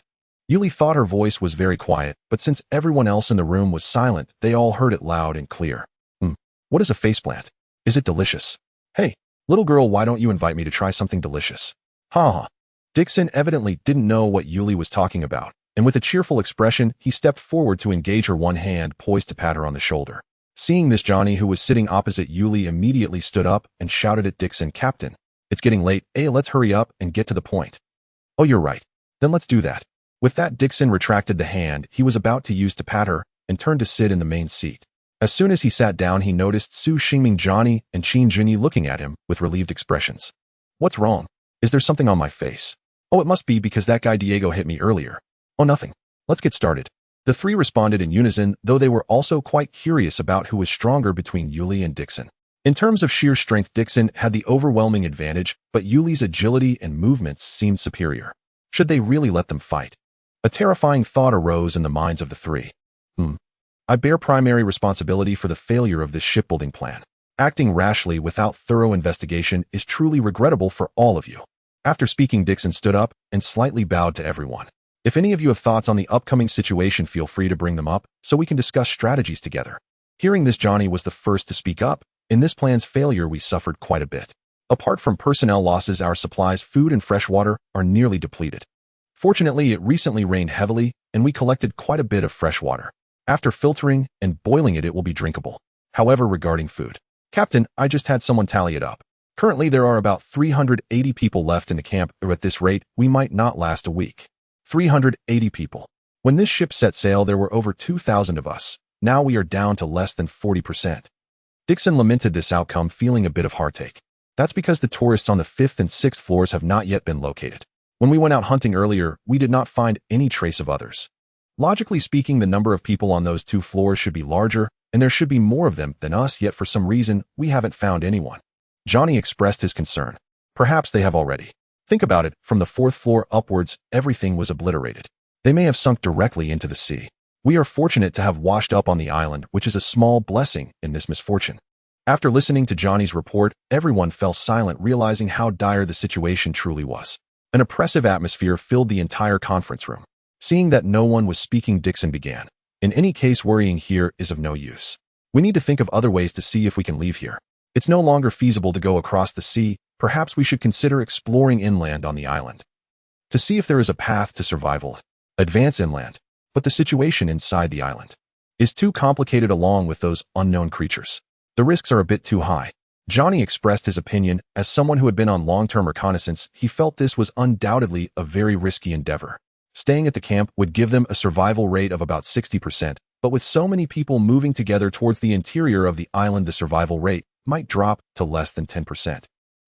Yuli thought her voice was very quiet, but since everyone else in the room was silent, they all heard it loud and clear. What is a faceplant? Is it delicious? Hey, little girl, why don't you invite me to try something delicious? Ha ha. Dixon evidently didn't know what Yuli was talking about, and with a cheerful expression, he stepped forward to engage her, one hand poised to pat her on the shoulder. Seeing this, Johnny, who was sitting opposite Yuli, immediately stood up and shouted at Dixon, Captain, it's getting late. Hey, let's hurry up and get to the point. Oh, you're right. Then let's do that. With that, Dixon retracted the hand he was about to use to pat her and turned to sit in the main seat. As soon as he sat down, he noticed Su Xingming, Johnny, and Qin Junyi looking at him with relieved expressions. What's wrong? Is there something on my face? Oh, it must be because that guy Diego hit me earlier. Oh, nothing. Let's get started. The three responded in unison, though they were also quite curious about who was stronger between Yuli and Dixon. In terms of sheer strength, Dixon had the overwhelming advantage, but Yuli's agility and movements seemed superior. Should they really let them fight? A terrifying thought arose in the minds of the three. I bear primary responsibility for the failure of this shipbuilding plan. Acting rashly without thorough investigation is truly regrettable for all of you. After speaking, Dixon stood up and slightly bowed to everyone. If any of you have thoughts on the upcoming situation, feel free to bring them up so we can discuss strategies together. Hearing this, Johnny was the first to speak up. In this plan's failure, we suffered quite a bit. Apart from personnel losses, our supplies, food and fresh water, are nearly depleted. Fortunately, it recently rained heavily, and we collected quite a bit of fresh water. After filtering and boiling it, it will be drinkable. However, regarding food, Captain, I just had someone tally it up. Currently, there are about 380 people left in the camp, or at this rate, we might not last a week. 380 people. When this ship set sail, there were over 2,000 of us. Now we are down to less than 40%. Dixon lamented this outcome, feeling a bit of heartache. That's because the tourists on the 5th and 6th floors have not yet been located. When we went out hunting earlier, we did not find any trace of others. Logically speaking, the number of people on those 2 floors should be larger, and there should be more of them than us, yet for some reason, we haven't found anyone. Johnny expressed his concern. Perhaps they have already. Think about it, from the 4th floor upwards, everything was obliterated. They may have sunk directly into the sea. We are fortunate to have washed up on the island, which is a small blessing in this misfortune. After listening to Johnny's report, everyone fell silent, realizing how dire the situation truly was. An oppressive atmosphere filled the entire conference room. Seeing that no one was speaking, Dixon began. In any case, worrying here is of no use. We need to think of other ways to see if we can leave here. It's no longer feasible to go across the sea. Perhaps we should consider exploring inland on the island to see if there is a path to survival. Advance inland. But the situation inside the island is too complicated along with those unknown creatures. The risks are a bit too high. Johnny expressed his opinion. As someone who had been on long-term reconnaissance, he felt this was undoubtedly a very risky endeavor. Staying at the camp would give them a survival rate of about 60%, but with so many people moving together towards the interior of the island, the survival rate might drop to less than 10%.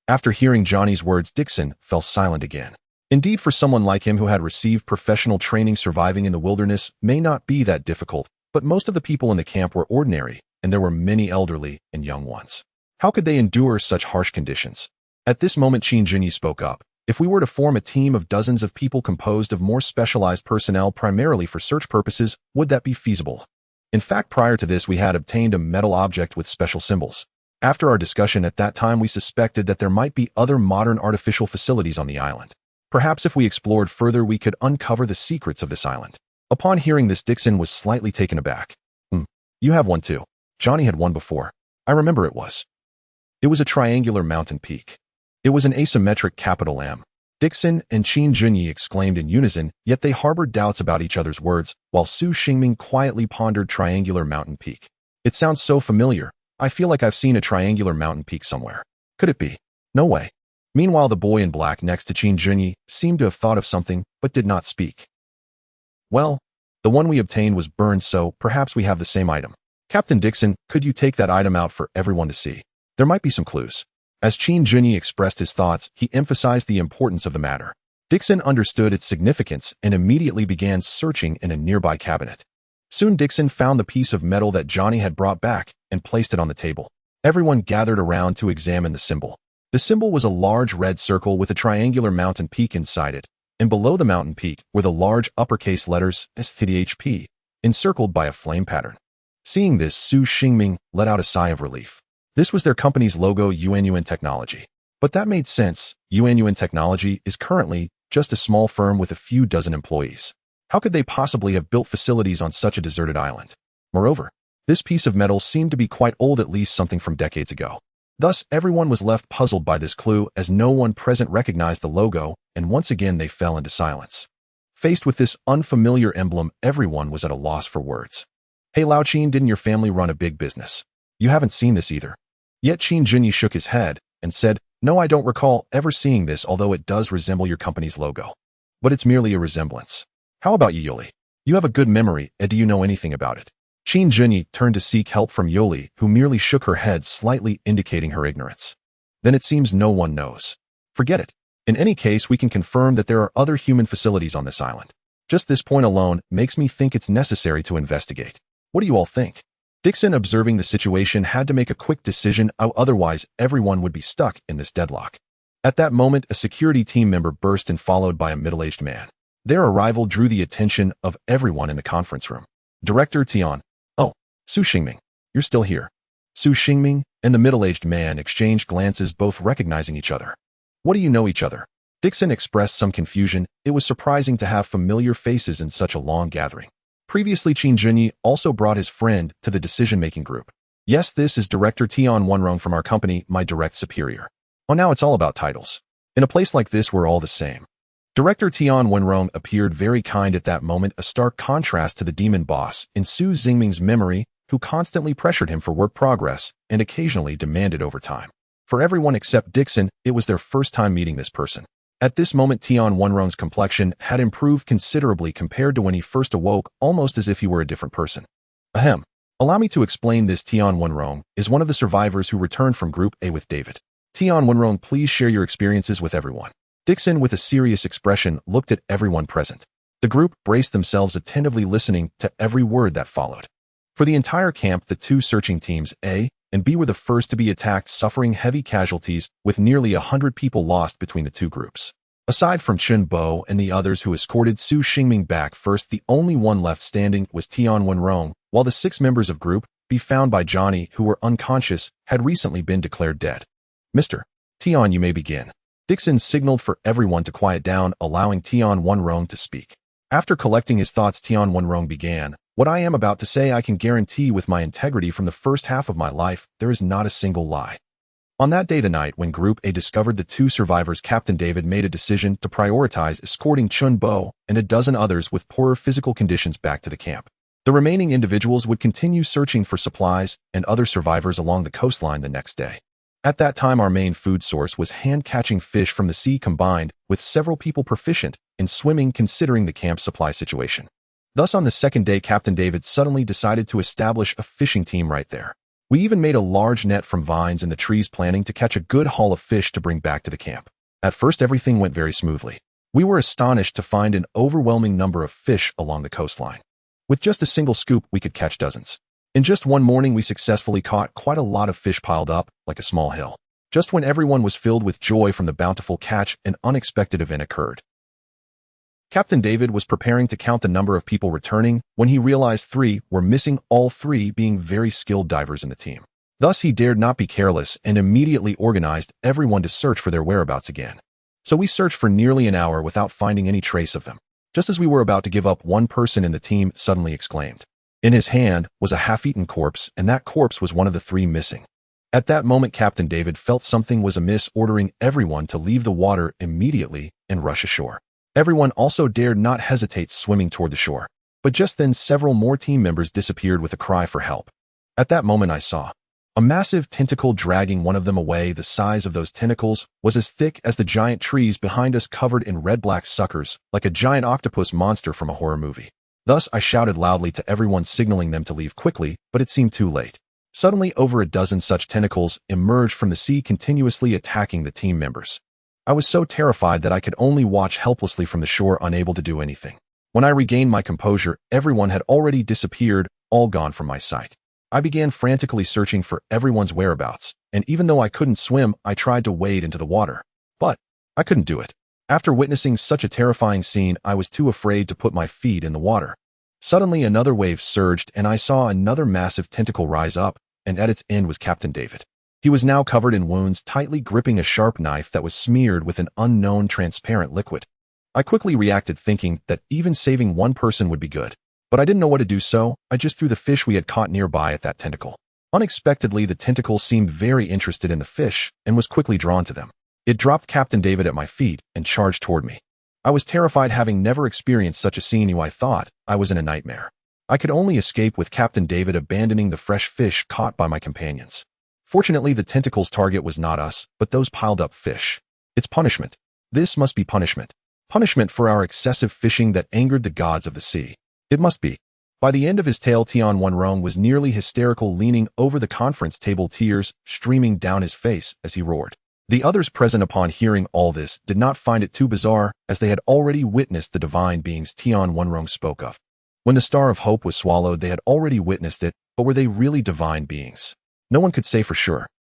After hearing Johnny's words, Dixon fell silent again. Indeed, for someone like him who had received professional training, surviving in the wilderness may not be that difficult, but most of the people in the camp were ordinary, and there were many elderly and young ones. How could they endure such harsh conditions? At this moment, Tianqiong spoke up. If we were to form a team of dozens of people composed of more specialized personnel primarily for search purposes, would that be feasible? In fact, prior to this, we had obtained a metal object with special symbols. After our discussion at that time, we suspected that there might be other modern artificial facilities on the island. Perhaps if we explored further, we could uncover the secrets of this island. Upon hearing this, Dixon was slightly taken aback. You have one too. Johnny had one before. I remember it was. It was a triangular mountain peak. It was an asymmetric capital M. Dixon and Tianqiong exclaimed in unison, yet they harbored doubts about each other's words, while Su Xingming quietly pondered triangular mountain peak. It sounds so familiar. I feel like I've seen a triangular mountain peak somewhere. Could it be? No way. Meanwhile, the boy in black next to Tianqiong seemed to have thought of something, but did not speak. Well, the one we obtained was burned, so perhaps we have the same item. Captain Dixon, could you take that item out for everyone to see? There might be some clues. As Tianqiong expressed his thoughts, he emphasized the importance of the matter. Dixon understood its significance and immediately began searching in a nearby cabinet. Soon Dixon found the piece of metal that Johnny had brought back and placed it on the table. Everyone gathered around to examine the symbol. The symbol was a large red circle with a triangular mountain peak inside it, and below the mountain peak were the large uppercase letters STHP, encircled by a flame pattern. Seeing this, Su Xingming let out a sigh of relief. This was their company's logo, uninhabited Technology. But that made sense. uninhabited Technology is currently just a small firm with a few dozen employees. How could they possibly have built facilities on such a deserted island? Moreover, this piece of metal seemed to be quite old, at least something from decades ago. Thus, everyone was left puzzled by this clue, as no one present recognized the logo, and once again they fell into silence. Faced with this unfamiliar emblem, everyone was at a loss for words. Hey Lao Qin, didn't your family run a big business? You haven't seen this either. Yet Tianqiong shook his head and said, No, I don't recall ever seeing this, although it does resemble your company's logo. But it's merely a resemblance. How about you, Yoli? You have a good memory, and do you know anything about it? Tianqiong turned to seek help from Yoli, who merely shook her head, slightly indicating her ignorance. Then it seems no one knows. Forget it. In any case, we can confirm that there are other human facilities on this island. Just this point alone makes me think it's necessary to investigate. What do you all think? Dixon, observing the situation, had to make a quick decision, otherwise everyone would be stuck in this deadlock. At that moment, a security team member burst in, followed by a middle-aged man. Their arrival drew the attention of everyone in the conference room. Director Tian. Oh, Su Xingming, you're still here. Su Xingming and the middle-aged man exchanged glances, both recognizing each other. What do you know each other? Dixon expressed some confusion. It was surprising to have familiar faces in such a long gathering. Previously, Tianqiong also brought his friend to the decision-making group. Yes, this is Director Tian Wenrong from our company, my direct superior. Oh, now it's all about titles. In a place like this, we're all the same. Director Tian Wenrong appeared very kind at that moment, a stark contrast to the demon boss in Su Xingming's memory, who constantly pressured him for work progress and occasionally demanded overtime. For everyone except Dixon, it was their first time meeting this person. At this moment, Tian Wenrong's complexion had improved considerably compared to when he first awoke, almost as if he were a different person. Ahem. Allow me to explain this. Tian Wenrong is one of the survivors who returned from Group A with David. Tian Wenrong, please share your experiences with everyone. Dixon, with a serious expression, looked at everyone present. The group braced themselves, attentively listening to every word that followed. For the entire camp, the two searching teams, A and B, were the first to be attacked, suffering heavy casualties, with nearly 100 people lost between the two groups. Aside from Chen Bo and the others who escorted Su Xingming back first, the only one left standing was Tian Wenrong, while the 6 members of Group B, found by Johnny, who were unconscious, had recently been declared dead. Mr. Tian, you may begin. Dixon signaled for everyone to quiet down, allowing Tian Wenrong to speak. After collecting his thoughts, Tianqiong began. What I am about to say I can guarantee with my integrity from the first half of my life, there is not a single lie. On that day, the night when Group A discovered the two survivors, Captain David made a decision to prioritize escorting Chun Bo and a dozen others with poorer physical conditions back to the camp. The remaining individuals would continue searching for supplies and other survivors along the coastline the next day. At that time, our main food source was hand-catching fish from the sea, combined with several people proficient in swimming considering the camp supply situation. Thus, on the second day, Captain David suddenly decided to establish a fishing team right there. We even made a large net from vines in the trees, planning to catch a good haul of fish to bring back to the camp. At first, everything went very smoothly. We were astonished to find an overwhelming number of fish along the coastline. With just a single scoop, we could catch dozens. In just one morning, we successfully caught quite a lot of fish piled up like a small hill. Just when everyone was filled with joy from the bountiful catch, an unexpected event occurred. Captain David was preparing to count the number of people returning when he realized 3 were missing, all 3 being very skilled divers in the team. Thus, he dared not be careless and immediately organized everyone to search for their whereabouts again. So we searched for nearly an hour without finding any trace of them. Just as we were about to give up, one person in the team suddenly exclaimed. In his hand was a half-eaten corpse, and that corpse was one of the 3 missing. At that moment, Captain David felt something was amiss, ordering everyone to leave the water immediately and rush ashore. Everyone also dared not hesitate, swimming toward the shore. But just then, several more team members disappeared with a cry for help. At that moment, I saw a massive tentacle dragging one of them away. The size of those tentacles was as thick as the giant trees behind us, covered in red-black suckers, like a giant octopus monster from a horror movie. Thus, I shouted loudly to everyone, signaling them to leave quickly, but it seemed too late. Suddenly, over a dozen such tentacles emerged from the sea, continuously attacking the team members. I was so terrified that I could only watch helplessly from the shore, unable to do anything. When I regained my composure, everyone had already disappeared, all gone from my sight. I began frantically searching for everyone's whereabouts, and even though I couldn't swim, I tried to wade into the water. But I couldn't do it. After witnessing such a terrifying scene, I was too afraid to put my feet in the water. Suddenly, another wave surged, and I saw another massive tentacle rise up, and at its end was Captain David. He was now covered in wounds, tightly gripping a sharp knife that was smeared with an unknown transparent liquid. I quickly reacted, thinking that even saving one person would be good. But I didn't know what to do, so I just threw the fish we had caught nearby at that tentacle. Unexpectedly, the tentacle seemed very interested in the fish and was quickly drawn to them. It dropped Captain David at my feet and charged toward me. I was terrified, having never experienced such a scene. I thought I was in a nightmare. I could only escape with Captain David abandoning the fresh fish caught by my companions. Fortunately, the tentacle's target was not us, but those piled up fish. It's punishment. This must be punishment. Punishment for our excessive fishing that angered the gods of the sea. It must be. By the end of his tale, Tianqiong was nearly hysterical, leaning over the conference table, tears streaming down his face as he roared. The others present, upon hearing all this, did not find it too bizarre, as they had already witnessed the divine beings Tianqiong spoke of. When the Star of Hope was swallowed, they had already witnessed it, but were they really divine beings? No one could say for sure.